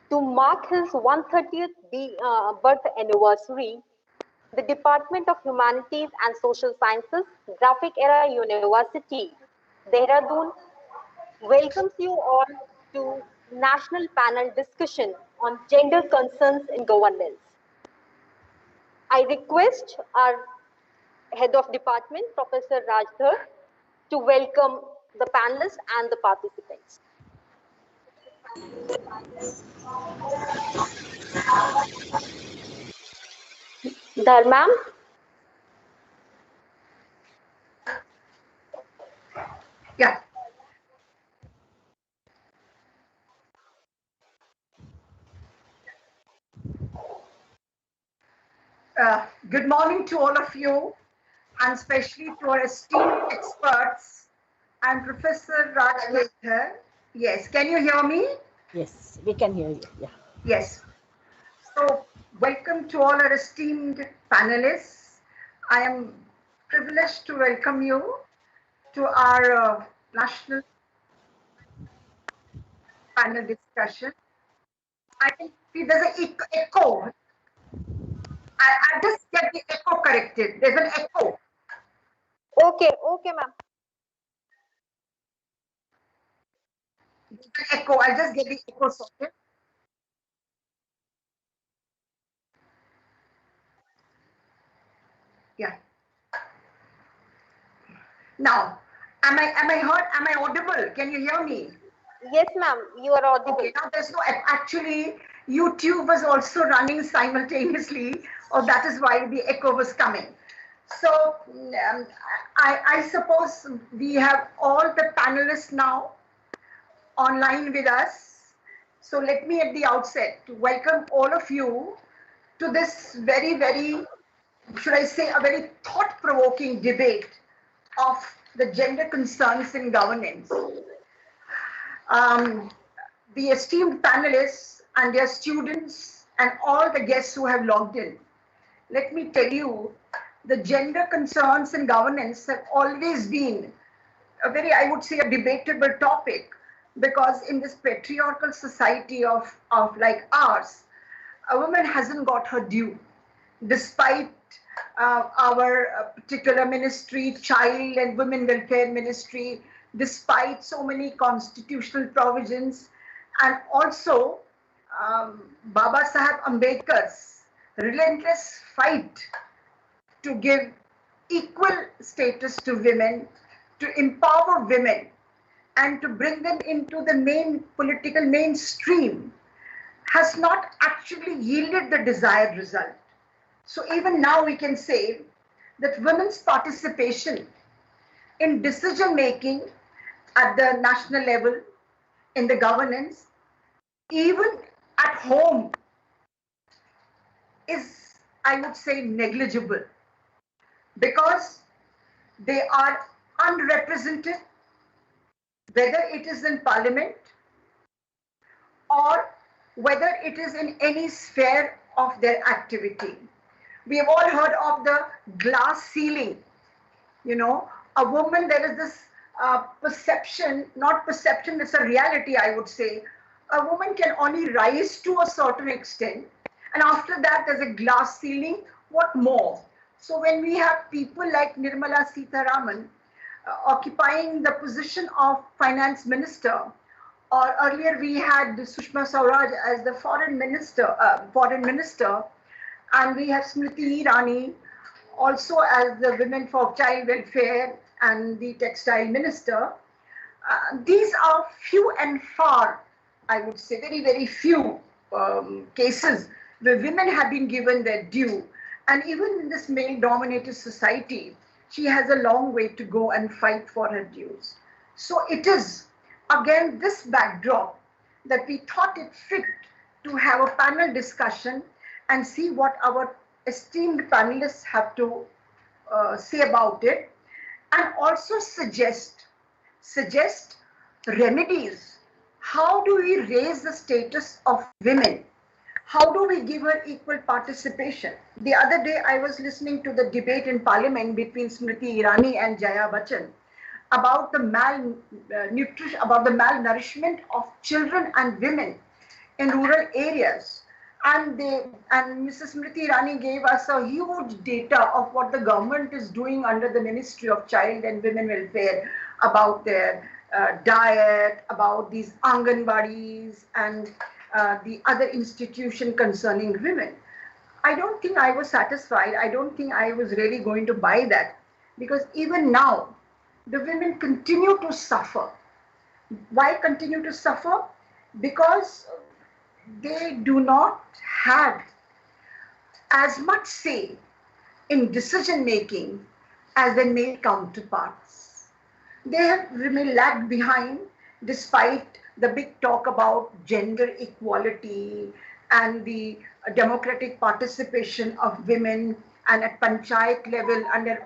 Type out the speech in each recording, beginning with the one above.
To mark his 130th birth anniversary, the Department of Humanities and Social Sciences, Graphic Era University, Dehradun, welcomes you all to National Panel Discussion on Gender Concerns in Governance. I request our Head of Department, Professor Rajdhar, to welcome the panelists and the participants. Dhar ma'am. Yeah. Good morning to all of you, and especially to our esteemed experts and Professor Rajkeshar. Yes, can you hear me? Yes, we can hear you. Yeah. Yes. So, welcome to all our esteemed panelists. I am privileged to welcome you to our national panel discussion. I can see there's an echo. I just get the echo corrected. There's an echo. Okay, ma'am. There's an echo. I'll just get the echo sorted. Yeah. Now, am I heard? Am I audible? Can you hear me? Yes, ma'am, you are audible. Okay, now there's no, actually, YouTube was also running simultaneously, or that is why the echo was coming. So, I suppose we have all the panelists now online with us. So let me at the outset welcome all of you to this very, should I say, a very thought-provoking debate of the gender concerns in governance. The esteemed panelists and their students and all the guests who have logged in, let me tell you, the gender concerns in governance have always been a very, I would say, a debatable topic, because in this patriarchal society of like ours, a woman hasn't got her due, despite our particular ministry, child and women welfare ministry, despite so many constitutional provisions, and also Baba Saheb Ambedkar's relentless fight to give equal status to women, to empower women, and to bring them into the main political mainstream, has not actually yielded the desired result. So even now we can say that women's participation in decision making at the national level, in the governance, even at home, is, I would say, negligible, because they are unrepresented, whether it is in parliament or whether it is in any sphere of their activity. We have all heard of the glass ceiling. You know, a woman, there is this perception, not perception, it's a reality, I would say. A woman can only rise to a certain extent, and after that, there's a glass ceiling. What more? So when we have people like Nirmala Sitharaman occupying the position of finance minister, or earlier we had Sushma Swaraj as the foreign minister, and we have Smriti Irani also as the Women for Child Welfare and the Textile Minister. These are few and far, I would say, very few cases where women have been given their due. And even in this male-dominated society, she has a long way to go and fight for her dues. So it is, again, this backdrop that we thought it fit to have a panel discussion and see what our esteemed panelists have to say about it, and also suggest remedies. How do we raise the status of women? How do we give her equal participation? The other day, I was listening to the debate in Parliament between Smriti Irani and Jaya Bachchan about the malnourishment of children and women in rural areas. And Mrs. Smriti Irani gave us a huge data of what the government is doing under the Ministry of Child and Women Welfare about their diet, about these Anganwadis and the other institution concerning women. I don't think I was satisfied. I don't think I was really going to buy that, because even now the women continue to suffer. Why continue to suffer? Because they do not have as much say in decision making as their male counterparts. They have remained lagged behind despite the big talk about gender equality and the democratic participation of women, and at panchayat level under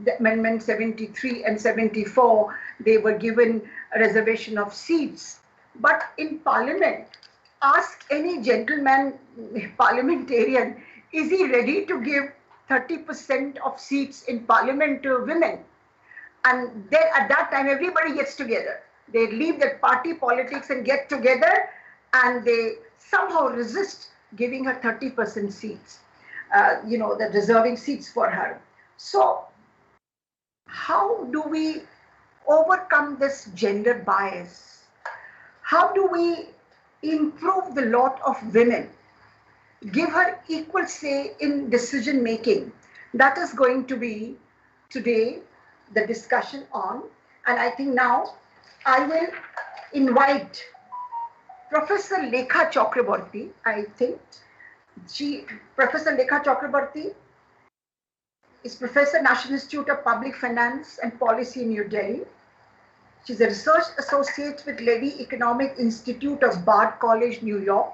the amendment 73 and 74 they were given a reservation of seats. But in parliament, ask any gentleman parliamentarian, is he ready to give 30% of seats in parliament to women? And then at that time, everybody gets together. They leave that party politics and get together, and they somehow resist giving her 30% seats, the reserving seats for her. So, how do we overcome this gender bias? How do we improve the lot of women, give her equal say in decision making? That is going to be today the discussion on. And I think now I will invite Professor Lekha Chakraborty. I think Professor Lekha Chakraborty is Professor, National Institute of Public Finance and Policy in New Delhi. She's a research associate with Levy Economic Institute of Bard College, New York.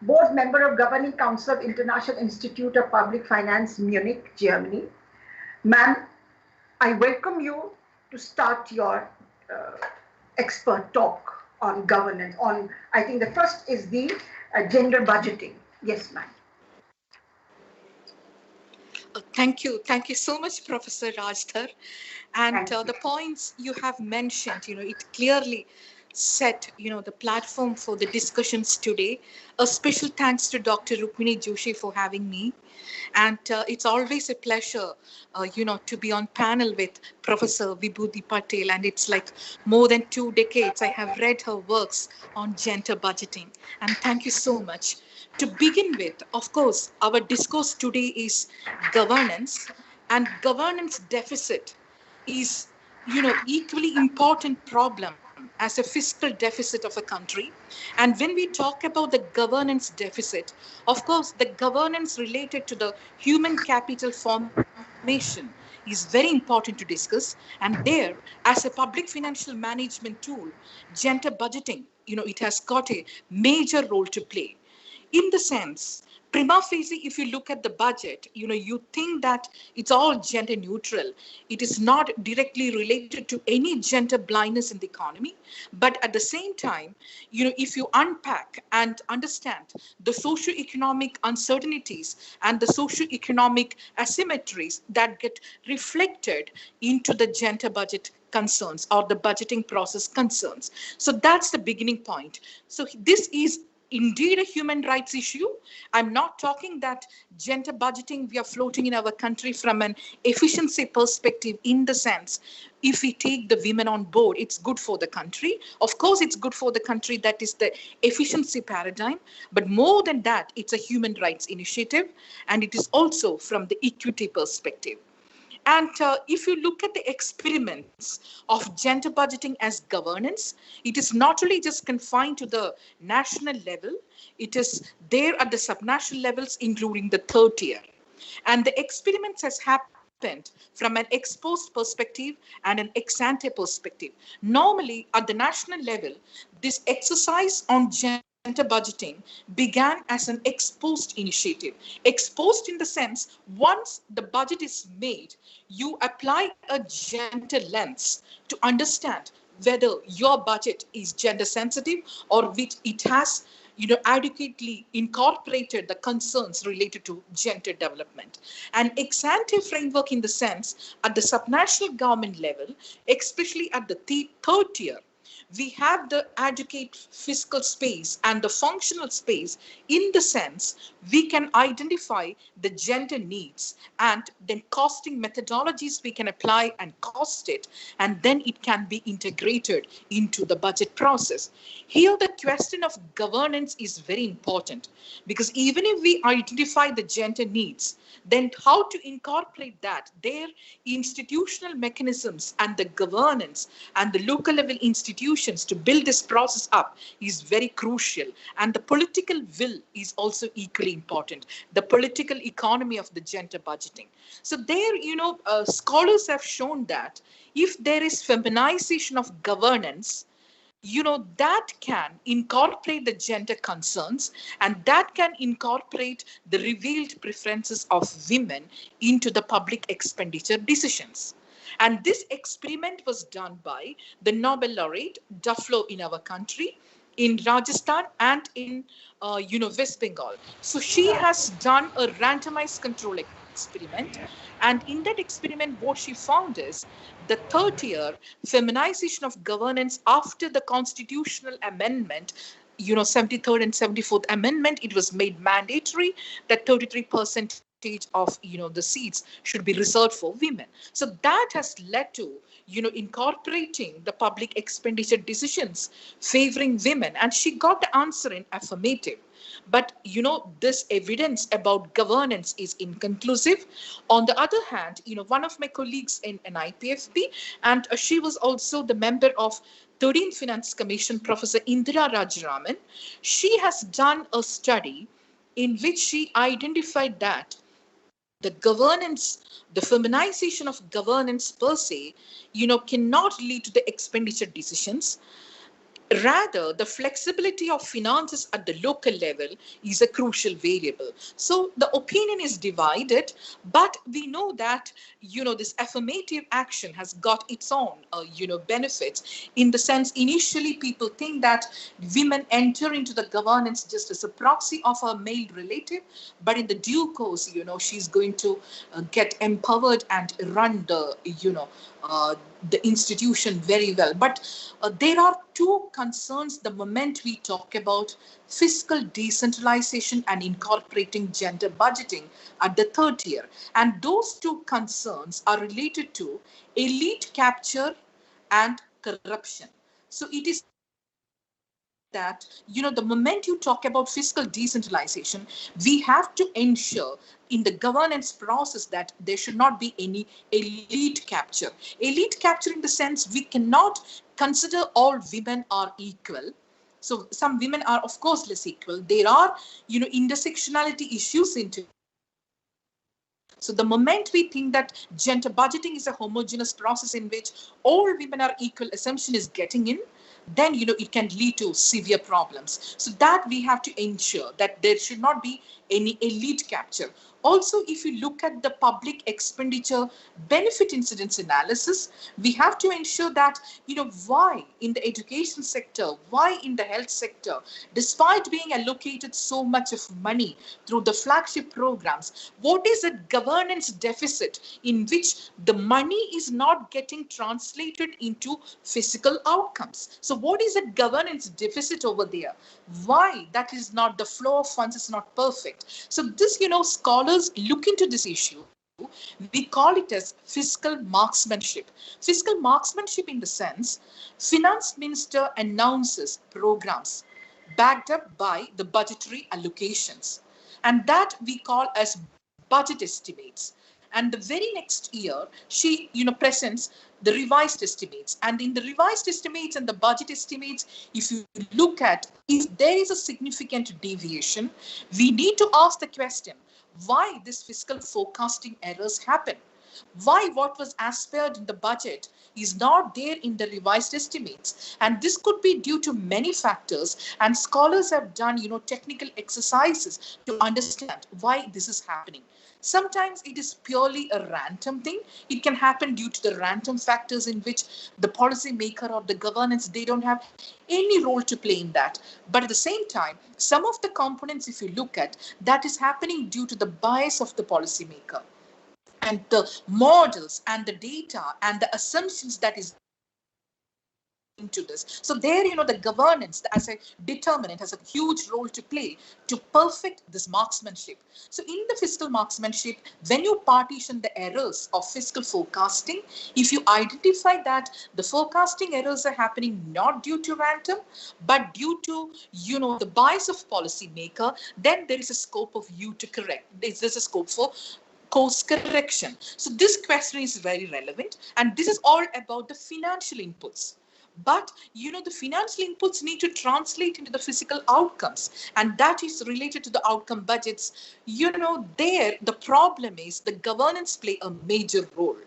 Board member of Governing Council of International Institute of Public Finance, Munich, Germany. Ma'am, I welcome you to start your expert talk on governance. I think the first is the gender budgeting. Yes, ma'am. Thank you. Thank you so much, Professor Rajdhar. And the points you have mentioned, it clearly set, the platform for the discussions today. A special thanks to Dr. Rukmini Joshi for having me. And it's always a pleasure, to be on panel with Professor Vibhuti Patel. And it's like more than 2 decades I have read her works on gender budgeting. And thank you so much. To begin with, of course, our discourse today is governance, and governance deficit is, equally important problem as a fiscal deficit of a country. And when we talk about the governance deficit, of course, the governance related to the human capital formation is very important to discuss. And there, as a public financial management tool, gender budgeting, it has got a major role to play. In the sense, prima facie, if you look at the budget, you think that it's all gender neutral. It is not directly related to any gender blindness in the economy. But at the same time, if you unpack and understand the socio-economic uncertainties and the socio-economic asymmetries that get reflected into the gender budget concerns or the budgeting process concerns. So that's the beginning point. So this is indeed a human rights issue. I'm not talking that gender budgeting we are floating in our country from an efficiency perspective, in the sense, if we take the women on board, it's good for the country. Of course, it's good for the country. That is the efficiency paradigm. But more than that, it's a human rights initiative. And it is also from the equity perspective. And if you look at the experiments of gender budgeting as governance, it is not only just confined to the national level, it is there at the subnational levels, including the third tier. And the experiments has happened from an ex post perspective and an ex ante perspective. Normally, at the national level, this exercise on gender budgeting began as an ex post initiative. Ex post in the sense, once the budget is made, you apply a gender lens to understand whether your budget is gender sensitive or which it has adequately incorporated the concerns related to gender development. An ex ante framework in the sense, at the subnational government level, especially at the third tier, We have the adequate fiscal space and the functional space, in the sense we can identify the gender needs, and then costing methodologies we can apply and cost it, and then it can be integrated into the budget process. Here the question of governance is very important, because even if we identify the gender needs, then how to incorporate that, their institutional mechanisms and the governance and the local level institutions to build this process up is very crucial. And the political will is also equally important, the political economy of the gender budgeting. So there, scholars have shown that if there is feminization of governance, that can incorporate the gender concerns, and that can incorporate the revealed preferences of women into the public expenditure decisions. And this experiment was done by the Nobel laureate Duflo in our country, in Rajasthan, and in West Bengal. So she has done a randomized control experiment, and in that experiment what she found is the third year feminization of governance after the constitutional amendment, 73rd and 74th amendment, it was made mandatory that 33% of the seats should be reserved for women. So that has led to incorporating the public expenditure decisions favoring women, and she got the answer in affirmative. But this evidence about governance is inconclusive. On the other hand, one of my colleagues in an IPFB, and she was also the member of 13th Finance Commission, Professor Indira Rajaraman, she has done a study in which she identified that the governance, the feminization of governance per se, cannot lead to the expenditure decisions. Rather, the flexibility of finances at the local level is a crucial variable. So the opinion is divided, but we know that, this affirmative action has got its own, benefits, in the sense initially people think that women enter into the governance just as a proxy of a male relative, but in the due course, she's going to get empowered and run the institution very well. But there are two concerns the moment we talk about fiscal decentralization and incorporating gender budgeting at the third year. And those two concerns are related to elite capture and corruption. So it is that, the moment you talk about fiscal decentralization, we have to ensure in the governance process that there should not be any elite capture. Elite capture in the sense we cannot consider all women are equal. So some women are, of course, less equal. There are, intersectionality issues into. So the moment we think that gender budgeting is a homogeneous process in which all women are equal assumption is getting in, then it can lead to severe problems. So that we have to ensure that there should not be any elite capture. Also, if you look at the public expenditure benefit incidence analysis, we have to ensure that, why in the education sector, why in the health sector, despite being allocated so much of money through the flagship programs, what is a governance deficit in which the money is not getting translated into physical outcomes? So what is a governance deficit over there? Why that is not, the flow of funds is not perfect? So this, scholars look into this issue. We call it as fiscal marksmanship. Fiscal marksmanship in the sense, finance minister announces programs backed up by the budgetary allocations, and that we call as budget estimates. And the very next year, she, presents the revised estimates. And in the revised estimates and the budget estimates, if you look at, if there is a significant deviation, we need to ask the question, why this fiscal forecasting errors happen? Why what was aspired in the budget is not there in the revised estimates? And this could be due to many factors, and scholars have done, technical exercises to understand why this is happening. Sometimes it is purely a random thing. It can happen due to the random factors in which the policy maker or the governance, they don't have any role to play in that. But at the same time, some of the components, if you look at, that is happening due to the bias of the policy maker. And the models and the data and the assumptions that is into this. So there, the governance as a determinant has a huge role to play to perfect this marksmanship. So in the fiscal marksmanship, when you partition the errors of fiscal forecasting, if you identify that the forecasting errors are happening not due to random, but due to, the bias of policymaker, then there is a scope of you to correct. There's a scope for course correction. So this question is very relevant, and this is all about the financial inputs. But the financial inputs need to translate into the physical outcomes, and that is related to the outcome budgets. There the problem is the governance play a major role.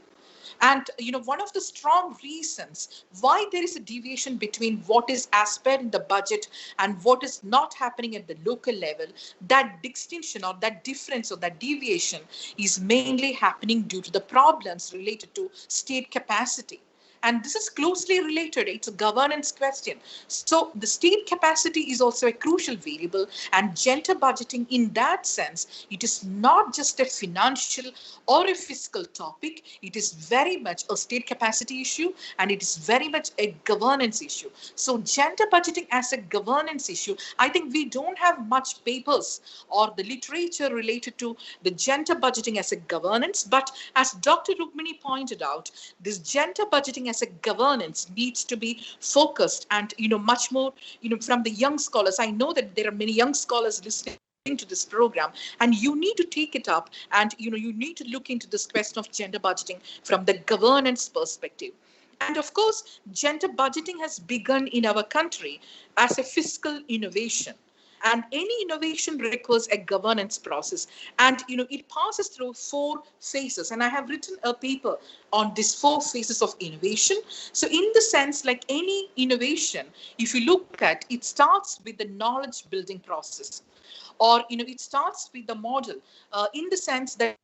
And one of the strong reasons why there is a deviation between what is as per in the budget and what is not happening at the local level, that distinction or that difference or that deviation is mainly happening due to the problems related to state capacity. And this is closely related. It's a governance question. So the state capacity is also a crucial variable, and gender budgeting in that sense, it is not just a financial or a fiscal topic. It is very much a state capacity issue, and it is very much a governance issue. So gender budgeting as a governance issue, I think we don't have much papers or the literature related to the gender budgeting as a governance. But as Dr. Rukmini pointed out, this gender budgeting as a governance needs to be focused and, much more, from the young scholars. I know that there are many young scholars listening to this program, and you need to take it up, and, you need to look into this question of gender budgeting from the governance perspective. And of course, gender budgeting has begun in our country as a fiscal innovation. And any innovation requires a governance process. And, it passes through 4 phases. And I have written a paper on these 4 phases of innovation. So in the sense, like any innovation, if you look at, it starts with the knowledge building process. Or, it starts with the model in the sense that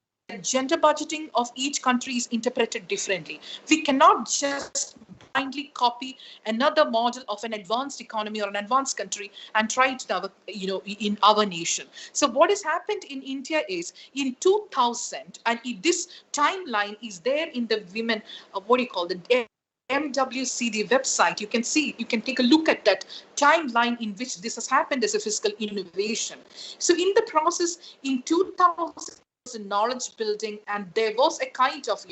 gender budgeting of each country is interpreted differently. We cannot just blindly copy another model of an advanced economy or an advanced country and try it in our nation. So what has happened in India is in 2000, and this timeline is there in the women, the MWCD website. You can take a look at that timeline in which this has happened as a fiscal innovation. So in the process, in 2000, knowledge building, and there was a kind of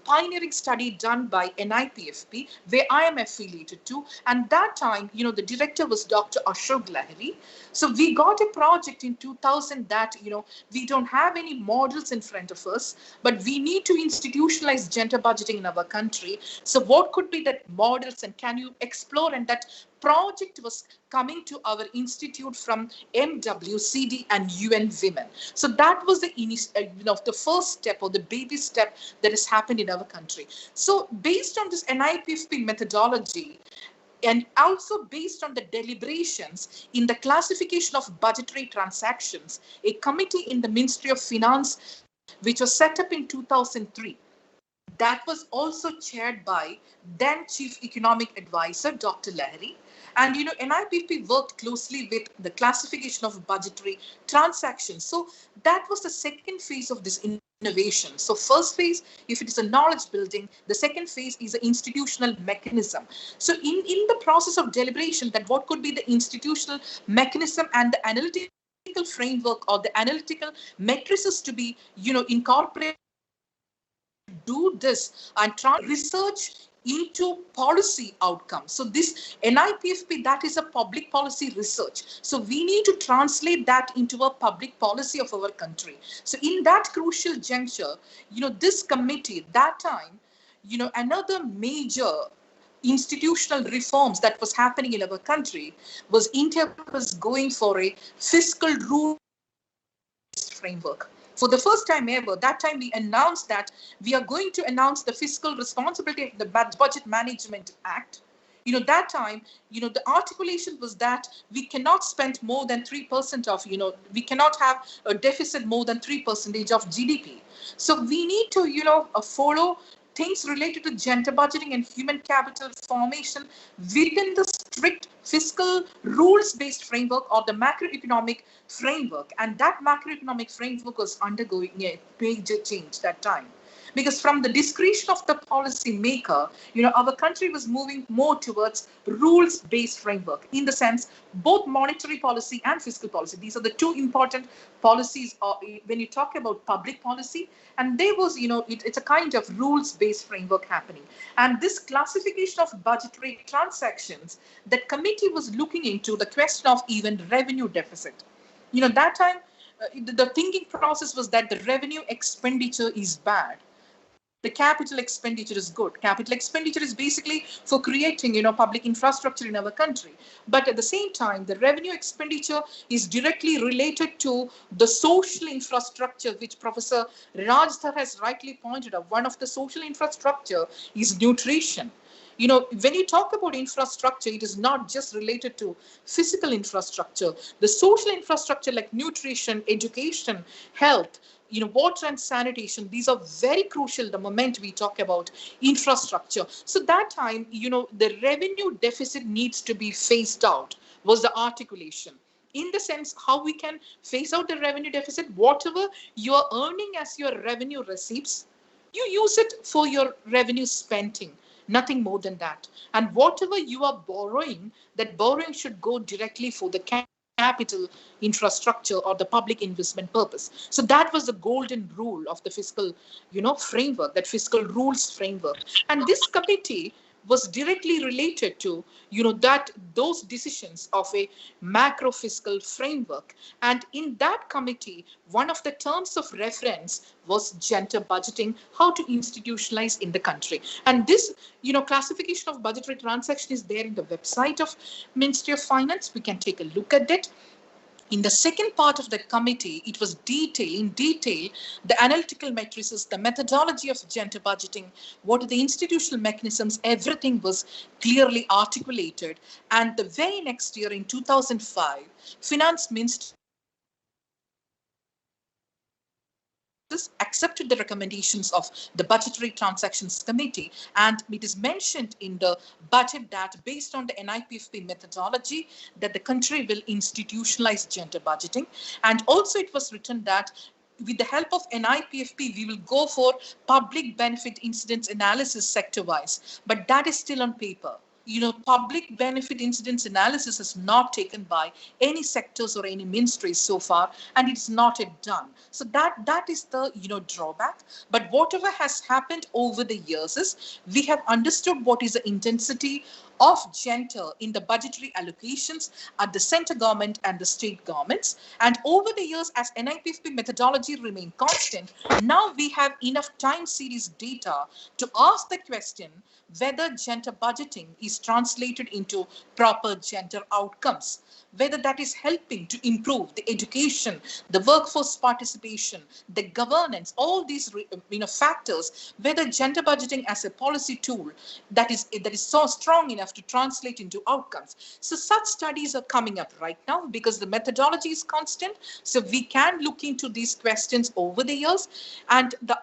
pioneering study done by NIPFP where I am affiliated to, and that time the director was Dr. Ashok Lahiri. So we got a project in 2000 that we don't have any models in front of us, but we need to institutionalize gender budgeting in our country. So what could be that models, and can you explore? And that project was coming to our institute from MWCD and UN Women. So that was the first step or the baby step that has happened in our country. So based on this NIPFP methodology, and also based on the deliberations in the classification of budgetary transactions, a committee in the Ministry of Finance, which was set up in 2003, that was also chaired by then Chief Economic Advisor, Dr. Lahiri. And, NIPP worked closely with the classification of budgetary transactions. So that was the second phase of this innovation. So first phase, if it is a knowledge building, the second phase is an institutional mechanism. So in the process of deliberation, that what could be the institutional mechanism and the analytical framework or the analytical matrices to be, incorporated, do this and try research into policy outcomes. So this NIPFP, that is a public policy research. So we need to translate that into a public policy of our country. So in that crucial juncture, this committee, that time, another major institutional reforms that was happening in our country was India was going for a fiscal rule framework. For the first time ever, that time we announced that we are going to announce the Fiscal Responsibility of the Budget Management Act. That time, the articulation was that we cannot spend more than 3% of, we cannot have a deficit more than 3% of GDP. So we need to, follow things related to gender budgeting and human capital formation within the strict fiscal rules-based framework or the macroeconomic framework. And that macroeconomic framework was undergoing a major change that time. Because from the discretion of the policy maker, our country was moving more towards rules-based framework, in the sense both monetary policy and fiscal policy. These are the two important policies when you talk about public policy. And there was, it's a kind of rules-based framework happening. And this classification of budgetary transactions, that committee was looking into the question of even revenue deficit. That time, the thinking process was that the revenue expenditure is bad. The capital expenditure is good. Capital expenditure is basically for creating, public infrastructure in our country. But at the same time, the revenue expenditure is directly related to the social infrastructure, which Professor Rajthar has rightly pointed out. One of the social infrastructure is nutrition. When you talk about infrastructure, it is not just related to physical infrastructure. The social infrastructure like nutrition, education, health, water and sanitation, these are very crucial the moment we talk about infrastructure. So that time, the revenue deficit needs to be phased out, was the articulation. In the sense, how we can phase out the revenue deficit, whatever you are earning as your revenue receipts, you use it for your revenue spending, nothing more than that. And whatever you are borrowing, that borrowing should go directly for the capital infrastructure or the public investment purpose. So that was the golden rule of the fiscal, framework, that fiscal rules framework. And this committee was directly related to, that those decisions of a macro fiscal framework. And in that committee, one of the terms of reference was gender budgeting, how to institutionalize in the country. And this, classification of budgetary transaction is there in the website of Ministry of Finance. We can take a look at it. In the second part of the committee, it was in detail, the analytical matrices, the methodology of gender budgeting, what are the institutional mechanisms, everything was clearly articulated. And the very next year, in 2005, Finance Minister accepted the recommendations of the Budgetary Transactions Committee, and it is mentioned in the budget that based on the NIPFP methodology that the country will institutionalize gender budgeting. And also it was written that with the help of NIPFP, we will go for public benefit incidence analysis sector-wise, but that is still on paper. Public benefit incidence analysis is not taken by any sectors or any ministries so far, and it's not yet done. So that is the, drawback. But whatever has happened over the years is we have understood what is the intensity of gender in the budgetary allocations at the center government and the state governments. And over the years, as NIPFP methodology remained constant, now we have enough time series data to ask the question whether gender budgeting is translated into proper gender outcomes, whether that is helping to improve the education, the workforce participation, the governance, all these factors, whether gender budgeting as a policy tool that is so strong enough to translate into outcomes. So such studies are coming up right now because the methodology is constant. So we can look into these questions over the years. And the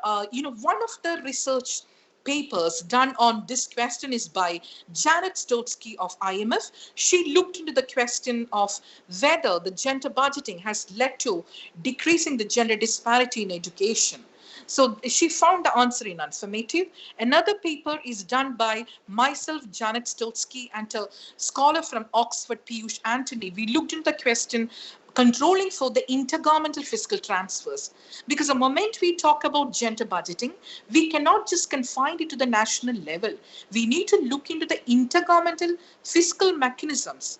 one of the research papers done on this question is by Janet Stotsky of IMF. She looked into the question of whether the gender budgeting has led to decreasing the gender disparity in education. So she found the answer in affirmative. Another paper is done by myself, Janet Stotsky, and a scholar from Oxford, Piyush Anthony. We looked into the question controlling for the intergovernmental fiscal transfers. Because the moment we talk about gender budgeting, we cannot just confine it to the national level. We need to look into the intergovernmental fiscal mechanisms.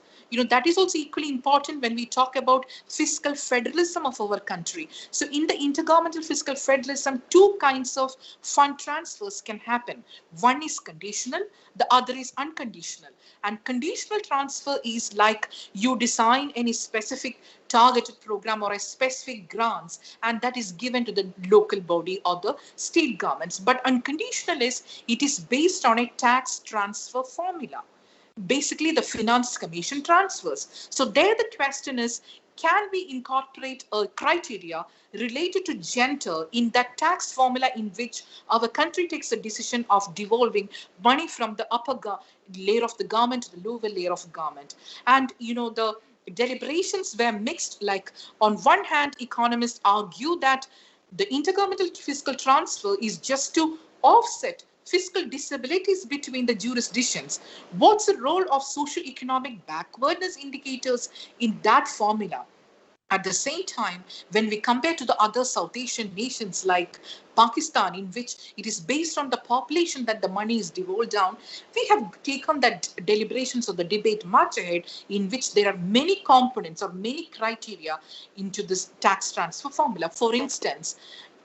That is also equally important when we talk about fiscal federalism of our country. So in the intergovernmental fiscal federalism, two kinds of fund transfers can happen. One is conditional, the other is unconditional. And conditional transfer is like you design any specific targeted program or a specific grants, and that is given to the local body or the state governments. But unconditional it is based on a tax transfer formula. Basically the finance commission transfers. So there the question is, can we incorporate a criteria related to gender in that tax formula in which our country takes a decision of devolving money from the upper layer of the government to the lower layer of government? And the deliberations were mixed. Like on one hand, economists argue that The intergovernmental fiscal transfer is just to offset fiscal disabilities between the jurisdictions. What's the role of socio-economic backwardness indicators in that formula? At the same time, when we compare to the other South Asian nations like Pakistan, in which it is based on the population that the money is devolved down, we have taken that deliberations of the debate much ahead, in which there are many components or many criteria into this tax transfer formula. For instance,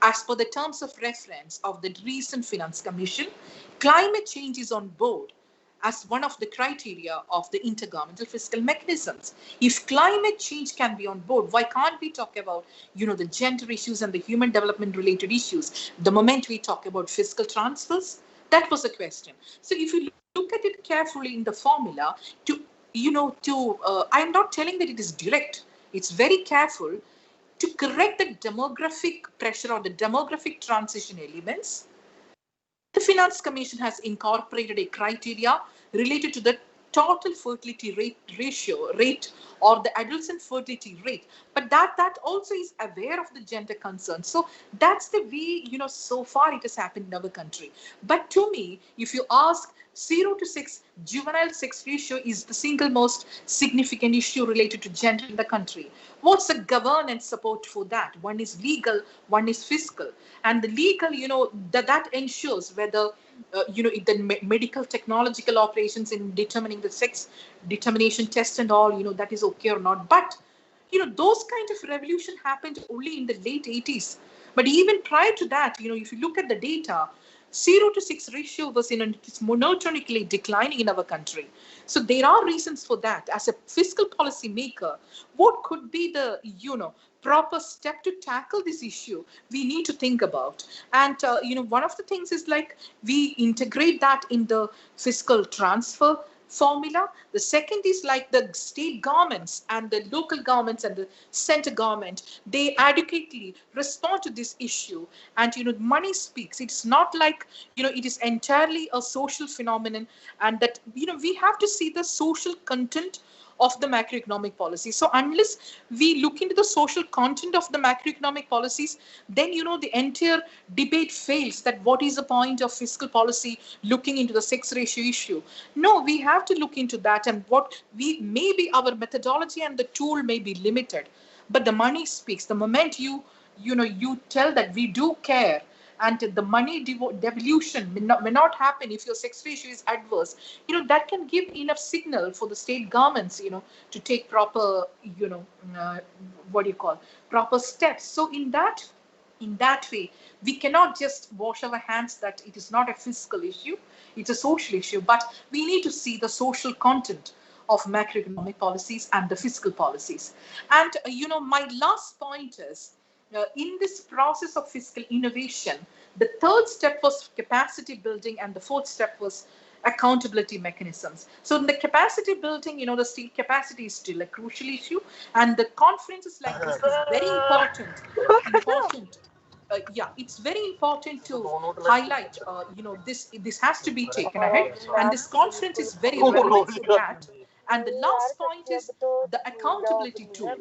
as per the terms of reference of the recent Finance Commission, climate change is on board as one of the criteria of the intergovernmental fiscal mechanisms. If climate change can be on board, why can't we talk about, the gender issues and the human development related issues the moment we talk about fiscal transfers? That was the question. So if you look at it carefully in the formula, I'm not telling that it is direct. It's very careful to correct the demographic pressure or the demographic transition elements. The Finance Commission has incorporated a criteria related to the total fertility rate or the adolescent fertility rate, but that also is aware of the gender concerns. So that's the way, so far it has happened in our country. But to me, if you ask, 0 to 6 juvenile sex ratio is the single most significant issue related to gender in the country. What's the governance support for that? One is legal, one is fiscal. And the legal, that ensures whether, if the medical technological operations in determining the sex determination test and all, that is okay or not. But, those kind of revolution happened only in the late 80s. But even prior to that, if you look at the data, 0 to 6 ratio was it's monotonically declining in our country. So there are reasons for that. As a fiscal policy maker, what could be the, proper step to tackle this issue we need to think about? And, one of the things is like we integrate that in the fiscal transfer formula. The second is like the state governments and the local governments and the center government, they adequately respond to this issue. And, money speaks. It's not like, it is entirely a social phenomenon, and that, we have to see the social content of the macroeconomic policy. So unless we look into the social content of the macroeconomic policies, then, the entire debate fails that what is the point of fiscal policy looking into the sex ratio issue. No, we have to look into that, and what maybe our methodology and the tool may be limited, but the money speaks. The moment you tell that we do care, and the money devolution may not happen if your sex ratio is adverse, that can give enough signal for the state governments, to take proper, proper steps. So in that way, we cannot just wash our hands that it is not a fiscal issue, it's a social issue, but we need to see the social content of macroeconomic policies and the fiscal policies. And, my last point is, in this process of fiscal innovation, the third step was capacity building, and the fourth step was accountability mechanisms. So in the capacity building, the state capacity is still a crucial issue, and the conferences like this is very important. It's very important to highlight, this has to be taken ahead, and this conference is very relevant for that. And the last point is the accountability tool.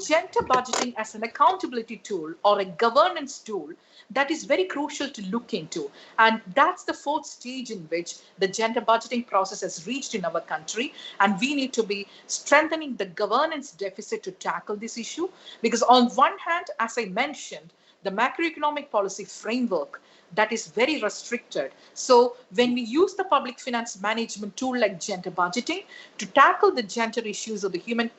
Gender budgeting as an accountability tool or a governance tool, that is very crucial to look into. And that's the fourth stage in which the gender budgeting process has reached in our country. And we need to be strengthening the governance deficit to tackle this issue. Because on one hand, as I mentioned, the macroeconomic policy framework, that is very restricted. So when we use the public finance management tool like gender budgeting to tackle the gender issues or the human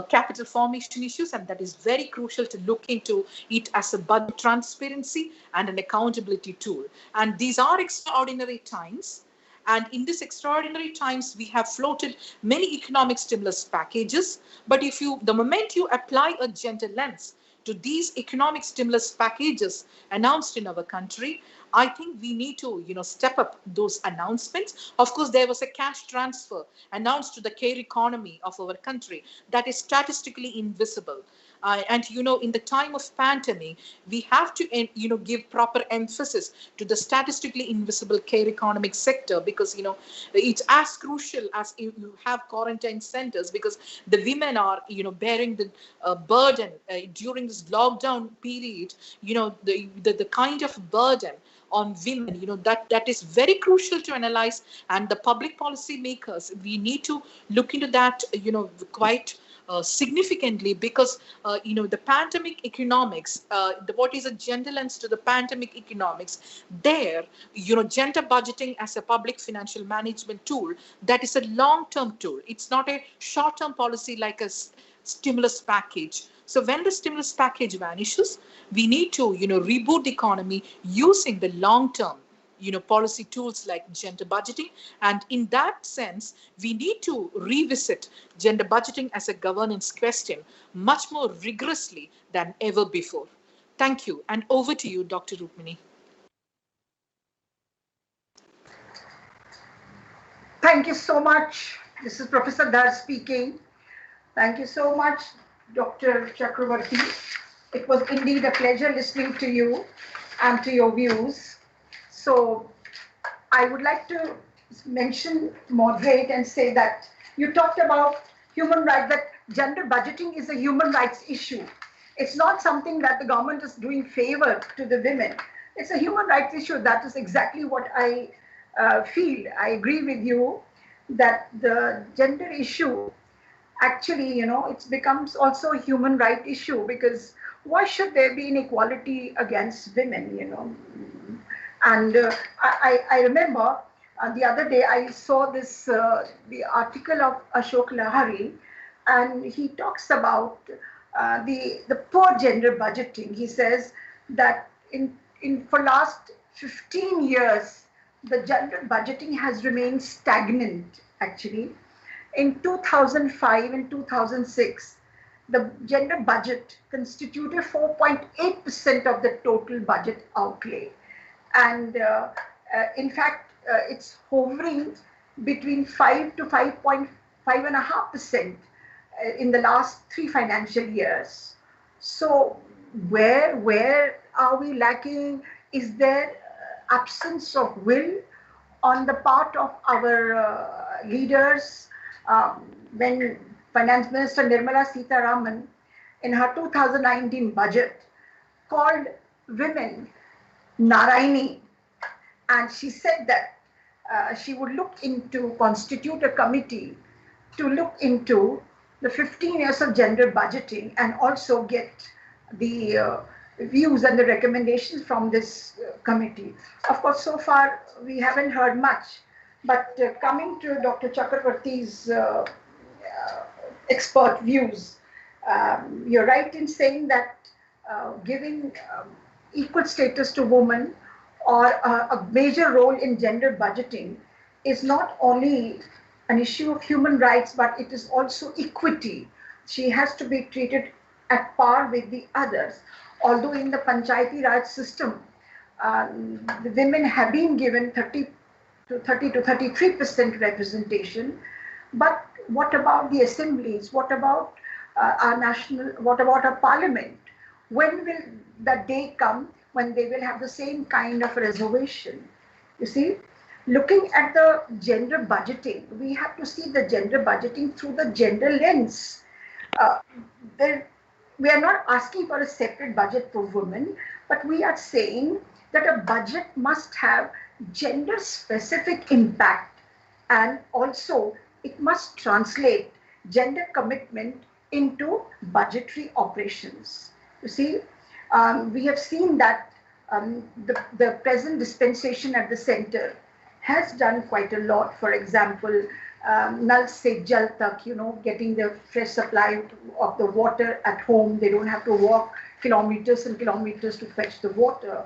capital formation issues, and that is very crucial to look into it as a budget transparency and an accountability tool. And these are extraordinary times. And in these extraordinary times, we have floated many economic stimulus packages. But the moment you apply a gender lens to these economic stimulus packages announced in our country, I think we need to, step up those announcements. Of course, there was a cash transfer announced to the care economy of our country that is statistically invisible. And in the time of pandemic, we have to give proper emphasis to the statistically invisible care economic sector, because it's as crucial as you have quarantine centers, because the women are bearing the burden during this lockdown period. The kind of burden on women, that is very crucial to analyze. And the public policy makers, we need to look into that quite significantly, because the pandemic economics, what is a gender lens to the pandemic economics, there gender budgeting as a public financial management tool, that is a long-term tool. It's not a short-term policy like a stimulus package. So when the stimulus package vanishes, we need to reboot the economy using the long-term policy tools like gender budgeting. And in that sense, we need to revisit gender budgeting as a governance question much more rigorously than ever before. Thank you. And over to you, Dr. Rukmini. Thank you so much. This is Professor Dar speaking. Thank you so much, Dr. Chakravarti. It was indeed a pleasure listening to you and to your views. So I would like to moderate and say that you talked about human rights, that gender budgeting is a human rights issue. It's not something that the government is doing favor to the women. It's a human rights issue. That is exactly what I feel. I agree with you that the gender issue actually, it becomes also a human right issue, because why should there be inequality against women, And I remember the other day I saw this, the article of Ashok Lahari, and he talks about the poor gender budgeting. He says that for last 15 years, the gender budgeting has remained stagnant, actually. In 2005 and 2006, the gender budget constituted 4.8% of the total budget outlay. And in fact, it's hovering between 5 to 5.5% in the last 3 financial years. So where are we lacking? Is there absence of will on the part of our leaders? When Finance Minister Nirmala Sitharaman, in her 2019 budget, called women Narayani, and she said that she would constitute a committee to look into the 15 years of gender budgeting and also get the views and the recommendations from this committee. Of course, so far we haven't heard much, but coming to Dr. Chakravarti's expert views, you're right in saying that giving equal status to women or a major role in gender budgeting is not only an issue of human rights, but it is also equity. She has to be treated at par with the others. Although in the Panchayati Raj system, the women have been given 30 to 33% representation, but what about the assemblies? What about what about our parliament? When will that day come when they will have the same kind of reservation? You see, looking at the gender budgeting, we have to see the gender budgeting through the gender lens. We are not asking for a separate budget for women, but we are saying that a budget must have gender specific impact, and also it must translate gender commitment into budgetary operations. You see, we have seen that the present dispensation at the center has done quite a lot. For example, Nal Se Jal Tak, getting the fresh supply of the water at home. They don't have to walk kilometers and kilometers to fetch the water.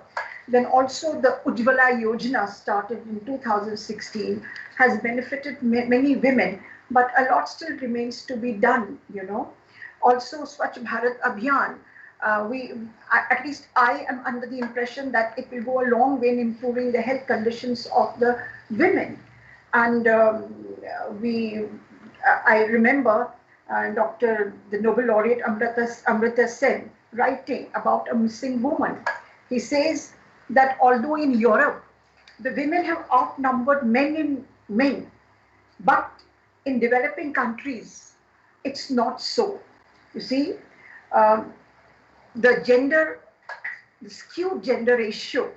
Then also the Ujjwala Yojana, started in 2016, has benefited many women, but a lot still remains to be done, Also Swachh Bharat Abhiyan, at least I am under the impression that it will go a long way in improving the health conditions of the women. And I remember the Nobel laureate Amrita Sen, writing about a missing woman. He says that although in Europe the women have outnumbered men, but in developing countries it's not so. You see, um, the skewed gender ratio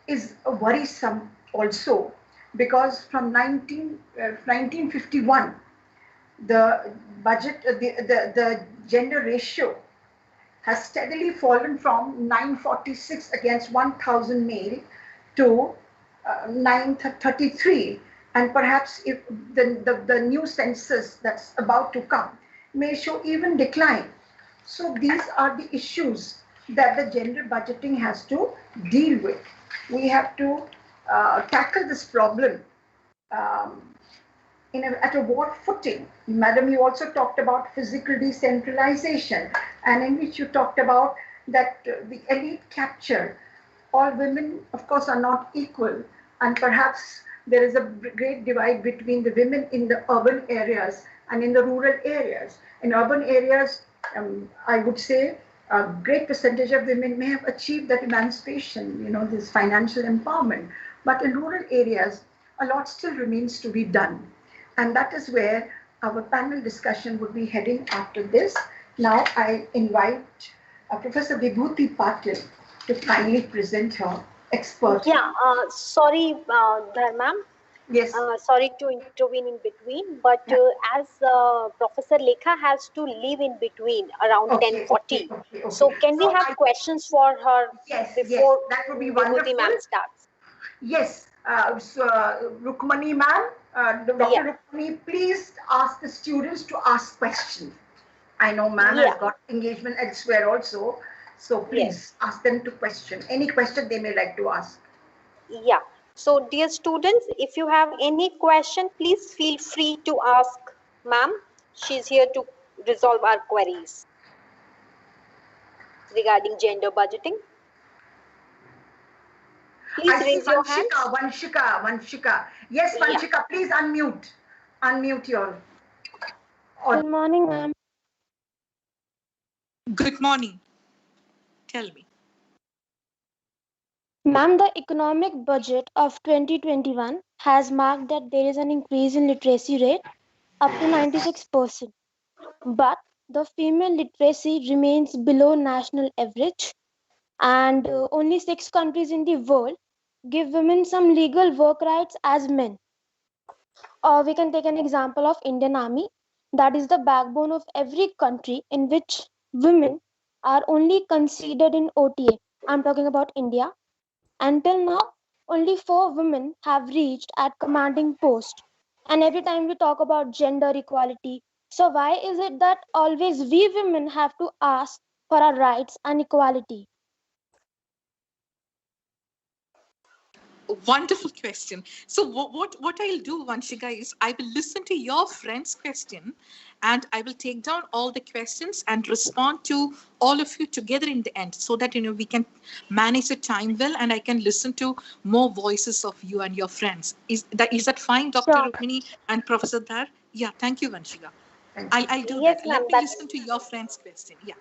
is worrisome also, because from 1951 the the gender ratio has steadily fallen from 946 against 1000 male to 933, and perhaps if the new census that's about to come may show even decline. So these are the issues that the gender budgeting has to deal with. We have to tackle this problem um, at a war footing. Madam, you also talked about physical decentralization, and in which you talked about that the elite capture. All women, of course, are not equal, and perhaps there is a great divide between the women in the urban areas and in the rural areas. In urban areas, I would say a great percentage of women may have achieved that emancipation, this financial empowerment. But in rural areas, a lot still remains to be done. And that is where our panel discussion would be heading after this. Now I invite Professor Vibhuti Patil to kindly present her expert. Yeah, sorry, Dharma. Yes. Sorry to intervene in between, but as Professor Lekha has to leave in between around 10:40, so can we have questions for her before that would be Vibhuti wonderful. ma'am starts? Yes, Rukmani ma'am, Dr. Rukmani, please ask the students to ask questions. I know ma'am has got engagement elsewhere also, so please ask them to question any question they may like to ask. Yeah. So, dear students, if you have any question, please feel free to ask ma'am. She's here to resolve our queries regarding gender budgeting. Please raise your hands. Vanshika. Yes, Vanshika, please unmute. Unmute your. Good morning, ma'am. Good morning. Tell me. Ma'am, the economic budget of 2021 has marked that there is an increase in literacy rate up to 96%. But the female literacy remains below national average, and only 6 countries in the world give women some legal work rights as men. We can take an example of Indian Army, that is the backbone of every country in which women are only considered in OTA. I'm talking about India. Until now, only 4 women have reached at commanding post. And every time we talk about gender equality, so why is it that always we women have to ask for our rights and equality? Wonderful question. So what I'll do, Vanshika, is I will listen to your friend's question, and I will take down all the questions and respond to all of you together in the end, so that we can manage the time well, and I can listen to more voices of you and your friends. Is that fine, Dr. Sure. Rukmini and Professor Dhar? Yeah, thank you, Vanshika. I'll do Yes, that. ma'am, Let me listen to your friend's question. Yeah.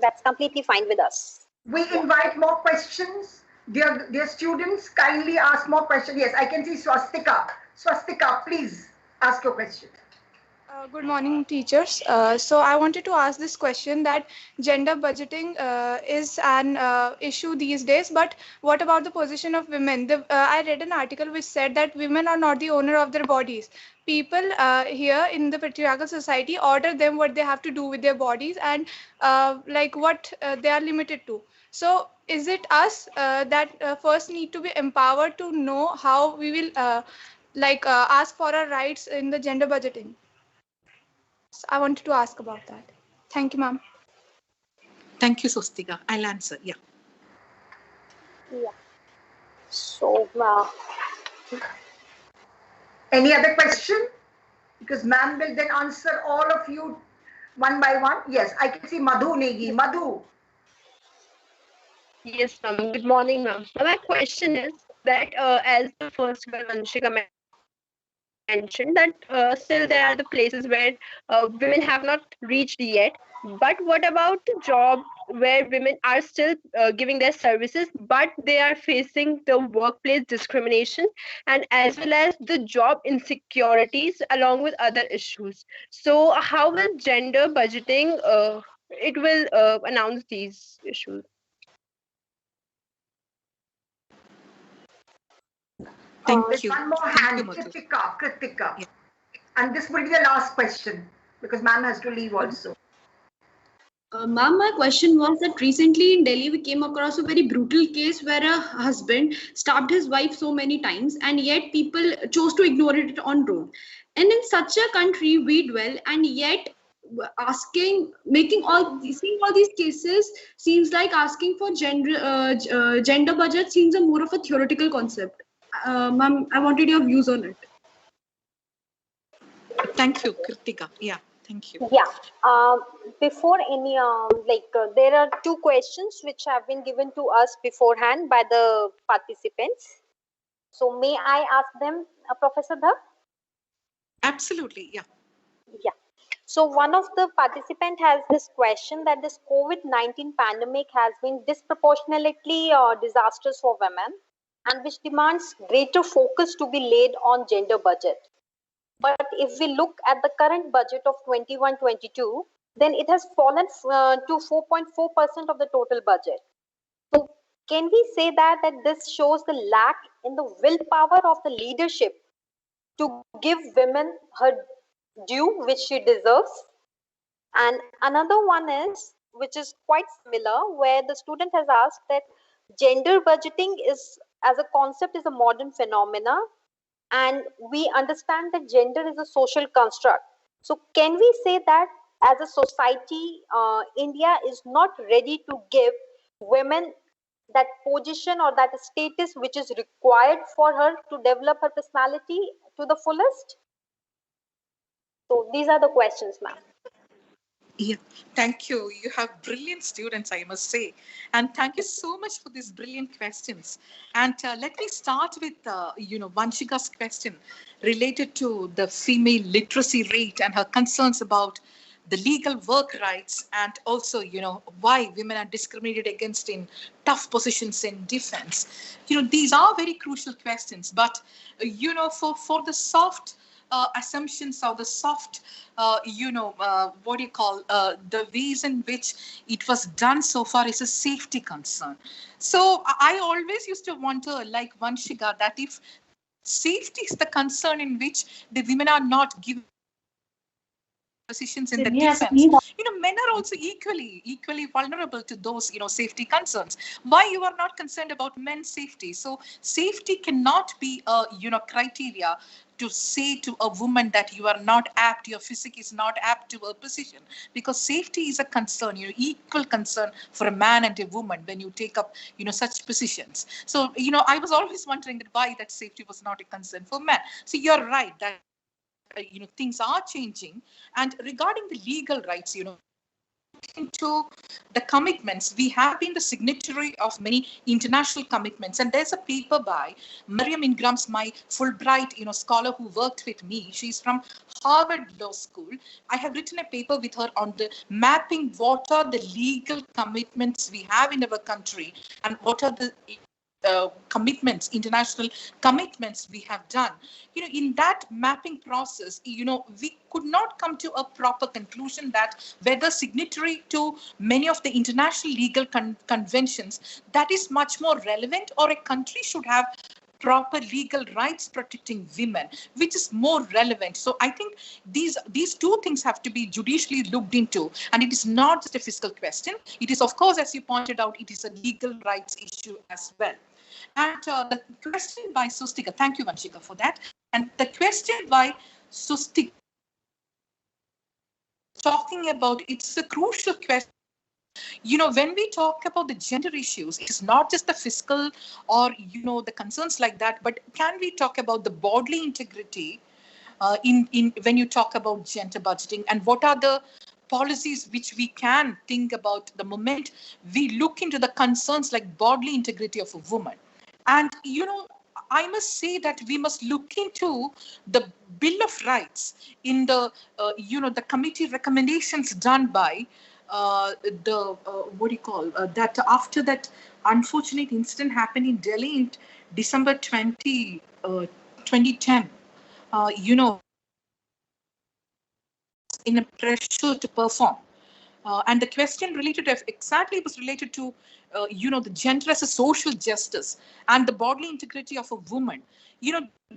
That's completely fine with us. We invite more questions. Dear students, kindly ask more questions. Yes, I can see Swastika. Swastika, please ask your question. Good morning, teachers. So I wanted to ask this question that gender budgeting is an issue these days, but what about the position of women? I read an article which said that women are not the owner of their bodies. People here in the patriarchal society order them what they have to do with their bodies, and like what they are limited to. So is it us that first need to be empowered to know how we will ask for our rights in the gender budgeting? So I wanted to ask about that. Thank you, ma'am. Thank you, Swastika. I'll answer. Yeah. Yeah. So, Any other question? Because ma'am will then answer all of you one by one. Yes, I can see Madhu Negi. Madhu. Yes, ma'am. Good morning, ma'am. My question is that as the first girl Anshika mentioned, mentioned that still there are the places where women have not reached yet. But what about the job where women are still giving their services, but they are facing the workplace discrimination and as well as the job insecurities along with other issues? So, how will gender budgeting it will announce these issues? Thank There's you. one more Thank you, hand, Madhu. Kritika. Yeah. And this will be the last question because ma'am has to leave also. Ma'am, my question was that recently in Delhi we came across a very brutal case where a husband stabbed his wife so many times, and yet people chose to ignore it on road. And in such a country we dwell, and yet seeing all these cases seems like asking for gender budget seems a more of a theoretical concept. Ma'am, I wanted your views on it. Thank you, Kritika. Yeah, thank you. Yeah. Before any, there are two questions which have been given to us beforehand by the participants. So may I ask them, Professor Dhav? Absolutely, yeah. Yeah. So one of the participant has this question that this COVID-19 pandemic has been disproportionately disastrous for women and which demands greater focus to be laid on gender budget. But if we look at the current budget of 21-22, then it has fallen to 4.4% of the total budget. So can we say that this shows the lack in the willpower of the leadership to give women her due which she deserves? And another one is, which is quite similar, where the student has asked that gender budgeting is, as a concept, is a modern phenomena, and we understand that gender is a social construct. So, can we say that as a society, India is not ready to give women that position or that status which is required for her to develop her personality to the fullest? So, these are the questions, ma'am. Yeah, thank you. You have brilliant students, I must say. And thank you so much for these brilliant questions. And let me start with, Vanshika's question related to the female literacy rate and her concerns about the legal work rights and also, why women are discriminated against in tough positions in defense. These are very crucial questions. But, for the soft assumptions or the soft, what do you call, the ways in which it was done so far is a safety concern. So I always used to wonder, like Vanshika, that if safety is the concern in which the women are not given positions in the defense, men are also equally vulnerable to those, safety concerns. Why you are not concerned about men's safety? So safety cannot be a, criteria to say to a woman that you are not apt, your physique is not apt to a position, because safety is a concern, equal concern for a man and a woman when you take up, such positions. So, I was always wondering that why that safety was not a concern for men. So you're right that things are changing. And regarding the legal rights, into the commitments, we have been the signatory of many international commitments, and there's a paper by Mariam Ingram's, my Fulbright scholar who worked with me. She's from Harvard Law School. I have written a paper with her on the mapping what are the legal commitments we have in our country and what are the commitments, international commitments we have done. In that mapping process, we could not come to a proper conclusion that whether signatory to many of the international legal conventions, that is much more relevant, or a country should have proper legal rights protecting women, which is more relevant. So I think these two things have to be judicially looked into, and it is not just a fiscal question. It is, of course, as you pointed out, it is a legal rights issue as well. And the question by Sustika, thank you, Vanshika, for that. And the question by Sustika, talking about, it's a crucial question. When we talk about the gender issues, it is not just the fiscal or, the concerns like that, but can we talk about the bodily integrity in when you talk about gender budgeting, and what are the policies which we can think about the moment we look into the concerns like bodily integrity of a woman? And, I must say that we must look into the Bill of Rights in the, the committee recommendations done by the, what do you call, that after that unfortunate incident happened in Delhi in December 2010, in a pressure to perform. And the question related to exactly was related to, the gender as a social justice and the bodily integrity of a woman.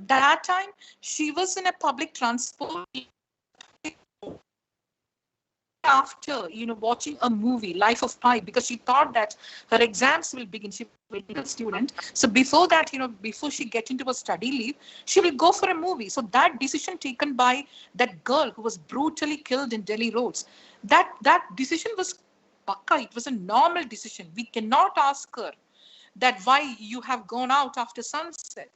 That time she was in a public transport after watching a movie Life of Pi, because she thought that her exams will begin. She was a student, so before that, before she get into a study leave, she will go for a movie. So that decision taken by that girl who was brutally killed in Delhi roads, that decision was pakka. It was a normal decision. We cannot ask her that why you have gone out after sunset.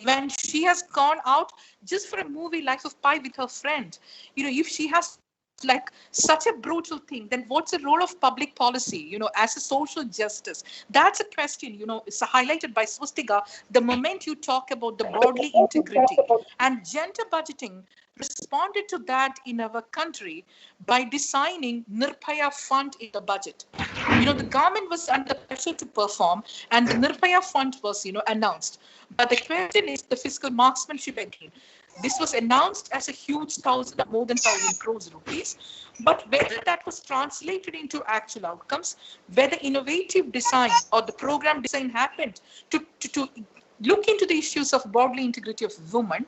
When she has gone out just for a movie Life of Pi with her friend, if she has like such a brutal thing, then what's the role of public policy, as a social justice? That's a question, it's highlighted by Swastika the moment you talk about the bodily integrity. And gender budgeting responded to that in our country by designing Nirbhaya Fund in the budget. The government was under pressure to perform, and the Nirbhaya Fund was, announced. But the question is the fiscal marksmanship again. This was announced as a huge more than 1,000 crores rupees. But whether that was translated into actual outcomes, whether innovative design or the program design happened to look into the issues of bodily integrity of women,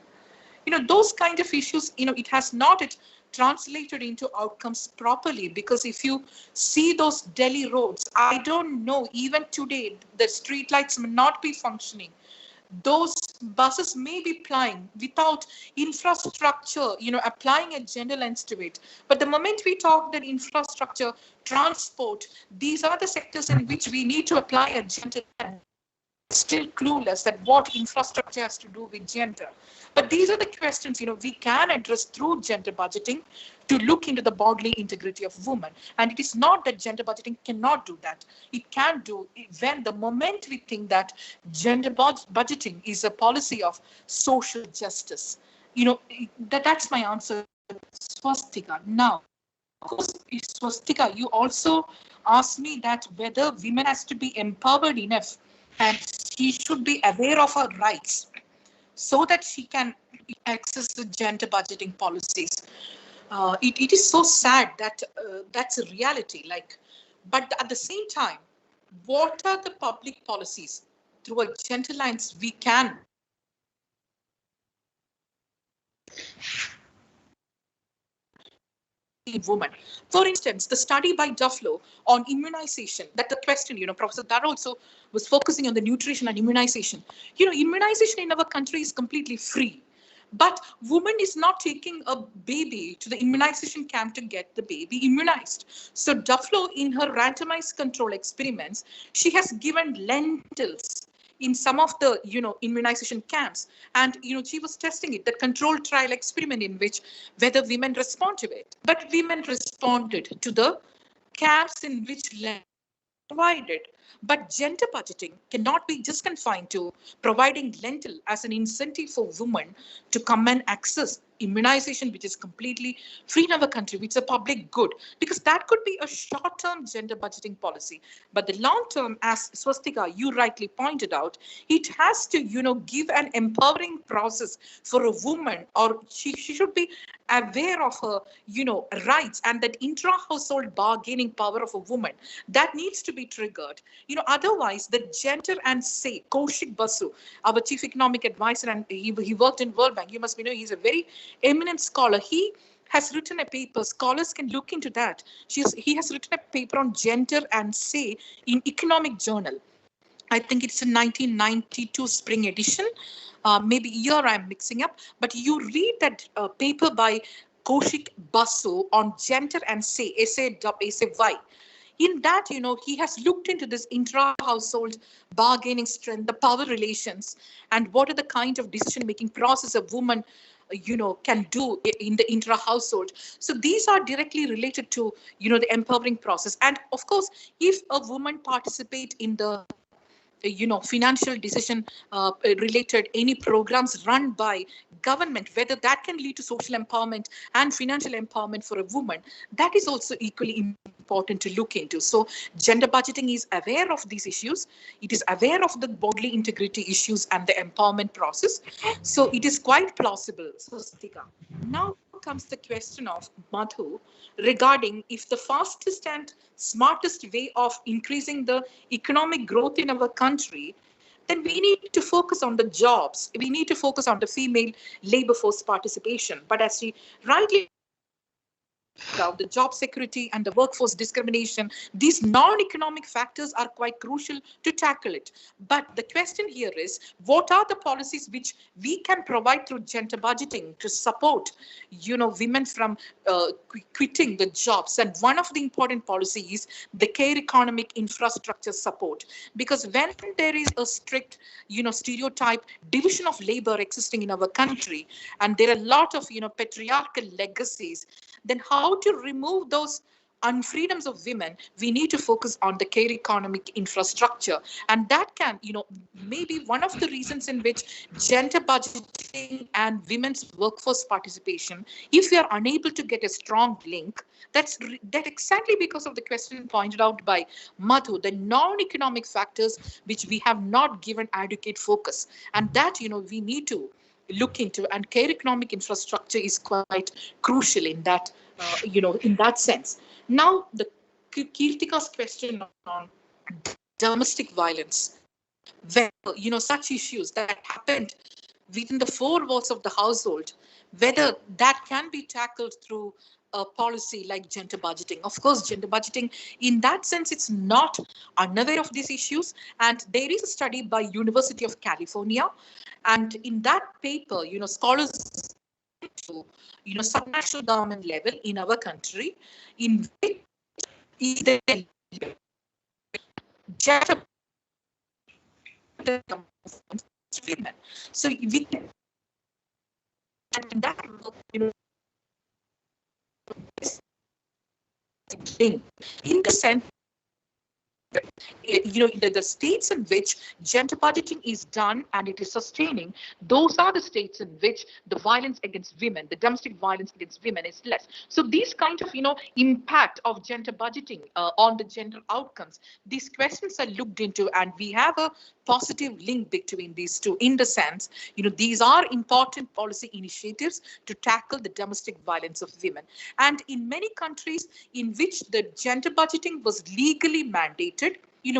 those kind of issues, it has not translated into outcomes properly. Because if you see those Delhi roads, I don't know, even today, the street lights may not be functioning. Those buses may be plying without infrastructure, applying a gender lens to it. But the moment we talk that infrastructure, transport, these are the sectors in which we need to apply a gender lens. Still clueless that what infrastructure has to do with gender. But these are the questions, we can address through gender budgeting to look into the bodily integrity of women. And it is not that gender budgeting cannot do that. It can do when the moment we think that gender budgeting is a policy of social justice. That's my answer, Swastika. Now, of course, Swastika, you also asked me that whether women has to be empowered enough and she should be aware of her rights so that she can access the gender budgeting policies. It is so sad that that's a reality. But at the same time, what are the public policies through a gender lens we can women? For instance, the study by Dufflo on immunization, that the question, Professor Dar also was focusing on the nutrition and immunization. Immunization in our country is completely free. But woman is not taking a baby to the immunization camp to get the baby immunized. So Dufflo, in her randomized control experiments, she has given lentils in some of the immunization camps, and she was testing it, the controlled trial experiment in which whether women respond to it. But women responded to the camps in which provided. But gender budgeting cannot be just confined to providing lentil as an incentive for women to come and access immunization, which is completely free in our country, which is a public good, because that could be a short-term gender budgeting policy. But the long-term, as Swastika, you rightly pointed out, it has to, give an empowering process for a woman, or she should be aware of her, rights, and that intra-household bargaining power of a woman, that needs to be triggered. Otherwise, the gender and say, Kaushik Basu, our chief economic advisor, and he worked in World Bank. You must know he's a very eminent scholar. He has written a paper. Scholars can look into that. He has written a paper on gender and say in Economic Journal. I think it's a 1992 spring edition. Maybe year I'm mixing up. But you read that paper by Kaushik Basu on gender and say, S-A-Y. In that, he has looked into this intra-household bargaining strength, the power relations, and what are the kind of decision-making process a woman, can do in the intra-household. So these are directly related to, the empowering process. And of course, if a woman participate in the financial decision related any programs run by government, whether that can lead to social empowerment and financial empowerment for a woman, that is also equally important to look into. So gender budgeting is aware of these issues. It is aware of the bodily integrity issues and the empowerment process. So it is quite plausible. So Stika, now comes the question of Madhu regarding if the fastest and smartest way of increasing the economic growth in our country, then we need to focus on the jobs. We need to focus on the female labor force participation. But as she rightly about the job security and the workforce discrimination, these non-economic factors are quite crucial to tackle it. But the question here is, what are the policies which we can provide through gender budgeting to support, women from quitting the jobs? And one of the important policies is the care economic infrastructure support. Because when there is a strict, stereotype division of labor existing in our country, and there are a lot of, patriarchal legacies, then how to remove those unfreedoms of women? We need to focus on the care economic infrastructure, and that can, maybe one of the reasons in which gender budgeting and women's workforce participation, if we are unable to get a strong link, that exactly because of the question pointed out by Madhu, the non-economic factors which we have not given adequate focus, and that we need to look into, and care economic infrastructure is quite crucial in that, in that sense. Now, the Kirtika's question on domestic violence, where, such issues that happened within the four walls of the household, whether that can be tackled through a policy like gender budgeting. Of course, gender budgeting, in that sense, it's not unaware of these issues. And there is a study by University of California. And in that paper, scholars to, subnational government level in our country, in which is the gender women. So we can, and that in the sense, the states in which gender budgeting is done and it is sustaining, those are the states in which the violence against women, the domestic violence against women is less. So these kind of, impact of gender budgeting on the gender outcomes, these questions are looked into, and we have a positive link between these two in the sense, these are important policy initiatives to tackle the domestic violence of women. And in many countries in which the gender budgeting was legally mandated,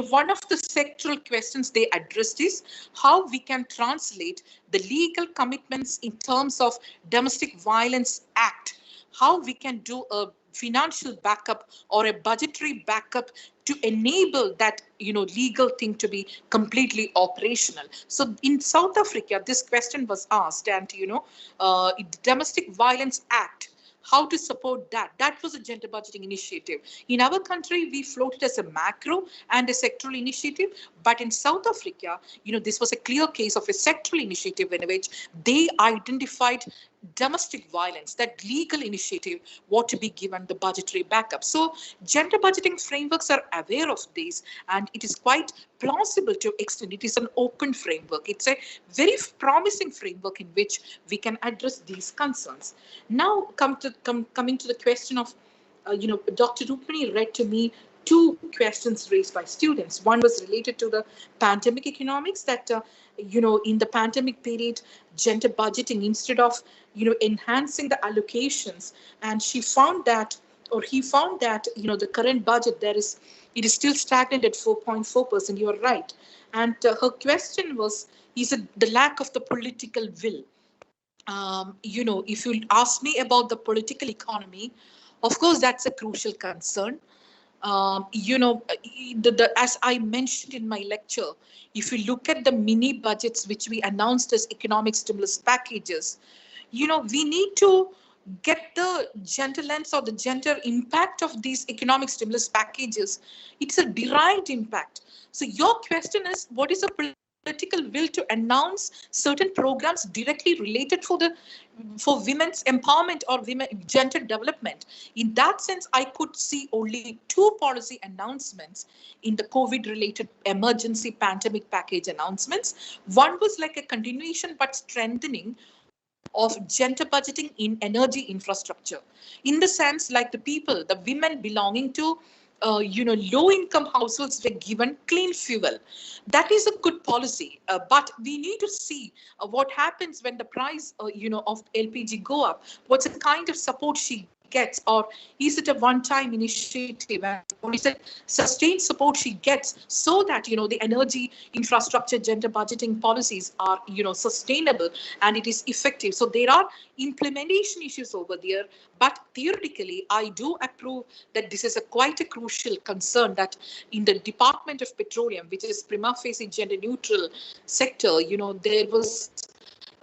one of the sectoral questions they addressed is how we can translate the legal commitments in terms of Domestic Violence Act, how we can do a financial backup or a budgetary backup to enable that, legal thing to be completely operational. So in South Africa, this question was asked, and, Domestic Violence Act, how to support that. That was a gender budgeting initiative. In our country, we floated as a macro and a sectoral initiative. But in South Africa, this was a clear case of a sectoral initiative in which they identified domestic violence, that legal initiative, what to be given the budgetary backup. So gender budgeting frameworks are aware of this, and it is quite plausible to extend. It is an open framework. It's a very promising framework in which we can address these concerns. Now, coming to the question of, Dr. Rupani read to me two questions raised by students. One was related to the pandemic economics, that, in the pandemic period, gender budgeting, instead of, enhancing the allocations, and she found that, or he found that, the current budget, it is still stagnant at 4.4%. You are right. And her question was, is it the lack of the political will? If you ask me about the political economy, of course, that's a crucial concern. As I mentioned in my lecture, if you look at the mini budgets which we announced as economic stimulus packages, we need to get the gender lens or the gender impact of these economic stimulus packages. It's a derived impact. So your question is, what is the political political will to announce certain programs directly related for women's empowerment or women gender development. In that sense, I could see only two policy announcements in the COVID related emergency pandemic package announcements. One was like a continuation but strengthening of gender budgeting in energy infrastructure, in the sense like the people, the women belonging to low income households were given clean fuel. That is a good policy, but we need to see what happens when the price of LPG go up. What's the kind of support she gets, or is it a one time initiative, or is it sustained support she gets, so that the energy infrastructure gender budgeting policies are sustainable and it is effective. So there are implementation issues over there, but theoretically I do approve that this is a quite a crucial concern, that in the Department of Petroleum, which is prima facie gender neutral sector, there was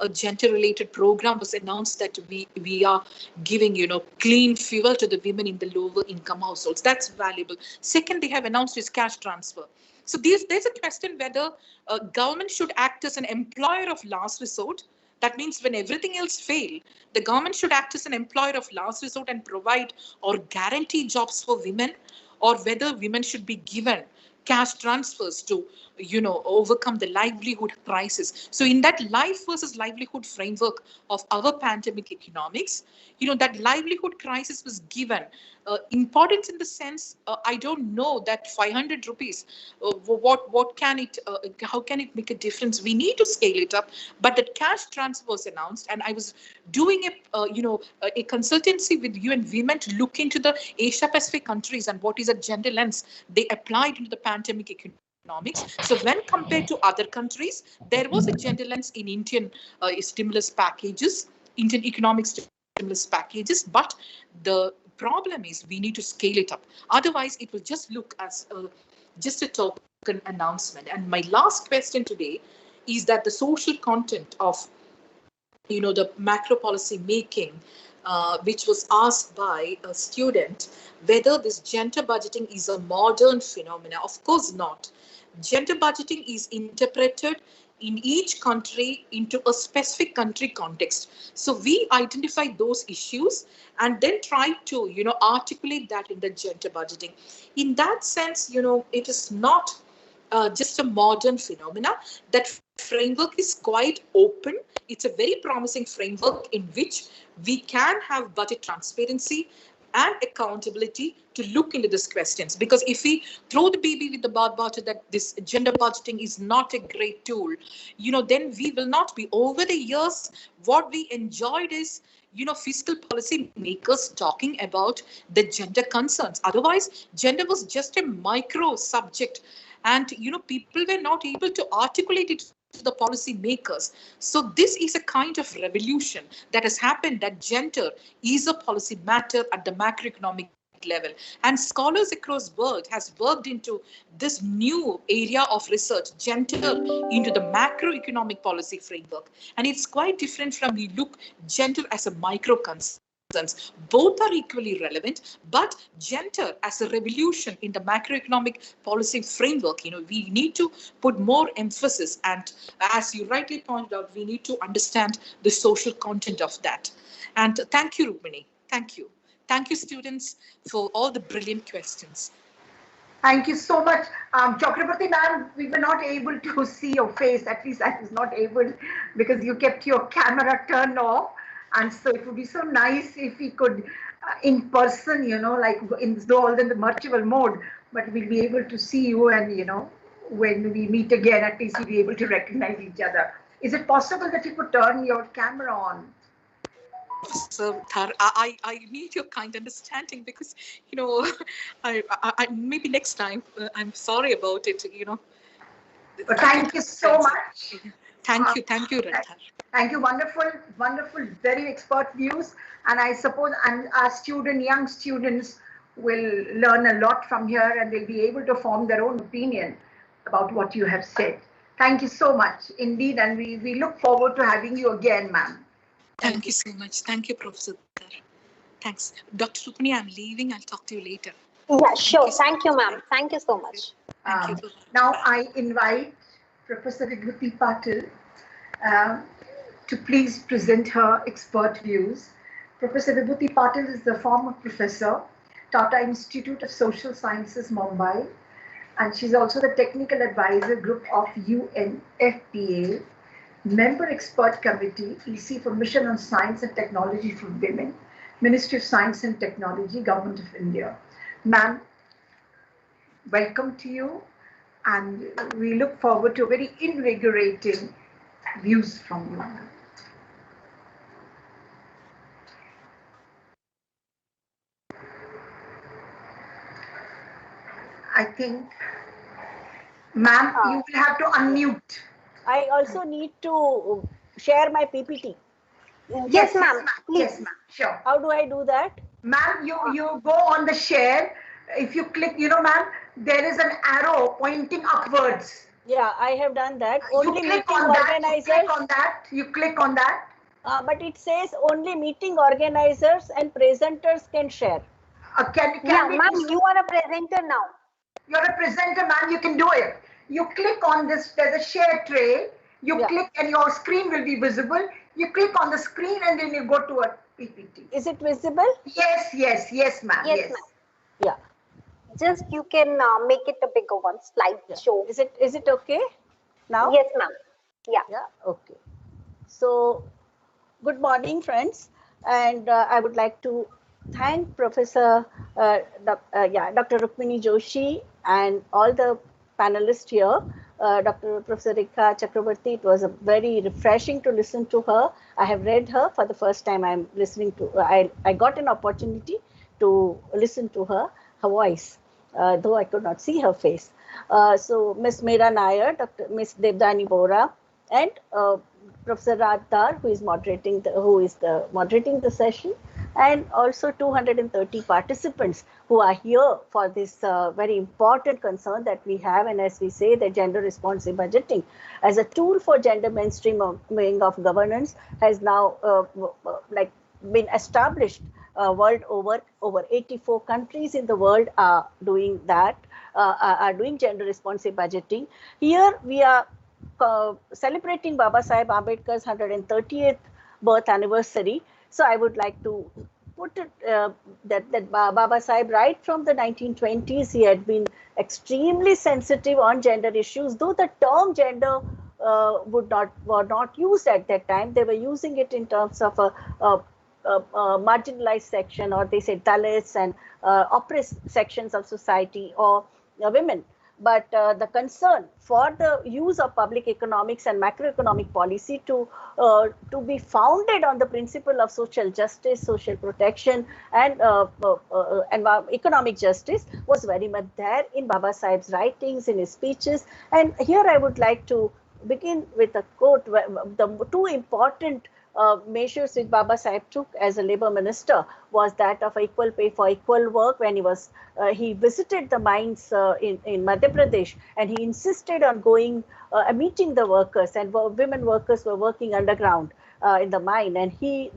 a gender related program was announced that we are giving clean fuel to the women in the lower income households. That's valuable. Second, they have announced is cash transfer. So there's a question whether government should act as an employer of last resort. That means when everything else fails, the government should act as an employer of last resort and provide or guarantee jobs for women, or whether women should be given cash transfers to overcome the livelihood crisis. So in that life versus livelihood framework of our pandemic economics, that livelihood crisis was given importance in the sense, I don't know that 500 rupees, what can it how can it make a difference? We need to scale it up, but that cash transfer was announced, and I was doing a consultancy with UN Women to look into the Asia Pacific countries and what is a gender lens they applied into the pandemic economics. So when compared to other countries, there was a gender lens in Indian stimulus packages, Indian economic stimulus packages, but the problem is we need to scale it up. Otherwise, it will just look as just a token announcement. And my last question today is that the social content of the macro policy making, which was asked by a student, whether this gender budgeting is a modern phenomena. Of course not. Gender budgeting is interpreted in each country into a specific country context. So we identify those issues and then try to, articulate that in the gender budgeting. In that sense, it is not just a modern phenomena. That framework is quite open. It's a very promising framework in which we can have budget transparency and accountability to look into these questions. Because if we throw the baby with the bathwater that this gender budgeting is not a great tool, then we will not be. Over the years, what we enjoyed is fiscal policy makers talking about the gender concerns. Otherwise, gender was just a micro subject, and people were not able to articulate it to the policy makers. So this is a kind of revolution that has happened, that gender is a policy matter at the macroeconomic level, and scholars across the world has worked into this new area of research, gender into the macroeconomic policy framework. And it's quite different from we look gender as a micro concern. Both are equally relevant, but gender as a revolution in the macroeconomic policy framework, we need to put more emphasis. And as you rightly pointed out, we need to understand the social content of that. And thank you, Rukmini. Thank you. Thank you, students, for all the brilliant questions. Thank you so much. Chakrabarti ma'am, we were not able to see your face. At least I was not able, because you kept your camera turned off. And so it would be so nice if we could, in person, like all in the virtual mode, but we'll be able to see you, and, when we meet again, at least we'll be able to recognize each other. Is it possible that you could turn your camera on? So I need your kind understanding, because I maybe next time. I'm sorry about it. But thank you so much. Thank you, Radha. Thank you, wonderful, very expert views, and I suppose our young students will learn a lot from here, and they'll be able to form their own opinion about what you have said. Thank you so much indeed, and we look forward to having you again, ma'am. Thank you so much. Thank you, Professor. Thanks. Dr. Rukmini, I'm leaving. I'll talk to you later. Yeah, sure. Thank you, ma'am. Thank you so much. Now I invite Professor Vibhuti Patil, um, to please present her expert views. Professor Vibhuti Patil is the former professor, Tata Institute of Social Sciences, Mumbai, and she's also the technical advisor group of UNFPA, member expert committee, EC for Mission on Science and Technology for Women, Ministry of Science and Technology, Government of India. Ma'am, welcome to you, and we look forward to very invigorating views from you. I think, ma'am, you will have to unmute. I also need to share my PPT. Yes, ma'am. Yes, ma'am. Sure. How do I do that? Ma'am, you go on the share. If you click, ma'am, there is an arrow pointing upwards. Yeah, I have done that. Only you click on organizers. That, you click on that. You click on that. But it says only meeting organizers and presenters can share. Yeah, ma'am, you are a presenter now. You're a presenter, ma'am. You can do it. You click on this. There's a share tray. You click and your screen will be visible. You click on the screen and then you go to a PPT. Is it visible? Yes, ma'am. Yes. Ma'am. Yeah. Just you can make it a bigger one, slideshow. Yeah. Is it okay now? Yes, ma'am. Yeah. Yeah. Okay. So, good morning, friends, and I would like to thank Professor Dr. Rukmini Joshi and all the panelists here. Professor Rekha Chakrabarti, it was very refreshing to listen to her. I have read her for the first time. I'm listening to. I got an opportunity to listen to her voice, though I could not see her face. So Miss Meera Nair, Miss Devdani Bora, and Professor Radhar, who is moderating the session, and also 230 participants who are here for this very important concern that we have, and as we say, the gender responsive budgeting as a tool for gender mainstreaming of governance has now been established world over. Over 84 countries in the world are doing that, are doing gender responsive budgeting. Here we are celebrating Baba Saheb Ambedkar's 130th birth anniversary. So I would like to put it that Baba Saheb, right from the 1920s, he had been extremely sensitive on gender issues, though the term gender were not used at that time. They were using it in terms of a marginalized section, or they say Dalits and oppressed sections of society, or women. But the concern for the use of public economics and macroeconomic policy to be founded on the principle of social justice, social protection, and economic justice was very much there in Baba Saheb's writings, in his speeches. And here I would like to begin with a quote. The two important measures which Baba Saheb took as a labor minister was that of equal pay for equal work, when he visited the mines in Madhya Pradesh, and he insisted on going meeting the workers, and women workers were working underground in the mine, and he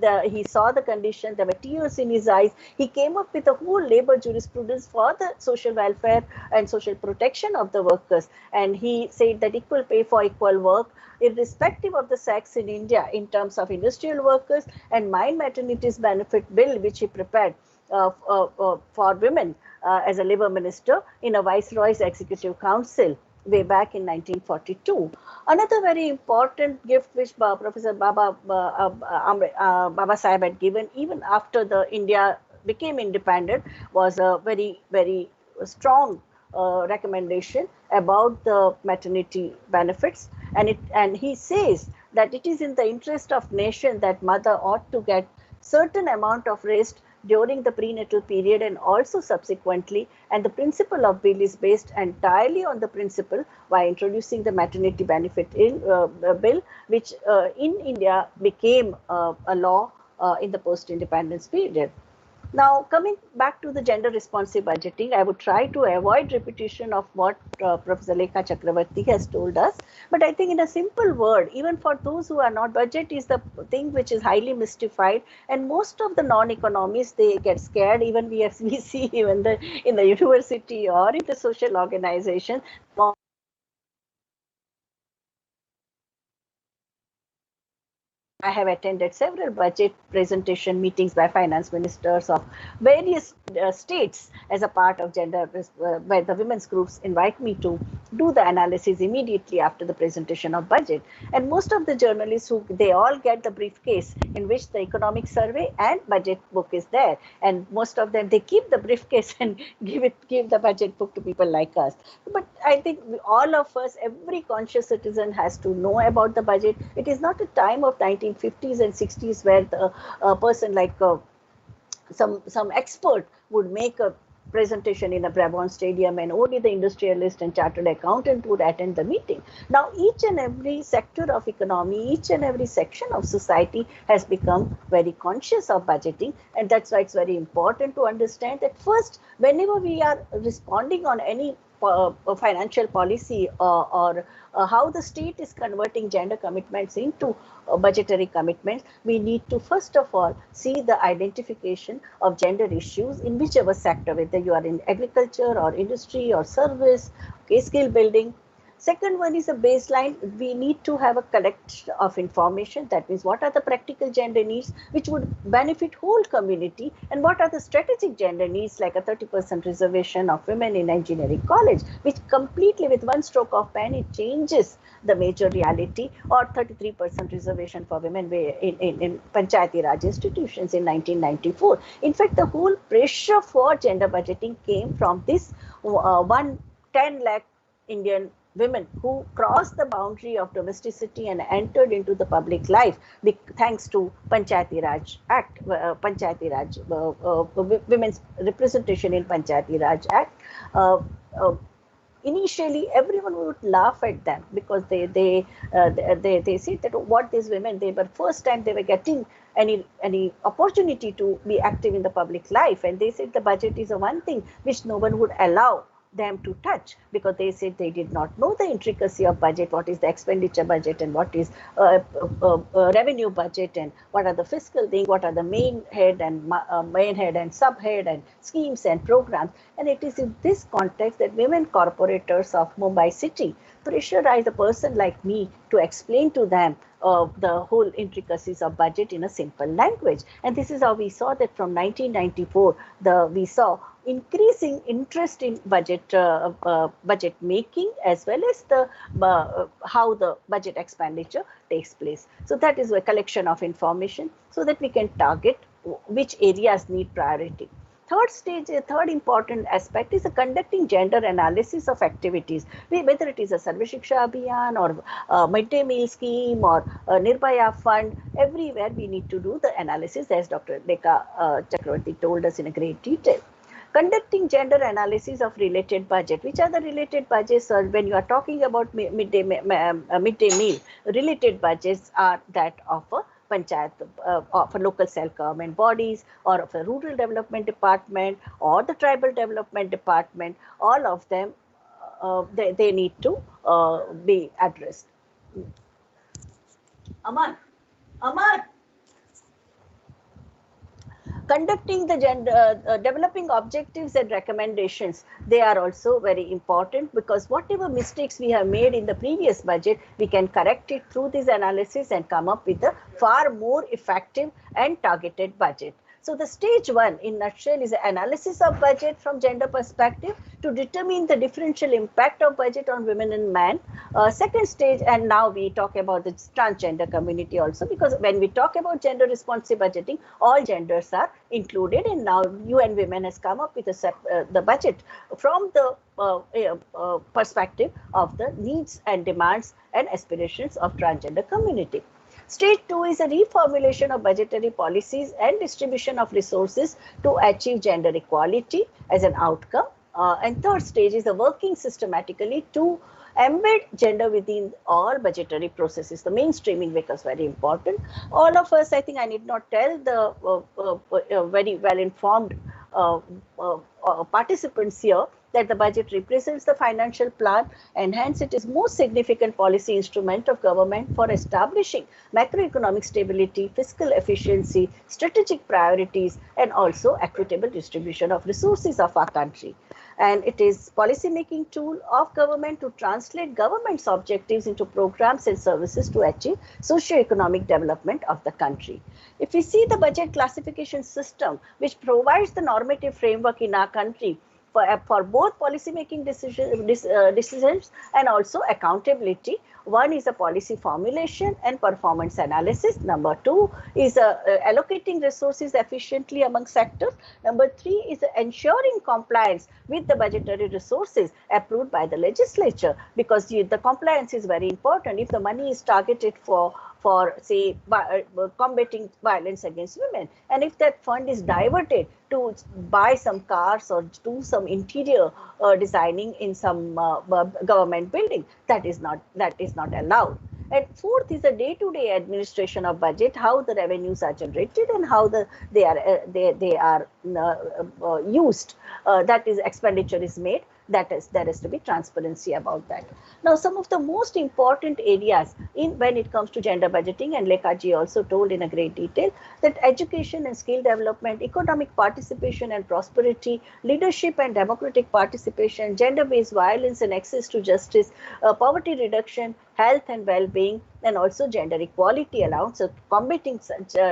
saw the condition. There were tears in his eyes. He came up with a whole labor jurisprudence for the social welfare and social protection of the workers, and he said that equal pay for equal work, irrespective of the sex in India, in terms of industrial workers, and mine maternities benefit bill, which he prepared for women as a labor minister in a Viceroy's Executive Council way back in 1942. Another very important gift which Professor Baba Saheb had given, even after the India became independent, was a very, very strong recommendation about the maternity benefits, and he says that it is in the interest of nation that mother ought to get certain amount of rest during the prenatal period and also subsequently, and the principle of bill is based entirely on the principle by introducing the maternity benefit in bill, which in India became a law in the post-independence period. Now, coming back to the gender responsive budgeting, I would try to avoid repetition of what Professor Lekha Chakrabarti has told us. But I think in a simple word, even for those who are not, budget is the thing which is highly mystified. And most of the non-economists, they get scared. Even we see even in the university or in the social organization, I have attended several budget presentation meetings by finance ministers of various states as a part of gender, where the women's groups invite me to do the analysis immediately after the presentation of budget. And most of the journalists, they all get the briefcase in which the economic survey and budget book is there. And most of them, they keep the briefcase and give the budget book to people like us. But I think all of us, every conscious citizen has to know about the budget. It is not a time of 1950s and 60s where the person like some expert would make a presentation in a Brabant stadium and only the industrialist and chartered accountant would attend the meeting. Now each and every sector of economy, each and every section of society has become very conscious of budgeting, and that's why it's very important to understand that first, whenever we are responding on any financial policy or how the state is converting gender commitments into budgetary commitments, we need to first of all see the identification of gender issues in whichever sector, whether you are in agriculture or industry or service, skill building. Second one is a baseline. We need to have a collection of information. That means what are the practical gender needs which would benefit whole community, and what are the strategic gender needs like a 30% reservation of women in engineering college, which completely with one stroke of pen it changes the major reality, or 33% reservation for women in Panchayati Raj institutions in 1994. In fact, the whole pressure for gender budgeting came from this 10 lakh Indian women who crossed the boundary of domesticity and entered into the public life thanks to Panchayati Raj Act, women's representation in Panchayati Raj Act. Initially, everyone would laugh at them because they see that what these women, they were first time they were getting any opportunity to be active in the public life, and they said the budget is a one thing which no one would allow them to touch, because they said they did not know the intricacy of budget, what is the expenditure budget and what is revenue budget, and what are the fiscal things, what are the main head and subhead and schemes and programs. And it is in this context that women corporators of Mumbai city pressurize a person like me to explain to them the whole intricacies of budget in a simple language. And this is how we saw that from 1994, we saw increasing interest in budget making, as well as the how the budget expenditure takes place. So that is a collection of information so that we can target which areas need priority. Third important aspect is conducting gender analysis of activities, whether it is a Sarva Shiksha Abhiyan or midday meal scheme or Nirbhaya fund. Everywhere we need to do the analysis, as Dr. Lekha Chakravarti told us in a great detail. Conducting gender analysis of related budget. Which are the related budgets? Or when you are talking about midday meal, related budgets are that of a panchayat, of a local self-government bodies, or of a rural development department, or the tribal development department. All of them, they need to be addressed. Aman. Conducting the developing objectives and recommendations, they are also very important, because whatever mistakes we have made in the previous budget, we can correct it through this analysis and come up with a far more effective and targeted budget. So the stage one in nutshell is analysis of budget from gender perspective to determine the differential impact of budget on women and men. Second stage, and now we talk about the transgender community also, because when we talk about gender responsive budgeting, all genders are included, and now UN Women has come up with the budget from the perspective of the needs and demands and aspirations of transgender community. Stage 2 is a reformulation of budgetary policies and distribution of resources to achieve gender equality as an outcome. And third stage is the working systematically to embed gender within all budgetary processes. The mainstreaming becomes very important. All of us, I think I need not tell the very well informed participants here that the budget represents the financial plan, and hence it is most significant policy instrument of government for establishing macroeconomic stability, fiscal efficiency, strategic priorities, and also equitable distribution of resources of our country. and it is policy making tool of government to translate government's objectives into programs and services to achieve socio-economic development of the country. If we see the budget classification system, which provides the normative framework in our country for both policy making decisions and also accountability. One is a policy formulation and performance analysis. Number two is allocating resources efficiently among sectors. Number three is ensuring compliance with the budgetary resources approved by the legislature, because the compliance is very important. If the money is targeted for say combating violence against women, and if that fund is diverted to buy some cars or do some interior designing in some government building, that is not allowed. And fourth is the day-to-day administration of budget, how the revenues are generated and how they are used. That is, expenditure is made. There has to be transparency about that. Now, some of the most important areas when it comes to gender budgeting, and Lekhaji also told in a great detail, that education and skill development, economic participation and prosperity, leadership and democratic participation, gender-based violence and access to justice, poverty reduction, health and well-being, and also gender equality allowance, so combating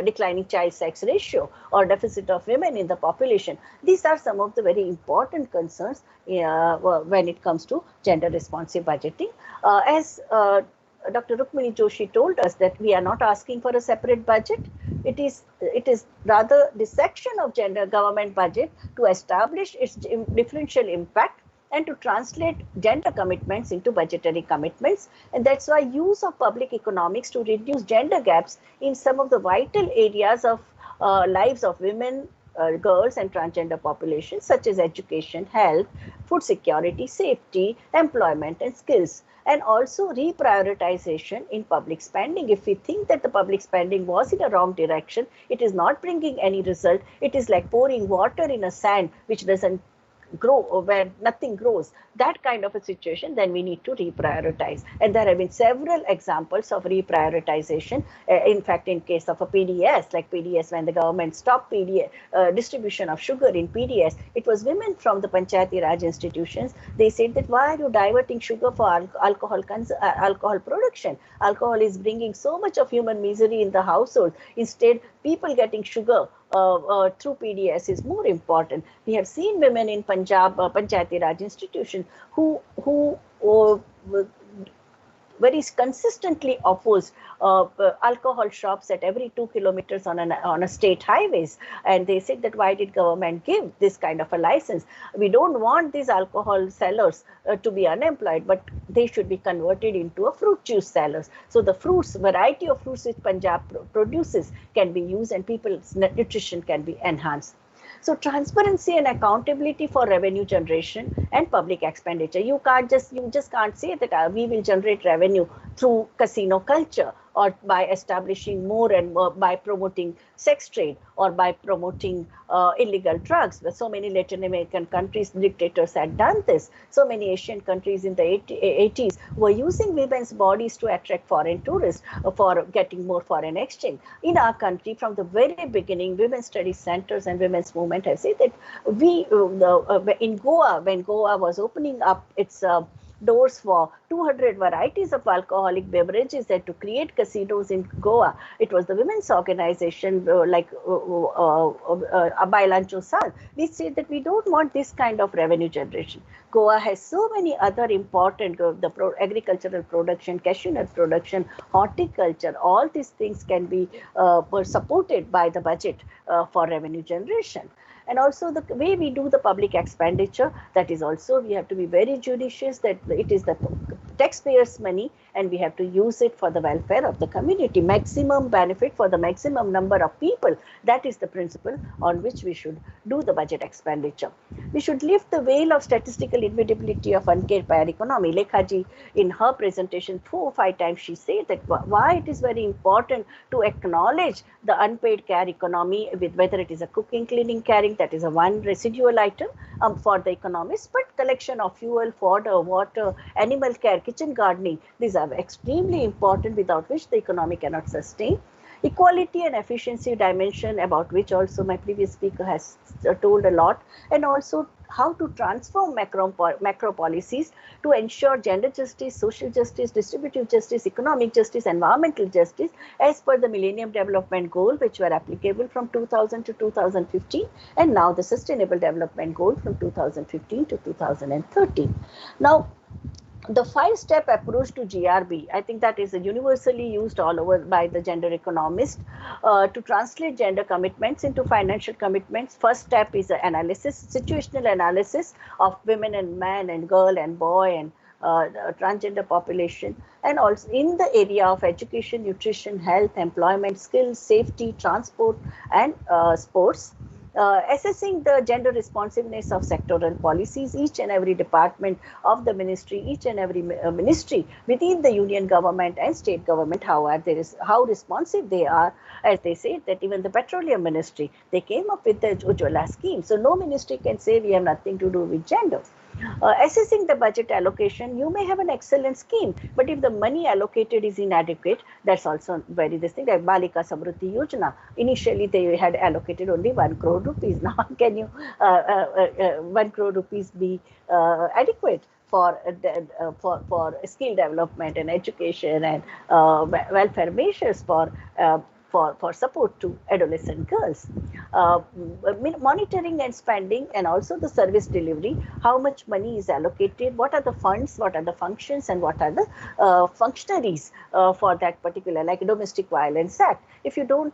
declining child sex ratio or deficit of women in the population. These are some of the very important concerns when it comes to gender responsive budgeting. As Dr. Rukmini Joshi told us, that we are not asking for a separate budget. It is rather dissection of gender government budget to establish its differential impact and to translate gender commitments into budgetary commitments. And that's why use of public economics to reduce gender gaps in some of the vital areas of lives of women, girls and transgender populations, such as education, health, food security, safety, employment and skills. And also reprioritization in public spending. If we think that the public spending was in a wrong direction, it is not bringing any result. It is like pouring water in a sand which doesn't grow, or where nothing grows, that kind of a situation, then we need to reprioritize. And there have been several examples of reprioritization. In fact, in case of a PDS, like PDS, when the government stopped distribution of sugar in PDS, it was women from the Panchayati Raj institutions. They said that, why are you diverting sugar for alcohol production? Alcohol is bringing so much of human misery in the household. Instead, people getting sugar through PDS is more important. We have seen women in Punjab, Panchayati Raj institutions who very consistently opposed alcohol shops at every 2 kilometers on a state highways. And they said that, why did government give this kind of a license? We don't want these alcohol sellers to be unemployed, but they should be converted into a fruit juice sellers. So the variety of fruits which Punjab produces can be used and people's nutrition can be enhanced. So transparency and accountability for revenue generation and public expenditure. You just can't say that we will generate revenue through casino culture, or by establishing more and more, by promoting sex trade, or by promoting illegal drugs. Where so many Latin American countries, dictators had done this. So many Asian countries in the 80s were using women's bodies to attract foreign tourists for getting more foreign exchange. In our country, from the very beginning, women's study centers and women's movement have said that in Goa, when Goa was opening up its doors for 200 varieties of alcoholic beverages and to create casinos in Goa, it was the women's organization like Abailancho Sal. We said that we don't want this kind of revenue generation. Goa has so many other important agricultural production, cashew nut production, horticulture. All these things can be supported by the budget for revenue generation. And also the way we do the public expenditure, that is also, we have to be very judicious that it is the taxpayers' money and we have to use it for the welfare of the community. Maximum benefit for the maximum number of people. That is the principle on which we should do the budget expenditure. We should lift the veil of statistical inevitability of uncared pair economy. Lekhaji, in her presentation, 4 or 5 times she said that why it is very important to acknowledge the unpaid care economy, with whether it is a cooking, cleaning, caring, that is a one residual item for the economists, but collection of fuel, fodder, water, animal care, kitchen gardening, these are extremely important, without which the economy cannot sustain. Equality and efficiency dimension, about which also my previous speaker has told a lot, and also how to transform macro policies to ensure gender justice, social justice, distributive justice, economic justice, environmental justice as per the Millennium Development Goal, which were applicable from 2000 to 2015, and now the Sustainable Development Goal from 2015 to 2030. Now, the 5-step approach to GRB, I think that is universally used all over by the gender economist to translate gender commitments into financial commitments. First step is the analysis, situational analysis of women and men and girl and boy and transgender population, and also in the area of education, nutrition, health, employment, skills, safety, transport, and sports. Assessing the gender responsiveness of sectoral policies, each and every department of the ministry, each and every ministry within the union government and state government, how responsive they are. As they say that even the petroleum ministry, they came up with the Ujjwala scheme. So no ministry can say we have nothing to do with gender. Assessing the budget allocation, you may have an excellent scheme, but if the money allocated is inadequate, that's also very distinct. Like Balika Samruddhi Yojana, initially they had allocated only 1 crore rupees. Now can you 1 crore rupees be adequate for skill development and education and welfare measures for support to adolescent girls? Monitoring and spending, and also the service delivery, how much money is allocated, what are the funds, what are the functions, and what are the functionaries for that particular, like Domestic Violence Act. If you don't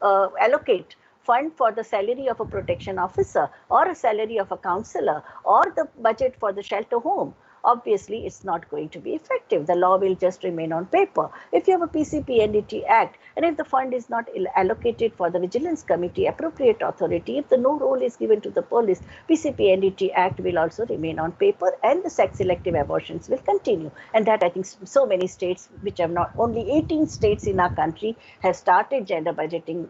allocate fund for the salary of a protection officer or a salary of a counselor or the budget for the shelter home, obviously it's not going to be effective. The law will just remain on paper. If you have a PCPNDT Act, and if the fund is not allocated for the Vigilance Committee, appropriate authority, if the no role is given to the police, PCPNDT Act will also remain on paper, and the sex selective abortions will continue. And that, I think, so many states, which have not, only 18 states in our country have started gender budgeting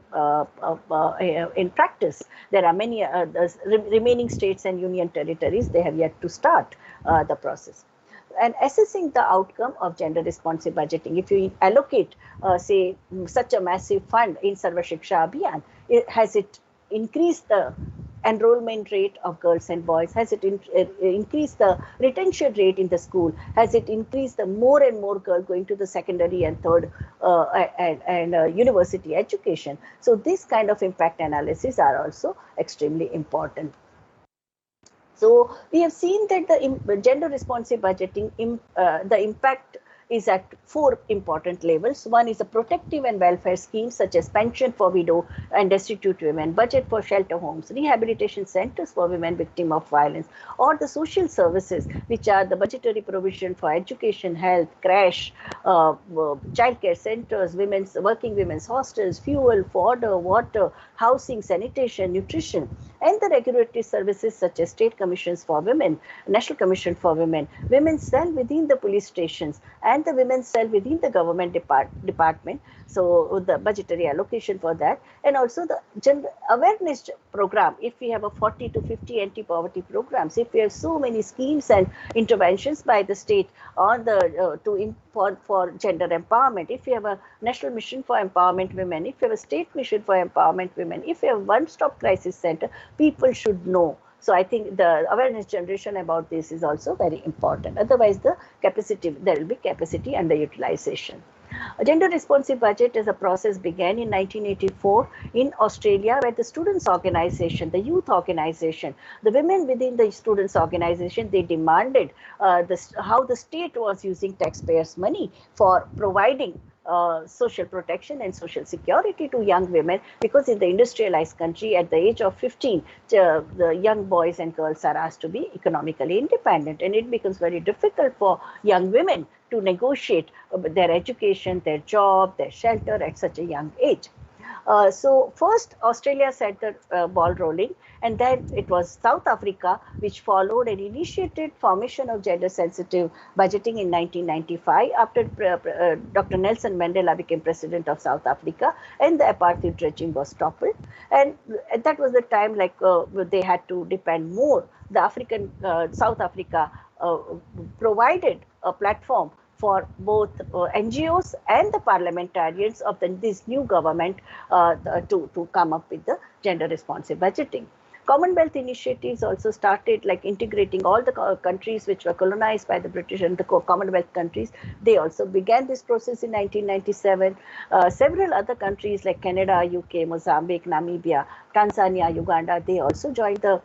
in practice. There are many remaining states and union territories, they have yet to start the process. And assessing the outcome of gender responsive budgeting, if you allocate say such a massive fund in Sarva Shiksha Abhiyan, has it increased the enrollment rate of girls and boys? Has it increased the retention rate in the school? Has it increased the more and more girls going to the secondary and third and university education? So this kind of impact analysis are also extremely important. So we have seen that the gender responsive budgeting, the impact is at 4 important levels. One is a protective and welfare schemes such as pension for widow and destitute women, budget for shelter homes, rehabilitation centers for women victims of violence, or the social services, which are the budgetary provision for education, health, crash, childcare centers, working women's hostels, fuel, fodder, water, housing, sanitation, nutrition, and the regulatory services such as state commissions for women, National Commission for Women, women's cell within the police stations, and the women's cell within the government department. So the budgetary allocation for that, and also the gender awareness program. If we have a 40 to 50 anti-poverty programs, if we have so many schemes and interventions by the state on the for gender empowerment, if we have a national mission for empowerment women, if we have a state mission for empowerment women, if we have one-stop crisis center, people should know. So I think the awareness generation about this is also very important. Otherwise, there will be capacity underutilization. A gender responsive budget as a process began in 1984 in Australia, where the students' organization, the youth organization, the women within the students' organization, they demanded how the state was using taxpayers' money for providing social protection and social security to young women, because in the industrialized country at the age of 15, the young boys and girls are asked to be economically independent, and it becomes very difficult for young women to negotiate their education, their job, their shelter at such a young age. So first Australia set the ball rolling, and then it was South Africa which followed and initiated formation of gender sensitive budgeting in 1995 after Dr. Nelson Mandela became president of South Africa and the apartheid regime was toppled. And that was the time they had to depend more. The South Africa provided a platform for both NGOs and the parliamentarians of this new government to come up with the gender responsive budgeting. Commonwealth initiatives also started like integrating all the countries which were colonized by the British and the Commonwealth countries. They also began this process in 1997. Several other countries like Canada, UK, Mozambique, Namibia, Tanzania, Uganda, they also joined the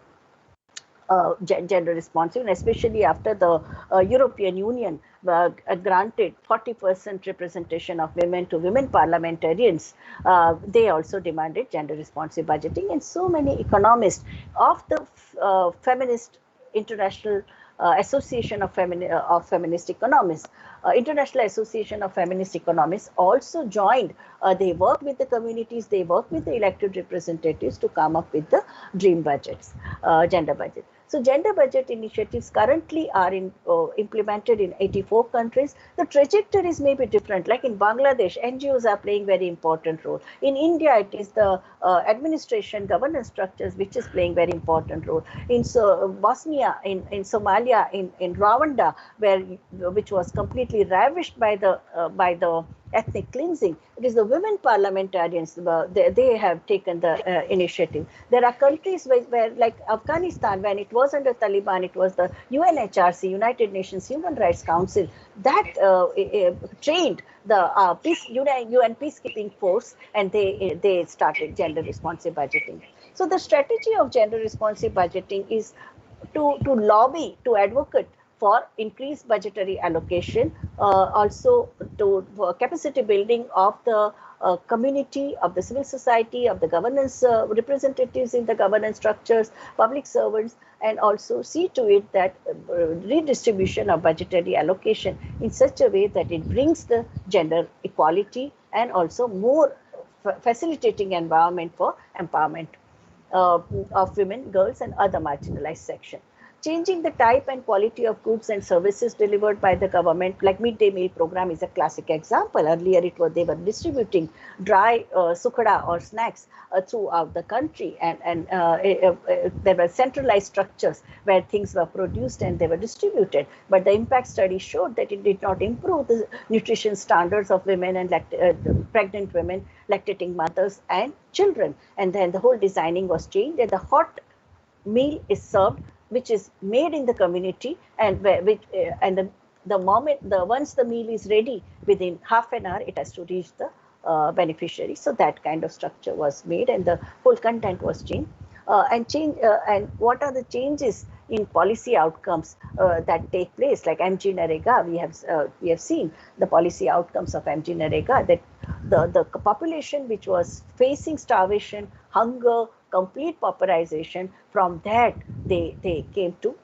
gender responsive, and especially after the European Union granted 40% representation of women to women parliamentarians, they also demanded gender responsive budgeting. And so many economists of the feminist international Association of Feminist Economists, International Association of Feminist Economists also joined. They worked with the communities, they worked with the elected representatives to come up with the dream budgets, gender budget. So gender budget initiatives currently are implemented in 84 countries. The trajectories may be different. Like in Bangladesh, NGOs are playing very important role. In India, it is the administration, governance structures which is playing very important role. In Bosnia, in Somalia, in Rwanda, which was completely ravished by the ethnic cleansing, it is the women parliamentarians, they have taken the initiative. There are countries where like Afghanistan, when it was under Taliban, it was the UNHRC, United Nations Human Rights Council, that trained the UN peacekeeping force, and they started gender responsive budgeting. So the strategy of gender responsive budgeting is to lobby, to advocate for increased budgetary allocation, also for capacity building of the community, of the civil society, of the governance representatives in the governance structures, public servants, and also see to it that redistribution of budgetary allocation in such a way that it brings the gender equality and also more facilitating environment for empowerment of women, girls, and other marginalized sections. Changing the type and quality of goods and services delivered by the government, like midday meal program is a classic example. Earlier, they were distributing dry sukhada or snacks throughout the country, and there were centralized structures where things were produced and they were distributed. But the impact study showed that it did not improve the nutrition standards of women and pregnant women, lactating mothers, and children. And then the whole designing was changed, and the hot meal is served, which is made in the community, and once the meal is ready, within half an hour it has to reach the beneficiary. So that kind of structure was made, and the whole content was changed. And what are the changes in policy outcomes that take place? Like MG Narega, we have seen the policy outcomes of MG Narega, that the population which was facing starvation, hunger, complete pauperization, from that they came to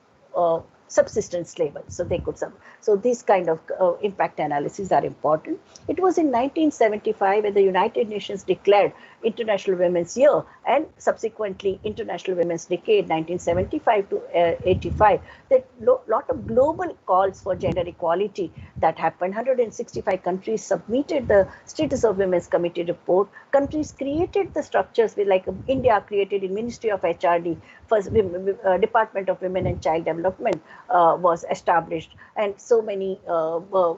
subsistence level, so they could so these kind of impact analyses are important. It was in 1975 when the United Nations declared International Women's Year, and subsequently International Women's Decade 1975 to 85, that lot of global calls for gender equality that happened. 165 countries submitted the Status of Women's Committee report. Countries created the structures, like India created in Ministry of HRD, first Department of Women and Child Development was established, and so many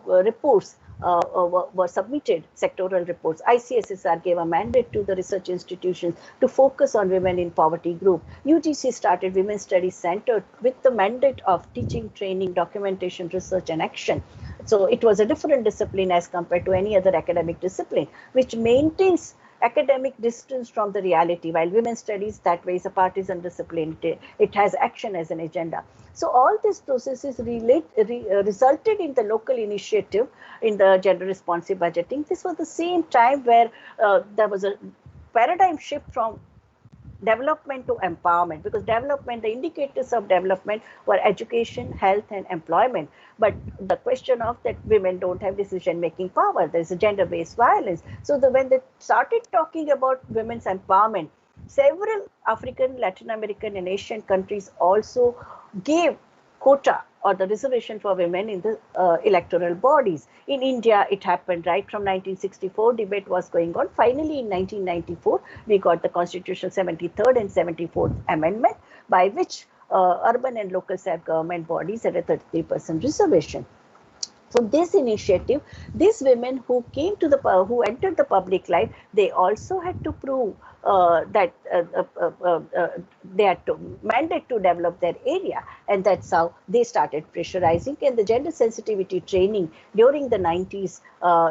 reports were submitted, sectoral reports. ICSSR gave a mandate to the research institutions to focus on women in poverty group. UGC started Women's Studies Center with the mandate of teaching, training, documentation, research, and action. So it was a different discipline as compared to any other academic discipline, which maintains academic distance from the reality, while women's studies that way is a partisan discipline. It has action as an agenda. So all these processes resulted in the local initiative in the gender responsive budgeting. This was the same time where there was a paradigm shift from development to empowerment, because development, the indicators of development were education, health, and employment. But the question of that women don't have decision-making power, there's a gender-based violence. So when they started talking about women's empowerment, several African, Latin American, and Asian countries also gave quota or the reservation for women in the electoral bodies. In India, it happened right from 1964, debate was going on. Finally, in 1994, we got the Constitution 73rd and 74th Amendment, by which urban and local self-government bodies had a 33% reservation. So this initiative, these women who came to the who entered the public life, they also had to prove that they had to mandate to develop their area, and that's how they started pressurizing. And the gender sensitivity training during the 90s,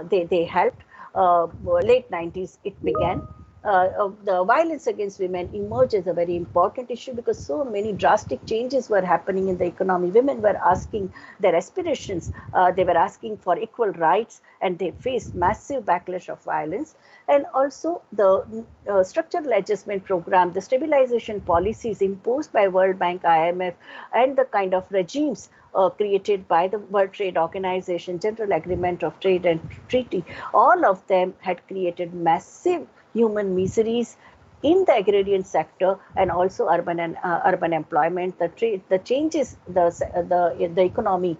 they helped. Late 90s it began. The violence against women emerged as a very important issue because so many drastic changes were happening in the economy. Women were asking their aspirations, they were asking for equal rights, and they faced massive backlash of violence. And also the structural adjustment program, the stabilization policies imposed by World Bank, IMF, and the kind of regimes created by the World Trade Organization, General Agreement of Trade and Treaty, all of them had created massive human miseries in the agrarian sector and also urban and urban employment. The changes the economy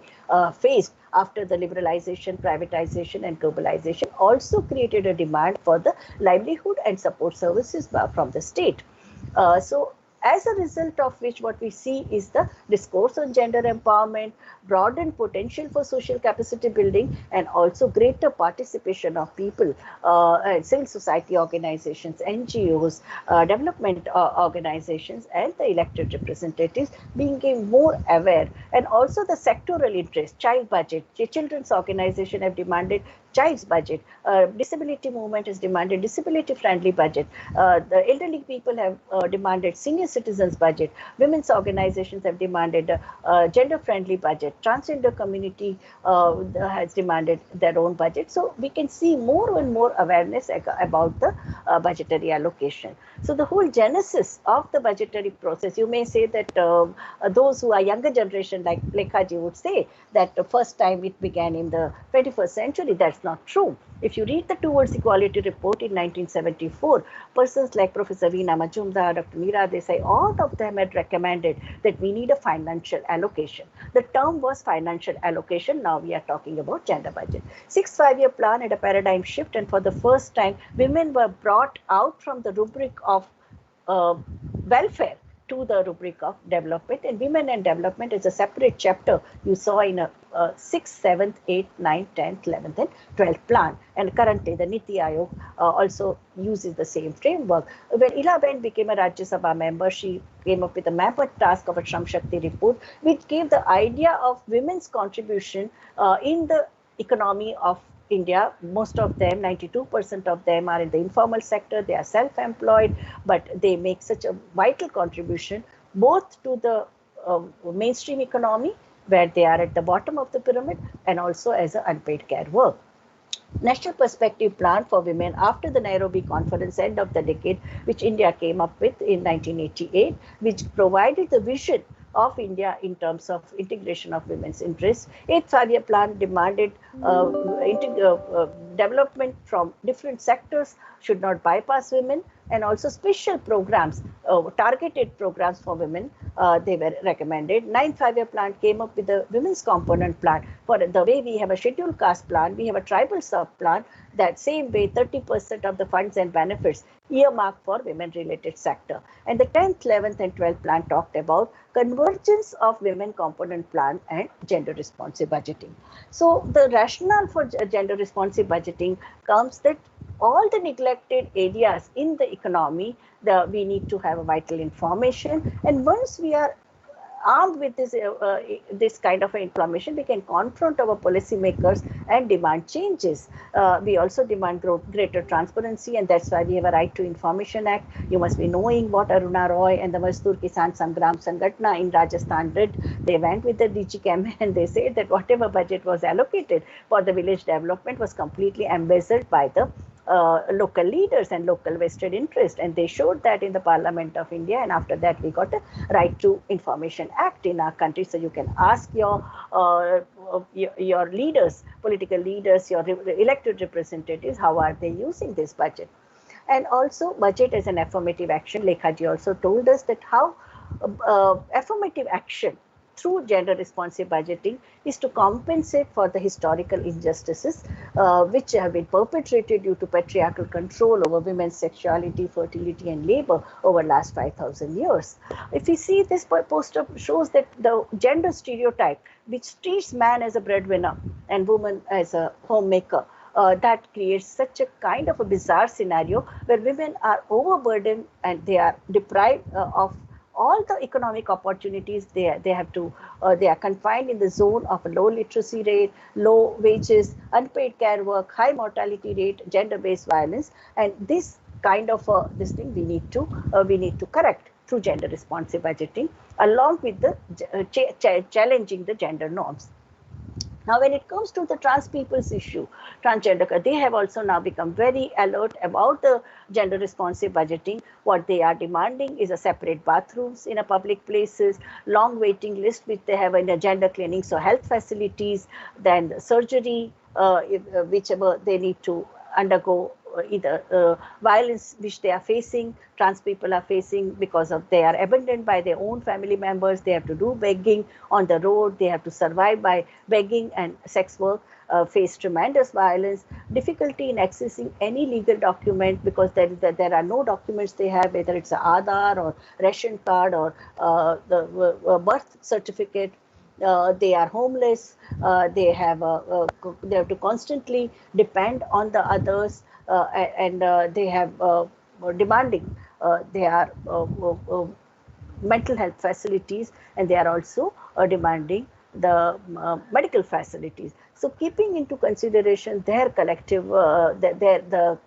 faced after the liberalization, privatization, and globalization also created a demand for the livelihood and support services from the state. So as a result of which, what we see is the discourse on gender empowerment, broadened potential for social capacity building, and also greater participation of people, civil society organizations, NGOs, development organizations, and the elected representatives being more aware. And also the sectoral interest, child budget, children's organization have demanded child's budget. Disability movement has demanded disability friendly budget. The elderly people have demanded senior citizens budget. Women's organizations have demanded gender friendly budget. Transgender community has demanded their own budget. So we can see more and more awareness about the budgetary allocation. So the whole genesis of the budgetary process, you may say that those who are younger generation like Lekhaji would say that the first time it began in the 21st century. That's not true. If you read the Towards Equality report in 1974, persons like Professor Veena Majumdar, Dr. Meera Desai, all of them had recommended that we need a financial allocation. The term was financial allocation. Now we are talking about gender budget. 6 5-year plan had a paradigm shift, and for the first time, women were brought out from the rubric of welfare to the rubric of development, and women and development is a separate chapter you saw in a 6th, 7th, 8th, 9th, 10th, 11th, and 12th plan. And currently the Niti Aayog also uses the same framework. When Ilaben became a Rajya Sabha member, she came up with a mammoth task of a Shram Shakti report, which gave the idea of women's contribution in the economy of India. Most of them, 92% of them, are in the informal sector. They are self-employed, but they make such a vital contribution both to the mainstream economy, where they are at the bottom of the pyramid, and also as an unpaid care work. National Perspective Plan for Women after the Nairobi Conference end of the decade, which India came up with in 1988, which provided the vision of India in terms of integration of women's interests. 8th 5-year plan demanded development from different sectors should not bypass women, and also special programs, targeted programs for women, they were recommended. 9th 5-year plan came up with the women's component plan. For the way we have a scheduled caste plan, we have a tribal sub plan. That same way, 30% of the funds and benefits earmarked for women-related sector. And the 10th, 11th, and 12th plan talked about convergence of women component plan and gender-responsive budgeting. So the rationale for gender-responsive budgeting comes that all the neglected areas in the economy, we need to have a vital information. And once we are armed with this kind of information, we can confront our policymakers and demand changes. We also demand greater transparency, and that's why we have a Right to Information Act. You must be knowing what Aruna Roy and the Mazdoor Kisan Sangram Sangatna in Rajasthan did. They went with the DGCAM and they said that whatever budget was allocated for the village development was completely embezzled by the local leaders and local vested interest, and they showed that in the Parliament of India. And after that, we got a Right to Information Act in our country. So you can ask your leaders, political leaders, your elected representatives, how are they using this budget? And also budget as an affirmative action. Lekhaji also told us that how affirmative action through gender responsive budgeting is to compensate for the historical injustices which have been perpetrated due to patriarchal control over women's sexuality, fertility and labor over the last 5,000 years. If we see this poster shows that the gender stereotype which treats man as a breadwinner and woman as a homemaker, that creates such a kind of a bizarre scenario where women are overburdened and they are deprived of all the economic opportunities. They are confined in the zone of a low literacy rate, low wages, unpaid care work, high mortality rate, gender-based violence, and this kind of this thing we need to correct through gender responsive budgeting, along with the challenging the gender norms. Now, when it comes to the trans people's issue, transgender, they have also now become very alert about the gender responsive budgeting. What they are demanding is a separate bathrooms in a public places, long waiting list which they have in a gender clinic, so health facilities, then surgery, whichever they need to undergo, either violence which they are facing, trans people are facing because of they are abandoned by their own family members, they have to do begging on the road, they have to survive by begging and sex work, face tremendous violence, difficulty in accessing any legal document because there are no documents they have, whether it's an Aadhaar or ration card or the birth certificate. They are homeless, they have to constantly depend on the others, and they have demanding, they are mental health facilities, and they are also demanding the medical facilities. So keeping into consideration their collective, the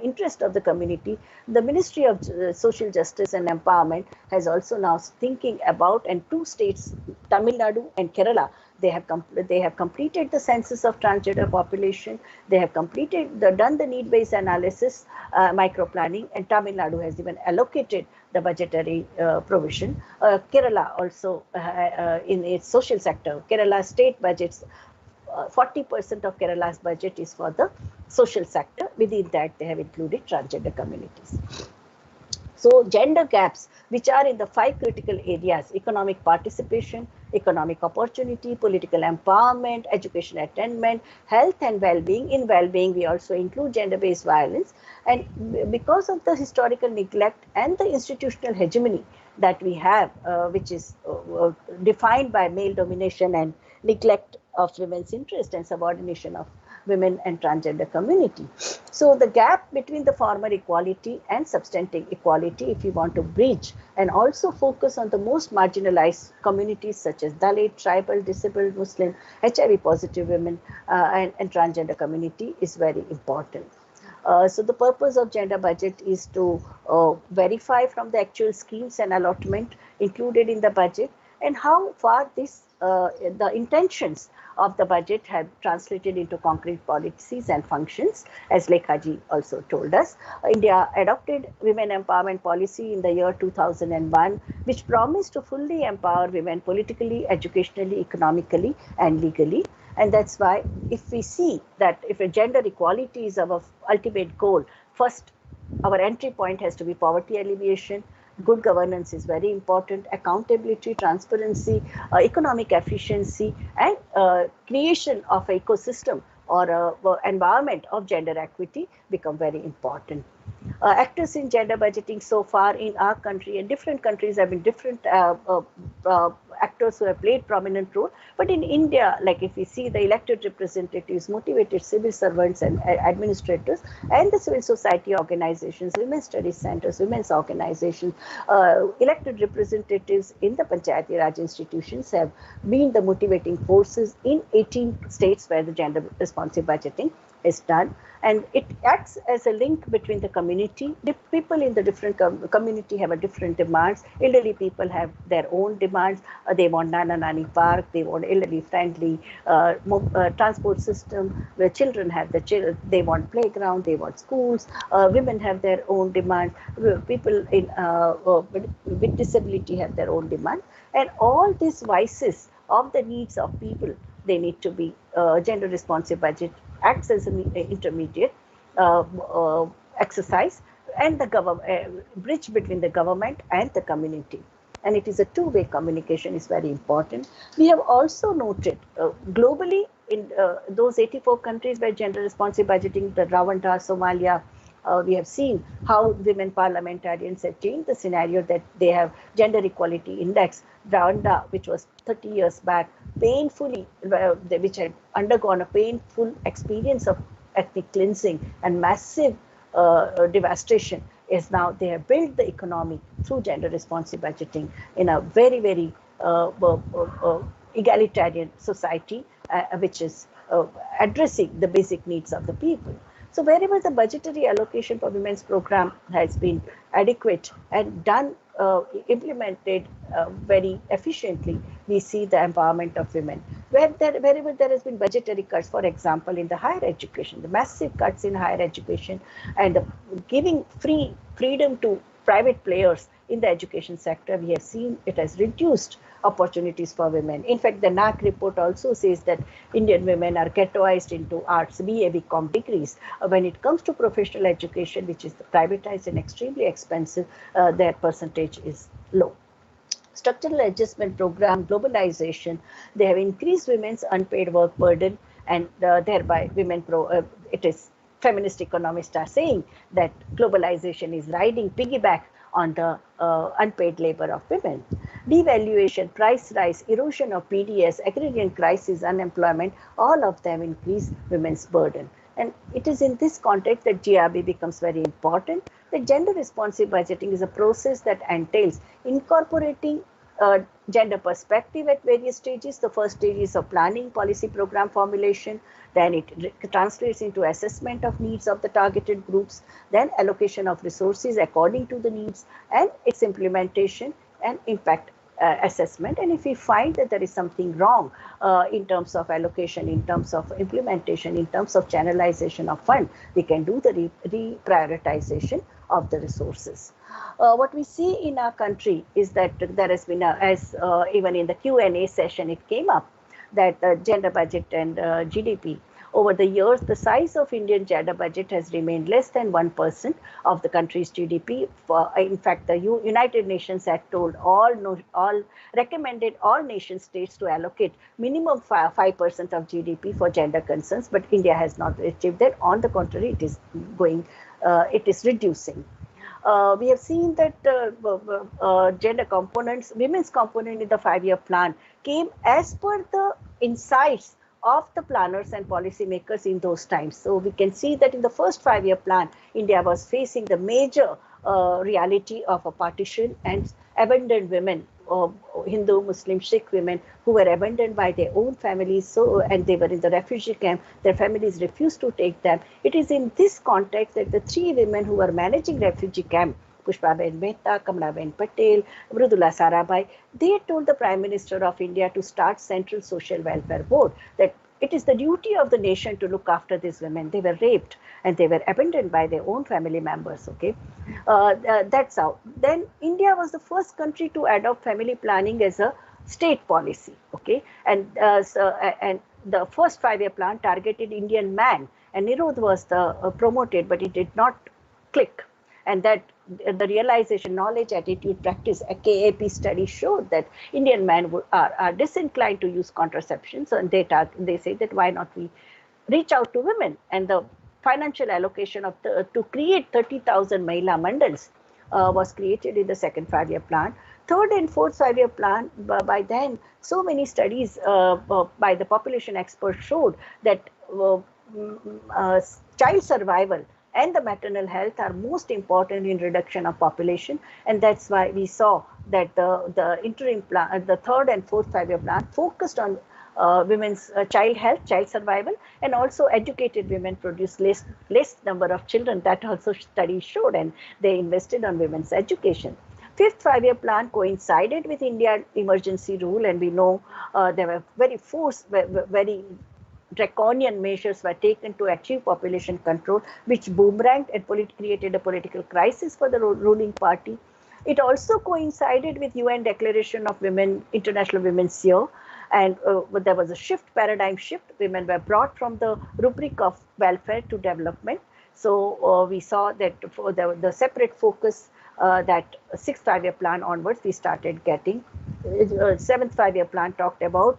interest of the community, the Ministry of Social Justice and Empowerment has also now thinking about, and two states, Tamil Nadu and Kerala, they have completed the census of transgender population. They have done the need-based analysis, micro planning, and Tamil Nadu has even allocated the budgetary provision. Kerala also in its social sector, Kerala state budgets, 40% of Kerala's budget is for the social sector. Within that, they have included transgender communities. So gender gaps, which are in the 5 critical areas: economic participation, economic opportunity, political empowerment, education attainment, health and well-being. In well-being, we also include gender-based violence. And because of the historical neglect and the institutional hegemony that we have, which is defined by male domination and neglect of women's interest and subordination of women and transgender community. So the gap between the former equality and substantive equality, if you want to bridge and also focus on the most marginalized communities such as Dalit, tribal, disabled, Muslim, HIV positive women and transgender community, is very important. So the purpose of gender budget is to verify from the actual schemes and allotment included in the budget and how far this the intentions of the budget have translated into concrete policies and functions, as Lekhaji also told us. India adopted women empowerment policy in the year 2001, which promised to fully empower women politically, educationally, economically, and legally. And that's why if we see that if a gender equality is our ultimate goal, first our entry point has to be poverty alleviation. Good governance is very important, accountability, transparency, economic efficiency, and creation of an ecosystem or environment of gender equity become very important. Actors in gender budgeting so far in our country and different countries have been different actors who have played prominent role. But in India, like if we see the elected representatives, motivated civil servants and administrators, and the civil society organizations, women's studies centers, women's organizations, elected representatives in the Panchayati Raj institutions have been the motivating forces in 18 states where the gender responsive budgeting is done, and it acts as a link between the community. The people in the different community have a different demands. Elderly people have their own demands. They want Nana Nani Park, they want elderly friendly transport system where children have they want playground, they want schools. Women have their own demand. People in with disability have their own demand, and all these vices of the needs of people, they need to be gender responsive budget acts as an intermediate exercise and the bridge between the government and the community. and it is a two-way communication is very important. We have also noted globally in those 84 countries where gender responsive budgeting, the Rwanda, Somalia, we have seen how women parliamentarians have changed the scenario, that they have gender equality index. Rwanda, which was 30 years back, painfully, which had undergone a painful experience of ethnic cleansing and massive devastation, is now they have built the economy through gender responsive budgeting in a very, very egalitarian society, which is addressing the basic needs of the people. So wherever the budgetary allocation for women's program has been adequate and done, implemented very efficiently, we see the empowerment of women. Wherever there has been budgetary cuts, for example, in the higher education, the massive cuts in higher education and the giving freedom to private players in the education sector, we have seen it has reduced opportunities for women. In fact, the NAC report also says that Indian women are ghettoized into arts, BA, BCom degrees. When it comes to professional education, which is privatized and extremely expensive, their percentage is low. Structural adjustment program, globalization, they have increased women's unpaid work burden, and thereby women it is feminist economists are saying that globalization is riding piggyback on the unpaid labor of women. Devaluation, price rise, erosion of PDS, agrarian crisis, unemployment, all of them increase women's burden. And it is in this context that GRB becomes very important. The gender responsive budgeting is a process that entails incorporating gender perspective at various stages. The first stage is of planning, policy program formulation, then it translates into assessment of needs of the targeted groups, then allocation of resources according to the needs, and its implementation and impact assessment. And if we find that there is something wrong in terms of allocation, in terms of implementation, in terms of channelization of fund, we can do the reprioritization of the resources. What we see in our country is that there has been, even in the Q&A session, it came up that gender budget and GDP. Over the years, the size of Indian gender budget has remained less than 1% of the country's GDP. In fact, the United Nations had told recommended all nation states to allocate minimum 5% of GDP for gender concerns, but India has not achieved that. On the contrary, it is reducing. We have seen that gender components, women's component in the 5-year plan came as per the insights of the planners and policymakers in those times. So we can see that in the first 5-year plan, India was facing the major reality of a partition and abandoned women, Hindu, Muslim, Sikh women who were abandoned by their own families, and they were in the refugee camp. Their families refused to take them. It is in this context that the 3 women who were managing refugee camp, Pushpaben Mehta, Kamlaben Patel, Mridula Sarabhai, they told the Prime Minister of India to start Central Social Welfare Board, that it is the duty of the nation to look after these women. They were raped and they were abandoned by their own family members. Okay, that's how. Then India was the first country to adopt family planning as a state policy. Okay, and the first 5-year plan targeted Indian man, and Nirod was promoted, but it did not click. And that the realization, knowledge, attitude, practice, a KAP study showed that Indian men are disinclined to use contraceptions, and they say that why not we reach out to women. And the financial allocation of to create 30,000 Mahila Mandals was created in the second 5-year plan. Third and fourth 5-year plan, by then, so many studies by the population experts showed that child survival and the maternal health are most important in reduction of population, and that's why we saw that the interim plan, the third and fourth 5-year plan, focused on women's child health, child survival, and also educated women produce less number of children. That also studies showed, and they invested on women's education. Fifth 5-year plan coincided with India emergency rule, and we know there were very draconian measures were taken to achieve population control, which boomeranged and created a political crisis for the ruling party. It also coincided with UN Declaration of Women, International Women's Year, and there was a paradigm shift. Women were brought from the rubric of welfare to development. So we saw that for the separate focus that 6th 5-year plan onwards, we started getting 7th 5-year plan talked about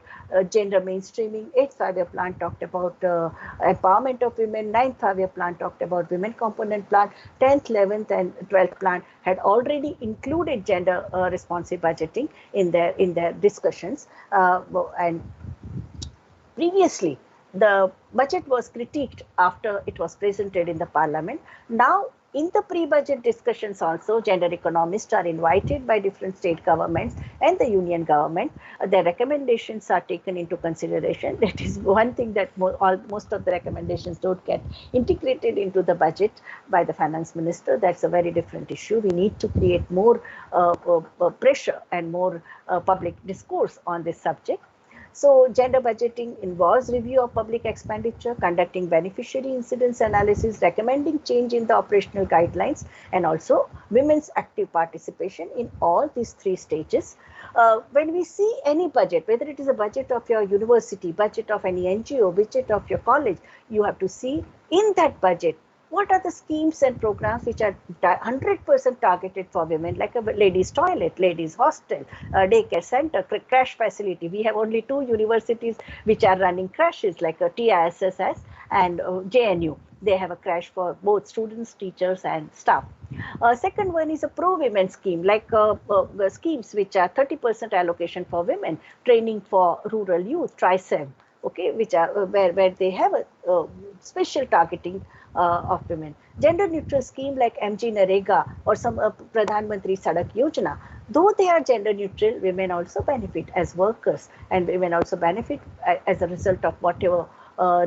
gender mainstreaming, 8th 5-year plan talked about empowerment of women, 9th 5-year plan talked about women component plan, 10th, 11th and 12th plan had already included gender responsive budgeting in their discussions. And previously, the budget was critiqued after it was presented in the parliament. Now, in the pre-budget discussions also, gender economists are invited by different state governments and the union government. Their recommendations are taken into consideration. That is one thing that most of the recommendations don't get integrated into the budget by the finance minister. That's a very different issue. We need to create more pressure and more public discourse on this subject. So, gender budgeting involves review of public expenditure, conducting beneficiary incidence analysis, recommending change in the operational guidelines, and also women's active participation in all these 3 stages. When we see any budget, whether it is a budget of your university, budget of any NGO, budget of your college, you have to see in that budget what are the schemes and programs which are 100% targeted for women, like a ladies' toilet, ladies' hostel, daycare center, crash facility. We have only 2 universities which are running crashes, like a TISSS and JNU. They have a crash for both students, teachers, and staff. Second one is a pro-women scheme, like schemes which are 30% allocation for women, training for rural youth, TRISEM, okay, which are where they have a special targeting of women. Gender neutral scheme like MG Narega or some Pradhan Mantri Sadak Yojana, though they are gender neutral, women also benefit as workers, and women also benefit as a result of whatever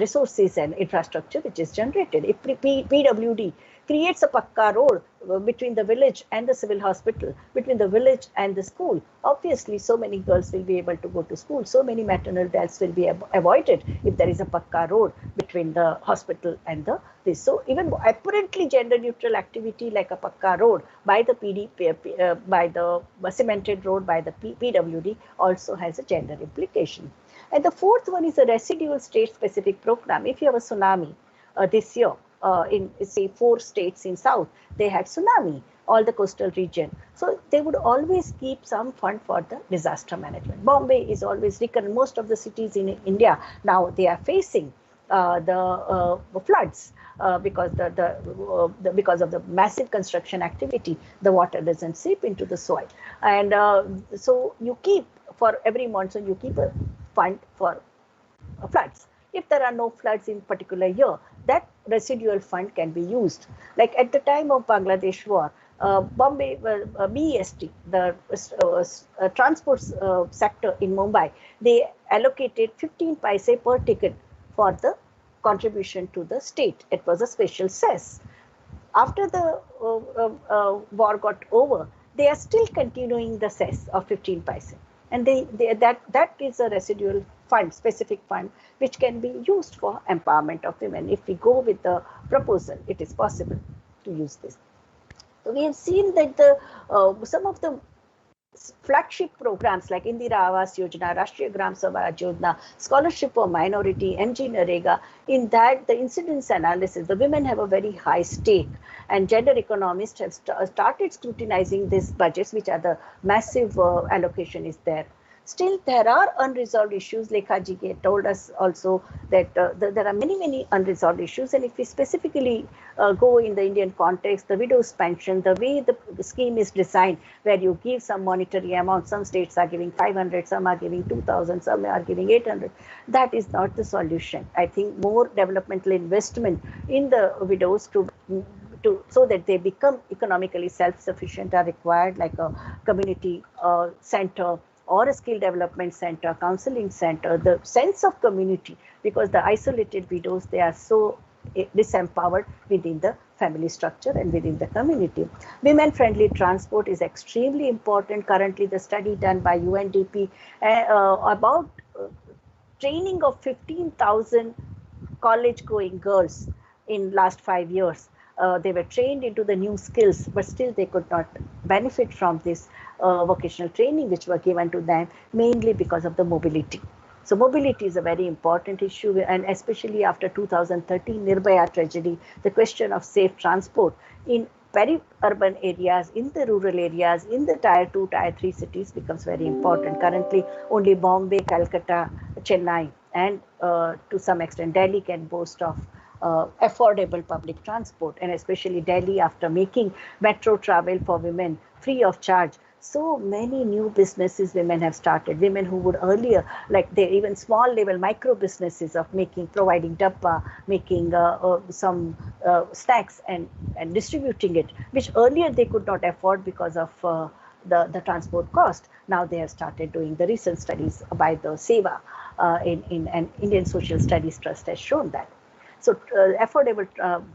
resources and infrastructure which is generated. If PWD creates a pakka road between the village and the civil hospital, between the village and the school, obviously so many girls will be able to go to school, so many maternal deaths will be avoided if there is a pakka road between the hospital and this. So even apparently gender neutral activity like a pakka road by the by the cemented road by the PWD also has a gender implication. And the fourth one is a residual state specific program. If you have a tsunami this year, in say 4 states in south, they had tsunami, all the coastal region. So they would always keep some fund for the disaster management. Bombay is always recurrent. Most of the cities in India now they are facing the floods because because of the massive construction activity. The water doesn't seep into the soil, and so you keep for every monsoon you keep a fund for floods. If there are no floods in particular year, that residual fund can be used. Like at the time of Bangladesh war, Bombay BEST, the transport sector in Mumbai, they allocated 15 paise per ticket for the contribution to the state. It was a special cess. After the war got over, they are still continuing the cess of 15 paise. And that is a residual fund, specific fund, which can be used for empowerment of women. If we go with the proposal, it is possible to use this. So we have seen that some of the flagship programs like Indira Awas Yojana, Rashtriya Gram Swaraj Yojana, Scholarship for Minority, MG Narega, in that the incidence analysis, the women have a very high stake, and gender economists have started scrutinizing these budgets, which are the massive allocation is there. Still, there are unresolved issues. Lekha ji told us also that there are many unresolved issues. And if we specifically go in the Indian context, the widow's pension, the way the scheme is designed, where you give some monetary amount, some states are giving 500, some are giving 2,000, some are giving 800. That is not the solution. I think more developmental investment in the widows so that they become economically self-sufficient are required, like a community center, or a skill development center, counseling center, the sense of community, because the isolated widows, they are so disempowered within the family structure and within the community. Women-friendly transport is extremely important. Currently, the study done by UNDP about training of 15,000 college-going girls in last 5 years. They were trained into the new skills, but still they could not benefit from this vocational training which were given to them, mainly because of the mobility. So mobility is a very important issue, and especially after 2013 Nirbhaya tragedy, the question of safe transport in peri-urban areas, in the rural areas, in the tier 2, tier 3 cities becomes very important. Currently, only Bombay, Calcutta, Chennai, and to some extent Delhi can boast of affordable public transport, and especially Delhi, after making metro travel for women free of charge, so many new businesses women have started. Women who would earlier, like they even small level micro businesses of making, providing dabba, making some snacks and distributing it, which earlier they could not afford because of the transport cost. Now they have started doing. The recent studies by the SEVA in an Indian Social Studies Trust has shown that. So affordable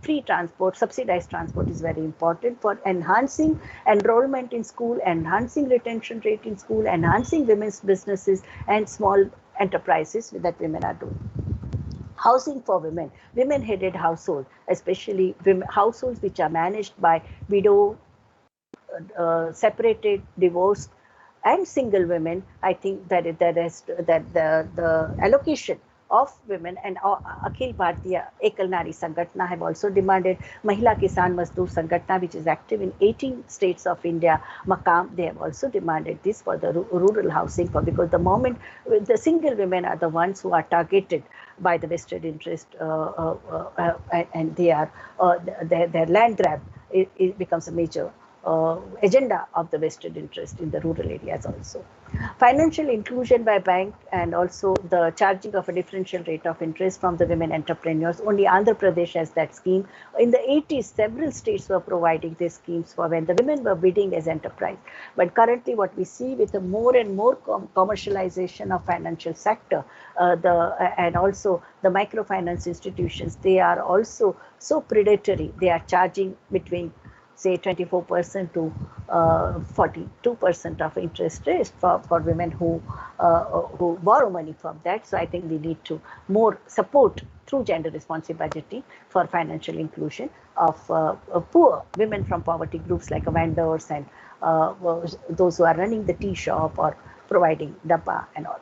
free transport, subsidized transport is very important for enhancing enrollment in school, enhancing retention rate in school, enhancing women's businesses and small enterprises that women are doing. Housing for women, women-headed household, especially households which are managed by widow, separated, divorced, and single women. I think that the allocation of women and Akhil Bharatiya Ekal Nari Sangatna have also demanded, Mahila Kisan Mazdoor Sangatna, which is active in 18 states of India, Makam, they have also demanded this for the rural housing, for because the moment the single women are the ones who are targeted by the vested interest and they are their land grab, it becomes a major agenda of the vested interest in the rural areas also. Financial inclusion by bank and also the charging of a differential rate of interest from the women entrepreneurs. Only Andhra Pradesh has that scheme. In the 80s, several states were providing these schemes for when the women were bidding as enterprise. But currently what we see with the more and more commercialization of financial sector, and also the microfinance institutions, they are also so predatory. They are charging between say 24% to 42% of interest rate for women who borrow money from that. So I think we need to more support through gender responsive budgeting for financial inclusion of poor women from poverty groups like vendors and those who are running the tea shop or providing dabba and all.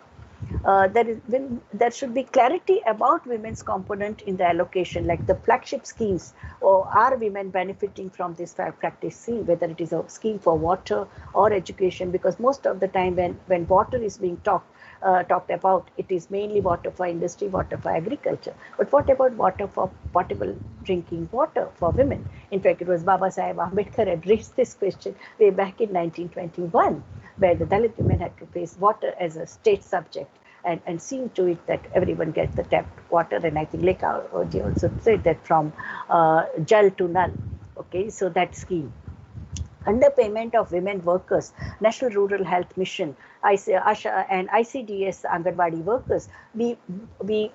There should be clarity about women's component in the allocation, like the flagship schemes, or are women benefiting from this practice scheme, whether it is a scheme for water or education, because most of the time when water is being talked about, it is mainly water for industry, water for agriculture. But what about water for potable drinking water for women? In fact, it was Baba Saheb Ambedkar had raised this question way back in 1921, where the Dalit women had to face water as a state subject and seeing to it that everyone gets the tapped water. And I think Lekha Oji also said that from Jal to Nal. Okay, so that scheme. Underpayment of women workers, National Rural Health Mission, ASHA and ICDS Anganwadi workers, we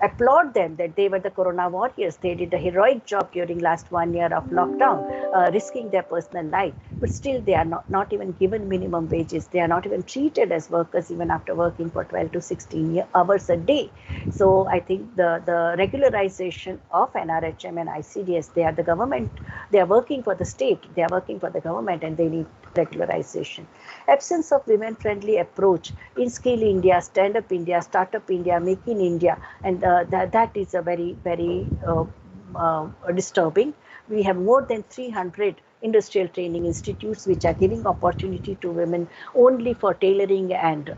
applaud them that they were the corona warriors. They did a heroic job during last 1 year of lockdown, risking their personal life. But still they are not even given minimum wages. They are not even treated as workers even after working for 12 to 16 hours a day. So I think the regularization of NRHM and ICDS, they are the government, they are working for the state, they are working for the government, and they need regularization. Absence of women-friendly approach in Skill India, Stand Up India, Startup India, Make in India, and that is a very, very disturbing. We have more than 300 industrial training institutes which are giving opportunity to women only for tailoring and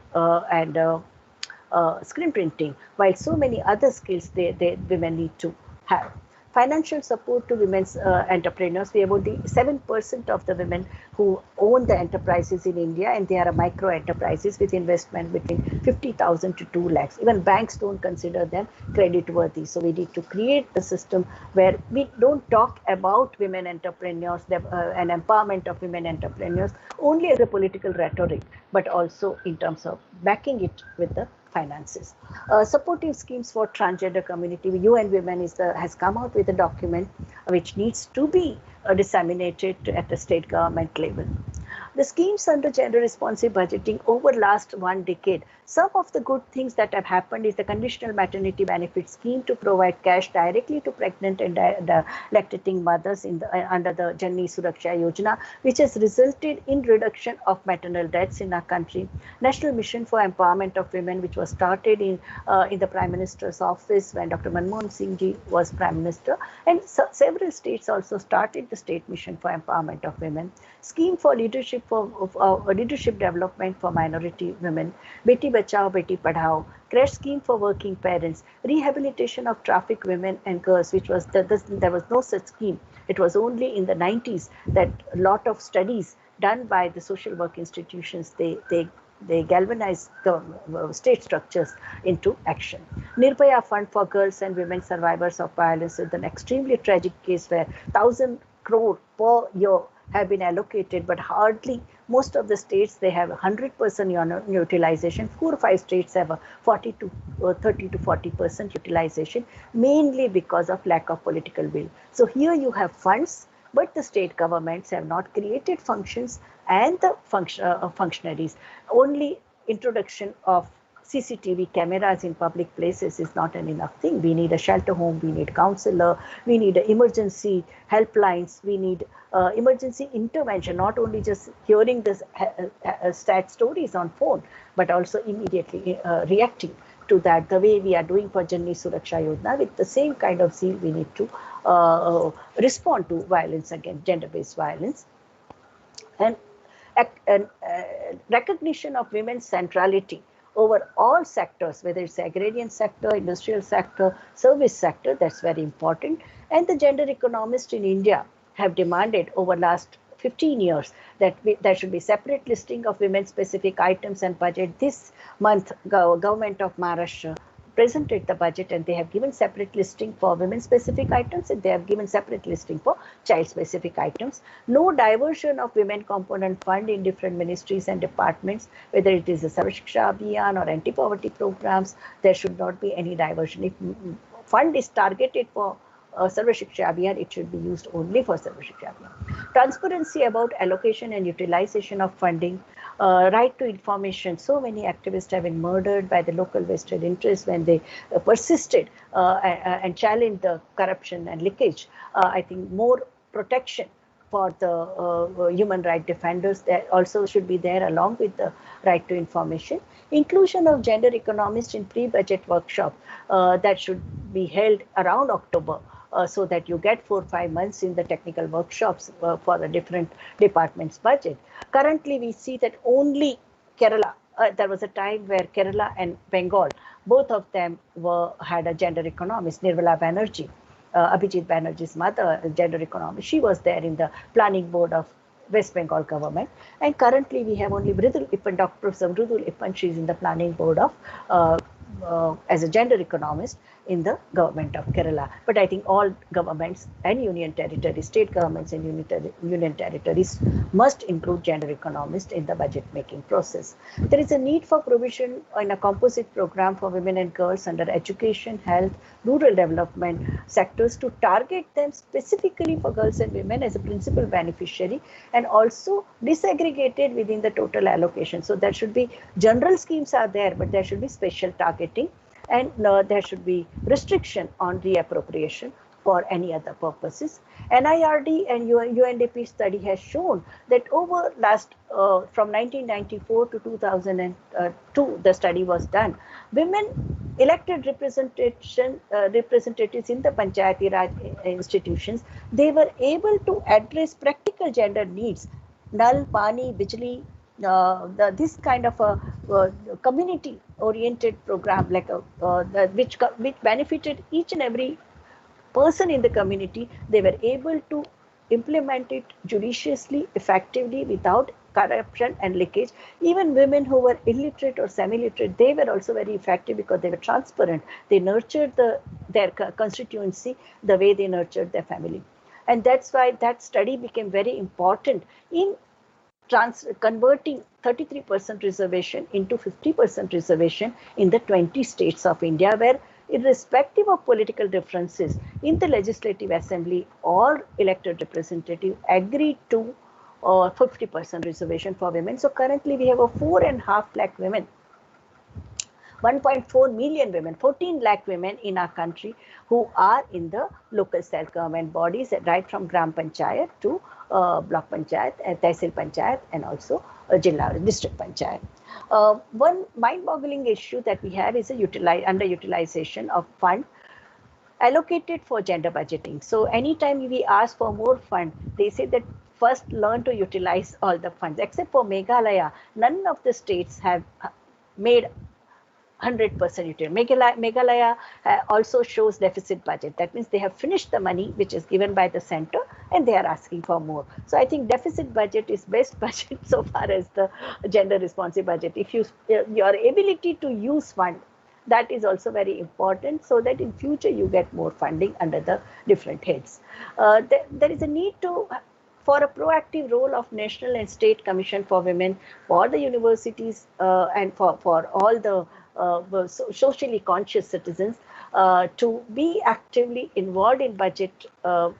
screen printing, while so many other skills they women need to have. Financial support to women's entrepreneurs. We have only 7% of the women who own the enterprises in India, and they are micro enterprises with investment between 50,000 to 2 lakhs. Even banks don't consider them credit worthy. So we need to create the system where we don't talk about women entrepreneurs and empowerment of women entrepreneurs only as a political rhetoric, but also in terms of backing it with the finances. Supportive schemes for transgender community. UN Women has come out with a document which needs to be disseminated at the state government level. The schemes under gender responsive budgeting over last 1 decade, some of the good things that have happened is the conditional maternity benefit scheme to provide cash directly to pregnant and lactating mothers under the Janni Suraksha Yojana, which has resulted in reduction of maternal deaths in our country. National Mission for Empowerment of Women, which was started in the Prime Minister's office when Dr. Manmohan Singh ji was Prime Minister, and several states also started the State Mission for Empowerment of Women. Scheme for leadership leadership development for minority women, Beti Bachao, Beti Padhao, crash scheme for working parents, rehabilitation of trafficked women and girls, which was there was no such scheme. It was only in the 90s that a lot of studies done by the social work institutions, they galvanized the state structures into action. Nirbhaya Fund for girls and women survivors of violence is an extremely tragic case where 1,000 crore per year have been allocated, but hardly most of the states they have 100% utilization. 4 or 5 states have a 30 to 40% utilization, mainly because of lack of political will. So here you have funds, but the state governments have not created functions and the functionaries. Only introduction of CCTV cameras in public places is not an enough thing. We need a shelter home, we need counselor, we need emergency helplines, we need emergency intervention, not only just hearing this sad stories on phone, but also immediately reacting to that, the way we are doing for Janni Suraksha Yojana. With the same kind of zeal, we need to respond to violence against gender-based violence. And recognition of women's centrality over all sectors, whether it's agrarian sector, industrial sector, service sector, that's very important. And the gender economists in India have demanded over last 15 years that there should be separate listing of women-specific items and budget. This month, government of Maharashtra presented the budget and they have given separate listing for women-specific items and they have given separate listing for child-specific items. No diversion of women component fund in different ministries and departments, whether it is a Sarva Shiksha Abhiyan or anti-poverty programs, there should not be any diversion. If fund is targeted for Sarva Shiksha Abhiyan, it should be used only for Sarva Shiksha Abhiyan. Transparency about allocation and utilization of funding, right to information. So many activists have been murdered by the local vested interests when they persisted and challenged the corruption and leakage. I think more protection for the human rights defenders that also should be there along with the right to information. Inclusion of gender economists in pre-budget workshop that should be held around October. So that you get 4 or 5 months in the technical workshops for the different departments' budget. Currently, we see that only Kerala, there was a time where Kerala and Bengal, both of them had a gender economist, Nirmala Banerjee, Abhijit Banerjee's mother, a gender economist. She was there in the planning board of West Bengal government. And currently, we have only Mridul Ippan, Dr. Professor Mridul Ippan, she is in the planning board of as a gender economist in the government of Kerala. But I think all governments and union territories, state governments and union territories must include gender economists in the budget making process. There is a need for provision in a composite program for women and girls under education, health, rural development sectors to target them specifically for girls and women as a principal beneficiary and also disaggregated within the total allocation. So there should be general schemes are there, but there should be special targeting and there should be restriction on reappropriation for any other purposes. NIRD and UNDP study has shown that over last from 1994 to 2002, the study was done. Women elected representatives in the Panchayati Raj institutions, they were able to address practical gender needs, Nal, Pani, Bijli, this kind of a community-oriented program, like which benefited each and every person in the community. They were able to implement it judiciously, effectively, without corruption and leakage. Even women who were illiterate or semi-literate, they were also very effective because they were transparent. They nurtured their constituency the way they nurtured their family. And that's why that study became very important in converting 33% reservation into 50% reservation in the 20 states of India, where irrespective of political differences in the legislative assembly or elected representative agreed to or 50% reservation for women. So currently we have a 4.5 lakh women, 1.4 million women, 14 lakh women in our country who are in the local self-government bodies, right from Gram Panchayat to Block Panchayat, Tehsil Panchayat, and also Jilla District Panchayat. One mind-boggling issue that we have is a underutilization of fund allocated for gender budgeting. So anytime we ask for more fund, they say that first learn to utilize all the funds. Except for Meghalaya, none of the states have made 100% utility. Meghalaya also shows deficit budget. That means they have finished the money which is given by the center and they are asking for more. So I think deficit budget is best budget so far as the gender responsive budget. If your ability to use fund, that is also very important, so that in future you get more funding under the different heads. There is a need for a proactive role of National and State Commission for Women, for the universities and for all the socially conscious citizens to be actively involved in budget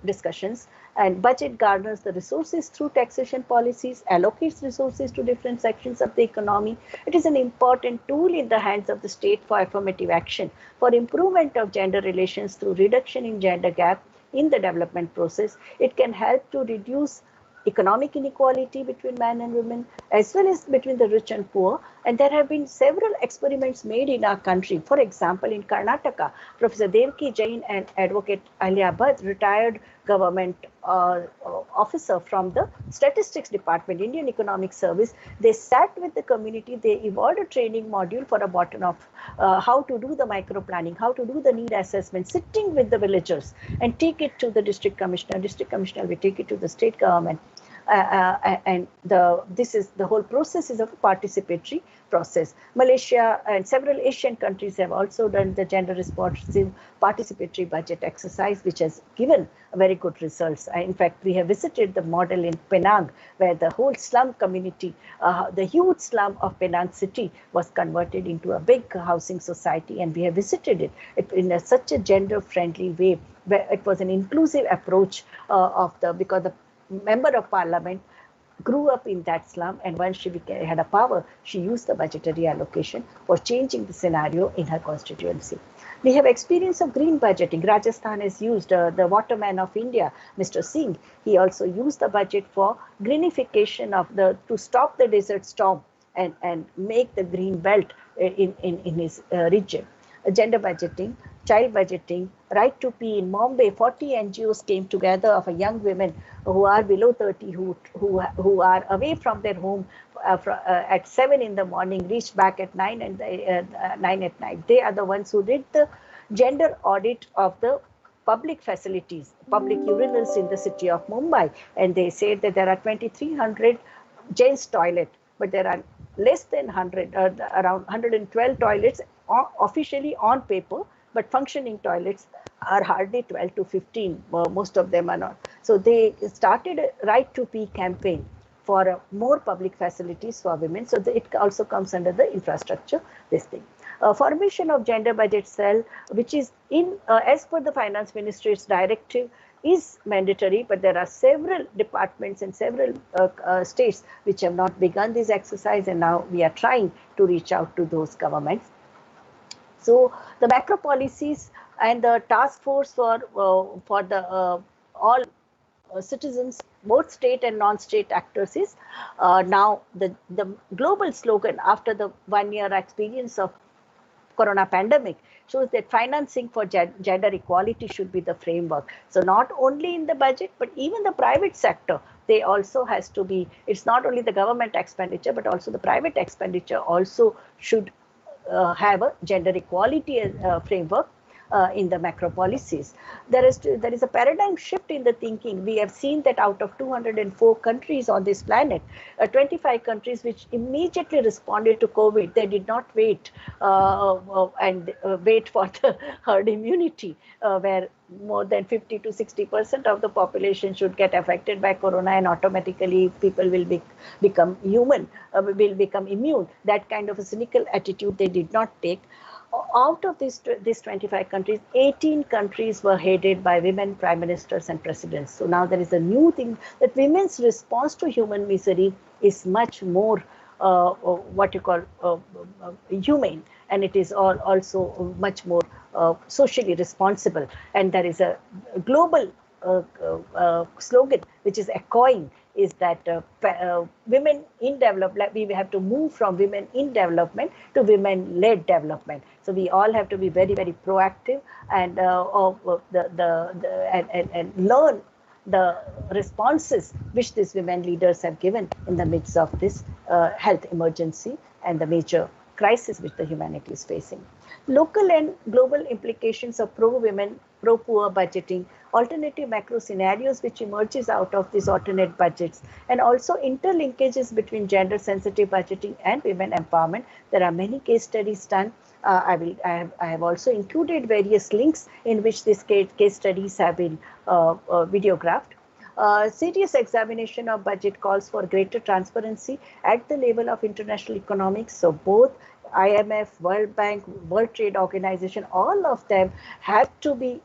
discussions. And budget garners the resources through taxation policies, allocates resources to different sections of the economy. It is an important tool in the hands of the state for affirmative action, for improvement of gender relations through reduction in gender gap in the development process. It can help to reduce economic inequality between men and women, as well as between the rich and poor. And there have been several experiments made in our country. For example, in Karnataka, Professor Devki Jain and Advocate Alia Bhatt, retired government officer from the Statistics Department, Indian Economic Service, they sat with the community, they evolved a training module for a bottom-up how to do the micro planning, how to do the need assessment, sitting with the villagers and take it to the district commissioner will take it to the state government. And the whole process is a participatory process. Malaysia and several Asian countries have also done the gender responsive participatory budget exercise, which has given very good results. In fact, we have visited the model in Penang, where the whole slum community, the huge slum of Penang city was converted into a big housing society, and we have visited it in such a gender-friendly way, where it was an inclusive approach because the member of parliament grew up in that slum, and once she had a power, she used the budgetary allocation for changing the scenario in her constituency. We have experience of green budgeting. Rajasthan has used the waterman of India, Mr. Singh. He also used the budget for greenification to stop the desert storm and make the green belt in his region. Gender budgeting, child budgeting, right to pee in Mumbai, 40 NGOs came together of young women who are below 30, who are away from their home at 7 in the morning, reached back at 9 at night. They are the ones who did the gender audit of the public facilities, public urinals in the city of Mumbai, and they said that there are 2,300 gents toilet, but there are less than 100, around 112 toilets officially on paper, but functioning toilets are hardly 12 to 15. Most of them are not. So they started a right to pee campaign for more public facilities for women. So it also comes under the infrastructure, this thing. Formation of gender budget cell, which is as per the finance ministry's directive, is mandatory, but there are several departments and several states which have not begun this exercise, and now we are trying to reach out to those governments. So the macro policies and the task force for the all citizens, both state and non-state actors, is now the global slogan after the 1 year experience of corona pandemic shows that financing for gender equality should be the framework. So not only in the budget, but even the private sector, they also has to be, it's not only the government expenditure, but also the private expenditure also should have a gender equality framework in the macro policies. There is a paradigm shift in the thinking. We have seen that out of 204 countries on this planet, 25 countries which immediately responded to COVID, they did not wait and wait for the herd immunity, where more than 50 to 60% of the population should get affected by corona, and automatically people will become human, will become immune. That kind of a cynical attitude they did not take. Out of these 25 countries, 18 countries were headed by women prime ministers and presidents. So now there is a new thing that women's response to human misery is much more what you call humane, and it is also much more socially responsible. And there is a global slogan which is echoing, is that women in development, we have to move from women in development to women-led development. So we all have to be very, very proactive and and learn the responses which these women leaders have given in the midst of this health emergency and the major crisis which the humanity is facing. Local and global implications of pro-women, pro-poor budgeting, alternative macro scenarios which emerges out of these alternate budgets, and also interlinkages between gender-sensitive budgeting and women empowerment. There are many case studies done. I have also included various links in which these case studies have been videographed. Serious examination of budget calls for greater transparency at the level of international economics. So both IMF, World Bank, World Trade Organization, all of them have to be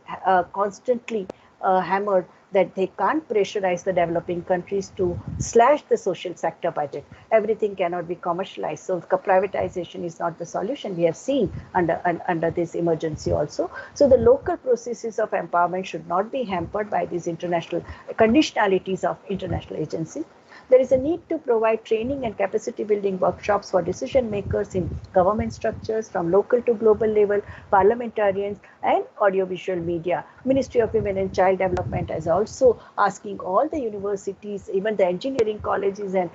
constantly hammered that they can't pressurize the developing countries to slash the social sector budget. Everything cannot be commercialized. So privatization is not the solution. We have seen under this emergency also. So the local processes of empowerment should not be hampered by these international conditionalities of international agencies. There is a need to provide training and capacity building workshops for decision makers in government structures from local to global level, parliamentarians and audiovisual media. Ministry of Women and Child Development is also asking all the universities, even the engineering colleges and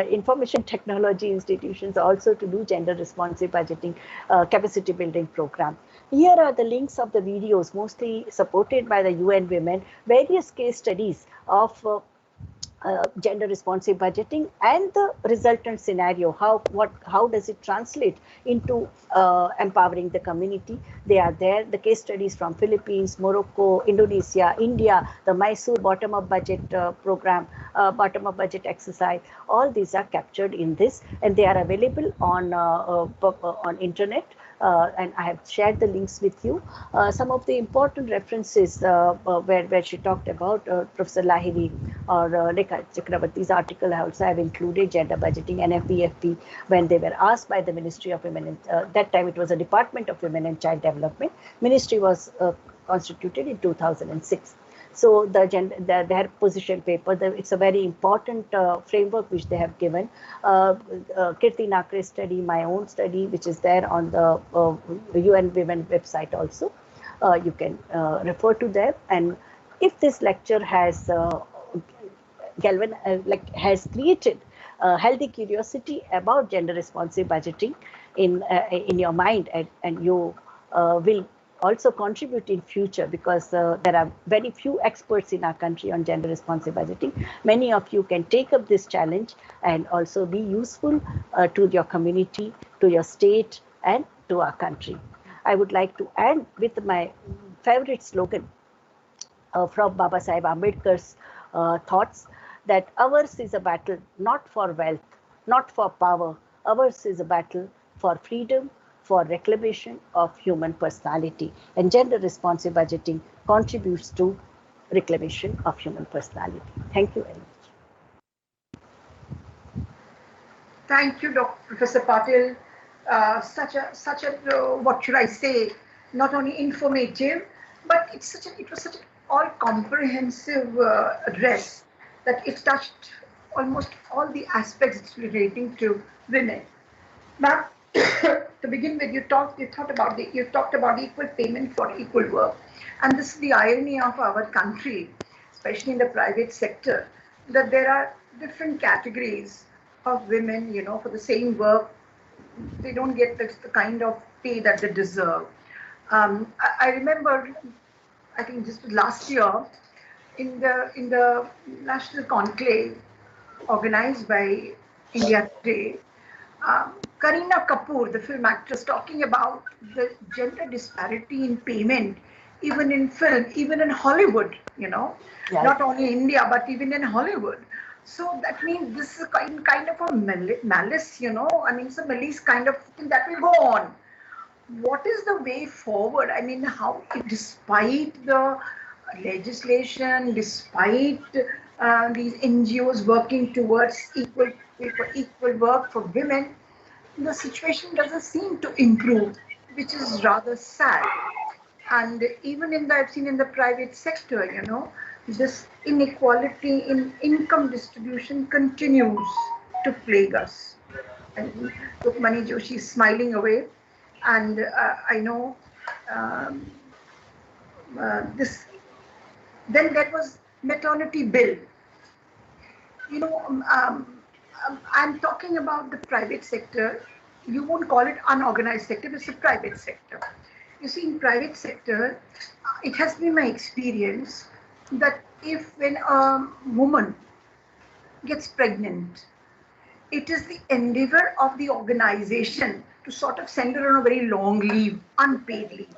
information technology institutions also to do gender responsive budgeting capacity building program. Here are the links of the videos, mostly supported by the UN Women, various case studies of gender responsive budgeting and the resultant scenario. How does it translate into empowering the community? They are there. The case studies from Philippines, Morocco, Indonesia, India, the Mysore bottom-up budget program, bottom-up budget exercise. All these are captured in this, and they are available on internet. And I have shared the links with you. Some of the important references where she talked about Professor Lahiri or Rekha Chakrabarty's article, I also have included gender budgeting and FBFP when they were asked by the Ministry of Women. That time it was a Department of Women and Child Development. Ministry was constituted in 2006. So their position paper, it's a very important framework which they have given. Kirti Nakre's study, my own study, which is there on the UN Women website also. You can refer to them. And if this lecture has has created healthy curiosity about gender responsive budgeting in your mind, and you will also contribute in future, because there are very few experts in our country on gender responsive budgeting. Many of you can take up this challenge and also be useful to your community, to your state and to our country. I would like to end with my favorite slogan from Baba Saheb Ambedkar's thoughts, that ours is a battle not for wealth, not for power. Ours is a battle for freedom, for reclamation of human personality. And gender responsive budgeting contributes to reclamation of human personality. Thank you very much. Thank you, Professor Patil. Such a what should I say? Not only informative, but it was such an all-comprehensive address that it touched almost all the aspects relating to women. Now, to begin with, you talked about equal payment for equal work, and this is the irony of our country, especially in the private sector, that there are different categories of women. For the same work, they don't get the kind of pay that they deserve. I remember, I think just last year, in the national conclave organized by India Today, Kareena Kapoor, the film actress, talking about the gender disparity in payment, even in film, even in Hollywood, Yeah. not only India, but even in Hollywood. So that means this is a kind of a malice, I mean, it's a malice kind of thing that will go on. what is the way forward? I mean, how, despite the legislation, despite these NGOs working towards equal work for women, the situation doesn't seem to improve, which is rather sad. And even in the, I've seen in the private sector, this inequality in income distribution continues to plague us. And Rukmani Joshi is smiling away, and I know um, this. Then there was maternity bill. You know, I'm talking about the private sector. You won't call it unorganized sector. It's a private sector. You see, in private sector, it has been my experience that if when a woman gets pregnant, it is the endeavor of the organization to sort of send her on a very long leave, unpaid leave,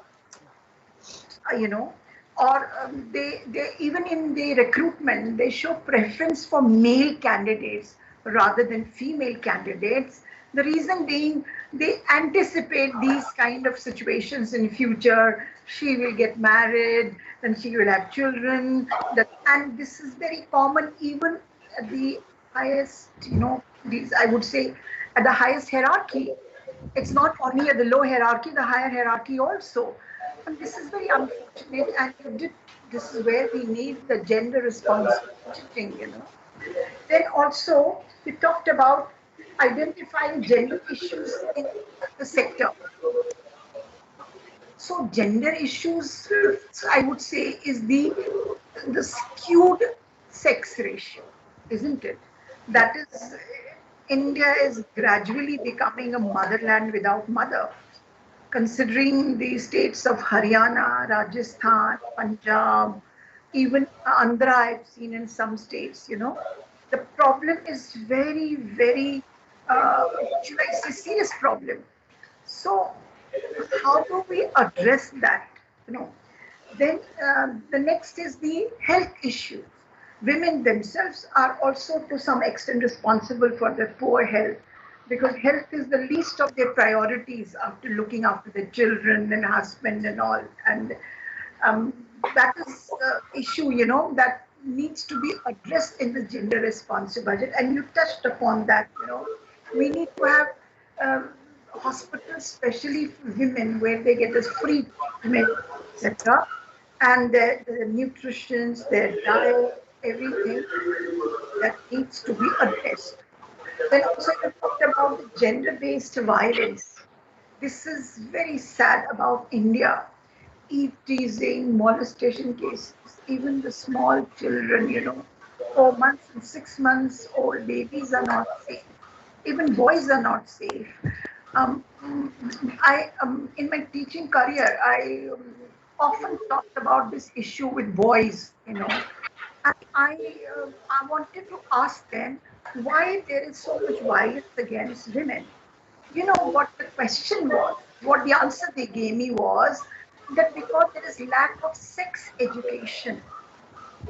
or they even in the recruitment, they show preference for male candidates rather than female candidates. The reason being, they anticipate these kind of situations in future. She will get married, then she will have children, and this is very common even at the highest, these, I would say, at the highest hierarchy. It's not only at the low hierarchy, the higher hierarchy also. And this is very unfortunate. And this is where we need the gender responsive budgeting. Then also, we talked about identifying gender issues in the sector. So gender issues, I would say, is the skewed sex ratio, isn't it? That is, India is gradually becoming a motherland without mother. Considering the states of Haryana, Rajasthan, Punjab, even Andhra, I've seen in some states. The problem is very, very, should I say, serious problem. So, how do we address that? You know, then the next is the health issue. Women themselves are also to some extent responsible for their poor health, because health is the least of their priorities after looking after their children and husband and all. And that is the issue, that needs to be addressed in the gender responsive budget. And you touched upon that. We need to have hospitals, especially for women, where they get this free treatment, etc. And the nutrition, their diet, everything that needs to be addressed. Then also you talked about the gender-based violence. This is very sad about India. Eve teasing, molestation cases, even the small children, 4 months and 6 months old babies are not safe. Even boys are not safe. Um, I in my teaching career, I often talked about this issue with boys. And I wanted to ask them why there is so much violence against women. You know what the question was? What the answer they gave me was that because there is lack of sex education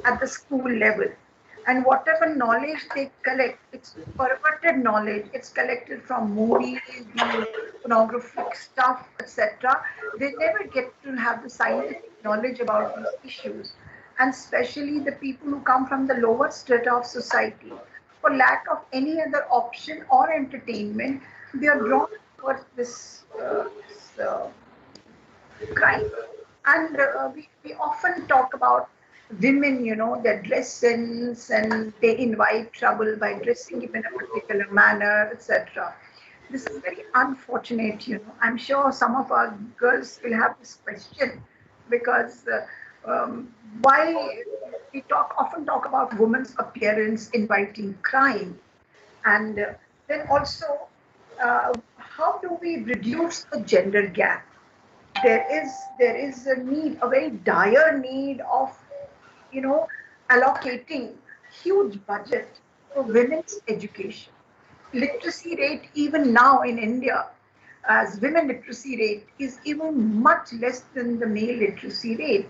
at the school level, and whatever knowledge they collect, it's perverted knowledge. It's collected from movies, the pornographic stuff, etc. They never get to have the scientific knowledge about these issues, and especially the people who come from the lower strata of society. For lack of any other option or entertainment, they are drawn towards this crime. And we often talk about women, their dress sense, and they invite trouble by dressing in a particular manner, etc. This is very unfortunate. I'm sure some of our girls will have this question because why we often talk about women's appearance inviting crime, and then also how do we reduce the gender gap? There is a need, a very dire need of allocating huge budget for women's education. Literacy rate even now in India, as women literacy rate is even much less than the male literacy rate.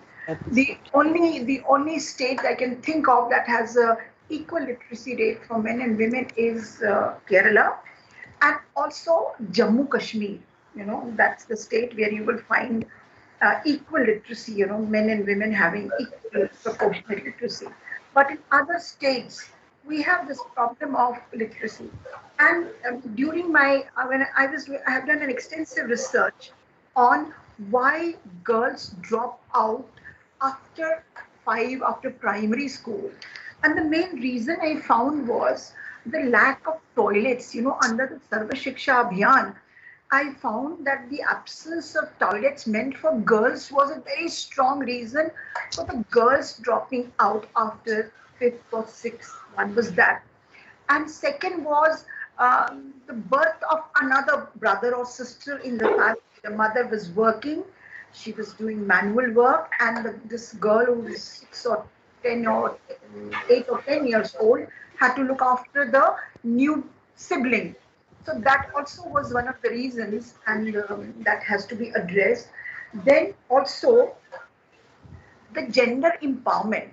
The only state I can think of that has a equal literacy rate for men and women is Kerala, and also Jammu Kashmir. That's the state where you will find equal literacy, men and women having equal proportionate literacy. But in other states, we have this problem of literacy. And during my, when I have done an extensive research on why girls drop out after after primary school. And the main reason I found was the lack of toilets, under the Sarva Shiksha Abhiyan. I found that the absence of toilets meant for girls was a very strong reason for the girls dropping out after fifth or sixth. One was that. And second was the birth of another brother or sister in the family. The mother was working, she was doing manual work, and this girl who was 6 or 10 or 8 or 10 years old had to look after the new sibling. So that also was one of the reasons, and that has to be addressed. Then also the gender empowerment.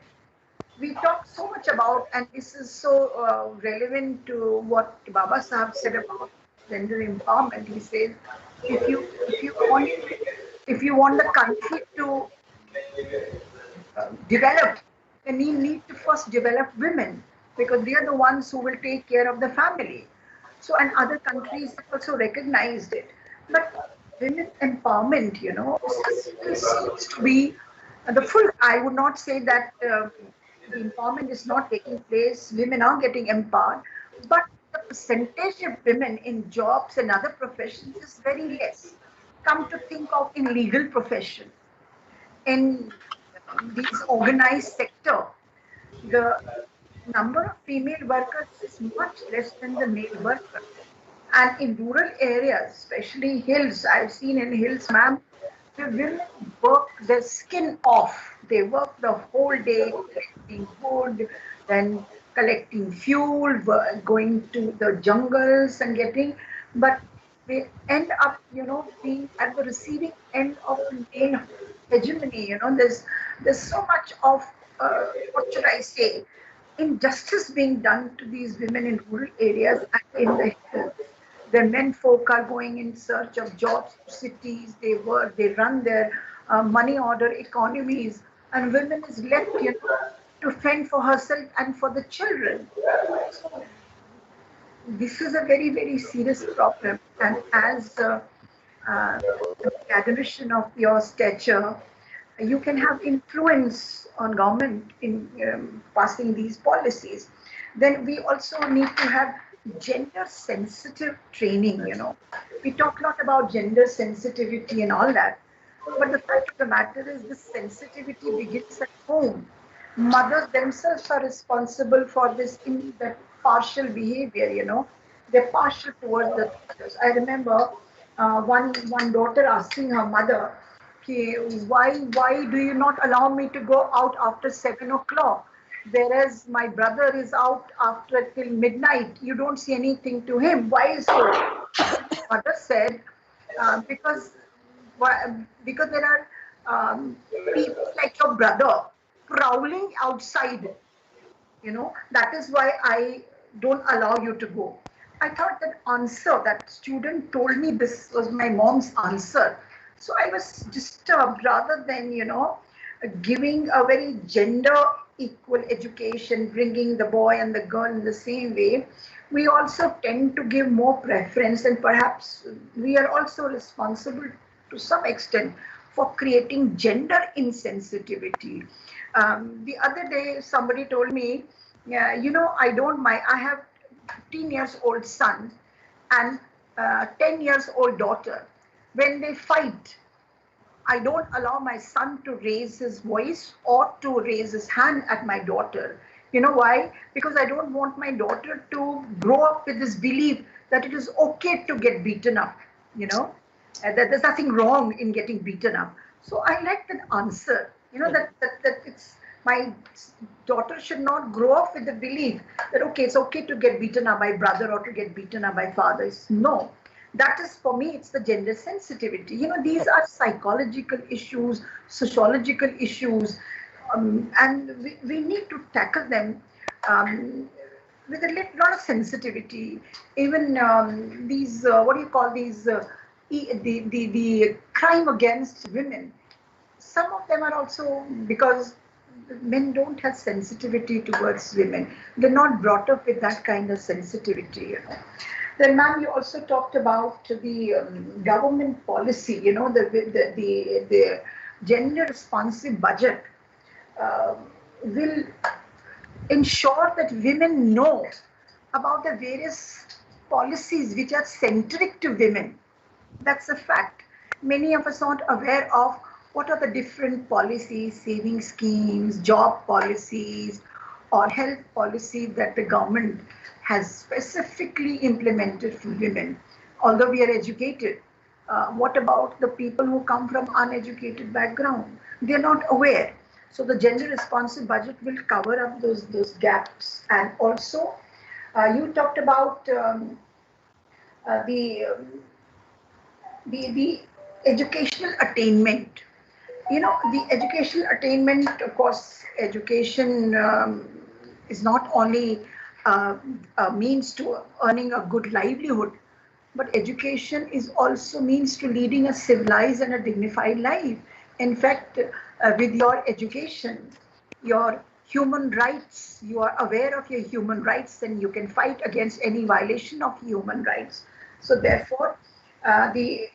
We talk so much about, and this is so relevant to what Baba Sahab said about gender empowerment. He says, if you want the country to develop, then you need to first develop women, because they are the ones who will take care of the family. So, and other countries have also recognized it. But women empowerment, still seems to be the full. I would not say that the empowerment is not taking place. Women are getting empowered, but the percentage of women in jobs and other professions is very less. Come to think of in legal profession, in these organized sector, the number of female workers is much less than the male workers. And in rural areas, especially hills, I've seen in hills, ma'am, the women work their skin off. They work the whole day collecting wood, then collecting fuel, going to the jungles and getting, but they end up, being at the receiving end of the main hegemony. There's so much of, what should I say, injustice being done to these women in rural areas and in the hills. The men folk are going in search of jobs to cities. They work, they run their money order economies, and women is left, to fend for herself and for the children. So this is a very, very serious problem. And as an academician of your stature, you can have influence on government in passing these policies. Then we also need to have gender sensitive training. We talk a lot about gender sensitivity and all that, but the fact of the matter is this sensitivity begins at home. Mothers themselves are responsible for this in that partial behavior. They're partial towards the daughters. I remember one daughter asking her mother, "Okay, why do you not allow me to go out after 7 o'clock? Whereas my brother is out after till midnight. You don't see anything to him. Why is so?" Mother said, because because there are people like your brother prowling outside. That is why I don't allow you to go. I thought that answer, that student told me this was my mom's answer. So I was disturbed, rather than, giving a very gender equal education, bringing the boy and the girl in the same way. We also tend to give more preference, and perhaps we are also responsible to some extent for creating gender insensitivity. The other day, somebody told me, yeah, I don't mind. I have 15 years old son and 10 years old daughter. When they fight, I don't allow my son to raise his voice or to raise his hand at my daughter. You know why? Because I don't want my daughter to grow up with this belief that it is okay to get beaten up, that there's nothing wrong in getting beaten up. So I like that answer, that it's my daughter should not grow up with the belief that, okay, it's okay to get beaten up by brother or to get beaten up by fathers. No, that is, for me, it's the gender sensitivity. These are psychological issues, sociological issues, and we need to tackle them with a lot of sensitivity. Even these, what do you call these, the crime against women, some of them are also because men don't have sensitivity towards women. They're not brought up with that kind of sensitivity, Then, ma'am, you also talked about the government policy, the gender responsive budget uh, will ensure that women know about the various policies which are centric to women. That's a fact. Many of us aren't aware of what are the different policies, saving schemes, job policies, or health policies that the government has specifically implemented for women. Although we are educated, what about the people who come from uneducated background? They're not aware. So the gender responsive budget will cover up those gaps. And also, you talked about the the educational attainment. The educational attainment, of course, education is not only a means to earning a good livelihood, but education is also means to leading a civilized and a dignified life. In fact, with your education, your human rights, you are aware of your human rights, and you can fight against any violation of human rights. So therefore, the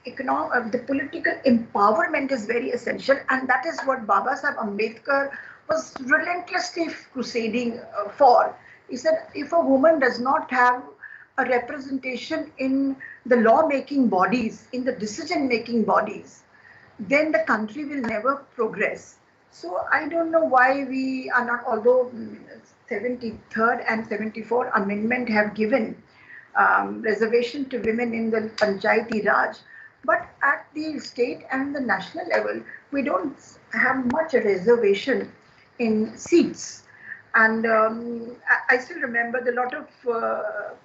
political empowerment is very essential, and that is what Baba Sahib Ambedkar was relentlessly crusading for. He said, if a woman does not have a representation in the law-making bodies, in the decision-making bodies, then the country will never progress. So I don't know why we are not, although 73rd and 74th Amendment have given reservation to women in the Panchayati Raj, but at the state and the national level, we don't have much reservation in seats. And I still remember the lot of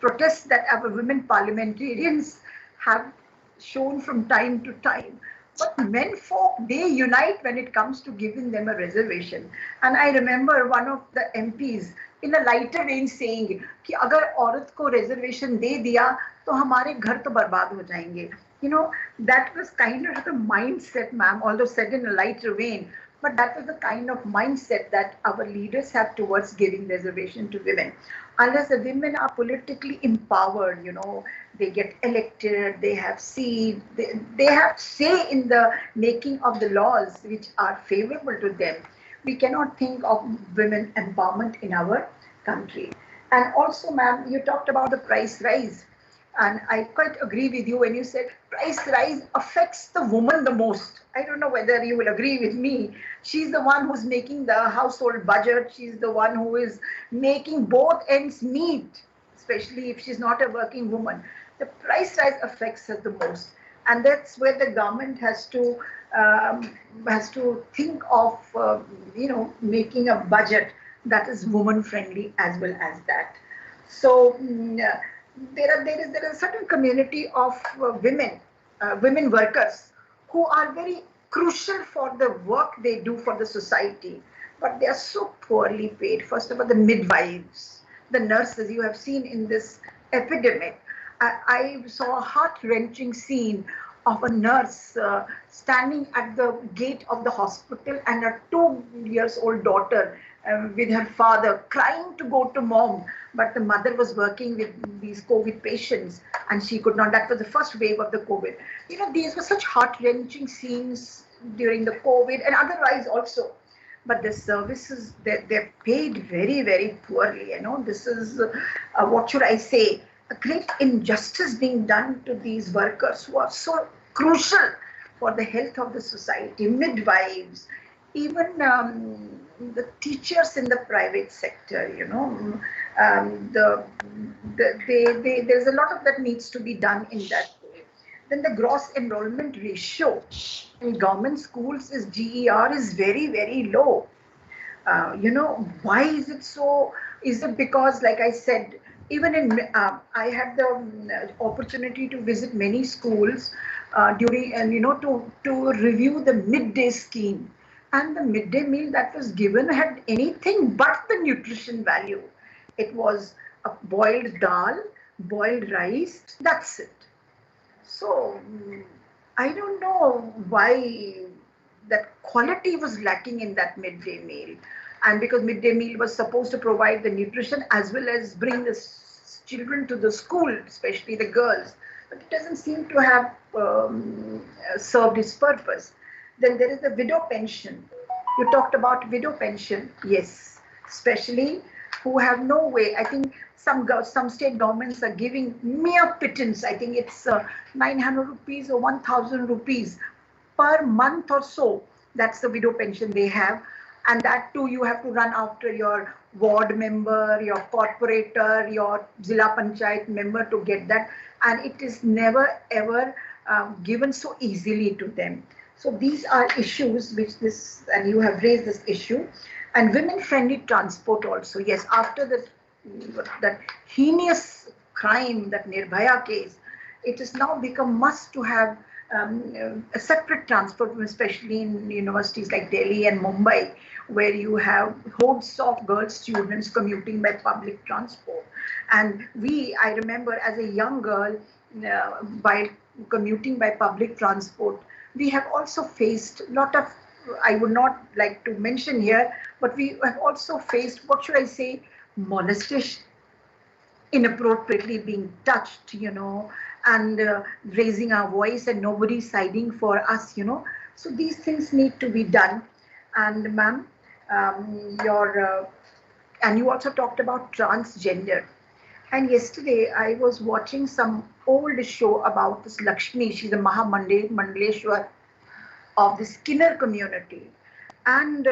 protests that our women parliamentarians have shown from time to time. But men folk, they unite when it comes to giving them a reservation. And I remember one of the MPs in a lighter vein saying कि अगर औरत को reservation दे दिया तो हमारे घर तो बर्बाद हो जाएंगे. That was kind of the mindset, ma'am, although said in a lighter vein. But that was the kind of mindset that our leaders have towards giving reservation to women. Unless the women are politically empowered, they get elected, they have seat, they have say in the making of the laws which are favorable to them. We cannot think of women empowerment in our country. And also, ma'am, you talked about the price rise. And I quite agree with you when you said price rise affects the woman the most. I don't know whether you will agree with me. She's the one who's making the household budget. She's the one who is making both ends meet, especially if she's not a working woman. The price rise affects her the most. And that's where the government has to think of, making a budget that is woman friendly as well as that. So there is a certain community of women workers who are very crucial for the work they do for the society, but they are so poorly paid. First of all, the midwives, the nurses you have seen in this epidemic. I saw a heart-wrenching scene of a nurse standing at the gate of the hospital and a 2-year-old daughter with her father crying to go to mom, but the mother was working with these COVID patients and she could not. That was the first wave of the COVID. These were such heart-wrenching scenes during the COVID and otherwise also. But the services, they're paid very, very poorly. This is, what should I say, a great injustice being done to these workers who are so crucial for the health of the society. Midwives, even the teachers in the private sector, there's a lot of that needs to be done in that way. Then the gross enrollment ratio in government schools is GER is very, very low. Why is it so? Is it because, like I said, even in I had the opportunity to visit many schools during and to review the midday scheme, and the midday meal that was given had anything but the nutrition value. It was a boiled dal, boiled rice. That's it. So I don't know why that quality was lacking in that midday meal. And because midday meal was supposed to provide the nutrition as well as bring the children to the school, especially the girls, but it doesn't seem to have served its purpose. Then there is the widow pension. You talked about widow pension, yes, especially who have no way. I think some state governments are giving mere pittance. I think it's 900 rupees or 1,000 rupees per month or so. That's the widow pension they have. And that too, you have to run after your ward member, your corporator, your Zilla Panchayat member to get that. And it is never ever given so easily to them. So these are issues which this, and you have raised this issue. And women-friendly transport also. Yes, after that heinous crime, that Nirbhaya case, it has now become must to have a separate transport, especially in universities like Delhi and Mumbai, where you have hordes of girl students commuting by public transport. And I remember as a young girl, by commuting by public transport, we have also faced a lot of, I would not like to mention here, but we have also faced, what should I say, molestation, inappropriately being touched, and raising our voice and nobody siding for us. So these things need to be done. And ma'am, and you also talked about transgender. And yesterday I was watching some old show about this Lakshmi. She's a Mandaleshwar of the Skinner community. And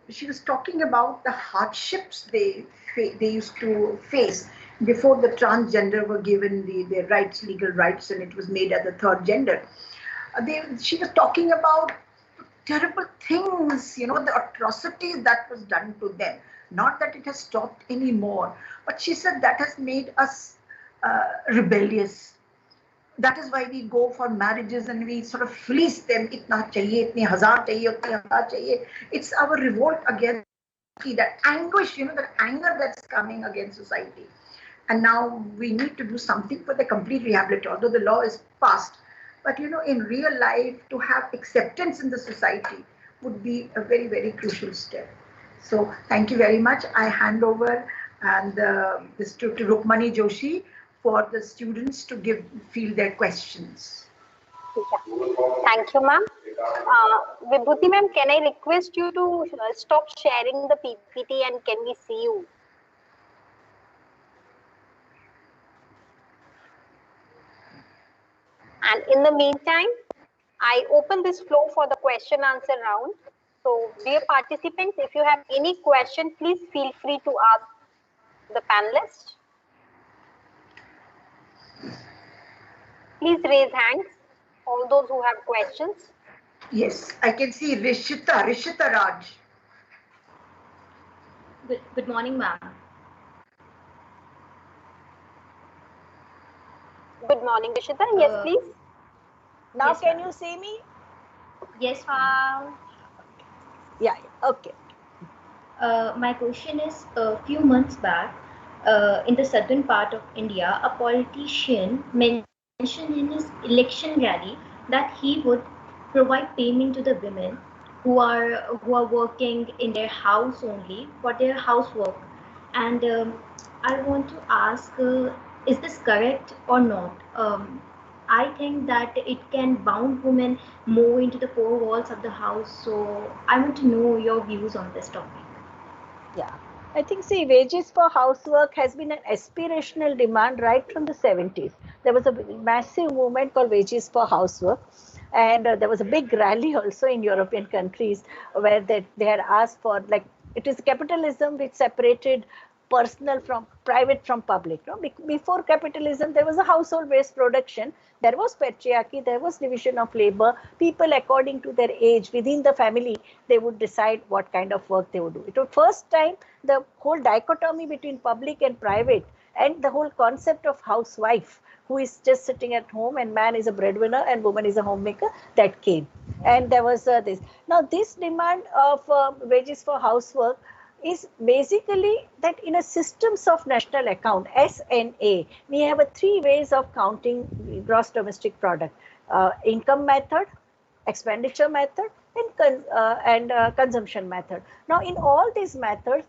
she was talking about the hardships they used to face before the transgender were given their rights, legal rights, and it was made as a third gender. She was talking about terrible things, the atrocities that was done to them. Not that it has stopped anymore, but she said that has made us rebellious. That is why we go for marriages and we sort of fleece them. Itna chahiye, itne hazar chahiye, utne hazar chahiye. It's our revolt against that anguish, that anger that's coming against society. And now we need to do something for the complete rehabilitation, although the law is passed. But in real life, to have acceptance in the society would be a very, very crucial step. So thank you very much. I hand over and this to Rukmani Joshi for the students to field their questions. Thank you, ma'am. Vibhuti ma'am, can I request you to stop sharing the PPT and can we see you? And in the meantime, I open this floor for the question answer round. So, dear participants, if you have any question, please feel free to ask the panelists. Please raise hands, all those who have questions. Yes, I can see Rishita Raj. Good morning, ma'am. Good morning, Rishita. Yes, please. Now, yes, can you see me? Yes, ma'am. Yeah, okay. My question is, a few months back, in the southern part of India, a politician mentioned in his election rally that he would provide payment to the women who are working in their house only for their housework. And I want to ask, is this correct or not? I think that it can bound women more into the four walls of the house. So I want to know your views on this topic. Yeah, I think, see, wages for housework has been an aspirational demand right from the 70s. There was a massive movement called wages for housework. And there was a big rally also in European countries where they had asked for, like, it is capitalism which separated personal from private from public. No? Before capitalism, there was a household-based production. There was patriarchy, there was division of labor. People, according to their age, within the family, they would decide what kind of work they would do. It was first time the whole dichotomy between public and private and the whole concept of housewife, who is just sitting at home and man is a breadwinner and woman is a homemaker, that came. And there was this. Now, this demand of wages for housework is basically that in a systems of national account, SNA, we have 3 ways of counting gross domestic product. income method, expenditure method, and consumption method. Now, in all these methods,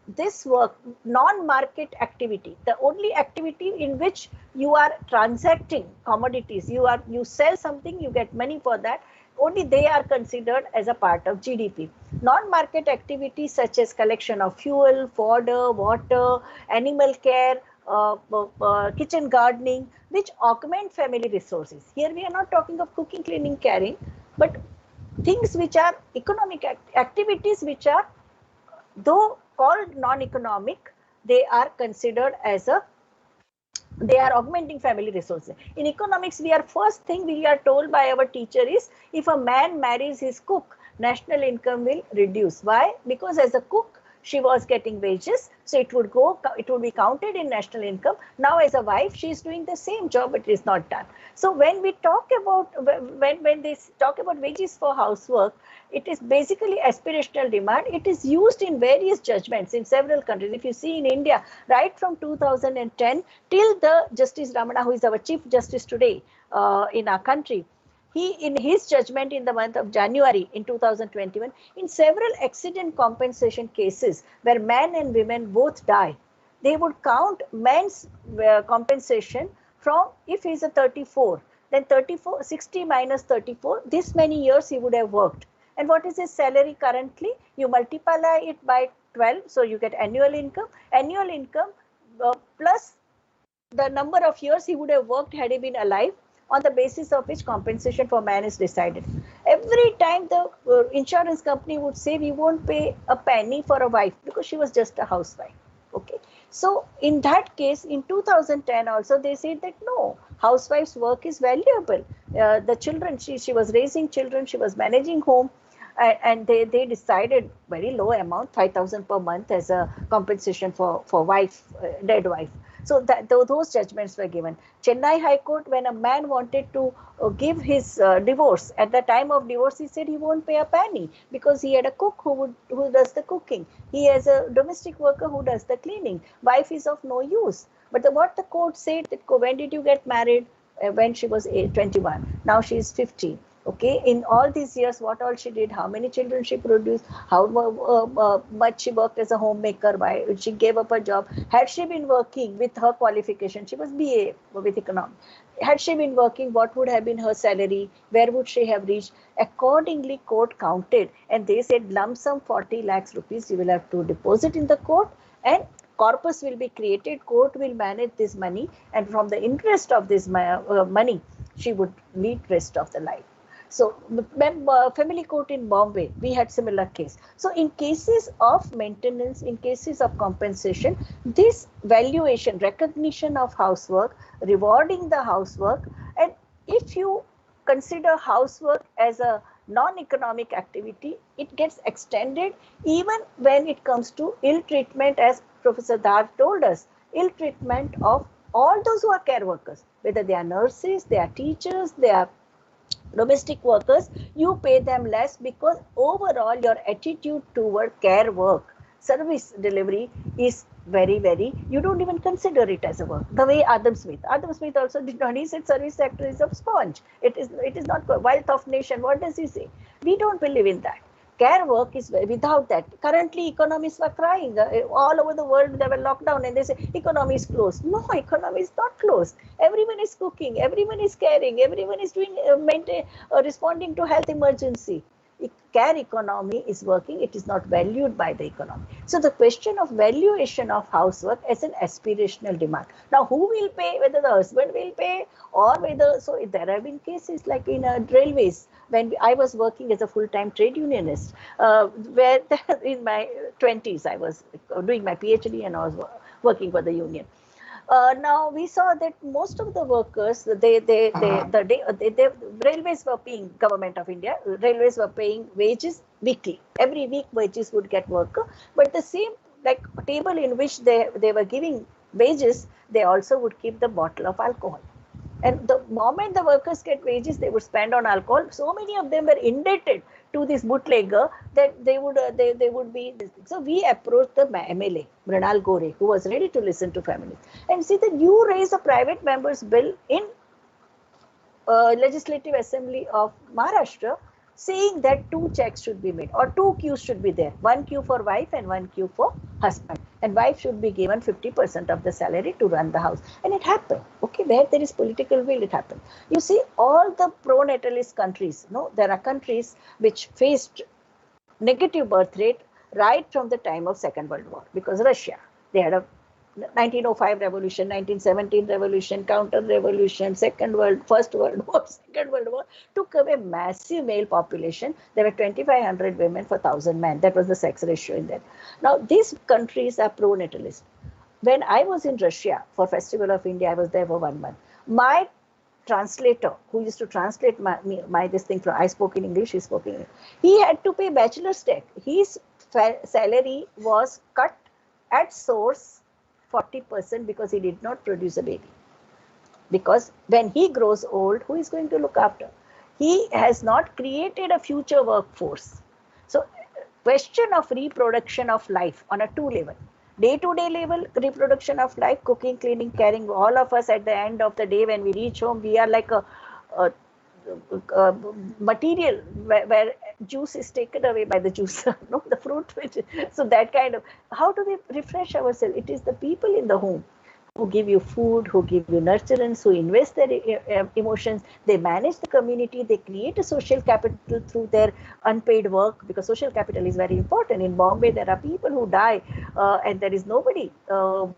this work, non-market activity, the only activity in which you are transacting commodities, you sell something, you get money for that, only they are considered as a part of GDP. Non-market activities such as collection of fuel, fodder, water, animal care, kitchen gardening, which augment family resources. Here we are not talking of cooking, cleaning, caring, but things which are economic activities, which are, though called non-economic, they are considered as they are augmenting family resources. In economics, first thing we are told by our teacher is, if a man marries his cook, national income will reduce. Why? Because as a cook, she was getting wages, so it would be counted in national income. Now as a wife, she is doing the same job, but it is not done. So when we talk about, when they talk about wages for housework, it is basically aspirational demand. It is used in various judgments in several countries. If you see in India, right from 2010 till the Justice Ramana, who is our Chief Justice today in our country, he, in his judgment in the month of January in 2021, in several accident compensation cases where men and women both die, they would count men's compensation from, if he is a 34, then 60 minus 34, this many years he would have worked. And what is his salary currently? You multiply it by 12, so you get annual income. Annual income plus the number of years he would have worked had he been alive, on the basis of which compensation for man is decided. Every time the insurance company would say, we won't pay a penny for a wife because she was just a housewife. Okay. So in that case, in 2010 also, they said that no, housewife's work is valuable. The children, she was raising children, she was managing home, and they decided very low amount, 5,000 per month as a compensation for wife, dead wife. So those judgments were given. Chennai High Court, when a man wanted to give his divorce, at the time of divorce, he said he won't pay a penny because he had a cook who does the cooking. He has a domestic worker who does the cleaning. Wife is of no use. But what the court said, that when did you get married? When she was 21. Now she is 50. Okay, in all these years, what all she did, how many children she produced, how much she worked as a homemaker, why she gave up her job. Had she been working with her qualification, she was BA with economics. Had she been working, what would have been her salary? Where would she have reached? Accordingly, court counted, and they said lump sum 40 lakhs rupees you will have to deposit in the court, and corpus will be created. Court will manage this money, and from the interest of this money, she would lead rest of the life. So, family court in Bombay, we had similar case. So, in cases of maintenance, in cases of compensation, this valuation, recognition of housework, rewarding the housework, and if you consider housework as a non-economic activity, it gets extended even when it comes to ill treatment, as Professor Dar told us, ill treatment of all those who are care workers, whether they are nurses, they are teachers, they are domestic workers, you pay them less because overall your attitude toward care work, service delivery is very, you don't even consider it as a work. The way Adam Smith also did not. He said service sector is a sponge. It is not wealth of nation. What does he say? We don't believe in that. Care work is without that. Currently, economists were crying. All over the world, they were locked down and they say, economy is closed. No, economy is not closed. Everyone is cooking. Everyone is caring. Everyone is doing, responding to health emergency. Care economy is working. It is not valued by the economy. So the question of valuation of housework as an aspirational demand. Now, who will pay? Whether the husband will pay or whether, so there have been cases like in railways, when I was working as a full-time trade unionist, where in my 20s, I was doing my PhD and I was working for the union. Now we saw that most of the workers, the railways were paying, Government of India, railways were paying wages weekly. Every week wages would get worker, but the same like table in which they were giving wages, they also would keep the bottle of alcohol. And the moment the workers get wages, they would spend on alcohol. So many of them were indebted to this bootlegger that they would be. So we approached the MLA, Mrinal Gore, who was ready to listen to families, and see that you raise a private member's bill in Legislative Assembly of Maharashtra saying that 2 checks should be made or 2 queues should be there, 1 queue for wife and 1 queue for husband, and wife should be given 50% of the salary to run the house. And it happened. Okay, where there is political will, it happened. You see, all the pro-natalist countries, no, there are countries which faced negative birth rate right from the time of Second World War, because Russia, they had a 1905 revolution, 1917 revolution, counter revolution, First World War, Second World War, took away massive male population. There were 2,500 women for 1,000 men. That was the sex ratio in that. Now, these countries are pro-natalist. When I was in Russia for Festival of India, I was there for 1 month. My translator, who used to translate my this thing from, I spoke in English, he spoke in English. He had to pay bachelor's tax. His salary was cut at source 40% because he did not produce a baby. Because when he grows old, who is going to look after? He has not created a future workforce. So, question of reproduction of life on a 2 level. Day-to-day level, reproduction of life, cooking, cleaning, caring. All of us at the end of the day, when we reach home, we are like a material where juice is taken away by the juicer, no, the fruit. So that kind of, how do we refresh ourselves? It is the people in the home who give you food, who give you nurturance, who invest their emotions. They manage the community. They create a social capital through their unpaid work, because social capital is very important. In Bombay, there are people who die and there is nobody.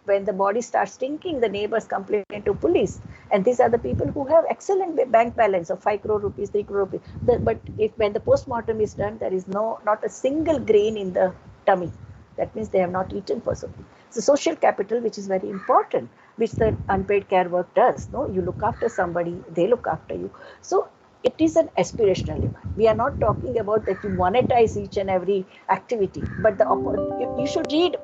When the body starts stinking, the neighbors complain to police. And these are the people who have excellent bank balance of 5 crore rupees, 3 crore rupees. But when the post-mortem is done, there is not a single grain in the tummy. That means they have not eaten for something. So social capital, which is very important, which the unpaid care work does. No, you look after somebody, they look after you. So it is an aspirational demand. We are not talking about that you monetize each and every activity, but you should read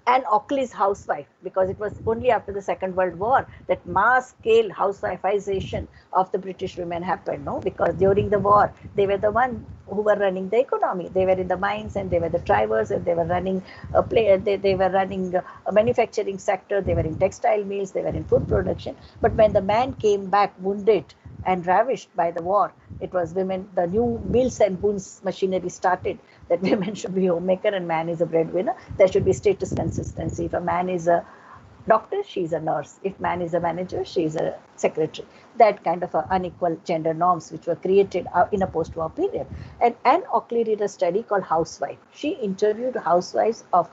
Anne Oakley's Housewife, because it was only after the Second World War that mass-scale housewifeization of the British women happened, no? Because during the war, they were the one who were running the economy. They were in the mines and they were the drivers and they were running they were running a manufacturing sector. They were in textile mills. They were in food production. But when the man came back wounded and ravished by the war, it was women, the new mills and booms machinery started, that women should be homemaker and man is a breadwinner. There should be status consistency. If a man is a doctor, she is a nurse. If man is a manager, she is a secretary. That kind of unequal gender norms which were created in a post-war period. And Anne Oakley did a study called Housewife. She interviewed housewives of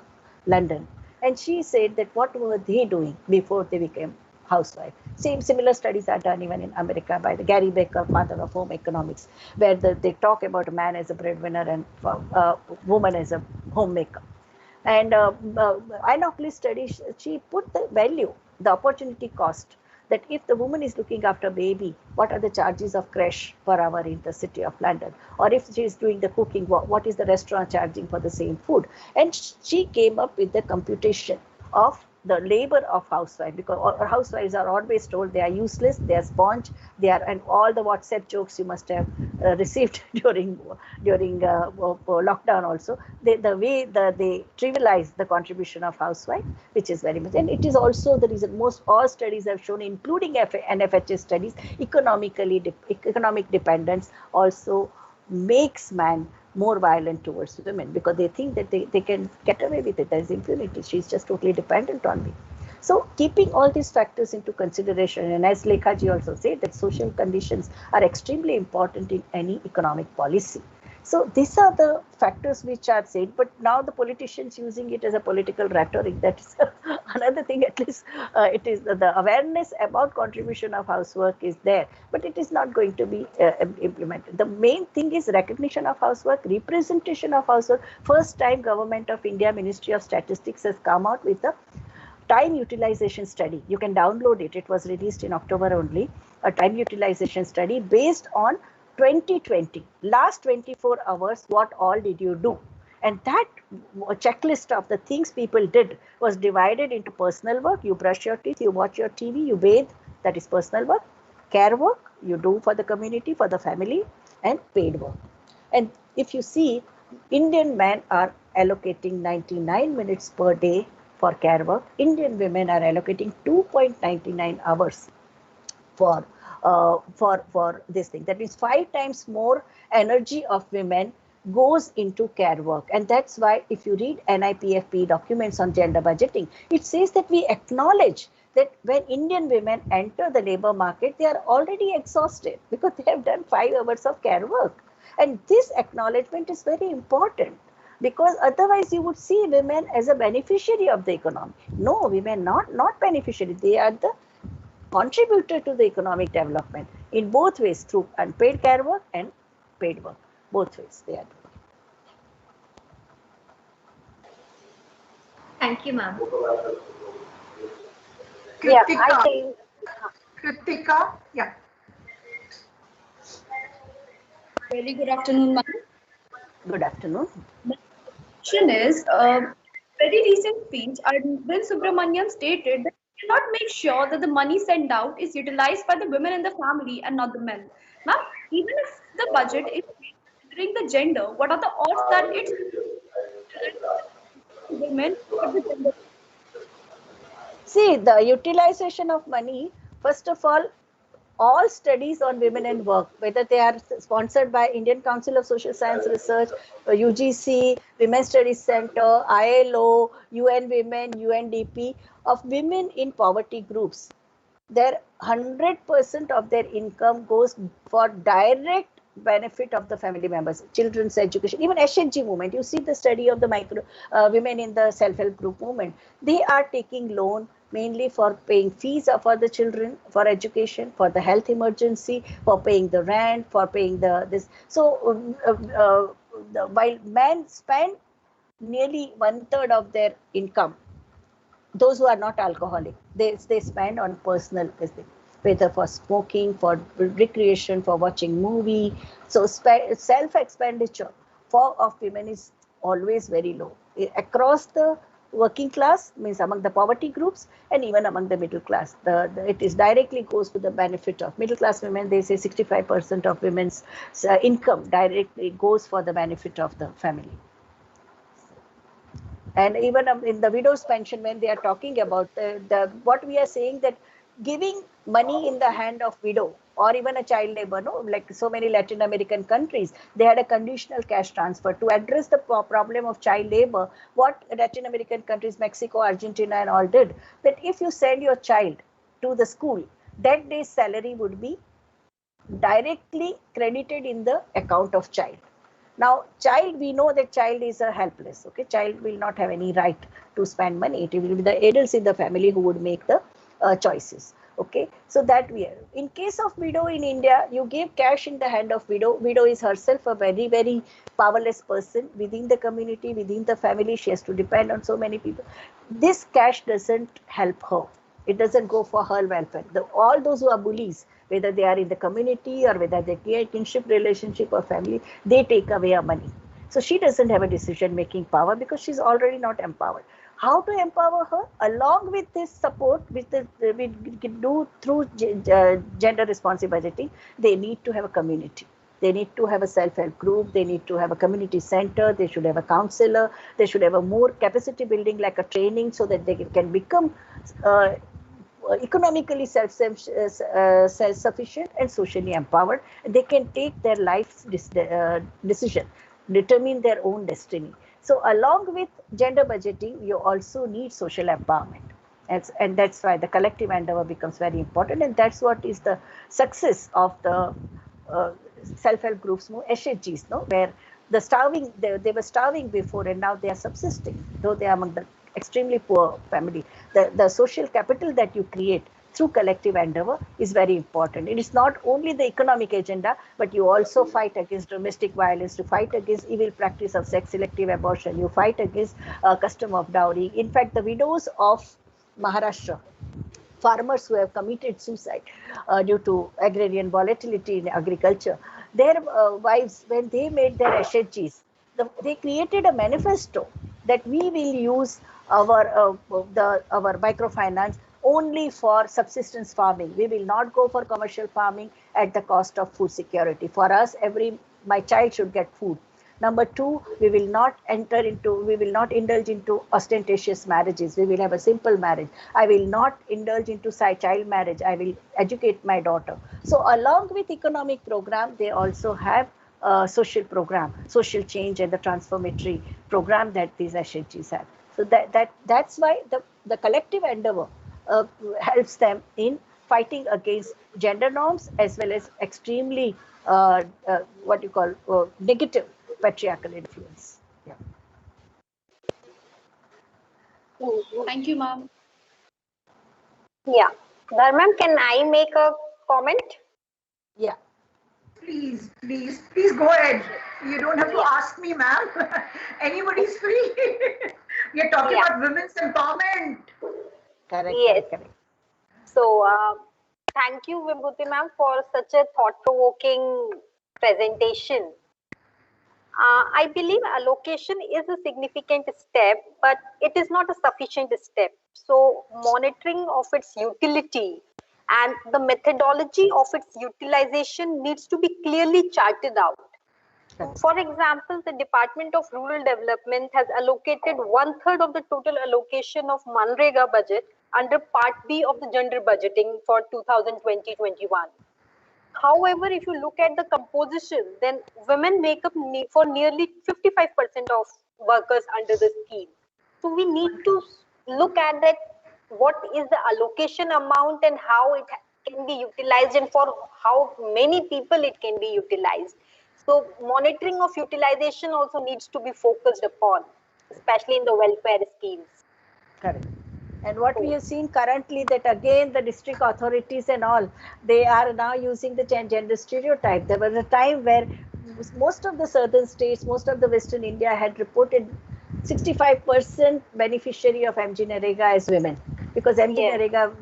London, and she said that what were they doing before they became housewife. Similar studies are done even in America by the Gary Becker, father of home economics, where they talk about a man as a breadwinner and woman as a homemaker. And Anne Oakley study, she put the value, the opportunity cost, that if the woman is looking after baby, what are the charges of creche per hour in the city of London? Or if she is doing the cooking, what is the restaurant charging for the same food? And she came up with the computation of the labor of housewife, because housewives are always told they are useless, they are sponge, they are, and all the WhatsApp jokes you must have received during lockdown also, the way they trivialize the contribution of housewife, which is very much, and it is also the reason all studies have shown, including NFHS studies, economic dependence also makes man more violent towards women, because they think that they can get away with it. There is impunity. She's just totally dependent on me. So keeping all these factors into consideration, and as Lekhaji also said, that social conditions are extremely important in any economic policy. So these are the factors which are said, but now the politicians using it as a political rhetoric. That is another thing. At least it is the awareness about contribution of housework is there, but it is not going to be implemented. The main thing is recognition of housework, representation of housework. First time Government of India, Ministry of Statistics has come out with a time utilization study. You can download it. It was released in October only. A time utilization study based on 2020, last 24 hours, what all did you do? And that checklist of the things people did was divided into personal work. You brush your teeth, you watch your TV, you bathe, that is personal work. Care work, you do for the community, for the family, and paid work. And if you see, Indian men are allocating 99 minutes per day for care work. Indian women are allocating 2.99 hours for for this thing. That means 5 times more energy of women goes into care work. And that's why if you read NIPFP documents on gender budgeting, it says that we acknowledge that when Indian women enter the labor market, they are already exhausted because they have done 5 hours of care work. And this acknowledgement is very important, because otherwise you would see women as a beneficiary of the economy. No, women not beneficiary. They are the contributor to the economic development in both ways, through unpaid care work and paid work. Both ways they are doing. Thank you, ma'am. Yeah, Kritika. I think. Kritika, yeah. Very good afternoon, ma'am. Good afternoon. My question is, very recent speech, Bill Subramanian stated that we cannot make sure that the money sent out is utilized by the women in the family and not the men. Ma'am, even if the budget is made considering the gender, what are the odds that it's women or the gender? See, the utilization of money, first of all studies on women and work, whether they are sponsored by Indian Council of Social Science Research, UGC, Women's Studies Center, ILO, UN Women, UNDP, of women in poverty groups, their 100% of their income goes for direct benefit of the family members, children's education, even SHG movement. You see the study of the micro women in the self-help group movement. They are taking loan mainly for paying fees for the children, for education, for the health emergency, for paying the rent, for paying the this. So while men spend nearly 1/3 of their income, those who are not alcoholic, they spend on personal thing, whether for smoking, for recreation, for watching movie. So self expenditure for of women is always very low across the working class, means among the poverty groups, and even among the middle class. It is directly goes to the benefit of middle class women. They say 65% of women's income directly goes for the benefit of the family. And even in the widow's pension, when they are talking about what we are saying, that giving money in the hand of widow or even a child labor, no, like so many Latin American countries, they had a conditional cash transfer to address the problem of child labor. What Latin American countries, Mexico, Argentina and all did, that if you send your child to the school, that day's salary would be directly credited in the account of child. Now, child, we know that child is a helpless. Okay, child will not have any right to spend money. It will be the adults in the family who would make the choices. Okay, so that we are. In case of widow in India, you give cash in the hand of widow. Widow is herself a very, very powerless person within the community, within the family. She has to depend on so many people. This cash doesn't help her. It doesn't go for her welfare. All those who are bullies, whether they are in the community or whether they are kinship relationship or family, they take away her money. So she doesn't have a decision-making power because she's already not empowered. How to empower her? Along with this support, we do through gender responsive budgeting, they need to have a community. They need to have a self-help group. They need to have a community center. They should have a counselor. They should have a more capacity building, like a training, so that they can become economically self-sufficient and socially empowered. They can take their life's decision, determine their own destiny. So along with gender budgeting, you also need social empowerment. And that's why the collective endeavor becomes very important. And that's what is the success of the self-help groups, SHGs, no, where the starving, they were starving before and now they are subsisting, though they are among the extremely poor family. The social capital that you create through collective endeavor is very important. It is not only the economic agenda, but you also fight against domestic violence, you fight against evil practice of sex selective abortion, you fight against custom of dowry. In fact, the widows of Maharashtra, farmers who have committed suicide due to agrarian volatility in agriculture, their wives, when they made their SHGs, they created a manifesto that we will use our microfinance only for subsistence farming. We will not go for commercial farming at the cost of food security. For us, my child should get food. Number two, we will not indulge into ostentatious marriages. We will have a simple marriage. I will not indulge into child marriage. I will educate my daughter. So along with economic program, they also have social program, social change and the transformatory program that these SHGs have. So that's why the collective endeavor helps them in fighting against gender norms as well as extremely what you call negative patriarchal influence. Yeah. Thank you, ma'am. Yeah. Dharman, can I make a comment? Yeah. Please go ahead. You don't have to ask me, ma'am. Anybody's free. We are talking about women's empowerment. Correct. So, thank you, Vibhuti ma'am, for such a thought-provoking presentation. I believe allocation is a significant step, but it is not a sufficient step. So, monitoring of its utility and the methodology of its utilization needs to be clearly charted out. For example, the Department of Rural Development has allocated 1/3 of the total allocation of Manrega budget under Part B of the gender budgeting for 2020-21. However, if you look at the composition, then women make up for nearly 55% of workers under the scheme. So we need to look at that, what is the allocation amount and how it can be utilized and for how many people it can be utilized. So monitoring of utilization also needs to be focused upon, especially in the welfare schemes. Correct. And what we have seen currently, that again the district authorities and all, they are now using the gender stereotype. There was a time where most of the southern states, most of the Western India had reported 65% beneficiary of MG Narega as women, because MG Narega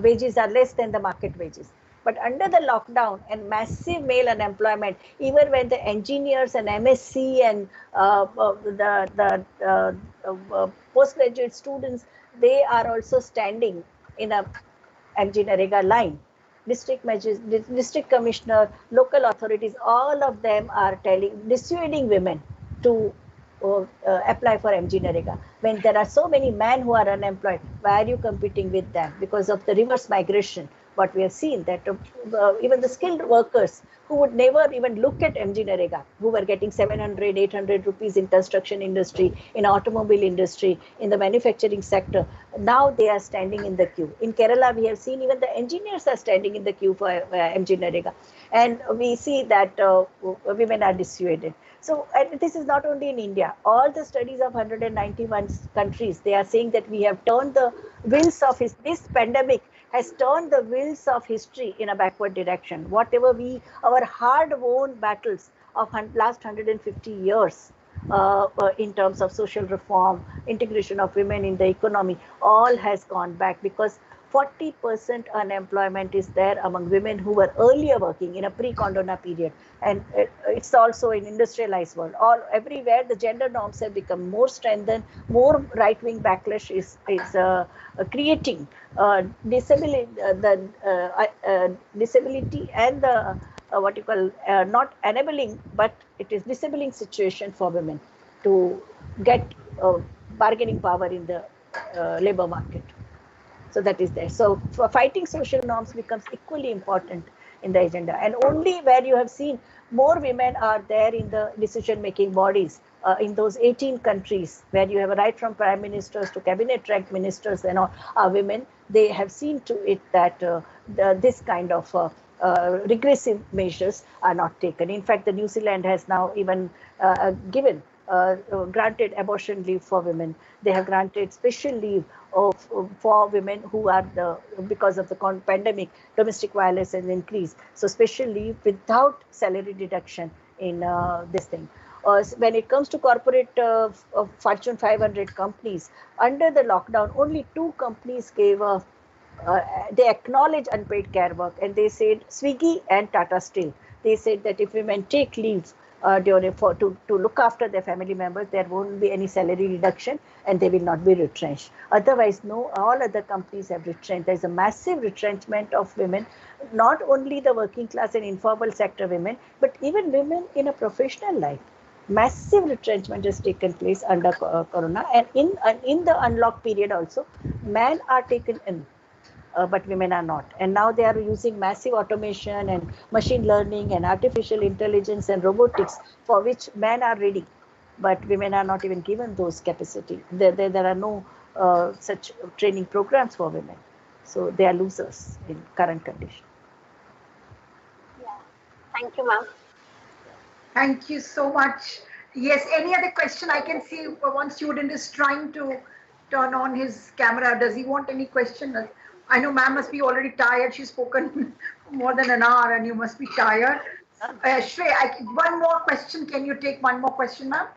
wages are less than the market wages. But under the lockdown and massive male unemployment, even when the engineers and MSc and the postgraduate students, they are also standing in a MG Narega line. District commissioner, local authorities, all of them are dissuading women to apply for MG Narega. When there are so many men who are unemployed, why are you competing with them? Because of the reverse migration, what we have seen, that even the skilled workers who would never even look at MG Narega, who were getting 700, 800 rupees in construction industry, in automobile industry, in the manufacturing sector, now they are standing in the queue. In Kerala, we have seen even the engineers are standing in the queue for MG Narega. And we see that women are dissuaded. So, and this is not only in India. All the studies of 191 countries, they are saying that we have turned the wheels of this pandemic has turned the wheels of history in a backward direction. Whatever our hard-won battles of last 150 years in terms of social reform, integration of women in the economy, all has gone back, because 40% unemployment is there among women who were earlier working in a pre-Condona period. And it's also in industrialized world. Everywhere the gender norms have become more strengthened, more right-wing backlash is creating disability and the what you call not enabling, but it is disabling situation for women to get bargaining power in the labor market. So that is there. So for fighting social norms becomes equally important in the agenda. And only where you have seen more women are there in the decision-making bodies, in those 18 countries where you have a right from prime ministers to cabinet rank ministers and all are women, they have seen to it that this kind of regressive measures are not taken. In fact, the New Zealand has now even granted abortion leave for women. They have granted special leave for women who are because of the pandemic, domestic violence has increased. So special leave without salary deduction in this thing. When it comes to corporate Fortune 500 companies, under the lockdown, only 2 companies gave they acknowledge unpaid care work, and they said Swiggy and Tata Steel. They said that if women take leave to look after their family members, there won't be any salary reduction and they will not be retrenched. Otherwise, no, all other companies have retrenched. There's a massive retrenchment of women, not only the working class and informal sector women, but even women in a professional life. Massive retrenchment has taken place under Corona, and in the unlock period also, men are taken in, but women are not. And now they are using massive automation and machine learning and artificial intelligence and robotics, for which men are ready, but women are not even given those capacity. There are no such training programs for women, so they are losers in current condition. Yeah. Thank you, ma'am. Thank you so much. Yes, any other question? I can see one student is trying to turn on his camera. Does he want any question? I know ma'am must be already tired. She's spoken more than an hour and you must be tired. Shreya, one more question. Can you take one more question, ma'am?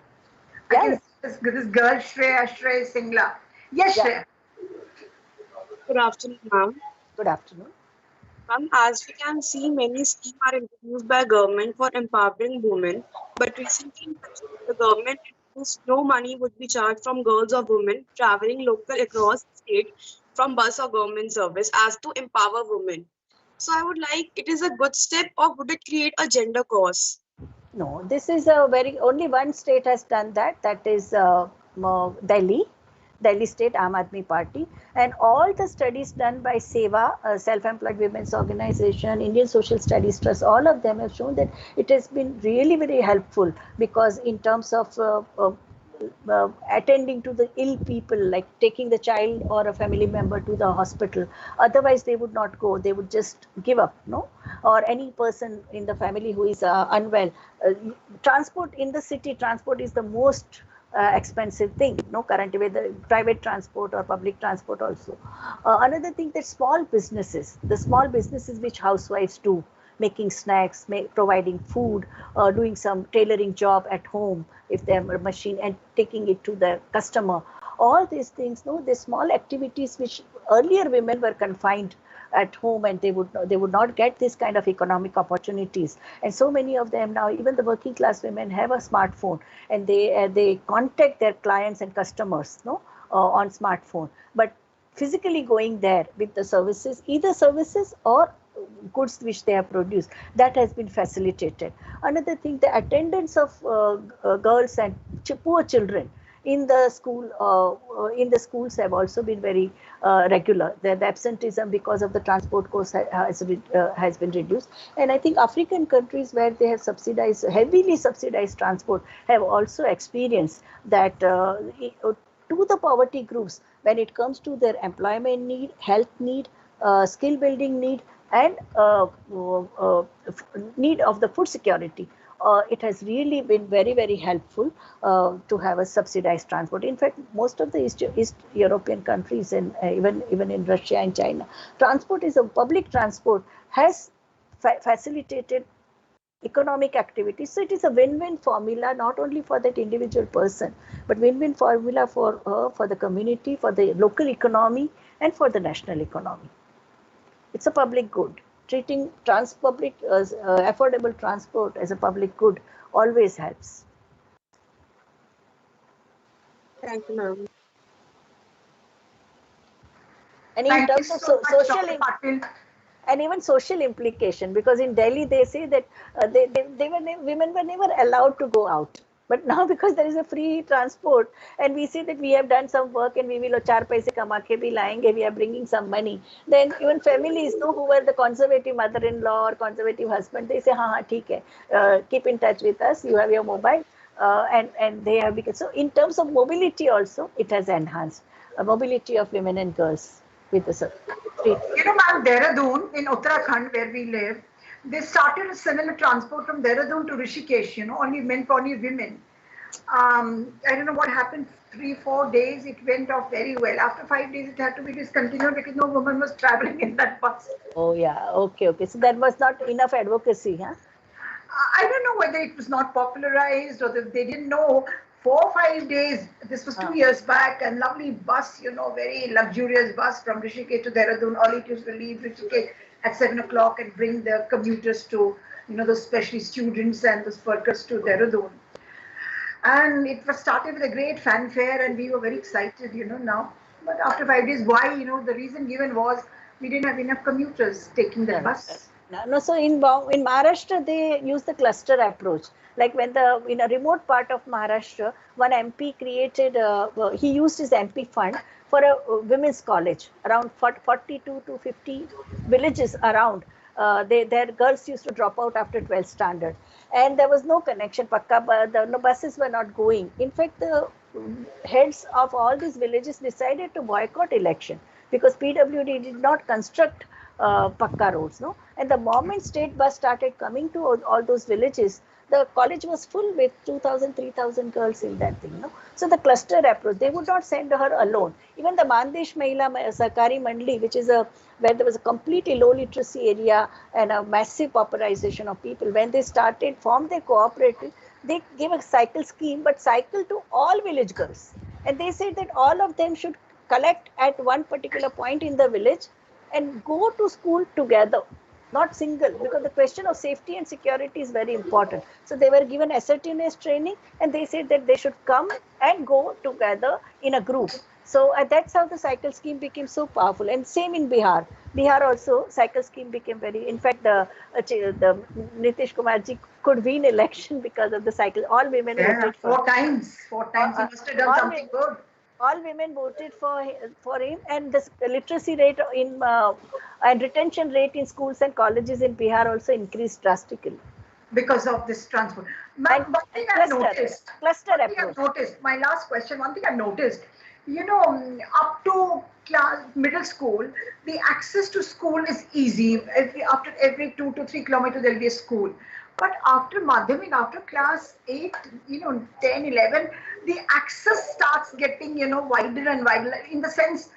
I can Yeah. see this girl, Shreya Singla. Yes, Yeah. Shreya. Good afternoon, ma'am. Good afternoon. Ma'am, as we can see, many schemes are introduced by government for empowering women. But recently, in Punjab, the government introduced no money would be charged from girls or women traveling local across state from bus or government service as to empower women. So I would like, it is a good step, or would it create a gender cause? No, this is a very, only one state has done that. That is Delhi. Delhi State Aam Aadmi Party, and all the studies done by SEWA, Self-Employed Women's Organization, Indian Social Studies Trust, all of them have shown that it has been really very helpful, because in terms of attending to the ill people, like taking the child or a family member to the hospital, otherwise they would not go, they would just give up, no, or any person in the family who is unwell. Transport in the city, transport is the most expensive thing, no, currently, whether private transport or public transport also. Another thing, that the small businesses which housewives do, making snacks, providing food, doing some tailoring job at home if they have a machine, and taking it to the customer. All these things, no, the small activities which earlier women were confined at home, and they would not get this kind of economic opportunities. And so many of them now, even the working class women, have a smartphone, and they contact their clients and customers, no, on smartphone. But physically going there with the services, either services or goods which they have produced, that has been facilitated. Another thing, the attendance of girls and poor children in the schools have also been very regular. The absenteeism because of the transport cost has been reduced. And I think African countries where they have heavily subsidized transport, have also experienced that to the poverty groups, when it comes to their employment need, health need, skill building need, and need of the food security, it has really been very, very helpful to have a subsidized transport. In fact, most of the East European countries, and even in Russia and China, public transport has facilitated economic activity. So it is a win-win formula, not only for that individual person, but win-win formula for the community, for the local economy, and for the national economy. It's a public good. Treating affordable transport as a public good always helps. Thank you, ma'am. And in Thank you terms of so much, Dr. Patil. And even social implication, because in Delhi they say that women were never allowed to go out. But now, because there is a free transport, and we see that we have done some work, and we will char paise kama ke bhi layenge, we are bringing some money, then even families, no, who were the conservative mother-in-law or conservative husband, they say, ha, theek hai, keep in touch with us, you have your mobile, and they have become. So in terms of mobility also, it has enhanced mobility of women and girls with the street. You know, ma'am, Dehradun in Uttarakhand, where we live, they started a similar transport from Dehradun to Rishikesh, only meant for only women. I don't know what happened, 3-4 days, it went off very well. After 5 days, it had to be discontinued because no woman was traveling in that bus. Oh, yeah. Okay. So there was not enough advocacy, huh? I don't know whether it was not popularized or they didn't know. 4-5 days, this was 2 years back, and lovely bus, very luxurious bus from Rishikesh to Dehradun. All it used to leave Rishikesh at 7 o'clock and bring the commuters to, those especially students and those workers to Dehradun. And it was started with a great fanfare, and we were very excited, now. But after 5 days, why? The reason given was we didn't have enough commuters taking the bus. No, so in Maharashtra they use the cluster approach. Like when the in a remote part of Maharashtra, one MP created. He used his MP fund for a women's college around 42 to 50 villages around. Their girls used to drop out after 12th standard, and there was no connection. No buses were not going. In fact, the heads of all these villages decided to boycott election because PWD did not construct Pakka roads. No, and the moment state bus started coming to all those villages, the college was full with 2,000, 3,000 girls in that thing. No, so the cluster approach, they would not send her alone. Even the Mandesh Mahila Sakari Mandli, which is a where there was a completely low literacy area and a massive pauperization of people, when they started formed their cooperative, they gave a cycle scheme, but cycle to all village girls, and they said that all of them should collect at one particular point in the village and go to school together, not single, because the question of safety and security is very important. So they were given assertiveness training, and they said that they should come and go together in a group. So that's how the cycle scheme became so powerful. And same in Bihar. Bihar also cycle scheme became very. In fact, the Nitish Kumarji could win election because of the cycle. All women voted for. Four times. He must have done something good. All women voted for him, and the literacy rate in and retention rate in schools and colleges in Bihar also increased drastically because of this transport. One thing I've noticed. My last question. One thing I've noticed. Up to middle school, the access to school is easy. After every 2 to 3 kilometers, there'll be a school. But after Madhyamik, after class 8, 10, 11, the access starts getting, wider and wider. In the sense,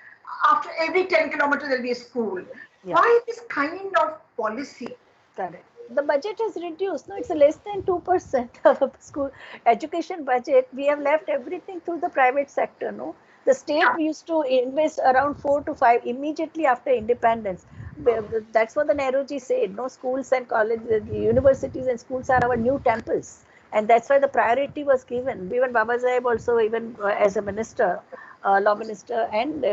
after every 10 kilometers, there'll be a school. Yeah. Why this kind of policy? Correct. The budget is reduced. No, it's less than 2% of school education budget. We have left everything to the private sector. No, the state used to invest around 4 to 5 immediately after independence. That's what the Nehruji said. No, schools and colleges, universities and schools are our new temples, and that's why the priority was given. Even Baba Saheb also, even as a minister, law minister and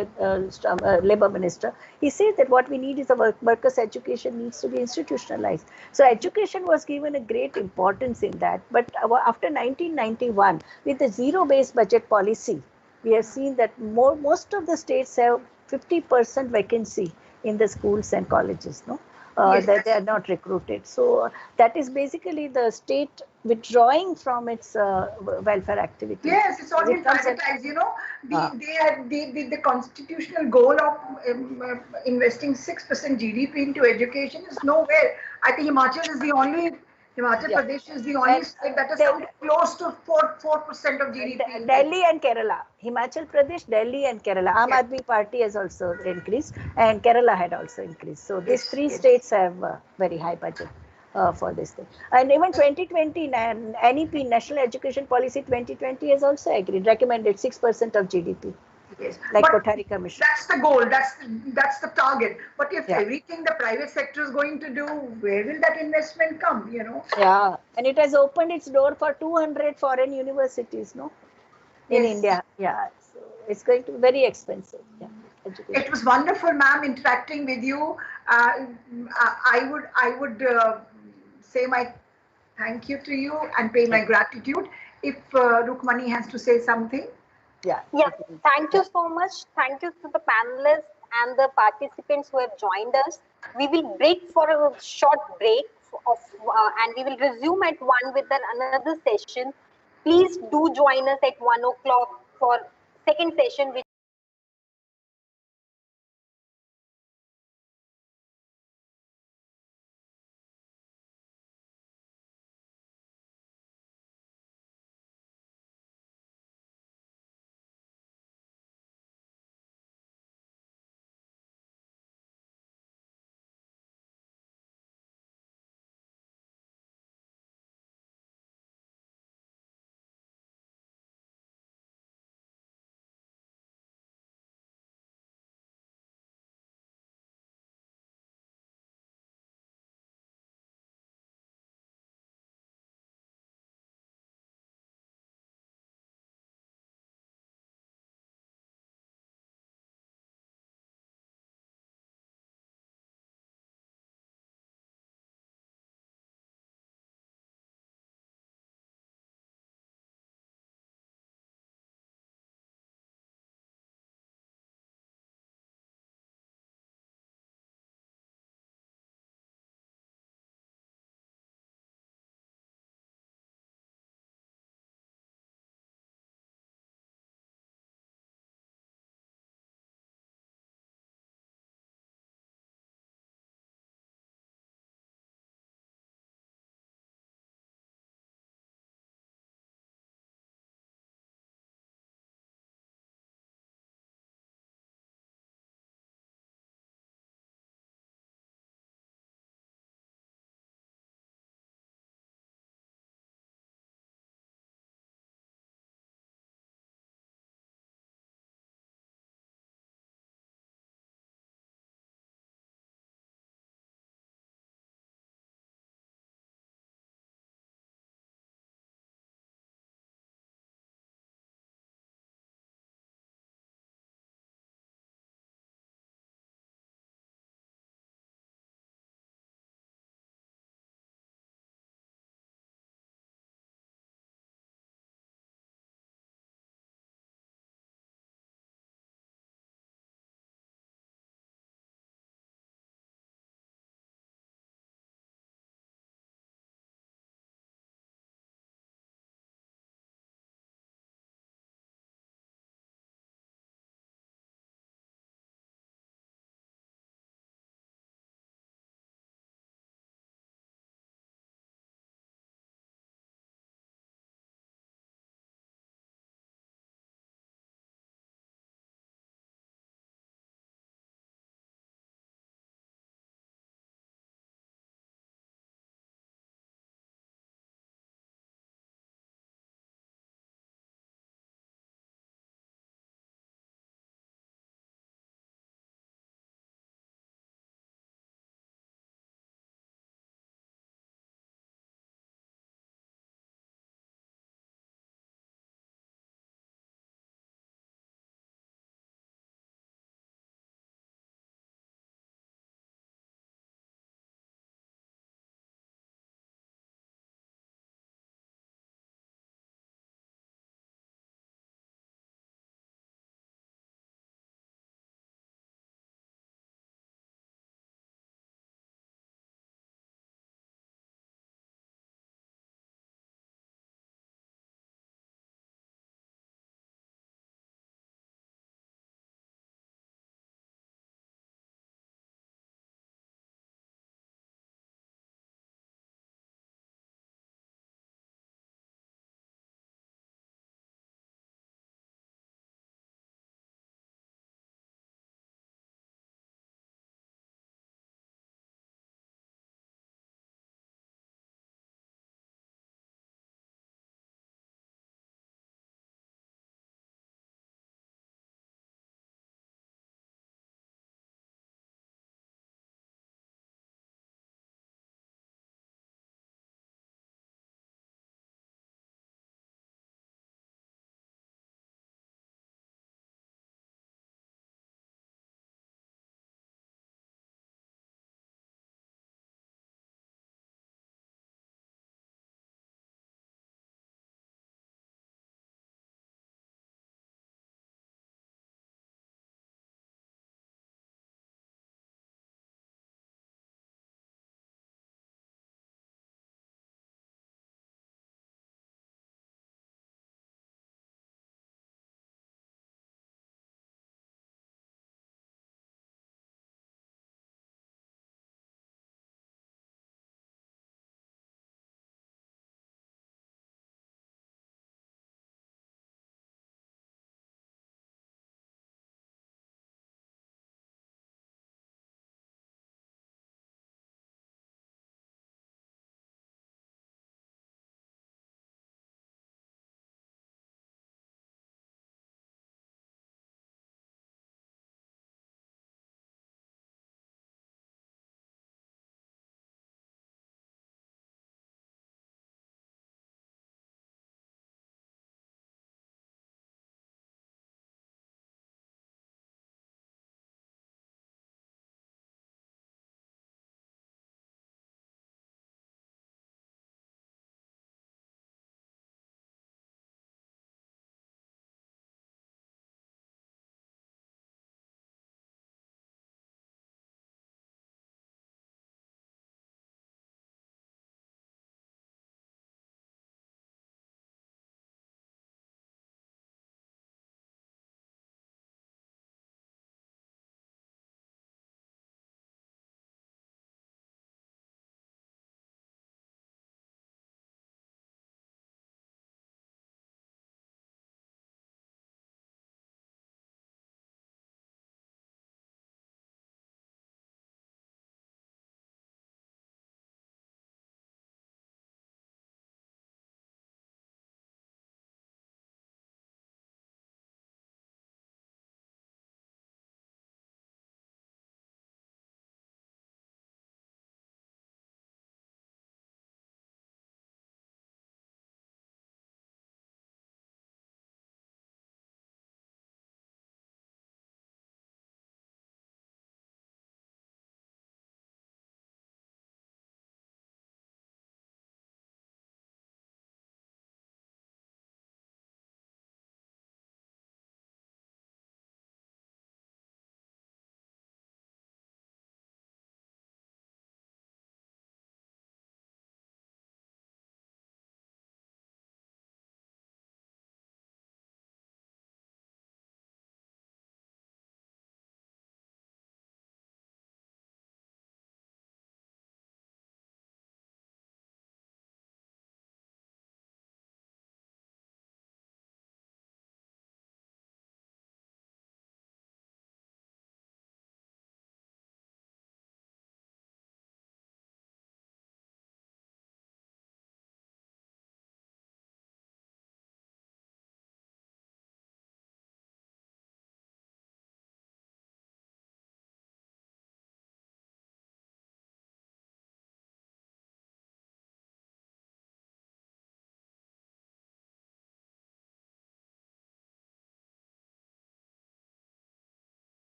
labor minister, he says that what we need is a workers' education needs to be institutionalized. So education was given a great importance in that. But after 1991, with the zero-based budget policy, we have seen that most of the states have 50% vacancy in the schools and colleges. No. That they are not recruited. So that is basically the state withdrawing from its welfare activities. Yes, it's all been privatized. The constitutional goal of investing 6% GDP into education is nowhere. I think Himachal Pradesh is the only state that is close to 4% of GDP. Delhi and Kerala. Himachal Pradesh, Delhi and Kerala. Aam Aadmi Party has also increased, and Kerala had also increased. So these three states have very high budget for this thing. And even 2020, NEP, National Education Policy 2020 has also agreed, recommended 6% of GDP. Yes. Like Kothari Commission. That's the goal. That's the target. But if everything the private sector is going to do, where will that investment come? Yeah, and it has opened its door for 200 foreign universities, no, in India. Yeah, so it's going to be very expensive. Yeah, education. It was wonderful, ma'am, interacting with you. I would say my thank you to you and pay my gratitude. If Rukmani has to say something. Yeah. Thank you so much. Thank you to the panelists and the participants who have joined us. We will break for a short break and we will resume at 1 with another session. Please do join us at 1 o'clock for second session, which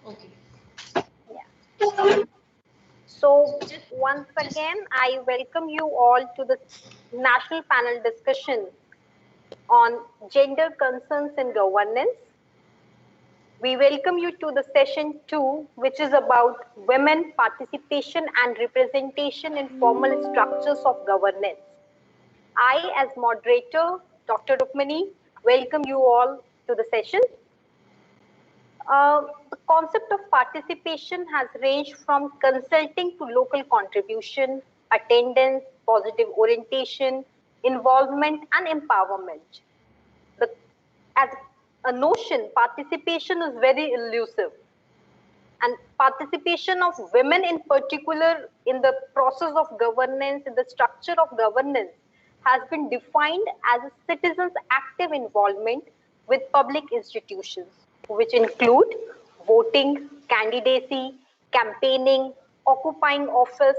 Okay. Yeah. So once again, I welcome you all to the national panel discussion on gender concerns in governance. We welcome you to the session 2, which is about women participation and representation in formal structures of governance. I, as moderator, Dr. Rukmini, welcome you all to the session. The concept of participation has ranged from consulting to local contribution, attendance, positive orientation, involvement, and empowerment. As a notion, participation is very elusive. And participation of women in particular in the process of governance, in the structure of governance, has been defined as a citizen's active involvement with public institutions, which include voting, candidacy, campaigning, occupying office,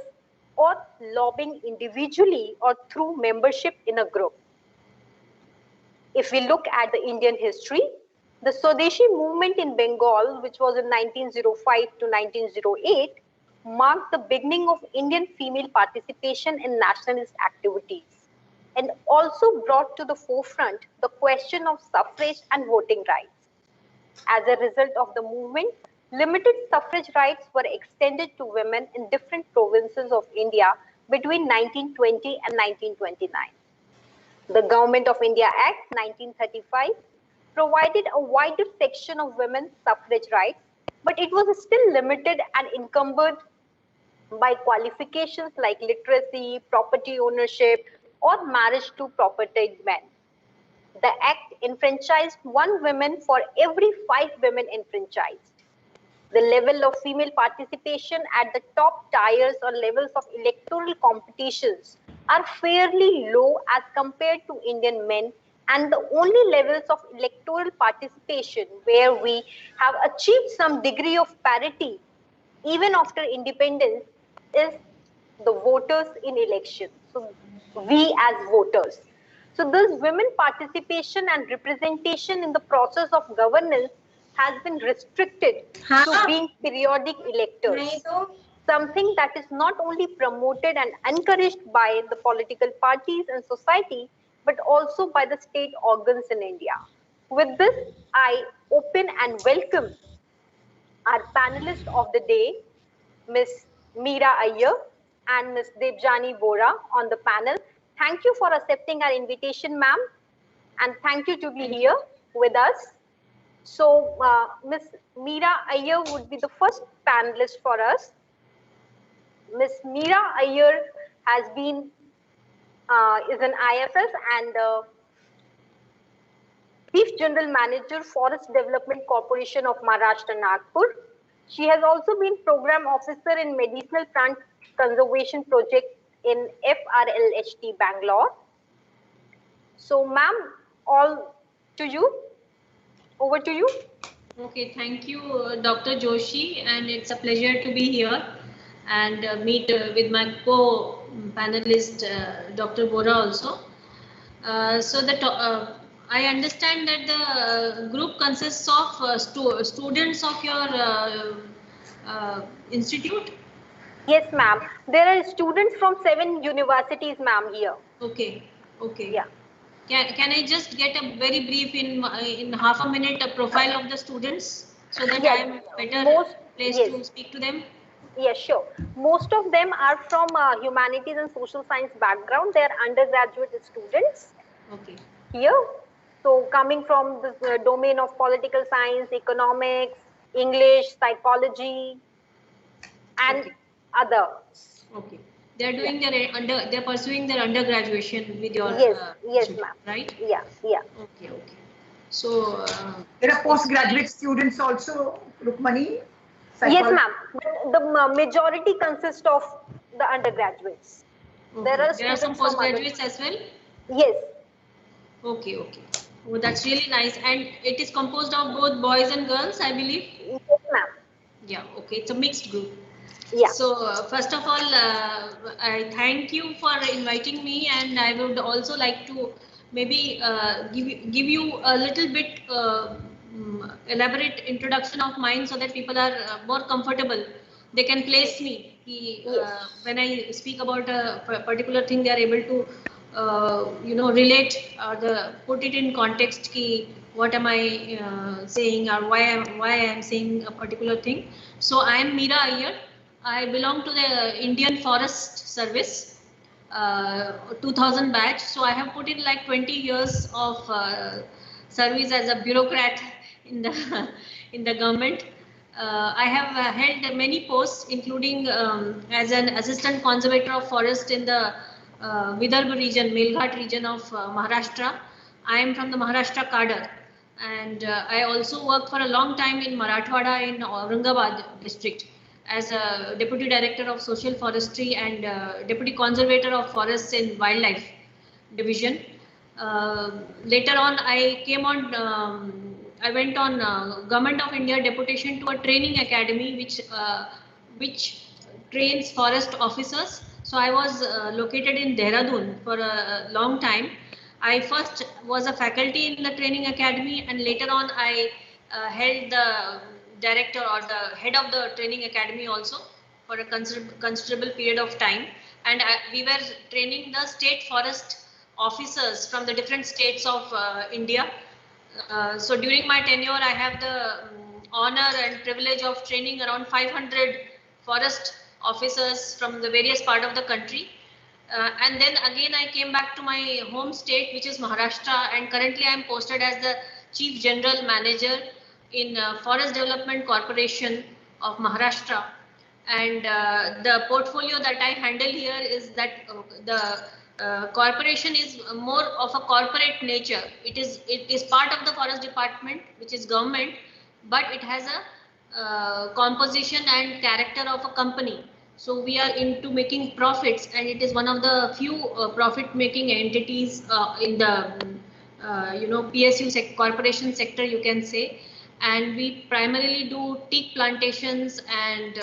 or lobbying individually or through membership in a group. If we look at the Indian history, the Swadeshi movement in Bengal, which was in 1905 to 1908, marked the beginning of Indian female participation in nationalist activities and also brought to the forefront the question of suffrage and voting rights. As a result of the movement, limited suffrage rights were extended to women in different provinces of India between 1920 and 1929. The Government of India Act 1935 provided a wider section of women's suffrage rights, but it was still limited and encumbered by qualifications like literacy, property ownership, or marriage to property men. The Act enfranchised one woman for every 5 women enfranchised. The level of female participation at the top tiers or levels of electoral competitions are fairly low as compared to Indian men, and the only levels of electoral participation where we have achieved some degree of parity even after independence is the voters in elections. So we as voters. So this women participation and representation in the process of governance has been restricted to being periodic electors, something that is not only promoted and encouraged by the political parties and society, but also by the state organs in India. With this, I open and welcome our panelists of the day, Ms. Meera Iyer and Ms. Debjani Bora on the panel. Thank you for accepting our invitation, ma'am, and thank you to be here with us. So, Ms. Meera Iyer would be the first panelist for us. Ms. Meera Iyer has been is an IFS and Chief General Manager, Forest Development Corporation of Maharashtra, Nagpur. She has also been Program Officer in Medicinal Plant Conservation Project in FRLHT, Bangalore. So, ma'am, all to you. Over to you. Okay, thank you, Dr. Joshi, and it's a pleasure to be here and meet with my co-panelist, Dr. Bora also. I understand that the group consists of students of your institute? Yes, ma'am. There are students from 7 universities, ma'am, here. Okay, okay. Yeah. Can I just get a very brief in half a minute a profile of the students so that I am better placed to speak to them? Yes, sure. Most of them are from humanities and social science background. They are undergraduate students. Okay. Here. So coming from the domain of political science, economics, English, psychology, and others. Okay. They're doing they're pursuing their undergraduation with your yes, ma'am. Right? Yeah. Okay. So there are postgraduate students also, Rukmani? Yes, ma'am. The majority consists of the undergraduates. Okay. There are some postgraduates as well? Yes. Okay. Oh, that's really nice. And it is composed of both boys and girls, I believe? Yes, ma'am. Yeah, okay. It's a mixed group. Yeah. So, first of all, I thank you for inviting me, and I would also like to maybe give you a little bit elaborate introduction of mine so that people are more comfortable. They can place me. When I speak about a particular thing, they are able to, relate or put it in context. Ki what am I saying, or why I am saying a particular thing. So I am Meera Iyer. I belong to the Indian Forest Service, 2000 batch. So I have put in like 20 years of service as a bureaucrat in the in the government. I have held many posts, including as an assistant conservator of forest in the Vidarbha region, Melghat region of Maharashtra. I am from the Maharashtra cadre, and I also worked for a long time in Marathwada in Aurangabad district as a deputy director of social forestry and deputy conservator of forests in wildlife division. Later on, I came on. I went on Government of India deputation to a training academy which trains forest officers. So I was located in Dehradun for a long time. I first was a faculty in the training academy, and later on I held the director or the head of the training academy also for a considerable period of time. And we were training the state forest officers from the different states of India. So during my tenure, I have the honor and privilege of training around 500 forest officers from the various part of the country. And then again, I came back to my home state, which is Maharashtra, and currently I am posted as the Chief General Manager in Forest Development Corporation of Maharashtra. And the portfolio that I handle here is that the corporation is more of a corporate nature. It is part of the forest department, which is government, but it has a composition and character of a company. So we are into making profits, and it is one of the few profit-making entities in the PSU corporation sector, you can say. And we primarily do teak plantations, and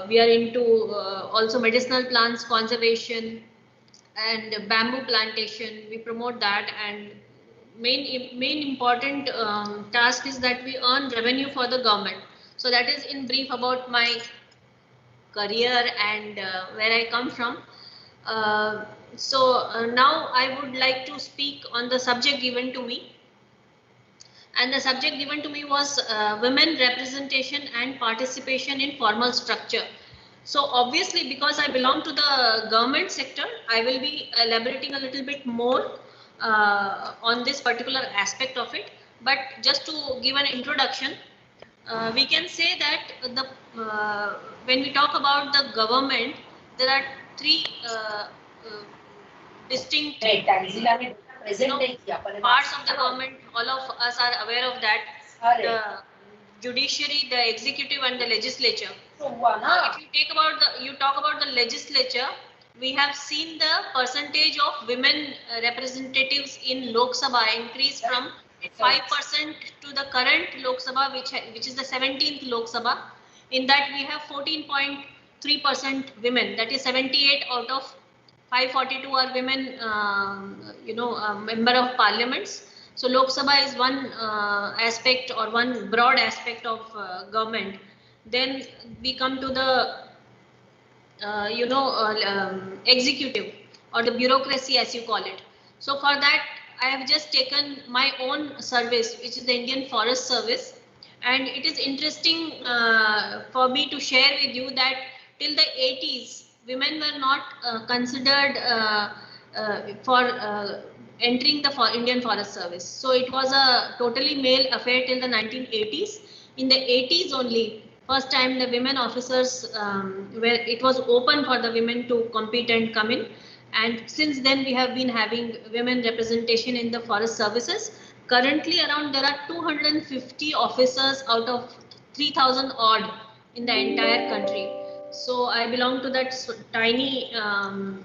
we are into also medicinal plants conservation and bamboo plantation. We promote that, and main important task is that we earn revenue for the government. So that is in brief about my career and where I come from. Now I would like to speak on the subject given to me. And the subject given to me was women representation and participation in formal structure. So obviously, because I belong to the government sector, I will be elaborating a little bit more on this particular aspect of it. But just to give an introduction, we can say that when we talk about the government, there are three distinct parts of the government. All of us are aware of that: the judiciary, the executive, and the legislature. If you talk about the legislature, we have seen the percentage of women representatives in Lok Sabha increase from 5% to the current Lok Sabha, which is the 17th Lok Sabha. In that we have 14.3% women. That is 78 out of 542 are women, member of parliaments. So Lok Sabha is one aspect or one broad aspect of government. Then we come to the executive or the bureaucracy, as you call it. So for that, I have just taken my own service, which is the Indian Forest Service. And it is interesting for me to share with you that till the 80s, women were not considered for entering the Indian Forest Service. So it was a totally male affair till the 1980s. In the 80s only, first time the women officers, where it was open for the women to compete and come in. And since then we have been having women representation in the forest services. Currently around there are 250 officers out of 3,000 odd in the entire country. So I belong to that tiny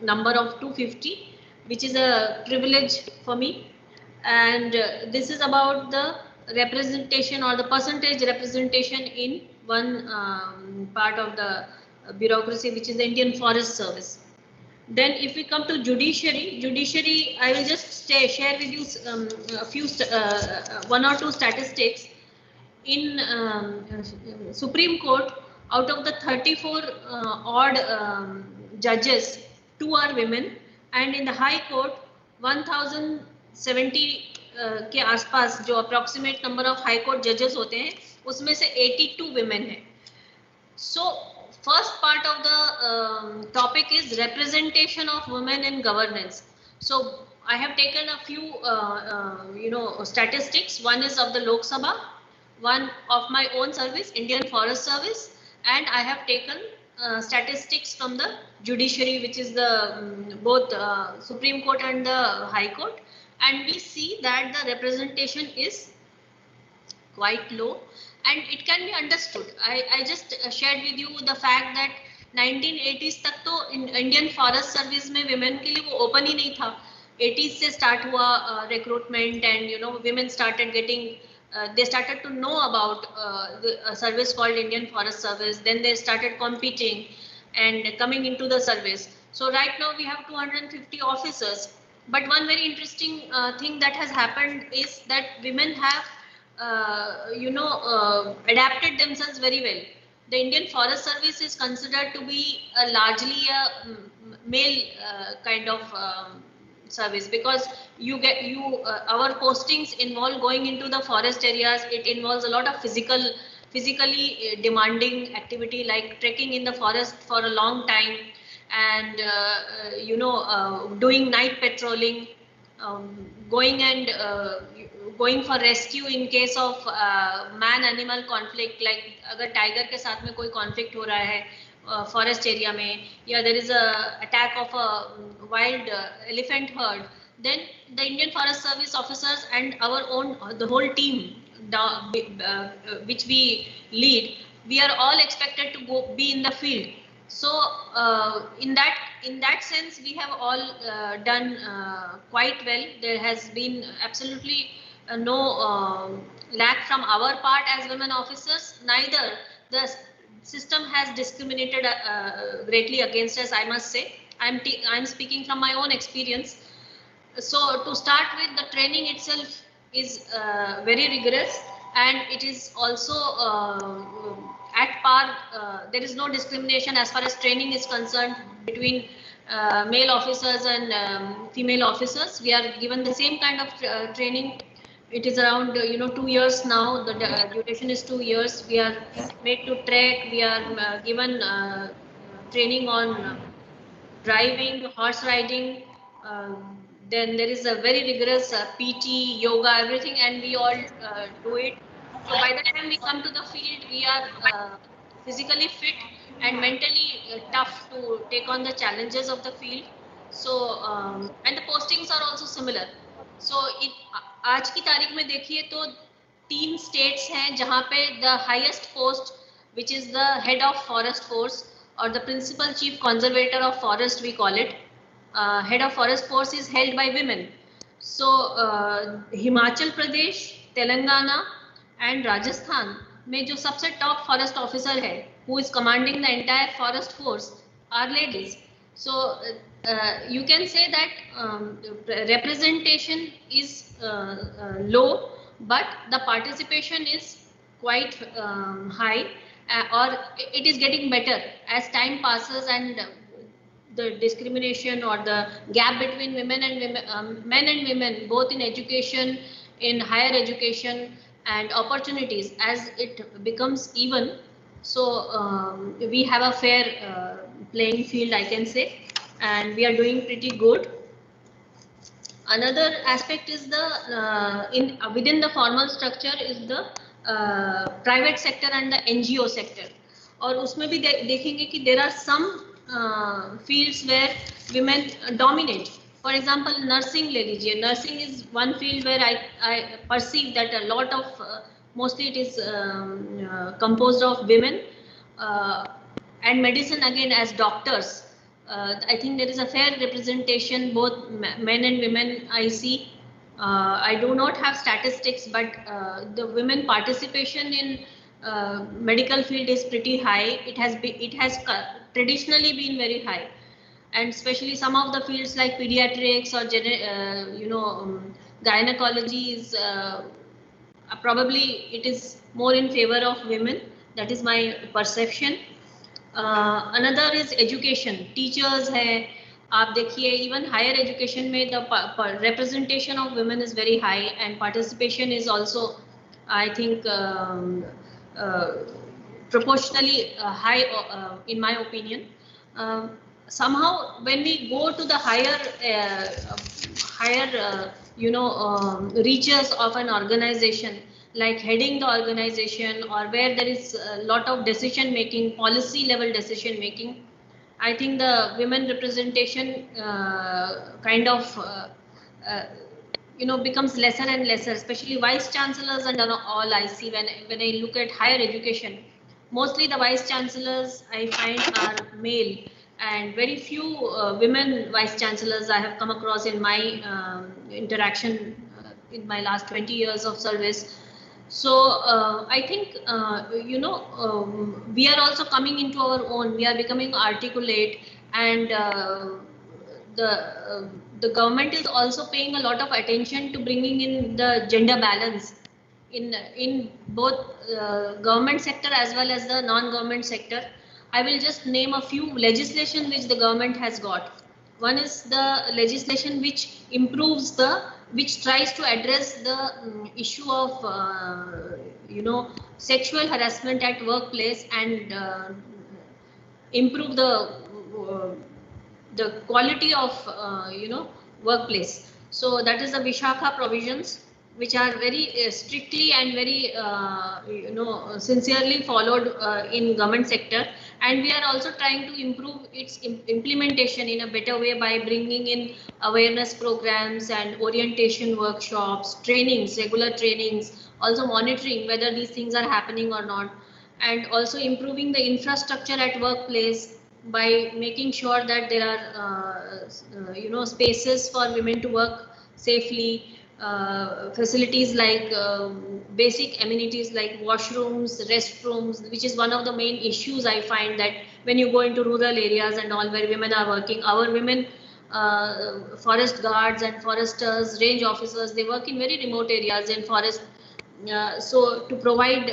number of 250, which is a privilege for me. And this is about the representation or the percentage representation in one part of the bureaucracy, which is the Indian Forest Service. Then if we come to judiciary, I will just share with you a few, one or two statistics. In Supreme Court, out of the 34 odd judges, 2 are women, and in the High Court, 1070 के आसपास जो approximate number of High Court judges होते हैं, उसमें से 82 women हैं. So first part of the topic is representation of women in governance. So I have taken a few statistics. One is of the Lok Sabha, one of my own service, Indian Forest Service, and I have taken statistics from the judiciary, which is the both Supreme Court and the High Court, and we see that the representation is quite low, and it can be understood. I just shared with you the fact that 1980s तक तो Indian Forest Service में women के लिए वो open ही नहीं था. 80s से start हुआ recruitment, and women started getting they started to know about the service called Indian Forest Service. Then they started competing and coming into the service. So right now we have 250 officers. But one very interesting thing that has happened is that women have adapted themselves very well. The Indian Forest Service is considered to be largely a male kind of service, because our postings involve going into the forest areas. It involves a lot of physically demanding activity, like trekking in the forest for a long time, and doing night patrolling, going for rescue in case of man-animal conflict, like अगर tiger के साथ में कोई conflict हो रहा है forest area में, या there is a attack of a wild elephant herd, then the Indian Forest Service officers and the whole team which we lead, we are all expected to be in the field. So in that sense, we have all done quite well. There has been absolutely no lack from our part as women officers. Neither the system has discriminated greatly against us, I must say. I'm speaking from my own experience. So to start with, the training itself is very rigorous, and it is also at par. There is no discrimination as far as training is concerned between male officers and female officers. We are given the same kind of training. It is around 2 years now. The duration is 2 years. We are made to trek. We are given training on driving, horse riding. Then there is a very rigorous PT, yoga, everything, and we all do it. So by the time we come to the field, we are physically fit and mentally tough to take on the challenges of the field. So and the postings are also similar. So आज की तारीख में देखिए तो 3 states हैं जहाँ पे the highest post, which is the head of forest force or the principal chief conservator of forest, we call it, head of forest force is held by women. So Himachal Pradesh, Telangana and Rajasthan में जो सबसे top forest officer है, who is commanding the entire forest force, are ladies. So you can say that representation is low, but the participation is quite high, or it is getting better as time passes, and the discrimination or the gap between women and men and women, both in education, in higher education and opportunities, as it becomes even. So we have a fair playing field, I can say, and we are doing pretty good. Another aspect is the within the formal structure is the private sector and the NGO sector. और उसमें भी देखेंगे कि there are some fields where women dominate. For example, nursing ले लीजिए. Nursing is one field where I perceive that a lot of mostly it is composed of women, and medicine again as doctors. I think there is a fair representation, both men and women. I see. I do not have statistics, but the women participation in medical field is pretty high. It has traditionally been very high. and especially some of the fields like pediatrics or gynecology is probably it is more in favor of women. That is my perception. Another is education. Teachers hai, आप देखिए even higher education में the representation of women is very high and participation is also I think uh, proportionally high in my opinion. Somehow when we go to the higher reaches of an organization, like heading the organization or where there is a lot of decision making, policy level decision making, I think the women representation kind of becomes lesser and lesser, especially vice chancellors and all. I see when I look at higher education, mostly the vice chancellors I find are male, and very few women vice chancellors I have come across in my interaction in my last 20 years of service. So I think we are also coming into our own. We are becoming articulate, and the uh, the government is also paying a lot of attention to bringing in the gender balance in both government sector as well as the non-government sector. I will just name a few legislation which the government has got. One is the legislation which improves which tries to address the issue of sexual harassment at workplace and improve uh, the quality of workplace. So that is the Vishakha provisions, which are very strictly and very sincerely followed in government sector, and we are also trying to improve its implementation in a better way by bringing in awareness programs and orientation workshops, trainings, regular trainings, also monitoring whether these things are happening or not, and also improving the infrastructure at workplace by making sure that there are spaces for women to work safely, facilities like basic amenities like washrooms, restrooms, which is one of the main issues I find, that when you go into rural areas and all where women are working, our women forest guards and foresters, range officers, they work in very remote areas in forest. So to provide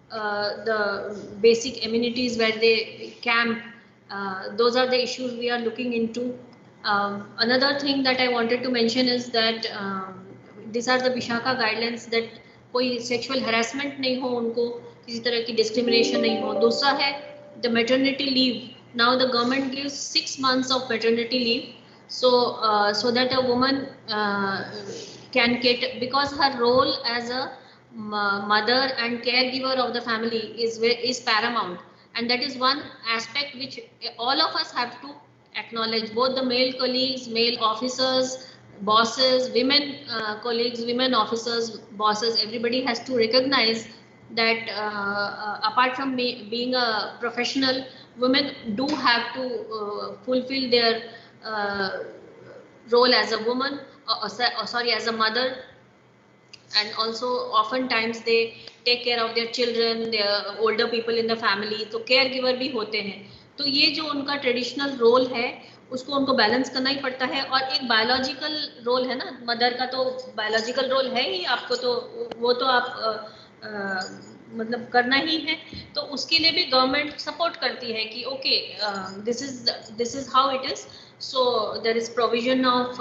the basic amenities where they camp, those are the issues we are looking into. Another thing that I wanted to mention is that these are the Vishaka guidelines, that कोई sexual harassment नहीं हो, उनको किसी तरह की discrimination नहीं हो. दूसरा है the maternity leave. Now the government gives 6 months of maternity leave, so that a woman can get, because her role as a mother and caregiver of the family is paramount, and that is one aspect which all of us have to acknowledge, both the male colleagues, male officers, bosses, women colleagues, women officers, bosses, everybody has to recognize that apart from being a professional, women do have to fulfill their role as a woman, sorry, as a mother, and also oftentimes they take care of their children, their older people in the family, तो caregiver भी होते हैं. तो ये जो उनका traditional role है उसको उनको बैलेंस करना ही पड़ता है, और एक बायोलॉजिकल रोल है ना, मदर का तो बायोलॉजिकल रोल है ही, आपको तो वो तो आप मतलब करना ही है. तो उसके लिए भी गवर्नमेंट सपोर्ट करती है कि okay, this is how it is. So there is provision of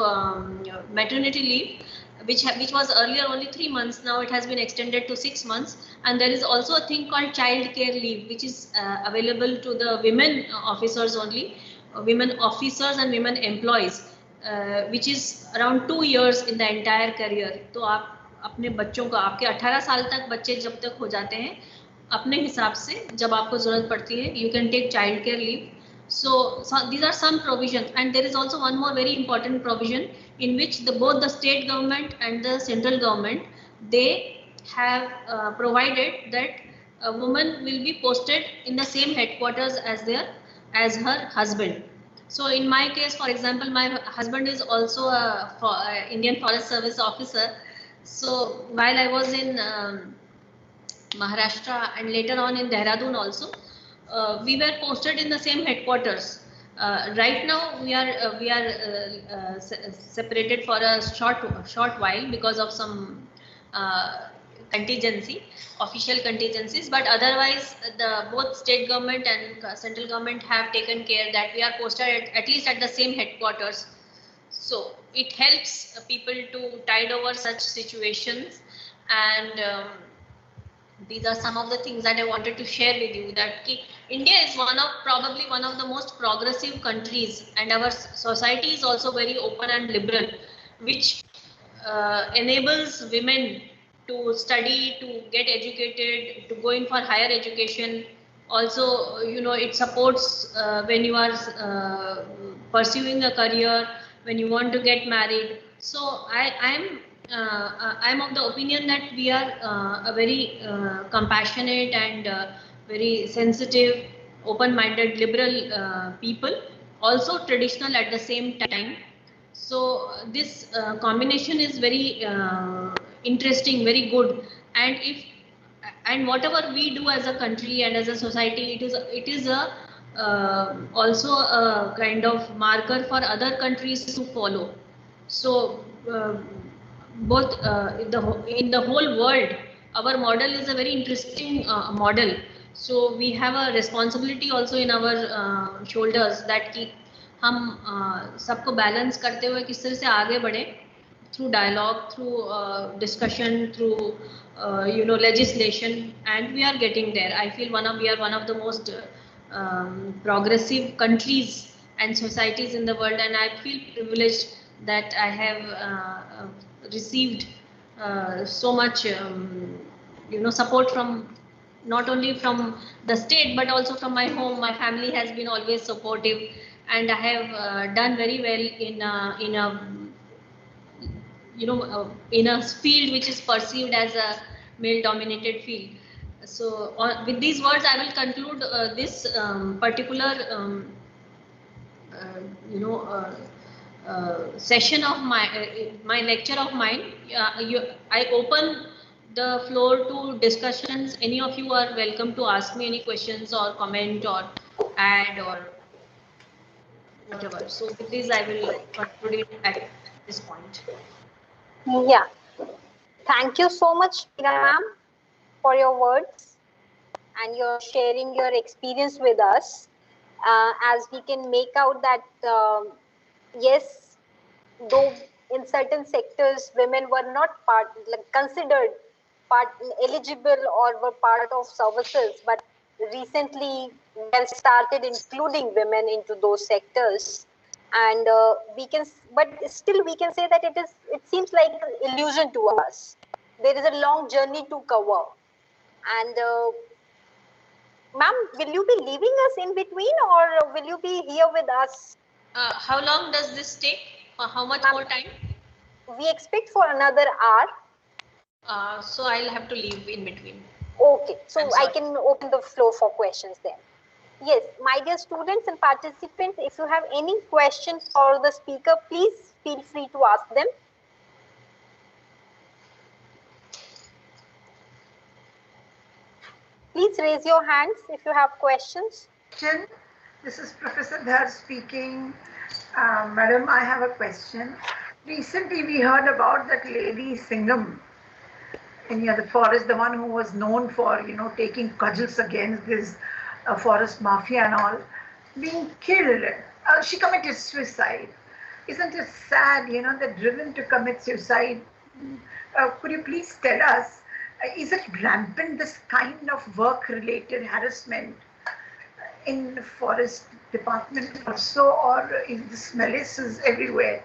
maternity leave, which was earlier only 3 months. Now it has been extended to 6 months, and there is also a thing called child care leave, which is available to the women officers only, women officers and women employees, which is around 2 years in the entire career. तो आप अपने बच्चों को, आपके 18 साल तक बच्चे जब तक हो जाते हैं, अपने हिसाब से जब आपको जरूरत पड़ती है, you can take child care leave. So these are some provisions, and there is also one more very important provision in which both the state government and the central government, they have provided that a woman will be posted in the same headquarters as her husband. So in my case, for example, my husband is also a Indian Forest Service officer. So while I was in Maharashtra and later on in Dehradun also, we were posted in the same headquarters. Right now we are separated for a short while because of some uh, contingency, official contingencies, but otherwise the both state government and central government have taken care that we are posted at least at the same headquarters. So it helps people to tide over such situations, and these are some of the things that I wanted to share with you, that India is probably one of the most progressive countries, and our society is also very open and liberal, which enables women to study, to get educated, to go in for higher education. Also, it supports when you are pursuing a career, when you want to get married. So I'm of the opinion that we are a very compassionate and very sensitive, open-minded, liberal people, also traditional at the same time. So this combination is very interesting, very good, and if and whatever we do as a country and as a society, it is a also a kind of marker for other countries to follow. So both in the whole world, our model is a very interesting model. So we have a responsibility also in our shoulders that कि हम सबको balance करते हुए किस तरह से आगे बढ़े, through dialogue, through discussion, through legislation, and we are getting there. I feel we are one of the most progressive countries and societies in the world, and I feel privileged that I have received so much support from not only from the state but also from my home. My family has been always supportive, and I have done very well in a field which is perceived as a male dominated field. So with these words I will conclude this particular uh, you know session of my lecture of mine. I open the floor to discussions. Any of you are welcome to ask me any questions or comment or add or whatever. So with this I will conclude it at this point. Yeah. Thank you so much, Meera ma'am, for your words and your sharing your experience with us. As we can make out that yes, though in certain sectors women were not considered part eligible or were part of services, but recently they have started including women into those sectors, and but still we can say that it seems like an illusion to us. There is a long journey to cover, and ma'am, will you be leaving us in between, or will you be here with us? How long does this take? How much more time? We expect for another hour. So I'll have to leave in between. Okay, so I can open the floor for questions then. Yes, my dear students and participants, if you have any questions for the speaker, please feel free to ask them. Please raise your hands if you have questions. This is Professor Dhar speaking. Madam, I have a question. Recently, we heard about that lady Singham in the forest, the one who was known for, taking cudgels against this forest mafia and all, being killed. She committed suicide. Isn't it sad, that driven to commit suicide? Could you please tell us, is it rampant, this kind of work-related harassment in the forest department also, or is this malicious everywhere?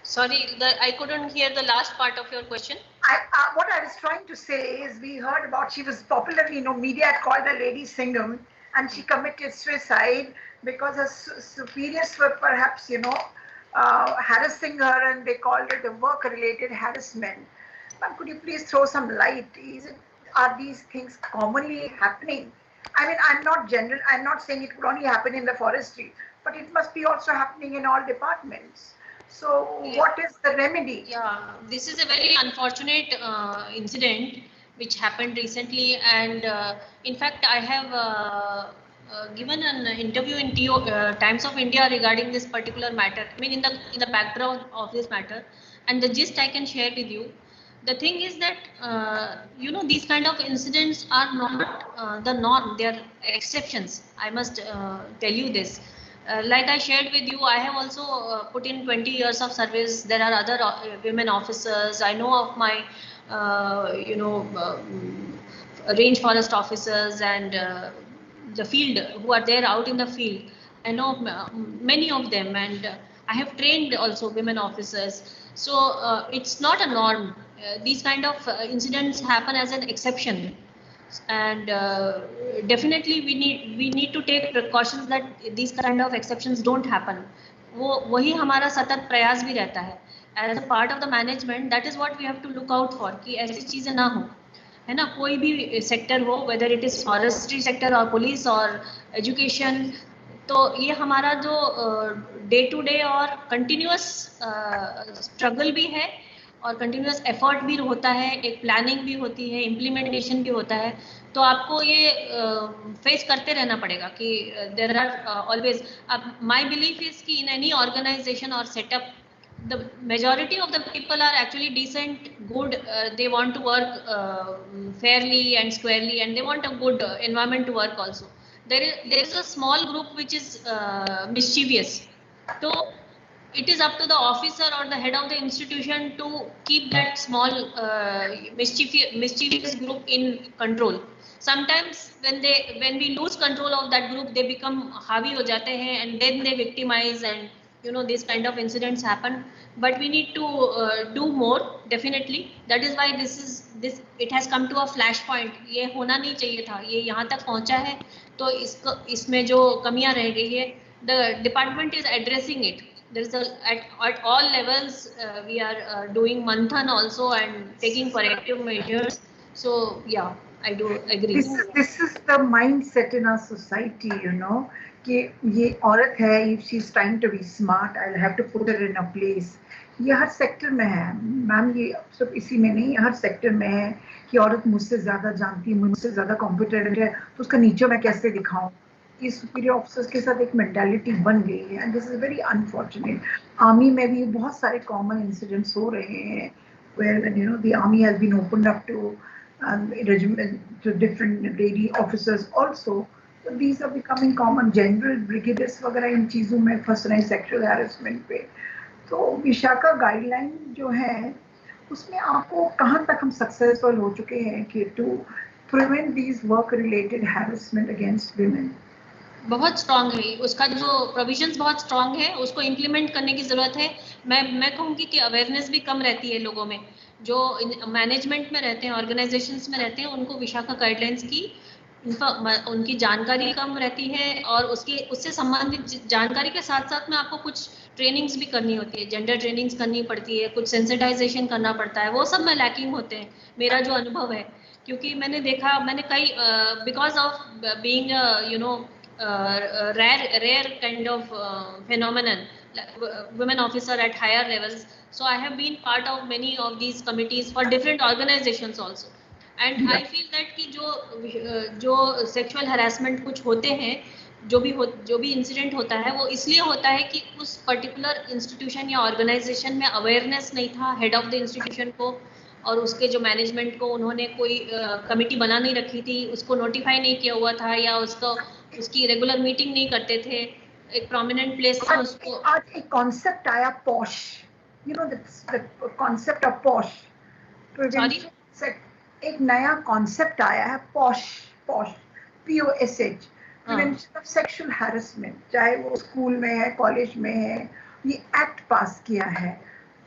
Sorry, I couldn't hear the last part of your question. What I was trying to say is, we heard about, she was popularly, media had called her Lady Singham, and she committed suicide because her superiors were perhaps, harassing her, and they called it a work-related harassment. But could you please throw some light? Are these things commonly happening? I mean, I'm not saying it could only happen in the forestry, but it must be also happening in all departments. So what is the remedy? Yeah, this is a very unfortunate incident which happened recently, and in fact I have given an interview in Times of India regarding this particular matter. I mean, in the background of this matter, and the gist I can share with you. The thing is that these kind of incidents are not the norm; they are exceptions. I must tell you this. Like I shared with you, I have also put in 20 years of service. There are other women officers. I know of my, range forest officers and the field who are there out in the field. I know many of them, and I have trained also women officers. So it's not a norm. These kind of incidents happen as an exception, and definitely we need to take precautions that these kind of exceptions don't happen. वो वही हमारा सतत प्रयास भी रहता है as a part of the management. That is what we have to look out for कि ऐसी चीजें ना हो, है ना. कोई भी सेक्टर हो, whether it is forestry sector और पुलिस और एजुकेशन, तो ये हमारा जो डे टू डे और कंटिन्यूअस स्ट्रगल भी है और कंटिन्यूअस एफर्ट भी होता है, एक प्लानिंग भी होती है, इम्प्लीमेंटेशन भी होता है. तो आपको ये फेस करते रहना पड़ेगा कि there are always. My belief is कि इन एनी ऑर्गेनाइजेशन और setup the majority of the people are actually decent, good, they want to work fairly and squarely, and they want a good environment to work also. There is a small group which is mischievous. So it is up to the officer or the head of the institution to keep that small mischievous group in control. Sometimes when we lose control of that group, they become havi ho jate hain, and then they victimize, and these kind of incidents happen. But we need to do more, definitely. That is why this it has come to a flash point. ये होना नहीं चाहिए था, ये यहाँ तक पहुँचा है, तो इसमें जो कमियां रह गई है, the department is addressing it. There is at all levels we are doing manthan also and taking corrective measures. So yeah, I do agree. This is the mindset in our society, कि ये औरत है, if she is trying to be smart, I'll have to put her in a place. ये हर sector में है ma'am, ये सिर्फ इसी में नहीं, हर सेक्टर में है कि औरत मुझसे ज्यादा जानती है, मुझसे ज्यादा कॉम्पिटेंट है, तो उसका नीचे मैं कैसे दिखाऊं. ये सुपीरियर ऑफिसर्स के साथ एक मेंटालिटी बन गई है, and this is very unfortunate. Army में भी बहुत सारे कॉमन इंसिडेंट्स हो रहे हैं, where the army has been opened up to regiment, to different lady officers also. So these are becoming common. General brigadiers वगैरह इन चीज़ों में फंस रहे हैं सेक्सुअल हैरेसमेंट पे. तो विशाखा गाइडलाइन जो है उसमें आपको कहाँ तक हम सक्सेसफुल हो चुके हैं कि to prevent these work related harassment against women? बहुत स्ट्रांग है उसका, जो प्रोविजंस बहुत स्ट्रांग है, उसको इम्प्लीमेंट करने की जरूरत है. मैं कहूँगी कि अवेयरनेस भी कम रहती है लोगों में, जो मैनेजमेंट में रहते हैं, ऑर्गेनाइजेशंस में रहते हैं, उनको विशाखा गाइडलाइंस की उनकी जानकारी कम रहती है, और उससे संबंधित जानकारी के साथ साथ में आपको कुछ ट्रेनिंग्स भी करनी होती है, जेंडर ट्रेनिंग्स करनी पड़ती है, कुछ सेंसिटाइजेशन करना पड़ता है, वो सब में लैकिंग होते हैं, मेरा जो अनुभव है. क्योंकि मैंने कई because of being rare kind of phenomenon, women officer at higher levels, so I have been part of many of these committees for different organizations also, and I feel that कि जो sexual harassment कुछ होते हैं, जो भी incident होता है, वो इसलिए होता है कि उस पर्टिकुलर इंस्टीट्यूशन या ऑर्गेनाइजेशन में अवेयरनेस नहीं था हेड ऑफ द इंस्टीट्यूशन को, और उसके जो मैनेजमेंट को उन्होंने कोई कमिटी बना नहीं रखी थी, उसको नोटिफाई नहीं किया हुआ था, या उसकी रेगुलर मीटिंग नहीं करते थे, एक प्रोमिनेंट प्लेस था उसको. आज एक कॉन्सेप्ट आया posh, the concept of posh, एक नया कॉन्सेप्ट आया है posh, POSH, prevention of sexual harassment, चाहे वो स्कूल में है, कॉलेज में है, ये एक्ट पास किया है.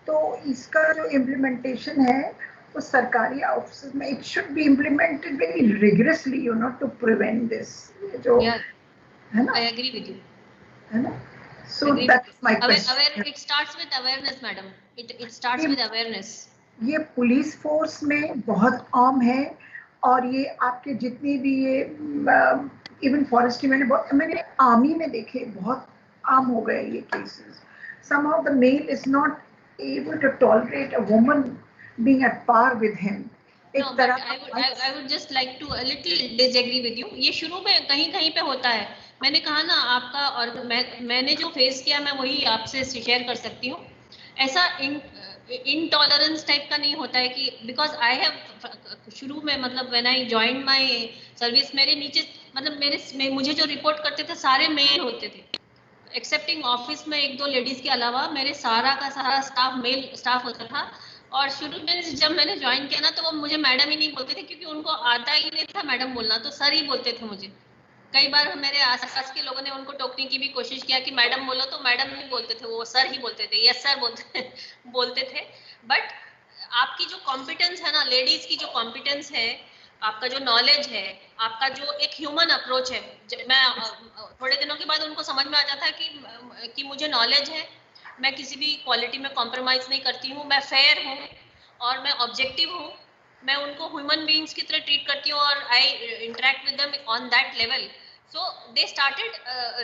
तो इसका जो इम्प्लीमेंटेशन है वो सरकारी ऑफिस में, it should be implemented very rigorously, to prevent this, जो है ना. आई एग्री विद यू, है ना. So that's my question. It starts with awareness madam, it starts with awareness. ये पुलिस फोर्स में बहुत आम है, और ये आपके जितनी भी ये इवन फॉरेस्ट्री मैंने आर्मी में देखे, बहुत आम हो गए ये cases. Somehow the male is not able to tolerate a woman being at par with him. No, but I would just like to a little disagree with you. ये शुरू में कहीं कहीं पे होता है. मैंने कहा ना आपका, और मैंने जो फेस किया मैं वही आपसे शेयर कर सकती हूँ. ऐसा intolerance टाइप का नहीं होता है कि because I have शुरू में मतलब when I joined my service, मेरे नीचे मतलब मुझे जो रिपोर्ट करते थे सारे मेल होते थे, एक्सेप्टिंग ऑफिस में एक दो लेडीज के अलावा मेरे सारा का सारा स्टाफ मेल स्टाफ होता था. और शुरू में जब मैंने ज्वाइन किया ना तो वो मुझे मैडम ही नहीं बोलते थे, क्योंकि उनको आता ही नहीं था मैडम बोलना, तो सर ही बोलते थे मुझे. कई बार मेरे आसपास के लोगों ने उनको टोकने की भी कोशिश किया कि मैडम बोलो, तो मैडम नहीं बोलते थे, वो सर ही बोलते थे, यस सर बोलते थे. बट आपकी जो कॉम्पिटेंस है ना, लेडीज की जो कॉम्पिटेंस है, आपका जो नॉलेज है, आपका जो एक ह्यूमन अप्रोच है, मैं थोड़े दिनों के बाद उनको समझ में आ जाता है कि मुझे नॉलेज है, मैं किसी भी क्वालिटी में कॉम्प्रोमाइज नहीं करती हूँ, मैं फेयर हूँ और मैं ऑब्जेक्टिव हूँ, मैं उनको ह्यूमन बीइंग्स की तरह ट्रीट करती हूँ और I interact with them on that level. So they started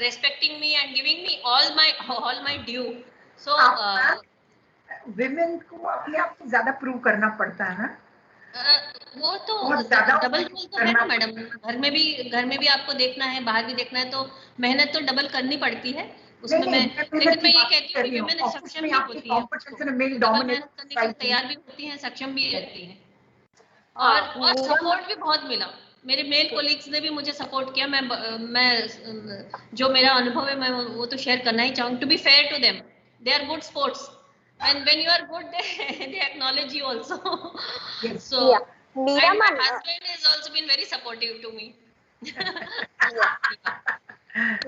respecting me and giving me all my due. So women को अपने आप को ज्यादा प्रूव करना पड़ता है ना. वो तो डबल रोल तो है ना मैडम. घर में भी आपको देखना है, बाहर भी देखना है, तो मेहनत तो डबल करनी पड़ती है उसमें. लेकिन मैं ये कहती हूँ कि विमेन सक्षम भी होती है, डबल मेहनत करने के लिए तैयार भी होती हैं, सक्षम भी रहती हैं. और सपोर्ट भी बहुत मिला. मेरे मेल कोलीग्स ने भी मुझे सपोर्ट किया. मैं जो मेरा अनुभव है मैं वो तो शेयर करना ही चाहूँगी. To be fair to them, they are good sports. And when you are good, they acknowledge you also. Yes. So, yeah. Meera and my husband has also been very supportive to me.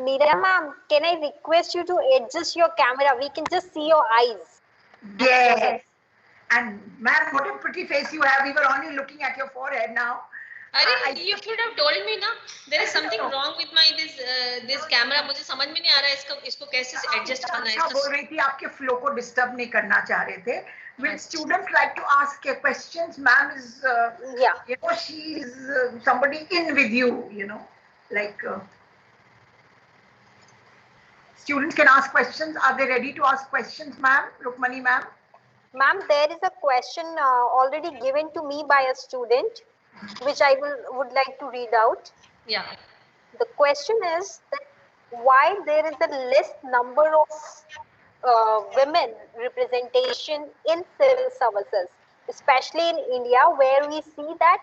Meera ma'am, can I request you to adjust your camera? We can just see your eyes. Yes. And ma'am, what a pretty face you have. We were only looking at your forehead now. You should have told me ना. There is something wrong with my this camera. मुझे समझ में नहीं आ रहा है इसको कैसे adjust करना है. अच्छा बोल रही थी, आपके फ्लो को डिस्टर्ब नहीं करना चाह रहे थे. Will students like to ask questions? Ma'am is, you know, she is somebody in with you, you know, like students can ask questions. Are they ready to ask questions, ma'am? Rukmani ma'am. Ma'am, there is a question already given to me by a student, which I would like to read out. Yeah. The question is that why there is a less number of women representation in civil services, especially in India, where we see that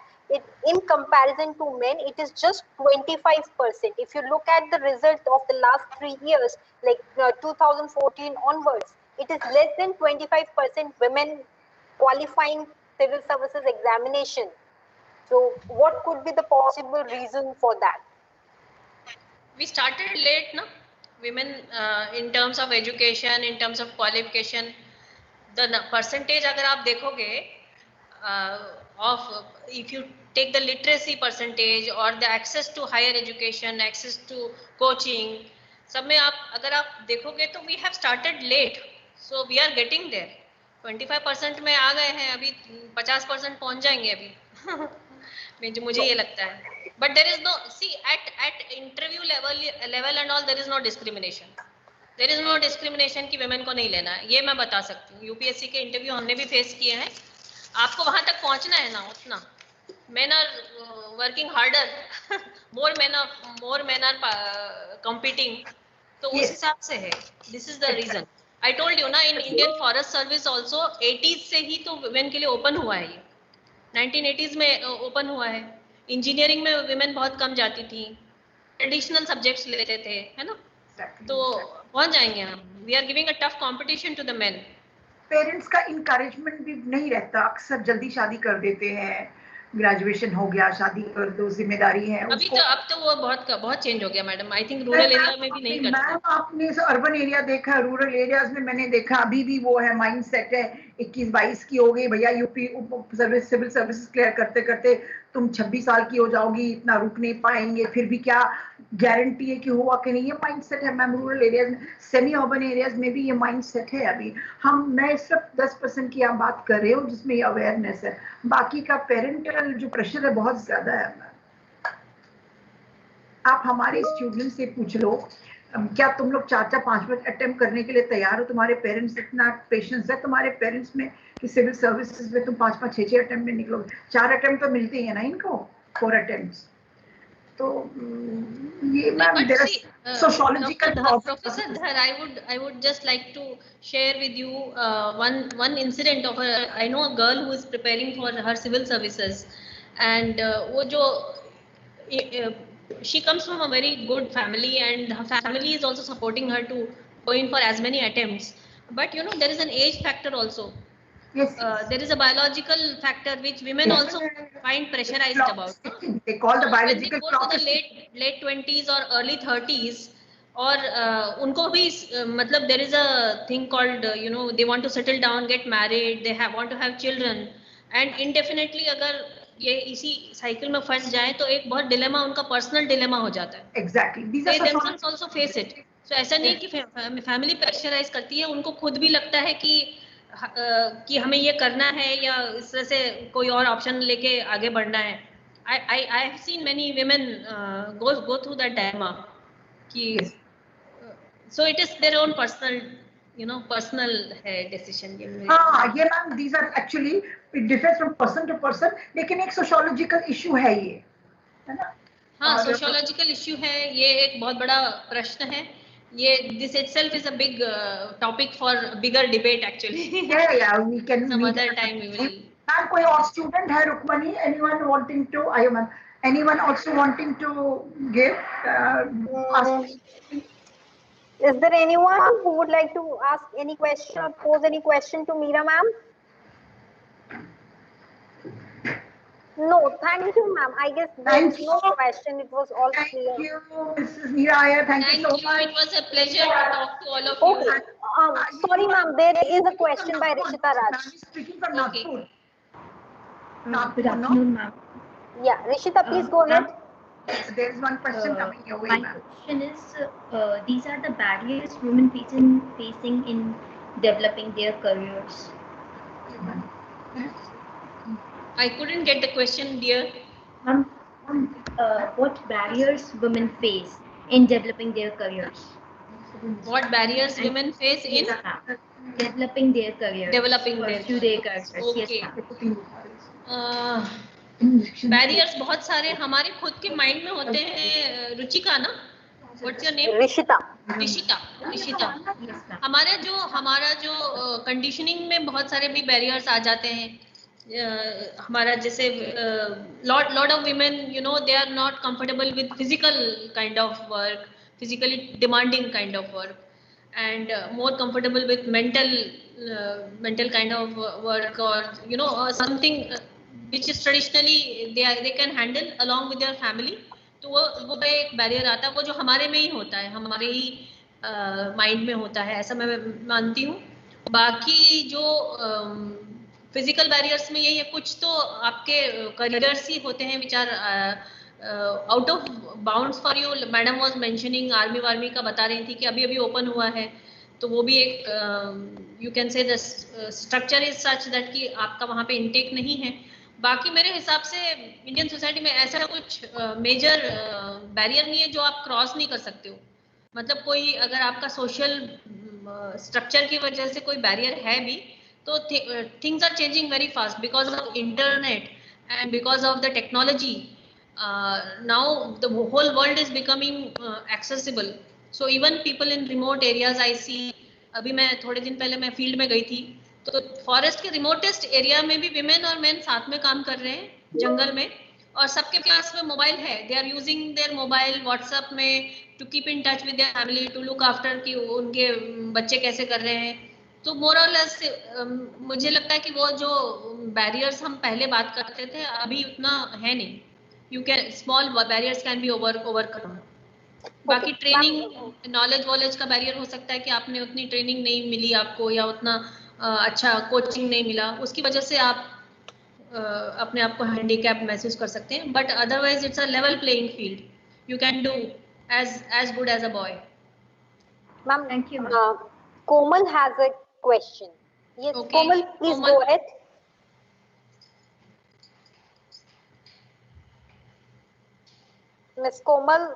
in comparison to men, it is just 25%. If you look at the result of the last 3 years, like 2014 onwards, it is less than 25% women qualifying civil services examination. So what could be the possible reason for that? We started late, no? Women in terms of education, in terms of qualification, the percentage अगर आप देखोगे of if you take the literacy percentage or the access to higher education, access to coaching, सब में आप अगर आप देखोगे तो we have started late, so we are getting there. 25% में आ गए हैं, अभी 50% पहुंच जाएंगे अभी. मुझे ये लगता है. But there is no, see, at interview level and all, there is no discrimination. There is no discrimination कि women को नहीं लेना है. ये मैं बता सकती हूँ. UPSC के इंटरव्यू हमने भी फेस किए हैं. आपको वहां तक पहुंचना है ना, उतना. Men are working harder. more men are competing. तो उस हिसाब से है. This is the reason. I told you ना, in Indian Forest Service also 80s से ही तो women के लिए open हुआ है ये. 1980s में ओपन हुआ है. इंजीनियरिंग में विमेन बहुत कम जाती थी, ट्रेडिशनल सब्जेक्ट्स लेते थे, है ना. तो पहुंच जाएंगे हम. We are giving a tough competition to the men. Parents का इनकरेजमेंट भी नहीं रहता, अक्सर जल्दी शादी कर देते हैं. ग्रेजुएशन हो गया, शादी कर दो, जिम्मेदारी है. अभी तो अब तो वो बहुत चेंज हो गया madam. I think rural area में भी नहीं करते. मैम आपने अर्बन एरिया देखा, रूरल एरियाज में मैंने देखा अभी भी वो है माइंड सेट है. 21-22 की हो गई भैया, UP service civil services clear करते करते तुम 26 साल की हो जाओगी, इतना रुक नहीं पाएंगे. फिर भी क्या गारंटी है कि हुआ कि नहीं. ये माइंड सेट है मैम रूरल एरियाज में. सेमी अर्बन एरियाज में भी ये माइंड सेट है अभी. मैं सिर्फ 10% की आप बात कर रहे हो जिसमें ये अवेयरनेस है. बाकी का पेरेंटल जो प्रेशर है बहुत ज्यादा है. आप हमारे स्टूडेंट से पूछ लो, क्या तुम लोग 4-5 अटेम्प्ट करने के लिए तैयार हो? तुम्हारे पेरेंट्स इतना पेशेंस है? तुम्हारे पेरेंट्स में कि सिविल सर्विसेज में तुम 5-5 6-6 अटेम्प्ट में निकलोगे, 4 अटेम्प्ट तो मिलती है ना इनको, 4 अटेम्प्ट्स। तो ये ma'am there are sociological Professor Dhar, I would just like to share with you one incident of I know a girl who is preparing for her civil services, and वो जो she comes from a very good family, and her family is also supporting her to go in for as many attempts. But you know, there is an age factor also. Yes. There is a biological factor which women also find pressurized about. They call the biological clock. When they go clock to the late 20s or early 30s, और उनको भी मतलब there is a thing called you know, they want to settle down, get married, they want to have children, and indefinitely अगर ये इसी cycle में फंस जाए तो एक बहुत डिलेमा, उनका पर्सनल डिलेमा हो जाता है. Exactly. They themselves also face it. So ऐसा नहीं कि फैमिली प्रेशराइज करती है, उनको खुद भी लगता है कि हमें ये करना है या इस तरह से कोई और ऑप्शन लेके आगे बढ़ना है. I have seen many women go through that dilemma. So it is their own personal, you know, personal decision. हाँ, ये ma'am these are actually it differs from person to person, लेकिन एक sociological issue है ये, है ना? हाँ, sociological issue है, ये एक बहुत बड़ा प्रश्न है. ये this itself is a big topic for bigger debate actually. Yeah, we can. Some other time we will. Ma'am कोई और स्टूडेंट है रुक्मणी? Anyone wanting to? आयो ma'am. Anyone also wanting to give? Is there anyone who would like to ask any question or pose any question to Meera ma'am? No, thank you, ma'am. I guess there is no question. It was all clear. Thank you, Mrs. Meera Iyer. Thank you so much. It was a pleasure to talk to all of you. Okay. Sorry, ma'am. There is a question by Rishita Raj. Ma'am is speaking from Nagpur. Good afternoon, ma'am. Yeah, Rishita, please go ahead. There is one question coming your way, ma'am. My question is, these are the barriers women facing in developing their careers. I couldn't get the question, dear. What barriers women face in developing their careers? What barriers women face in developing their careers? Developing their careers. Okay. Yes, barriers बहुत सारे हमारे खुद के mind में होते हैं. रुचिका ना? What's your name? Rishita. Rishita. हमारा जो कंडीशनिंग में बहुत सारे भी बैरियर्स आ जाते हैं. हमारा जैसे lot of women, you know, they are not comfortable with physical kind of work, physically demanding kind of work, and more comfortable with mental kind of work, or you know, something which is traditionally they can handle along with their family. तो वो एक barrier आता है, वो जो हमारे में ही होता है, हमारे ही माइंड में होता है, ऐसा मैं मानती हूँ. बाकी जो फिजिकल बैरियर्स में यही है, कुछ तो आपके करियर्स ही होते हैं which are out of bounds for you. Madam was mentioning army का बता रही थी कि अभी अभी ओपन हुआ है, तो वो भी एक you can say the structure is such that कि आपका वहाँ पे इनटेक नहीं है. बाकी मेरे हिसाब से इंडियन सोसाइटी में ऐसा कुछ मेजर बैरियर नहीं है जो आप क्रॉस नहीं कर सकते हो. मतलब कोई अगर आपका सोशल स्ट्रक्चर की वजह से कोई बैरियर है भी, तो things are changing very fast because of internet and because of the technology. Now the whole world is becoming accessible. So even people in remote areas I see. अभी मैं थोड़े दिन पहले मैं फील्ड में गई थी, तो फॉरेस्ट के रिमोटेस्ट एरिया में भी विमेन और मेन साथ में काम कर रहे हैं जंगल में, और सबके पास में मोबाइल है. They are using their mobile WhatsApp में to keep in touch with their family, to look after कि उनके बच्चे कैसे कर रहे हैं. तो मोर और लेस मुझे लगता है कि वो जो बैरियर्स हम पहले बात करते थे अभी उतना है नहीं. You can small barriers can be overcome. बाकी ट्रेनिंग नॉलेज वॉलेज का बैरियर हो सकता है कि आपने उतनी ट्रेनिंग नहीं मिली आपको, या उतना अच्छा कोचिंग नहीं मिला, उसकी वजह से आप अपने आप को हैंडीकैप महसूस कर सकते हैं. But otherwise it's a level playing field. You can do as good as a boy. Ma'am, thank you. Komal has a question. Yes, okay. Komal, please go ahead. Miss Komal.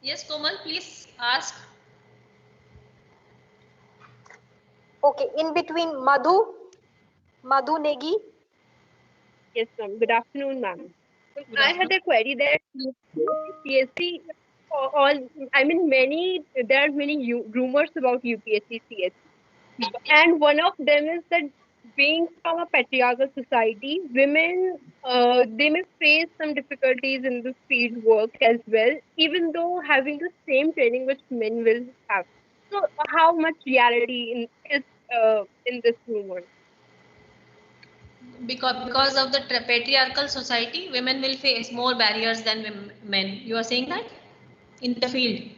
Yes, Komal, please ask. Okay, in between Madhu Negi. Yes, ma'am. Good afternoon, ma'am. I had a query that UPSC, there are many rumors about UPSC CSC. And one of them is that being from a patriarchal society, women, they may face some difficulties in the field work as well, even though having the same training which men will have. So, how much reality is in this rumor? Because of the patriarchal society, women will face more barriers than men. You are saying that in the field?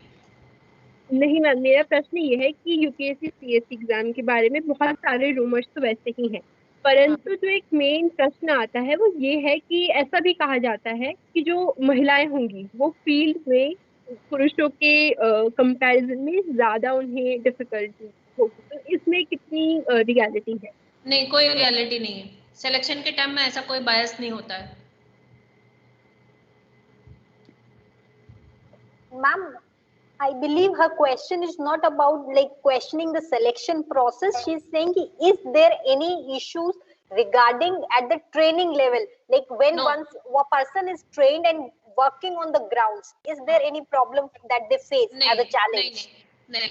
नहीं ma'am, मेरा प्रश्न ये है कि UPSC CSC exam के बारे में बहुत सारे रूमर्स तो वैसे ही हैं, परंतु जो एक मेन प्रश्न आता है वो ये है कि ऐसा भी कहा जाता है कि जो महिलाएं होंगी वो फील्ड में पुरुषों के कंपैरिजन में ज्यादा उन्हें डिफिकल्टी होगी, तो इसमें कितनी रियलिटी है? नहीं, कोई रियलिटी नहीं है। सिलेक्शन के टाइम में ऐसा कोई बायस नहीं होता है। Ma'am, I believe her question is not about like questioning the selection process. She's saying, is there any issues regarding at the training level? Like when once a person is trained and working on the grounds, is there any problem that they face as a challenge? नहीं,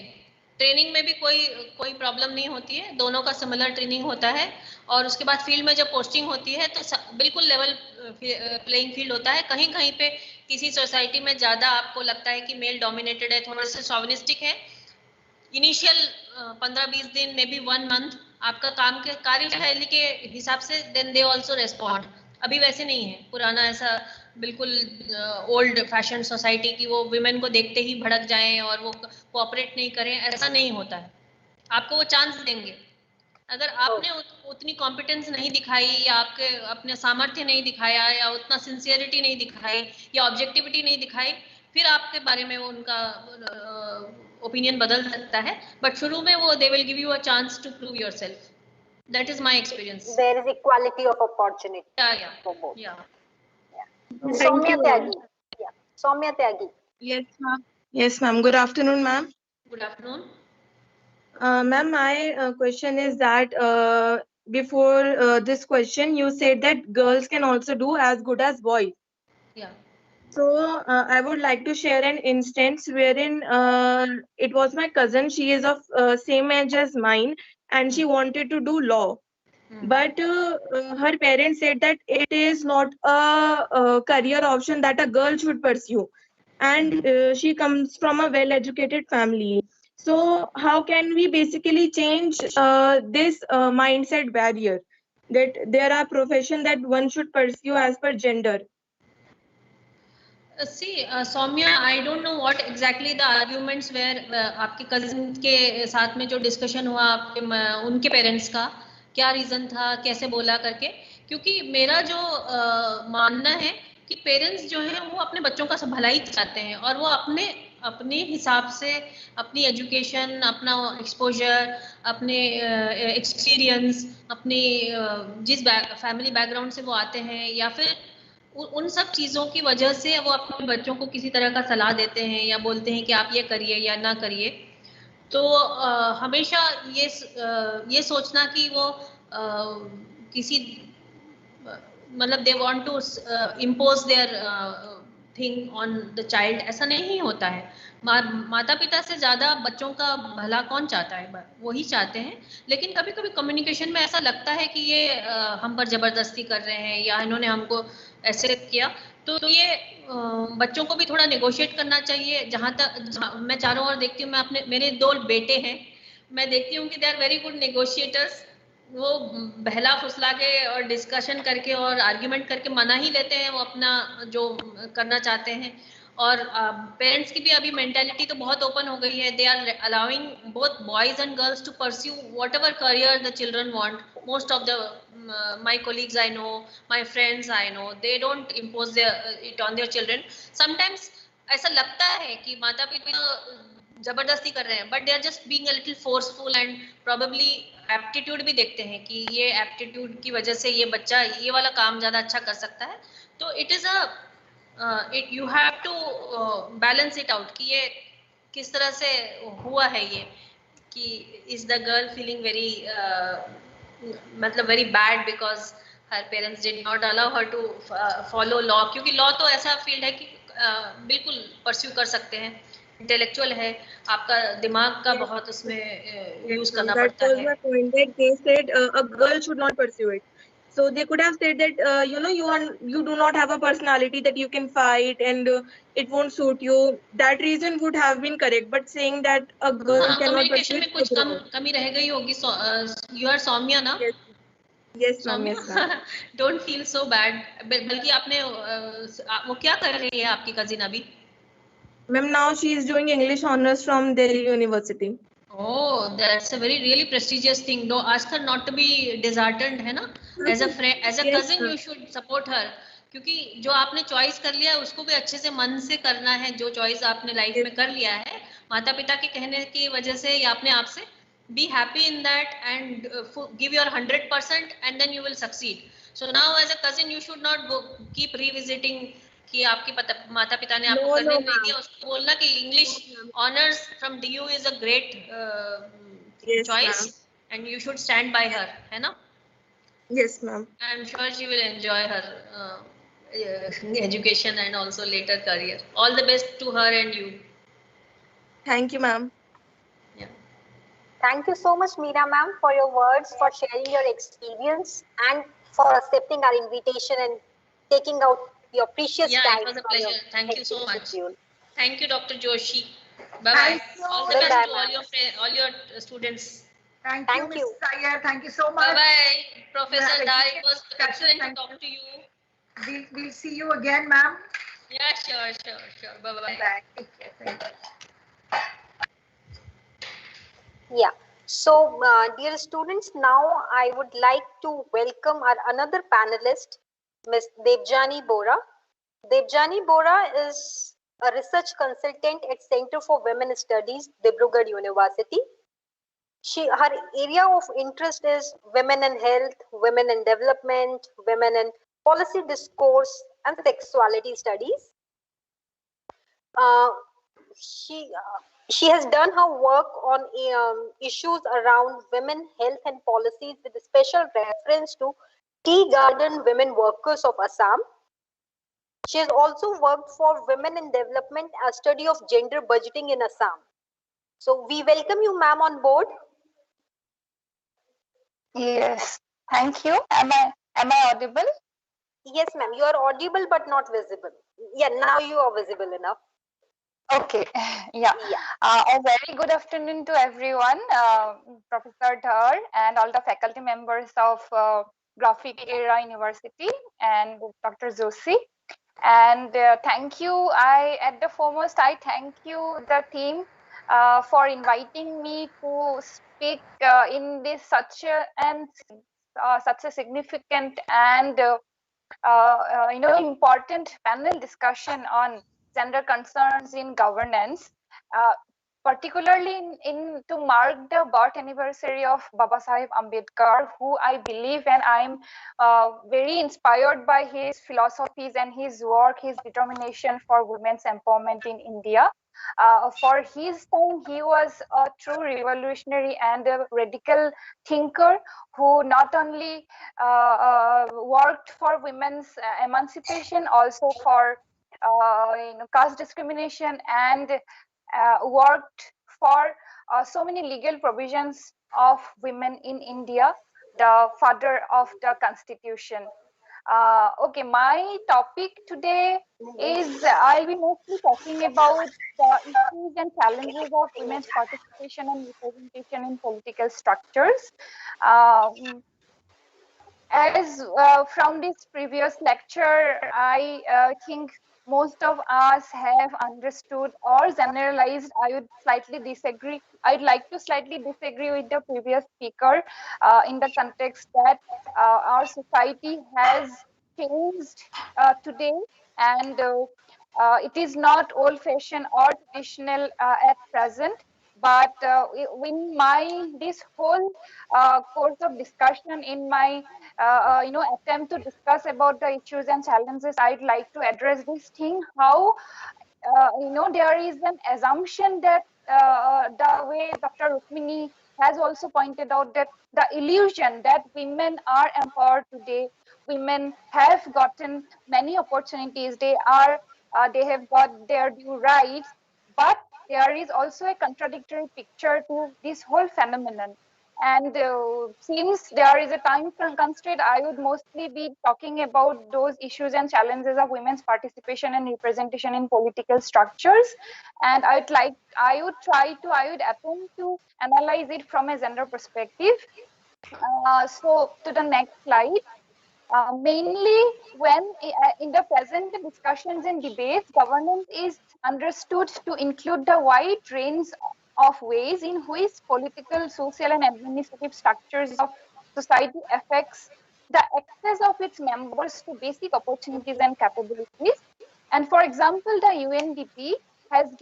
training में भी कोई problem नहीं होती है। दोनों का similar training होता है और उसके बाद फील्ड में जब पोस्टिंग होती है तो बिल्कुल लेवल प्लेइंग फील्ड होता है। कहीं कहीं पे किसी सोसाइटी में ज्यादा आपको लगता है कि मेल डोमिनेटेड है, थोड़ा सा शॉविनिस्टिक है, इनिशियल 15-20 दिन में भी 1 मंथ आपका काम के कार्यशैली के हिसाब से देन दे आल्सो रेस्पॉन्ड। अभी वैसे नहीं है, पुराना ऐसा बिल्कुल ओल्ड फैशन सोसाइटी की वो विमेन को देखते ही भड़क जाएं और वो कोऑपरेट नहीं करें, ऐसा नहीं होता है। आपको वो चांस देंगे। अगर आपने उतनी कॉम्पिटेंस नहीं दिखाई या आपके अपने सामर्थ्य नहीं दिखाया या उतना सिंसियरिटी नहीं दिखाई या ऑब्जेक्टिविटी नहीं दिखाई, फिर आपके बारे में वो उनका ओपिनियन बदल सकता है, बट शुरू में वो they will give you a chance to prove yourself. That is my experience. There is equality of opportunity. Yeah. Soumya Tyagi. Yeah. Soumya Tyagi. Yes, ma'am. Yes, ma'am. Good afternoon, ma'am. Good afternoon. Ma'am, my question is that before this question, you said that girls can also do as good as boys. Yeah. So I would like to share an instance wherein it was my cousin. She is of same age as mine, and she wanted to do law. But her parents said that it is not a career option that a girl should pursue. And she comes from a well-educated family. So how can we basically change this mindset barrier that there are professions that one should pursue as per gender? See, Soumya, I don't know what exactly the arguments were आपके cousin के साथ में जो discussion हुआ आपके उनके parents का क्या रीजन था, कैसे बोला करके, क्योंकि मेरा जो मानना है कि पेरेंट्स जो हैं वो अपने बच्चों का भलाई चाहते हैं और वो अपने हिसाब से अपनी एजुकेशन, अपना एक्सपोजर, अपने एक्सपीरियंस, अपनी जिस फैमिली बैकग्राउंड से वो आते हैं या फिर उन सब चीज़ों की वजह से वो अपने बच्चों को किसी तरह का सलाह देते हैं या बोलते हैं कि आप ये करिए या ना करिए। तो हमेशा ये सोचना कि वो किसी मतलब they want to impose their thing on the child, ऐसा नहीं होता है। माता पिता से ज़्यादा बच्चों का भला कौन चाहता है, वही चाहते हैं। लेकिन कभी कभी कम्युनिकेशन में ऐसा लगता है कि ये हम पर ज़बरदस्ती कर रहे हैं या इन्होंने हमको ऐसे किया, तो ये बच्चों को भी थोड़ा नेगोशिएट करना चाहिए। जहाँ तक मैं चारों ओर देखती हूँ, मैं मेरे 2 बेटे हैं, मैं देखती हूँ कि they are very good negotiators. वो बहला फुसला के और डिस्कशन करके और आर्ग्यूमेंट करके मना ही लेते हैं वो अपना जो करना चाहते हैं। और पेरेंट्स की भी अभी मेंटालिटी तो बहुत ओपन हो गई है। They are allowing both boys and girls to pursue whatever career the children want. Most of the my colleagues I know, my friends I know, they don't impose it on their children. Sometimes ऐसा लगता है कि माता पिता जबरदस्ती कर रहे हैं, but they are just being a little forceful and probably aptitude भी देखते हैं कि ये एप्टीट्यूड की वजह से ये बच्चा ये वाला काम ज़्यादा अच्छा कर सकता है। तो it is it you have to balance it out कि ये किस तरह से हुआ है ये, is the girl feeling very very bad because her parents did not allow her to follow law, क्योंकि law तो ऐसा field है कि बिल्कुल pursue कर सकते हैं, intellectual है, आपका दिमाग का बहुत उसमें use करना पड़ता है. That was my point, that they said a girl should not pursue it. So they could have said that you do not have a personality that you can fight, and it won't suit you. That reason would have been correct, but saying that a girl cannot pursue Communication में it कुछ is wrong. कमी रह गई होगी. You are Soumya ना? Yes ma'am, yes ma'am. Don't feel so bad. बल्कि आपने वो क्या कर रही है आपकी cousin अभी? Ma'am, now she is doing English honors from Delhi University. Oh, that's a very really prestigious thing. Don't ask her not to be disheartened, है ना? As a friend, as a Yes, cousin, ma'am. you should support her. क्योंकि जो आपने choice कर लिया है उसको भी अच्छे से मन से करना है. जो चॉइस आपने लाइफ में कर लिया है माता पिता के कहने की वजह से या अपने आप से, be happy in that and give your 100% and then you will succeed. So now as a cousin you should not keep revisiting कि आपके माता पिता ने आपको करने नहीं दिया. उसको बोलना कि English honours from DU is a great choice and you should stand by her, है ना? Yes ma'am. I'm sure she will enjoy her education and also later career. All the best to her and you. Thank you ma'am. Thank you so much, Meera ma'am, for your words, for sharing your experience, and for accepting our invitation and taking out your precious time. It was a pleasure. Thank you so much. Thank you, Dr. Joshi. Bye bye. All the best to all your students. Thank you, Mrs. Iyer. Thank you so much. Bye bye, Professor Dar. It was excellent to talk to you. We'll see you again, ma'am. Yeah, sure. Bye bye. Take care. Thank you. Yeah. So, dear students, now I would like to welcome our another panelist, Ms. Debjani Bora. Debjani Bora is a research consultant at Center for Women Studies, Dibrugarh University. Her area of interest is women and health, women and development, women and policy discourse, and sexuality studies. She has done her work on issues around women, health, and policies with a special reference to tea garden women workers of Assam. She has also worked for Women in Development, a study of gender budgeting in Assam. So we welcome you, ma'am, on board. Yes, thank you. Am I audible? Yes, ma'am. You are audible but not visible. Yeah, now you are visible enough. Okay, yeah. A very good afternoon to everyone, Professor Dhar and all the faculty members of Graphic Era University and Dr. Joshi. And thank you. At the foremost, I thank you, the team, for inviting me to speak in this such a significant and important panel discussion on gender concerns in governance, particularly to mark the birth anniversary of Baba Sahib Ambedkar, who I believe and I'm very inspired by his philosophies and his work, his determination for women's empowerment in India. For his time, he was a true revolutionary and a radical thinker who not only worked for women's emancipation, also for caste discrimination, and worked for so many legal provisions of women in India, the father of the constitution. Okay, my topic today is I'll be mostly talking about the issues and challenges of women's participation and representation in political structures. As from this previous lecture, I think most of us have understood or generalized. I'd like to slightly disagree with the previous speaker in the context that our society has changed today, and it is not old-fashioned or traditional at present. But in this whole course of discussion, in my attempt to discuss about the issues and challenges, I'd like to address this thing: how there is an assumption that the way Dr. Rukmini has also pointed out, that the illusion that women are empowered today, women have gotten many opportunities, they have got their due rights, but there is also a contradictory picture to this whole phenomenon. And since there is a time constraint, I would mostly be talking about those issues and challenges of women's participation and representation in political structures. And I would attempt to analyze it from a gender perspective. So to the next slide. Mainly when in the present discussions and debates, governance is understood to include the wide range of ways in which political, social, and administrative structures of society affects the access of its members to basic opportunities and capabilities. And for example, the UNDP has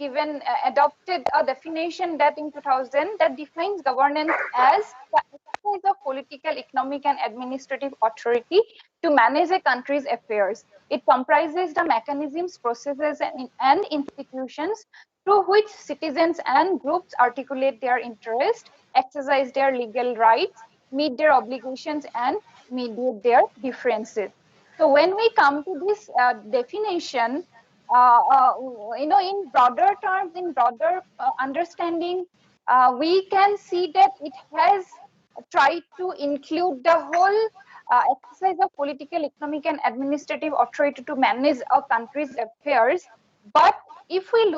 adopted a definition that in 2000 that defines governance as the exercise of political, economic, and administrative authority to manage a country's affairs. It comprises the mechanisms, processes, and institutions through which citizens and groups articulate their interest, exercise their legal rights, meet their obligations, and mediate their differences. So when we come to this definition, in broader terms, in broader understanding, we can see that it has tried to include the whole exercise of political, economic, and administrative authority to manage a country's affairs. But if we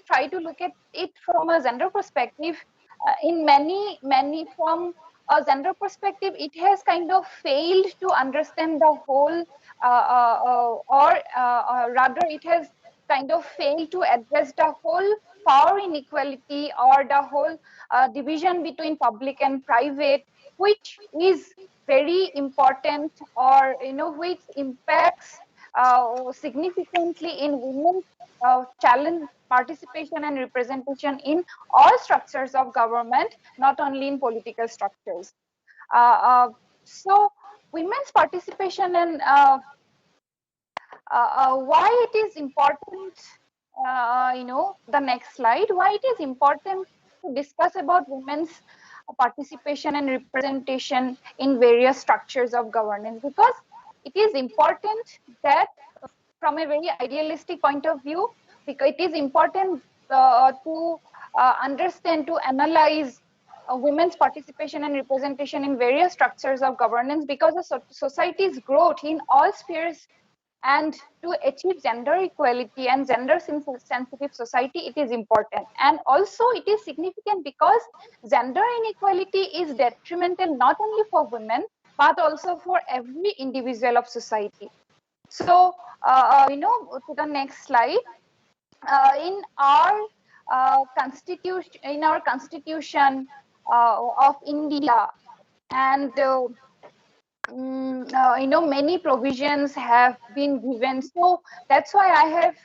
try to look at it from a gender perspective, in many from a gender perspective, it has kind of failed to understand the whole, or rather, it has kind of failed to address the whole power inequality or the whole division between public and private, which is very important, or which impacts significantly in women's challenge participation and representation in all structures of government, not only in political structures. So women's participation and why it is important, the next slide, why it is important to discuss about women's participation and representation in various structures of governance, because it is important that from a very idealistic point of view, because it is important to understand, to analyze women's participation and representation in various structures of governance, because the society's growth in all spheres and to achieve gender equality and gender sensitive society, it is important. And also it is significant because gender inequality is detrimental not only for women, but also for every individual of society. So, to the next slide, in our constitution of India, and many provisions have been given. So that's why I have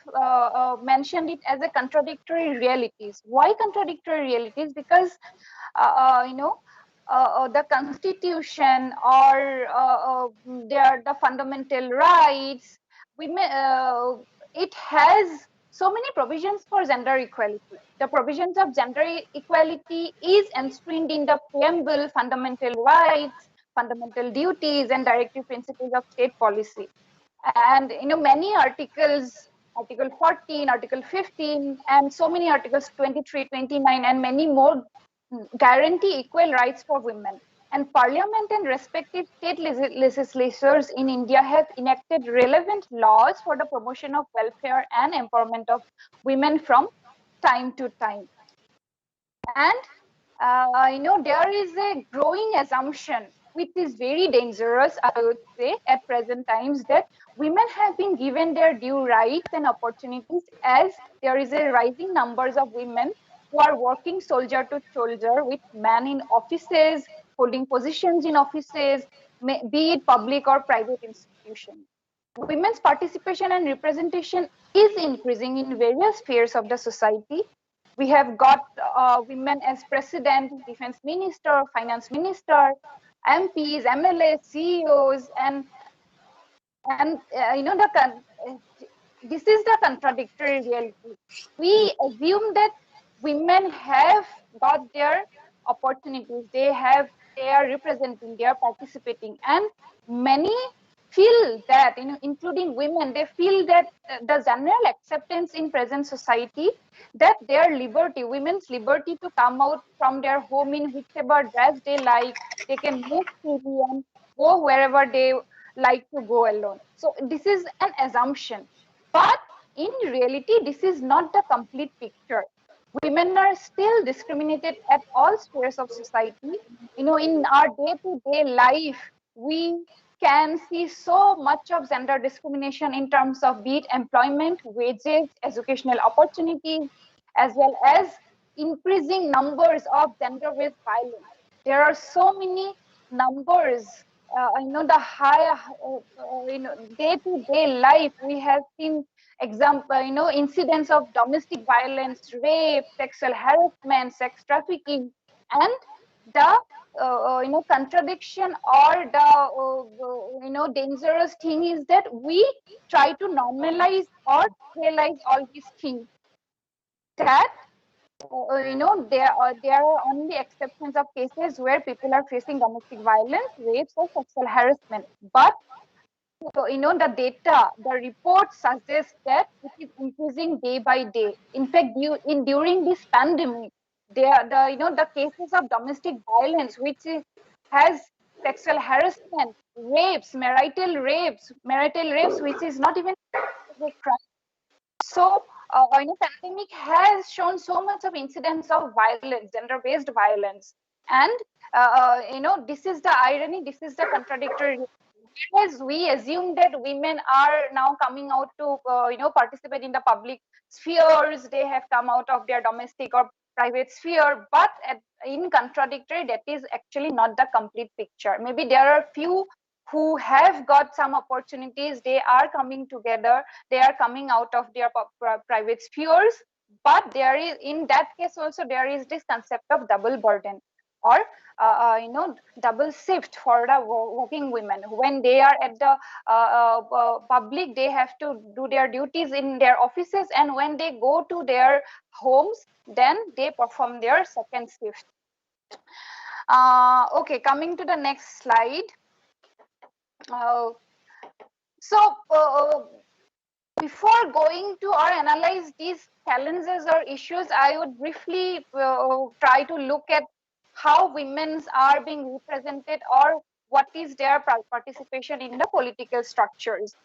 mentioned it as a contradictory realities. Why contradictory realities? Because the constitution or the fundamental rights, it has so many provisions for gender equality. The provisions of gender equality is enshrined in the preamble, fundamental rights, fundamental duties, and directive principles of state policy. And many articles, article 14, article 15, and so many articles 23, 29, and many more guarantee equal rights for women. And parliament and respective state legislatures in India have enacted relevant laws for the promotion of welfare and empowerment of women from time to time. And there is a growing assumption, which is very dangerous, I would say, at present times, that women have been given their due rights and opportunities, as there is a rising numbers of women who are working soldier to soldier with men in offices, holding positions in offices, be it public or private institutions. Women's participation and representation is increasing in various spheres of the society. We have got women as president, defense minister, finance minister, MPs, MLAs, CEOs, and this is the contradictory reality. We assume that women have got their opportunities. They are representing, they are participating, and many feel that, including women, they feel that the general acceptance in present society that their liberty, women's liberty to come out from their home in whichever dress they like, they can move freely and go wherever they like to go alone. So this is an assumption, but in reality, this is not the complete picture. Women are still discriminated at all spheres of society. In our day-to-day life, we can see so much of gender discrimination in terms of be it employment, wages, educational opportunities, as well as increasing numbers of gender-based violence. There are so many numbers. The high, day-to-day life, we have seen incidents of domestic violence, rape, sexual harassment, sex trafficking, and the contradiction or the dangerous thing is that we try to normalize or realize all these things, that there are only exceptions of cases where people are facing domestic violence, rapes, or sexual harassment. But the data, the reports suggest that it is increasing day by day. In fact, during this pandemic, the cases of domestic violence, which has sexual harassment, rapes, marital rapes, which is not even a crime. So, pandemic has shown so much of incidents of violence, gender-based violence, and this is the irony, this is the contradictory. Yes, we assume that women are now coming out to participate in the public spheres. They have come out of their domestic or private sphere, but in contradictory, that is actually not the complete picture. Maybe there are few who have got some opportunities. They are coming together. They are coming out of their private spheres, but there is, in that case also, there is this concept of double burden, or double shift for the working women. When they are at the public, they have to do their duties in their offices, and when they go to their homes, then they perform their second shift. Okay, coming to the next slide. Before going to or analyze these challenges or issues, I would briefly try to look at how women are being represented, or what is their participation in the political structures.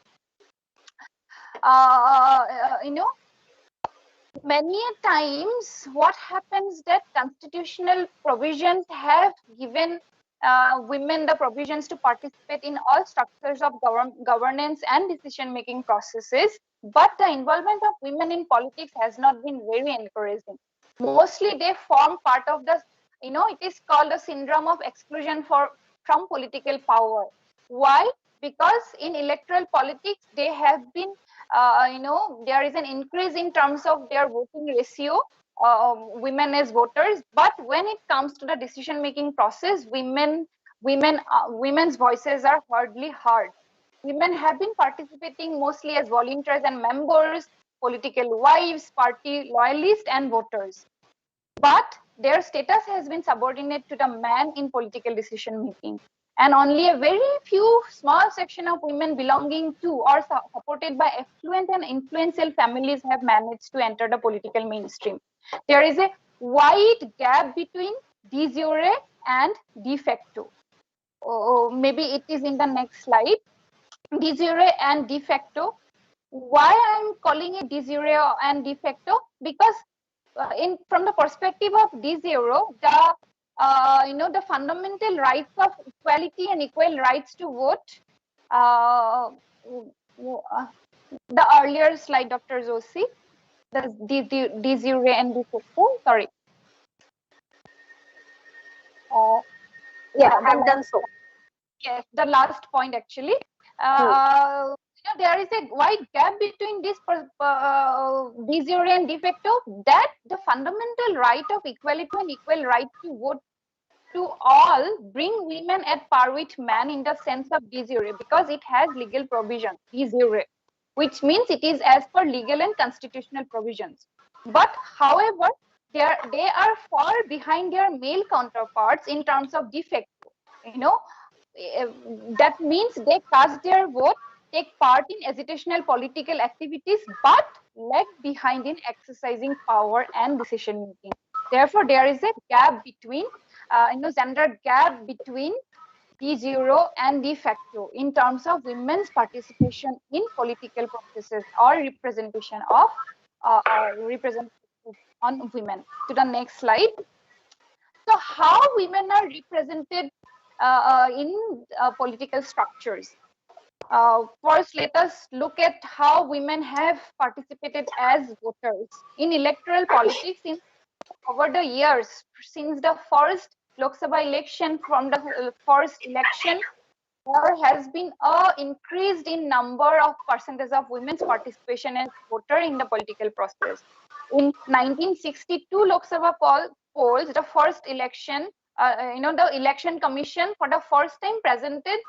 Many times what happens that constitutional provisions have given women the provisions to participate in all structures of governance and decision-making processes, but the involvement of women in politics has not been very encouraging. Mostly they form part of the, it is called the syndrome of exclusion from political power. Why? Because in electoral politics, they have been, there is an increase in terms of their voting ratio, women as voters, but when it comes to the decision making process, women's voices are hardly heard. Women have been participating mostly as volunteers and members, political wives, party loyalists, and voters, but their status has been subordinate to the man in political decision making, and only a very few small section of women belonging to or supported by affluent and influential families have managed to enter the political mainstream. There is a wide gap between de jure and de facto. Maybe it is in the next slide. De jure and de facto. Why I'm calling it de jure and de facto? Because from the perspective of de jure, the fundamental rights of equality and equal rights to vote. The earlier slide, Dr. Joshi, the de jure and de facto. Sorry. Yeah, I've done so. Yes, the last point actually. There is a wide gap between this de jure and de facto, that the fundamental right of equality and equal right to vote to all bring women at par with man in the sense of de jure, because it has legal provision, de jure, which means it is as per legal and constitutional provisions. But however, they are far behind their male counterparts in terms of de facto. Eh, that means they cast their vote, take part in agitational political activities, but lag behind in exercising power and decision making. Therefore, there is a gap between, gender gap between de jure and de facto in terms of women's participation in political processes or representation of representation on women. To the next slide. So, how women are represented in political structures? First, let us look at how women have participated as voters in electoral politics over the years. Since the first Lok Sabha election, from the first election, there has been a increased in number of percentage of women's participation as voter in the political process. In 1962 Lok Sabha polls, the first election, the election commission for the first time presented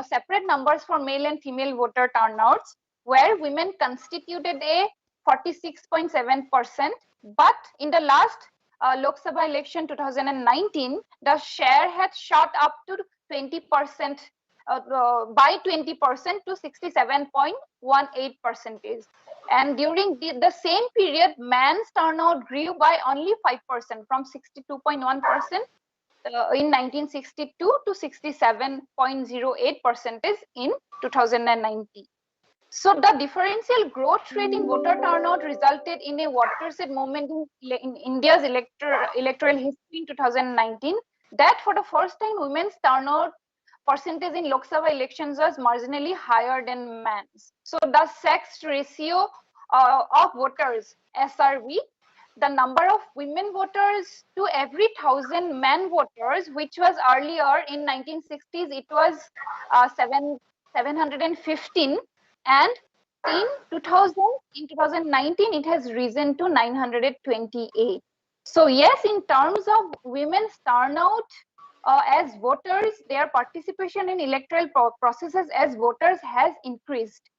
separate numbers for male and female voter turnouts, where women constituted a 46.7%. But in the last Lok Sabha election 2019, the share had shot up to 20%, by 20% to 67.18%. And during the same period, man's turnout grew by only 5%, from 62.1% in 1962 to 67.08% in 2019. So the differential growth rate in voter turnout resulted in a watershed moment in India's electoral history in 2019, that for the first time women's turnout percentage in Lok Sabha elections was marginally higher than men's. So the sex ratio of voters, SRV, the number of women voters to every 1,000 men voters, which was earlier in 1960s, it was 715, and in 2019 it has risen to 928. So yes, in terms of women's turnout as voters, their participation in electoral processes as voters has increased.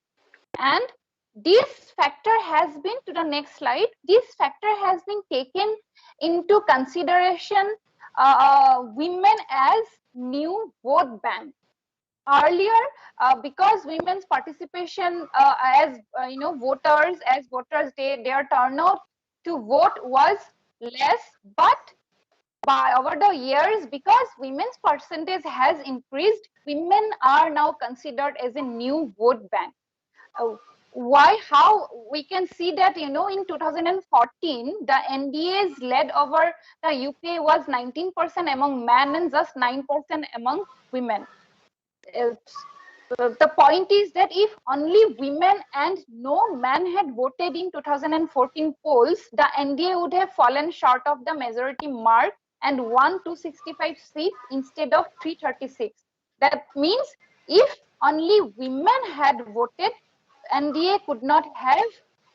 And this factor has been, to the next slide, this factor has been taken into consideration women as new vote bank. Earlier, because women's participation as voters, their turnout to vote was less, but by over the years, because women's percentage has increased, women are now considered as a new vote bank. Why? How? We can see that, in 2014, the NDAs led over the UK was 19% among men and just 9% among women. The point is that if only women and no man had voted in 2014 polls, the NDA would have fallen short of the majority mark and won 265 seats instead of 336. That means if only women had voted, NDA could not have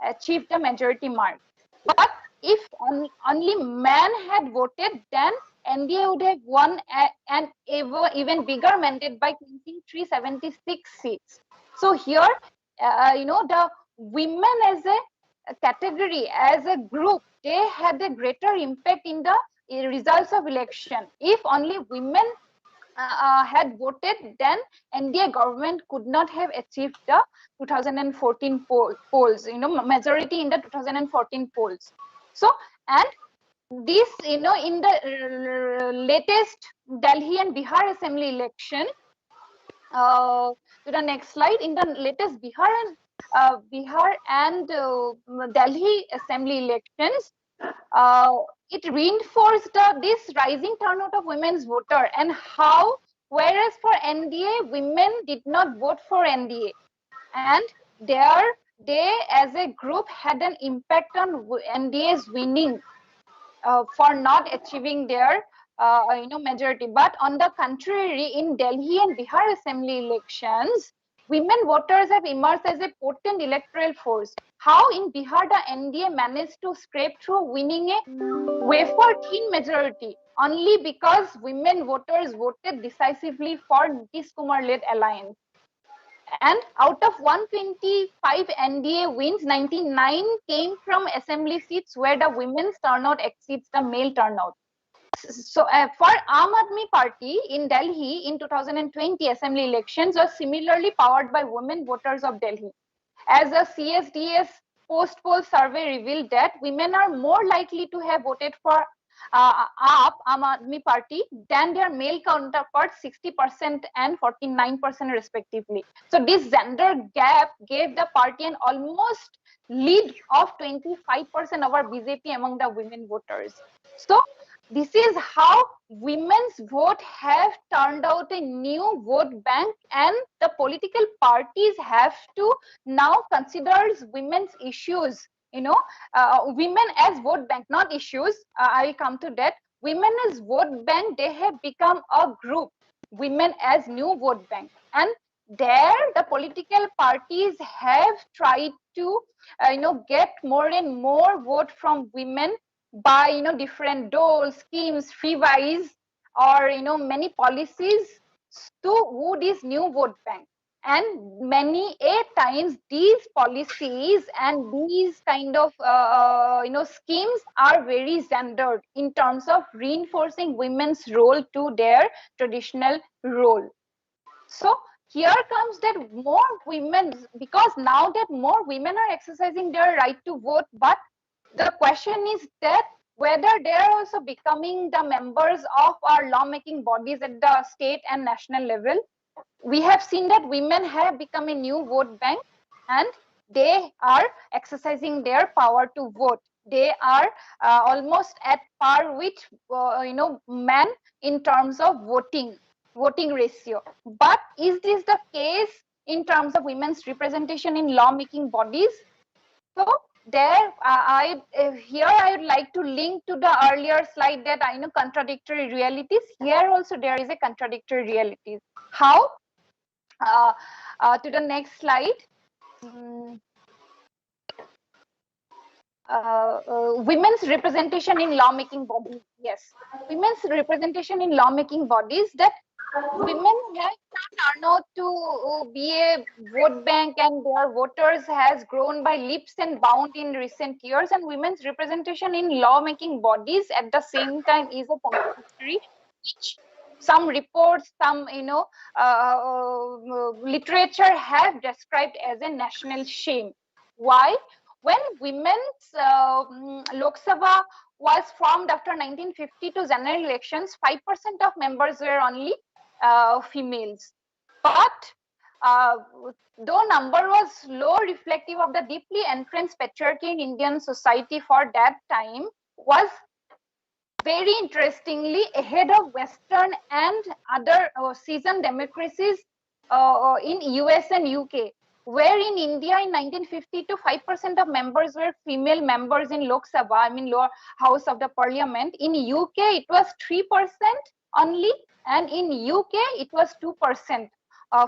achieved the majority mark. But if only men had voted, then NDA would have won an even bigger mandate by clinching 376 seats. So here, the women as a category, as a group, they had a greater impact in the results of election. If only women had voted, then NDA government could not have achieved the 2014 polls, majority in the 2014 polls. So, and this, in the latest Delhi and Bihar assembly election, to the next slide, in the latest Bihar and Delhi assembly elections, it reinforced this rising turnout of women's voter, and how, whereas for NDA, women did not vote for NDA, and they as a group had an impact on NDA's winning for not achieving their majority. But on the contrary, in Delhi and Bihar assembly elections, women voters have emerged as a potent electoral force. How in Bihar the NDA managed to scrape through, winning a wafer-thin majority only because women voters voted decisively for Nitish Kumar-led alliance. And out of 125 NDA wins, 99 came from assembly seats where the women's turnout exceeds the male turnout. So for Aam Aadmi Party in Delhi in 2020 assembly elections was similarly powered by women voters of Delhi. As a CSDS post-poll survey revealed that women are more likely to have voted for Aam Aadmi Party than their male counterparts, 60% and 49% respectively. So this gender gap gave the party an almost lead of 25% over BJP among the women voters. So this is how women's vote have turned out a new vote bank, and the political parties have to now considers women's issues, women as vote bank, not issues. I'll come to that. Women as vote bank, they have become a group, women as new vote bank, and there the political parties have tried to get more and more vote from women by different dole schemes, free wise, or many policies to woo this new vote bank. And many a times these policies and these kind of schemes are very gendered in terms of reinforcing women's role to their traditional role. So here comes that more women, because now that more women are exercising their right to vote, but the question is that whether they are also becoming the members of our lawmaking bodies at the state and national level. We have seen that women have become a new vote bank, and they are exercising their power to vote. They are almost at par with men in terms of voting ratio. But is this the case in terms of women's representation in lawmaking bodies? So there, here I would like to link to the earlier slide that I know contradictory realities. Here also there is a contradictory realities. How? To the next slide. Women's representation in lawmaking bodies. Yes, women's representation in lawmaking bodies, that women have turned out to be a vote bank, and their voters has grown by leaps and bounds in recent years, and women's representation in lawmaking bodies at the same time is a contradictory, which some reports, some literature have described as a national shame. Why? When women's Lok Sabha was formed after 1950 to general elections, 5% of members were only females. But though number was low, reflective of the deeply entrenched patriarchy in Indian society for that time, was very interestingly ahead of Western and other seasoned democracies in US and UK. Where in India in 1952, 5% of members were female members in Lok Sabha, I mean lower house of the parliament. In UK, it was 3% only, and in UK, it was 2%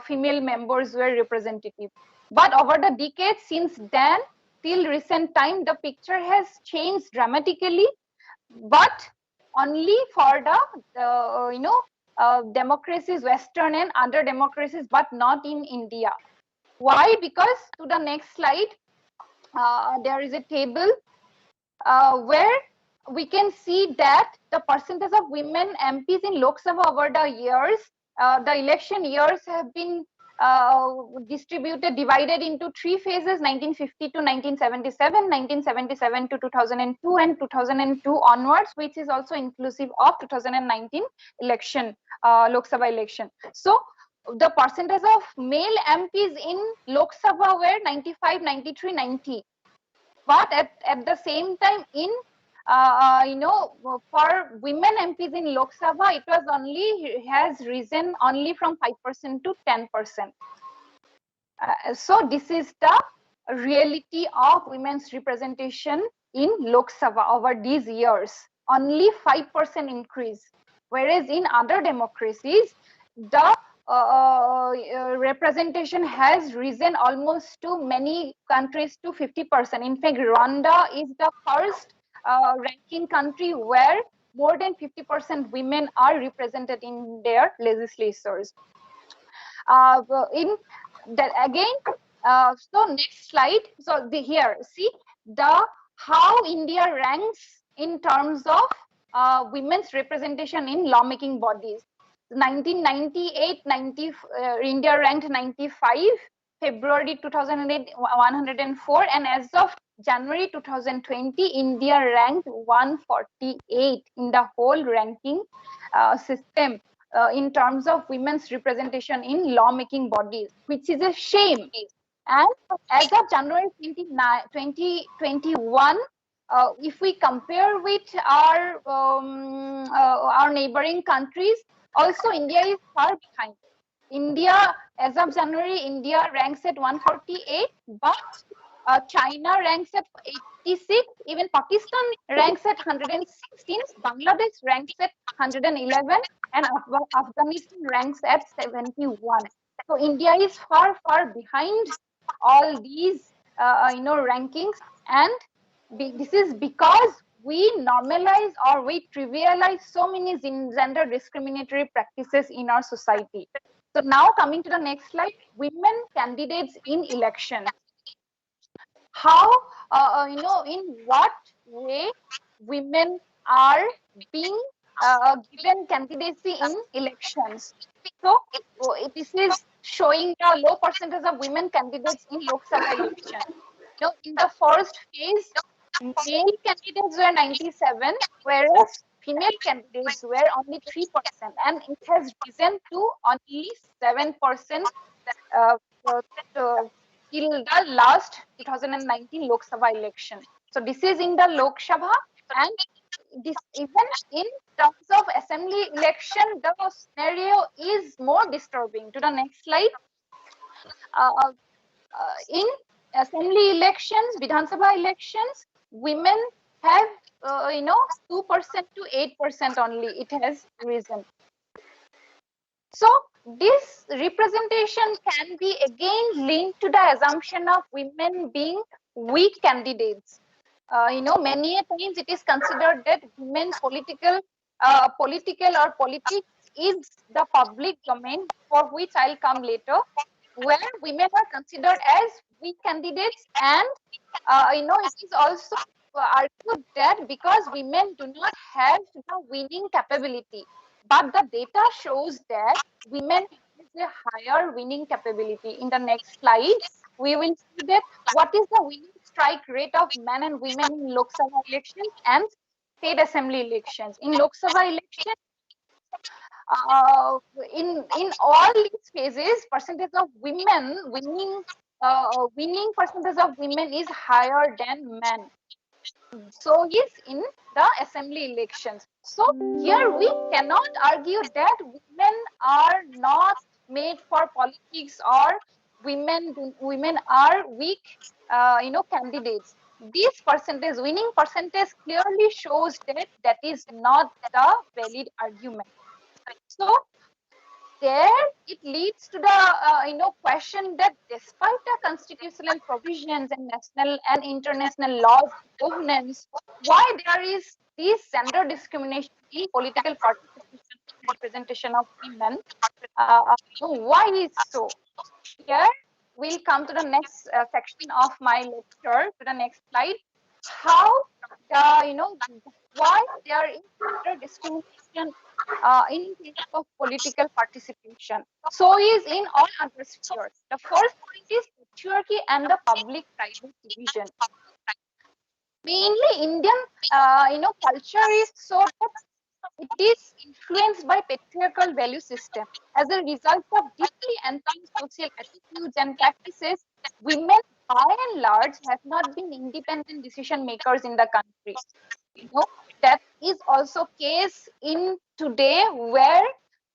female members were representative. But over the decades since then, till recent time, the picture has changed dramatically, but only for the democracies, Western and other democracies, but not in India. Why? Because to the next slide, there is a table where we can see that the percentage of women MPs in Lok Sabha over the years, the election years have been divided into three phases: 1950 to 1977, 1977 to 2002, and 2002 onwards, which is also inclusive of 2019 election, Lok Sabha election. So the percentage of male MPs in Lok Sabha were 95, 93, 90. But at the same time, in for women MPs in Lok Sabha, it was only has risen only from 5% to 10%. So this is the reality of women's representation in Lok Sabha over these years. Only 5% increase, whereas in other democracies, the representation has risen almost to many countries to 50%. In fact, Rwanda is the first ranking country where more than 50% women are represented in their legislatures. In that again, so next slide. So here, see the how India ranks in terms of women's representation in lawmaking bodies. 1998, India ranked 95, February 2008, 104, and as of January 2020, India ranked 148 in the whole ranking system in terms of women's representation in lawmaking bodies, which is a shame. And as of January 2021, if we compare with our neighboring countries, also India is far behind. India, as of January, India ranks at 148, but China ranks at 86, even Pakistan ranks at 116, Bangladesh ranks at 111, and Afghanistan ranks at 71. So India is far, far behind all these, rankings, and this is because we normalize or we trivialize so many gender discriminatory practices in our society. So now coming to the next slide, women candidates in elections. How, in what way women are being given candidacy in elections. So this is showing a low percentage of women candidates in Lok Sabha election. In the first phase, male candidates were 97, whereas female candidates were only 3%, and it has risen to only 7% till the last 2019 Lok Sabha election. So this is in the Lok Sabha, and this even in terms of assembly election, the scenario is more disturbing. To the next slide. In assembly elections, Vidhan Sabha elections, women have 2% to 8% only. It has risen. So this representation can be again linked to the assumption of women being weak candidates. Many times it is considered that women political or politics is the public domain, for which I'll come later, where women are considered as weak candidates, and it is also argued that because women do not have the winning capability, but the data shows that women have a higher winning capability. In the next slide, we will see that what is the winning strike rate of men and women in Lok Sabha elections and state assembly elections. In Lok Sabha elections, in all these phases, percentage of women winning percentage of women is higher than men. So is in the assembly elections. So here we cannot argue that women are not made for politics or women are weak, candidates. This percentage, winning percentage, clearly shows that that is not the valid argument. So there it leads to the question that despite the constitutional provisions and national and international laws governance, why there is this gender discrimination in political participation and representation of women? Why is so? Here we'll come to the next section of my lecture, to the next slide. How why there is gender discrimination in case of political participation. So is in all other spheres. The first point is patriarchy and the public-private division. Mainly Indian, culture is so that it is influenced by patriarchal value system. As a result of deeply anti-social attitudes and practices, women by and large have not been independent decision makers in the country. That is also case in today, where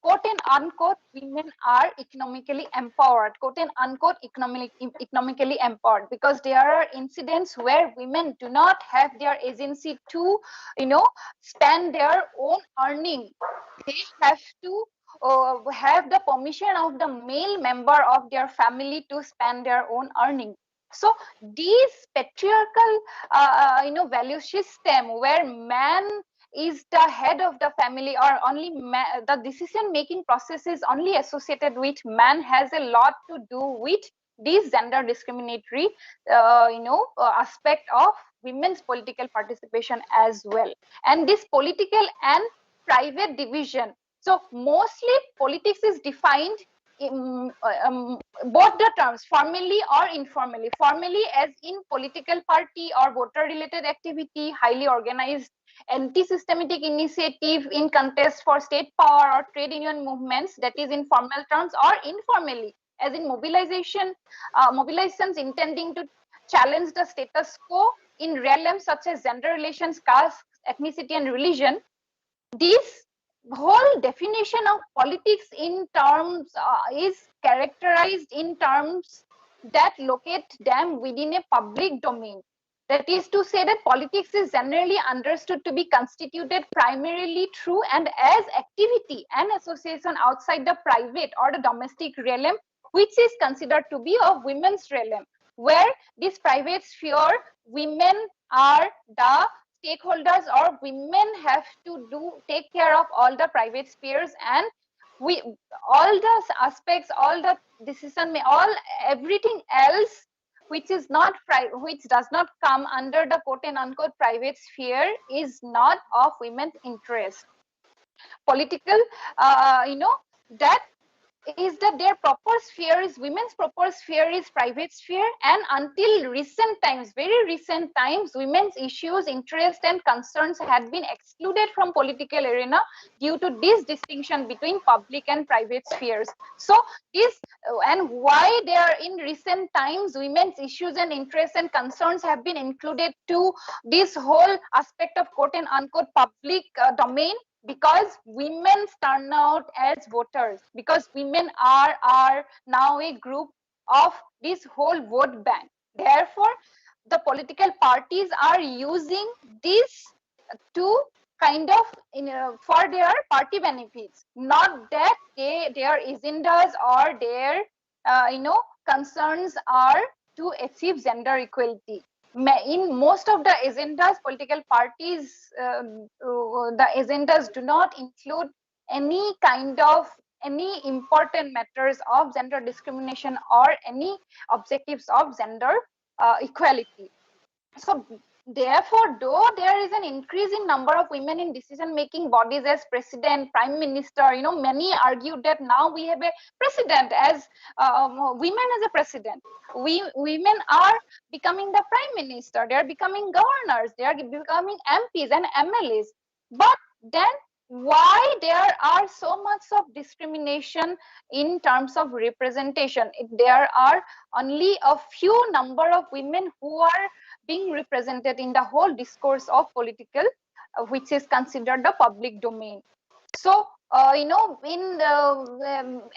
quote and unquote women are economically empowered, quote and unquote economically empowered, because there are incidents where women do not have their agency to spend their own earning. They have to have the permission of the male member of their family to spend their own earning. So these patriarchal value system, where man is the head of the family, or only the decision making process is only associated with man, has a lot to do with this gender discriminatory aspect of women's political participation as well. And this political and private division, so mostly politics is defined in, both the terms, formally or informally. Formally as in political party or voter related activity, highly organized anti-systematic initiative in contest for state power or trade union movements, that is in formal terms, or informally as in mobilizations intending to challenge the status quo in realms such as gender relations, caste, ethnicity and religion. This whole definition of politics in terms is characterized in terms that locate them within a public domain. That is to say that politics is generally understood to be constituted primarily through and as activity and association outside the private or the domestic realm, which is considered to be of women's realm, where this private sphere, women are the stakeholders, or women have to take care of all the private spheres, and we all the aspects, all the decision, everything else which is not which does not come under the quote and unquote private sphere is not of women's interest. Political, that is that their proper sphere is, women's proper sphere is private sphere, and until recent times, very recent times, women's issues, interests and concerns had been excluded from political arena due to this distinction between public and private spheres. So this, and why they are in recent times women's issues and interests and concerns have been included to this whole aspect of quote and unquote public domain, because women's turnout as voters, because women are now a group of this whole vote bank. Therefore, the political parties are using this to kind of for their party benefits, not that their agendas or their concerns are to achieve gender equality. In most of the agendas, political parties, the agendas do not include any kind of any important matters of gender discrimination or any objectives of gender equality. So therefore, though there is an increase in number of women in decision making bodies as president, prime minister, many argue that now we have a president as women as a president. Women are becoming the prime minister, they are becoming governors, they are becoming MPs and MLAs. But then why there are so much of discrimination in terms of representation? There are only a few number of women who are being represented in the whole discourse of political, which is considered the public domain. So, in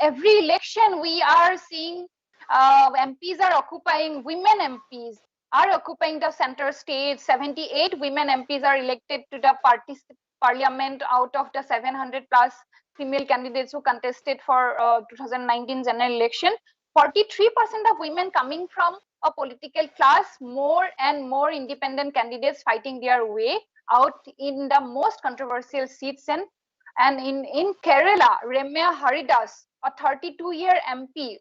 every election we are seeing MPs are occupying, women MPs are occupying the center stage. 78 women MPs are elected to the parliament out of the 700 plus female candidates who contested for 2019 general election. 43% of women coming from a political class, more and more independent candidates fighting their way out in the most controversial seats. And in Kerala, Ramya Haridas, a 32-year MP,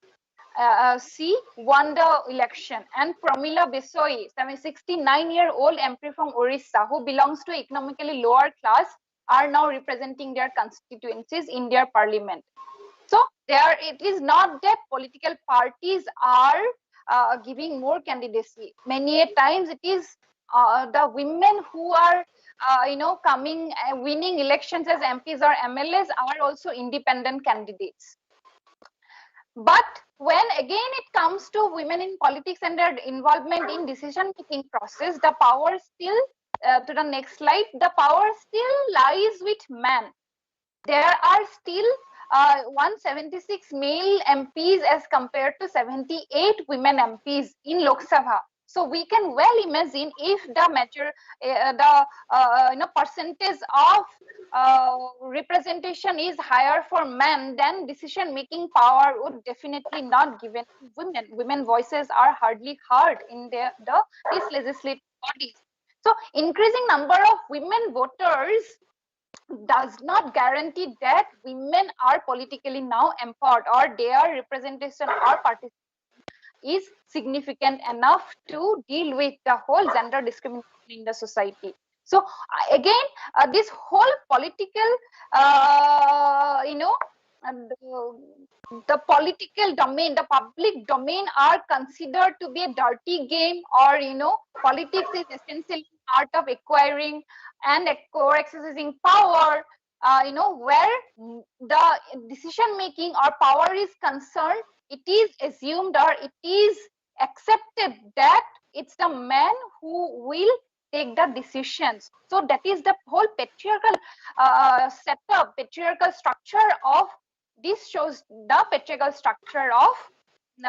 she won the election, and Pramila Bisoi, a 69-year-old MP from Orissa, who belongs to economically lower class, are now representing their constituencies in their parliament. So it is not that political parties are giving more candidacy. Many a times it is the women who are coming winning elections as MPs or MLAs are also independent candidates. But when again it comes to women in politics and their involvement in decision making process, the power still to the next slide, the power still lies with men. There are still 176 male MPs as compared to 78 women MPs in Lok Sabha. So we can well imagine if the percentage of representation is higher for men, then decision making power would definitely not given to women. Women voices are hardly heard in these legislative bodies. So increasing number of women voters does not guarantee that women are politically now empowered or their representation or participation is significant enough to deal with the whole gender discrimination in the society. So again, this whole political, the political domain, the public domain are considered to be a dirty game, or politics is essentially art of acquiring and exercising power. Where the decision making or power is concerned, it is assumed or it is accepted that it's the man who will take the decisions. So that is the whole patriarchal setup, patriarchal structure of this shows the patriarchal structure of the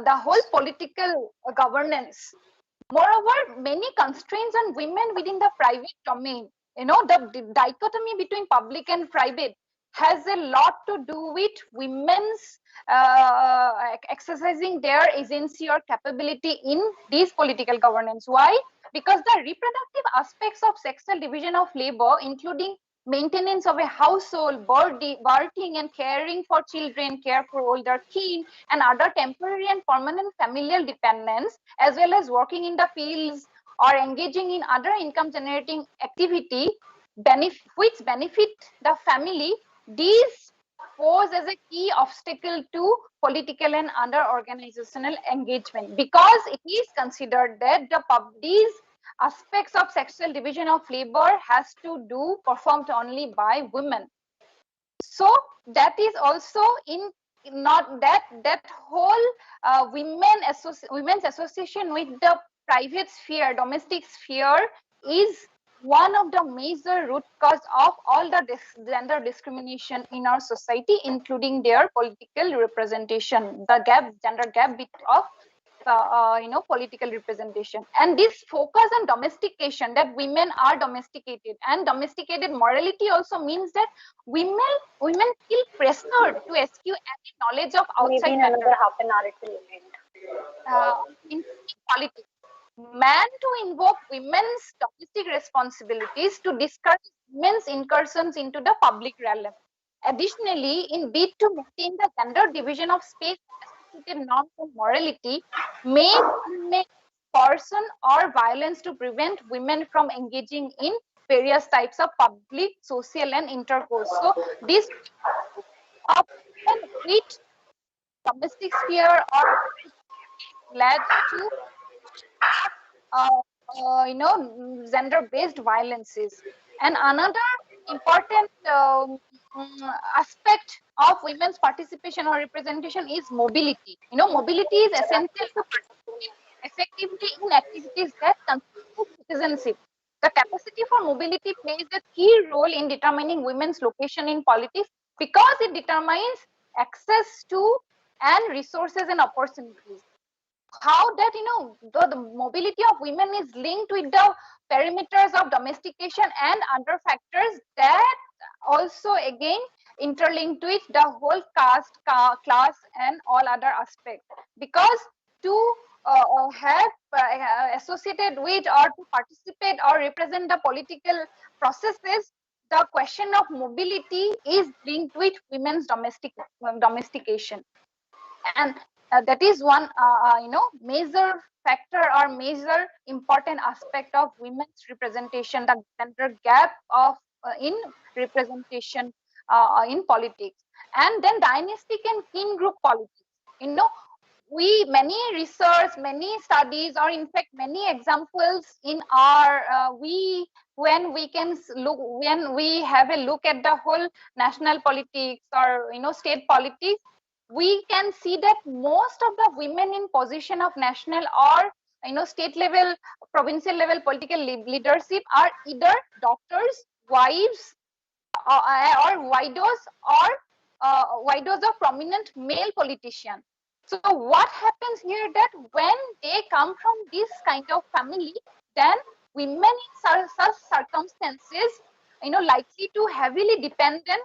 whole political governance. Moreover, many constraints on women within the private domain, the dichotomy between public and private has a lot to do with women's exercising their agency or capability in these political governance. Why? Because the reproductive aspects of sexual division of labor, including maintenance of a household, birthing and caring for children, care for older kin, and other temporary and permanent familial dependence, as well as working in the fields or engaging in other income generating activity, which benefit the family, these pose as a key obstacle to political and other organizational engagement, because it is considered that these aspects of sexual division of labor has to do performed only by women. So that is also in not that whole women's association with the private sphere, domestic sphere, is one of the major root cause of all the gender discrimination in our society, including their political representation, the gender gap of political representation. And this focus on domestication, that women are domesticated, and domesticated morality also means that women feel pressured to eschew any knowledge of outside Maybe in another matters. half an hour it will end. In politics, man to invoke women's domestic responsibilities to discourage women's incursions into the public realm. Additionally, in bid to maintain the gender division of space associated norms of morality, may person or violence to prevent women from engaging in various types of public, social, and intercourse. So, this of women with domestic sphere or led to gender-based violences. And another important aspect of women's participation or representation is mobility. Mobility is essential to participate effectively in activities that constitute citizenship. The capacity for mobility plays a key role in determining women's location in politics, because it determines access to and resources and opportunities. How that the mobility of women is linked with the parameters of domestication and other factors that also again interlinked with the whole caste, class, and all other aspects. Because to have associated with or to participate or represent the political processes, the question of mobility is linked with women's domestication. And that is one major factor or major important aspect of women's representation, the gender gap of in representation in politics. And then dynastic and kin group politics. Many research, many studies, or in fact many examples in our when we have a look at the whole national politics or state politics, we can see that most of the women in position of national or state level, provincial level political leadership are either daughters, wives, or widows of prominent male politicians. So what happens here, that when they come from this kind of family, then women in such circumstances likely to heavily dependent,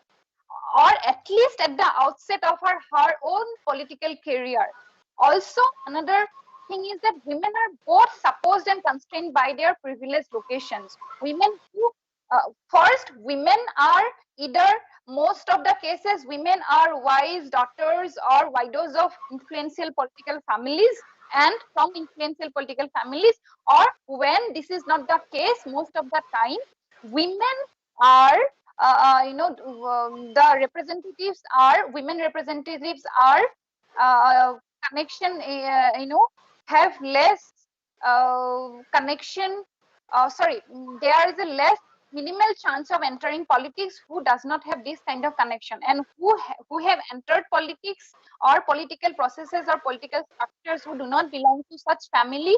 or at least at the outset of her own political career. Also, another thing is that women are both supposed and constrained by their privileged locations. Women who, first, women are either, most of the cases, women are wives, daughters, or widows of influential political families and from influential political families, or when this is not the case, most of the time, women are, the representatives are, women representatives are connection, have less connection, sorry, there is a less minimal chance of entering politics who does not have this kind of connection, and who have entered politics or political processes or political structures who do not belong to such family,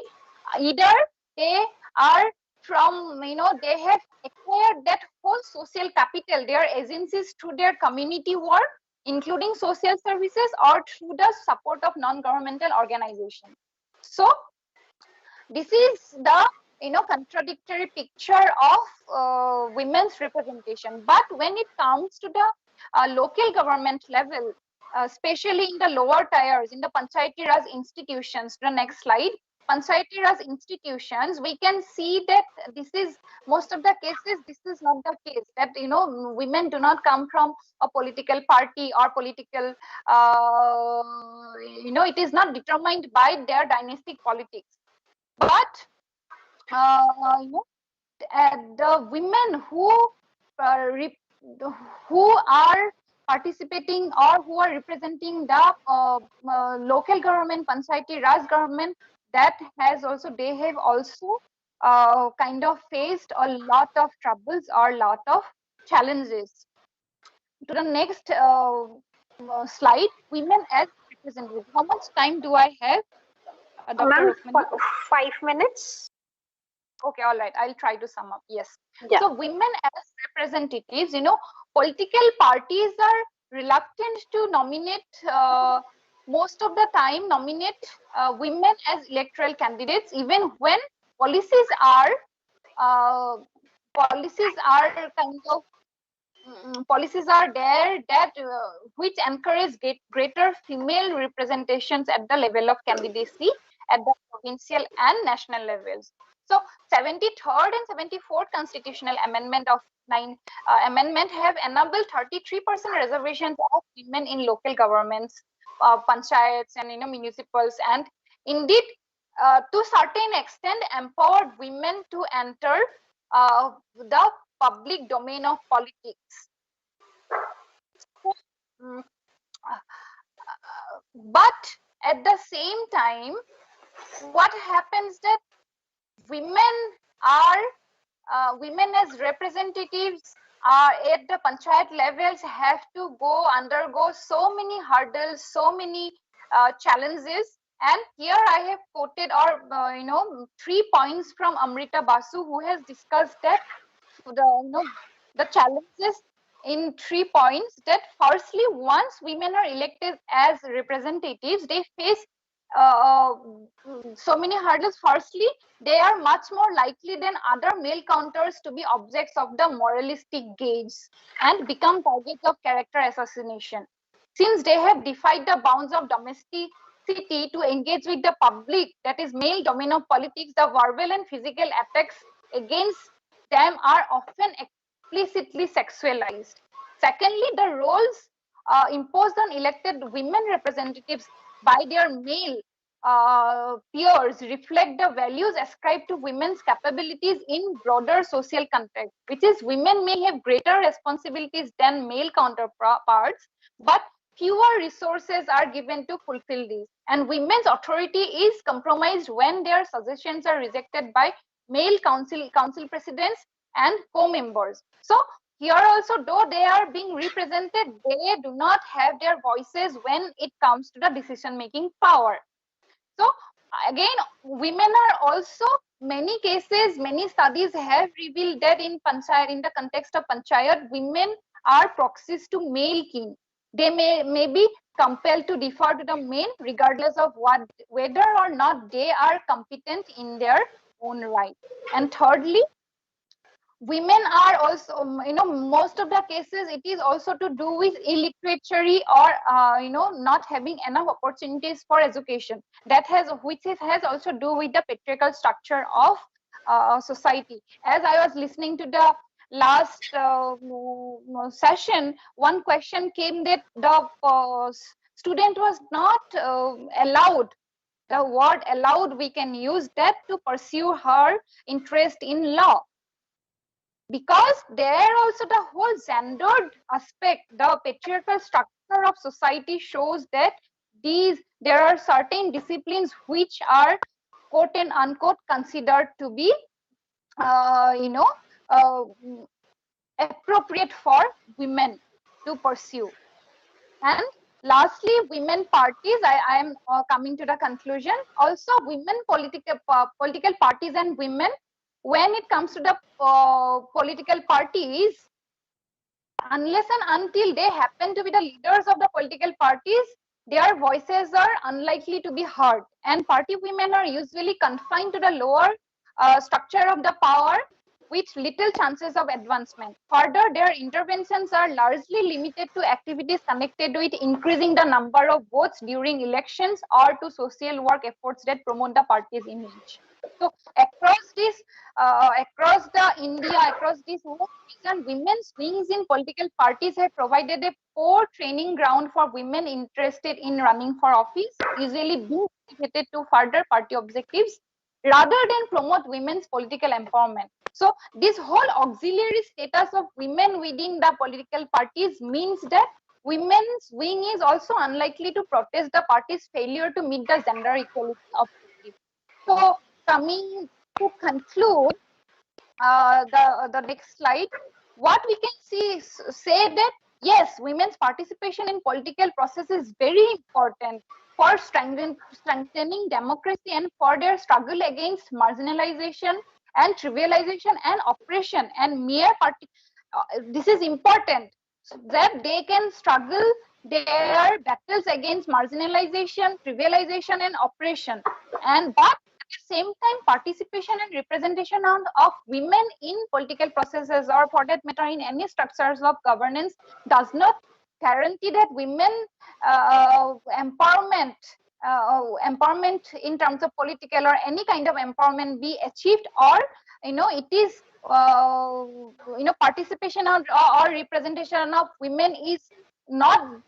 either they are from, they have acquired that whole social capital, their agencies through their community work, including social services, or through the support of non-governmental organizations. So this is the contradictory picture of women's representation. But when it comes to the local government level, especially in the lower tiers, in the Panchayati Raj institutions, the next slide, Panchayati Raj institutions, we can see that this is, most of the cases, this is not the case, that women do not come from a political party or political, it is not determined by their dynastic politics. But the women who are participating or who are representing the local government, Panchayati Raj government, that has also, they have also kind of faced a lot of troubles or lot of challenges. To the next slide, women as representatives. How much time do I have, Dr. Rukmini? 5 minutes. Okay, all right, I'll try to sum up. Yes. Yeah. So women as representatives, political parties are reluctant to nominate, most of the time nominate women as electoral candidates, even when policies are kind of policies are there that which encourage greater female representations at the level of candidacy at the provincial and national levels. So 73rd and 74th constitutional amendment of amendment have enabled 33% reservations of women in local governments, panchayats and municipals, and indeed to certain extent empowered women to enter the public domain of politics. But at the same time, what happens that women are women as representatives at the panchayat levels have to undergo so many hurdles, so many challenges. And here I have quoted, or 3 points from Amrita Basu, who has discussed that the challenges in 3 points. That firstly, once women are elected as representatives, they face so many hurdles. Firstly, they are much more likely than other male counters to be objects of the moralistic gaze and become targets of character assassination, since they have defied the bounds of domesticity to engage with the public, that is male domain of politics. The verbal and physical attacks against them are often explicitly sexualized. Secondly, the roles imposed on elected women representatives by their male peers reflect the values ascribed to women's capabilities in broader social context, which is women may have greater responsibilities than male counterparts, but fewer resources are given to fulfill these. And women's authority is compromised when their suggestions are rejected by male council presidents and co-members. So here also, though they are being represented, they do not have their voices when it comes to the decision-making power. So again, women are also, many cases, many studies have revealed that in panchayat, in the context of panchayat, women are proxies to male king. They may be compelled to defer to the men regardless of whether or not they are competent in their own right. And thirdly, women are also, most of the cases it is also to do with illiteracy or not having enough opportunities for education. That has also do with the patriarchal structure of society. As I was listening to the last session, one question came that the student was not allowed, the word allowed, we can use that, to pursue her interest in law, because there also the whole gendered aspect, the patriarchal structure of society shows that there are certain disciplines which are quote and unquote considered to be uh, appropriate for women to pursue. And lastly, women parties. I am coming to the conclusion. Also, women political parties and women, when it comes to the political parties, unless and until they happen to be the leaders of the political parties, their voices are unlikely to be heard. And party women are usually confined to the lower structure of the power, with little chances of advancement. Further, their interventions are largely limited to activities connected with increasing the number of votes during elections or to social work efforts that promote the party's image. So across the India, across this whole region, women's wings in political parties have provided a poor training ground for women interested in running for office, usually being motivated to further party objectives rather than promote women's political empowerment. So this whole auxiliary status of women within the political parties means that women's wing is also unlikely to protest the party's failure to meet the gender equality objective. So coming to conclude, the next slide, what we can say that yes, women's participation in political process is very important for strengthening democracy and for their struggle against marginalization and trivialization and oppression and mere party. This is important, so that they can struggle their battles against marginalization, trivialization, and oppression. And but at the same time, participation and representation of women in political processes, or for that matter in any structures of governance, does not guarantee that women empowerment in terms of political or any kind of empowerment be achieved, or it is participation or representation of women is not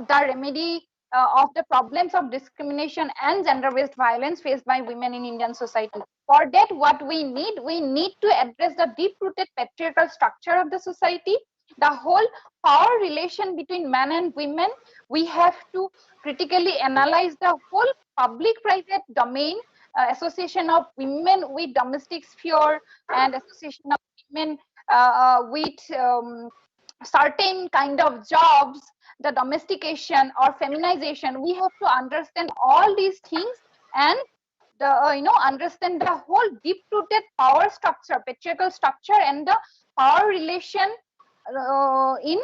the remedy of the problems of discrimination and gender-based violence faced by women in Indian society. For that, what we need to address the deep-rooted patriarchal structure of the society, the whole power relation between men and women. We have to critically analyze the whole public-private domain, association of women with domestic sphere, and association of women with certain kind of jobs, the domestication or feminization. We have to understand all these things and understand the whole deep-rooted power structure, patriarchal structure, and the power relation in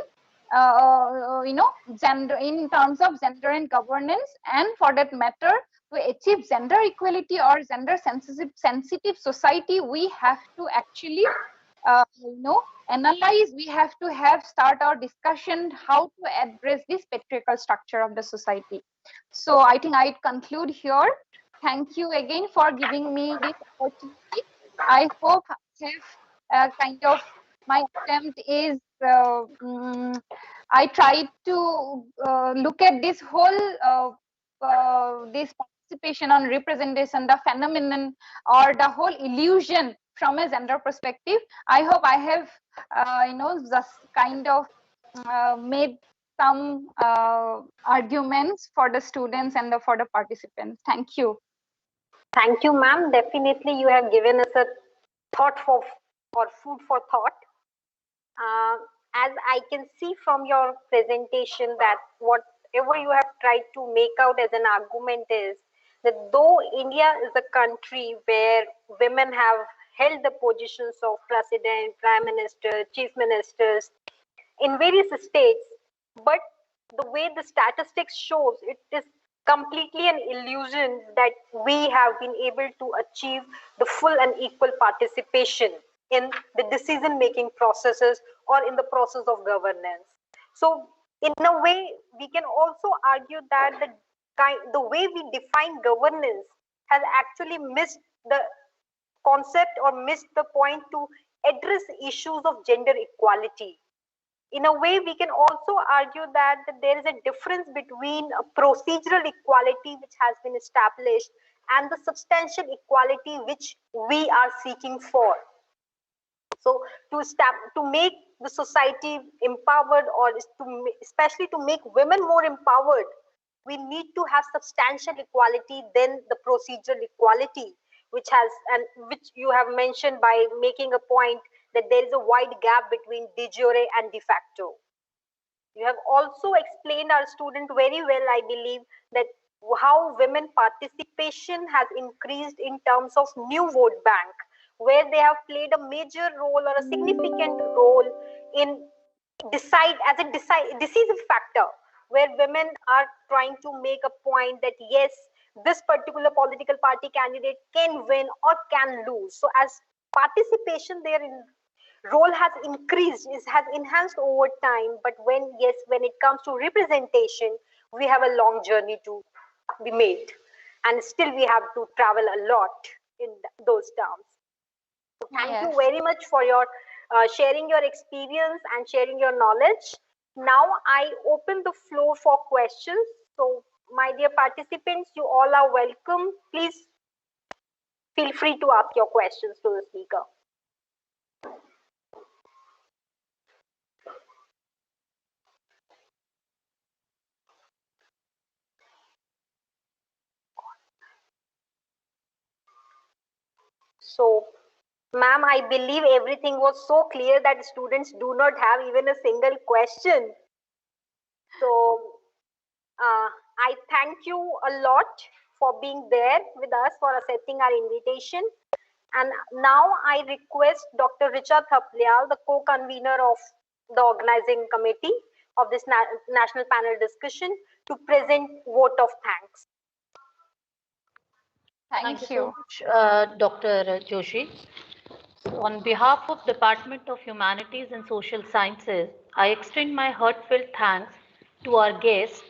gender, in terms of gender and governance. And for that matter, to achieve gender equality or gender sensitive society, we have to actually analyze, we have to start our discussion how to address this patriarchal structure of the society. So I think I'd conclude here. Thank you again for giving me this opportunity. I hope kind of my attempt is I tried to look at this whole this participation on representation, the phenomenon or the whole illusion from a gender perspective. I hope I have just kind of made some arguments for the students and for the participants. Thank you. Thank you, ma'am. Definitely, you have given us a thought for food for thought. As I can see from your presentation that whatever you have tried to make out as an argument is that though India is a country where women have held the positions of president, prime minister, chief ministers in various states, but the way the statistics shows, it is completely an illusion that we have been able to achieve the full and equal participation in the decision-making processes or in the process of governance. So in a way, we can also argue that the way we define governance has actually missed the concept or missed the point to address issues of gender equality. In a way, we can also argue that there is a difference between a procedural equality which has been established and the substantial equality which we are seeking for. So to make the society empowered, or especially to make women more empowered, we need to have substantial equality than the procedural equality, which you have mentioned by making a point that there is a wide gap between de jure and de facto. You have also explained our student very well, I believe, that how women participation has increased in terms of new vote bank, where they have played a major role or a significant role in decisive factor, where women are trying to make a point that yes, this particular political party candidate can win or can lose. So as participation there in role has increased, has enhanced over time, but when it comes to representation, we have a long journey to be made, and still we have to travel a lot in those terms. So thank you very much for your sharing your experience and sharing your knowledge. Now I open the floor for questions. So my dear participants, you all are welcome. Please feel free to ask your questions to the speaker. So, ma'am, I believe everything was so clear that students do not have even a single question. So, I thank you a lot for being there with us, for accepting our invitation. And now I request Dr. Richa Thaplyal, the co-convener of the organizing committee of this national panel discussion, to present vote of thanks. Thank you so much, Dr. Joshi. So on behalf of Department of Humanities and Social Sciences, I extend my heartfelt thanks to our guest,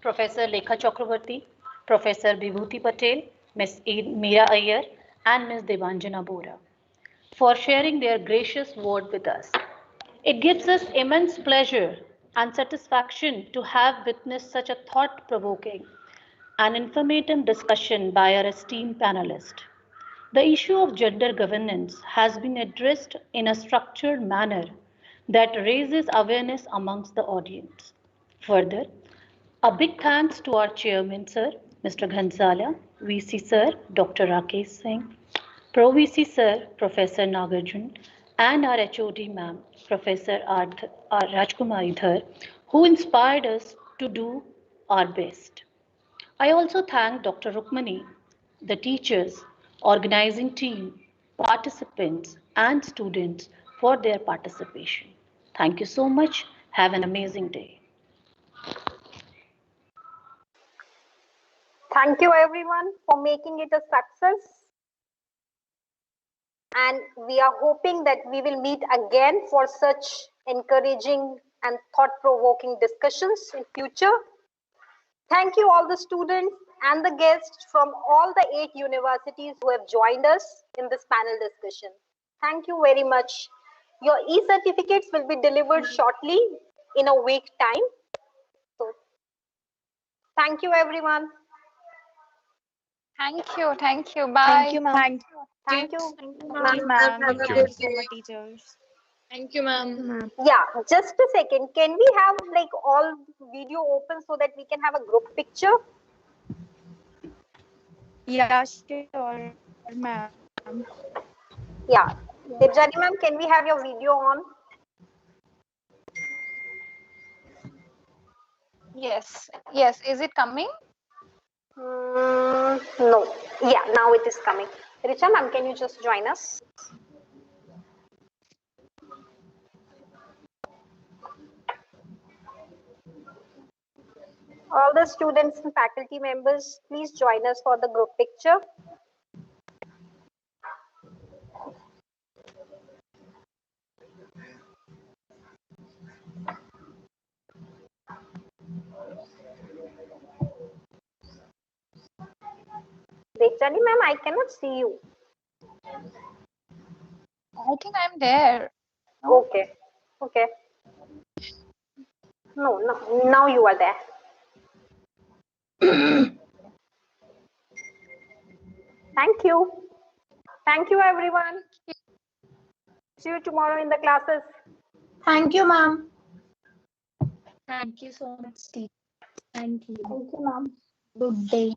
Professor Lekha Chakravarti, Professor Vibhuti Patel, Ms. Meera Iyer, and Ms. Devanjana Bora, for sharing their gracious word with us. It gives us immense pleasure and satisfaction to have witnessed such a thought-provoking and informative discussion by our esteemed panelists. The issue of gender governance has been addressed in a structured manner that raises awareness amongst the audience. Further, a big thanks to our chairman, sir, Mr. Ghansala, VC sir, Dr. Rakesh Singh, Pro VC sir, Professor Nagarjun, and our HOD ma'am, Professor Rajkumari Dhar, who inspired us to do our best. I also thank Dr. Rukmani, the teachers, organizing team, participants, and students for their participation. Thank you so much. Have an amazing day. Thank you everyone for making it a success. And we are hoping that we will meet again for such encouraging and thought-provoking discussions in future. Thank you all the students and the guests from all the 8 universities who have joined us in this panel discussion. Thank you very much. Your e-certificates will be delivered shortly in a week time. So thank you everyone. Thank you. Bye. Thank you, ma'am. Thank you. Thank you, ma'am. Thank you so much, teachers. Thank you, ma'am. Yeah, just a second. Can we have like all video open so that we can have a group picture? Yeah, sure, ma'am. Yeah. Debjani ma'am, can we have your video on? Yes. Is it coming? No. Yeah, now it is coming. Richa ma'am, can you just join us? All the students and faculty members, please join us for the group picture. Rechani ma'am, I cannot see you. I think I'm there. Okay. Okay. No, now you are there. Thank you. Thank you, everyone. See you tomorrow in the classes. Thank you, ma'am. Thank you so much, Steve. Thank you. Thank you, ma'am. Good day.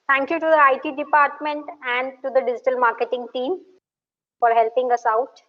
Thank you to the IT department and to the digital marketing team for helping us out.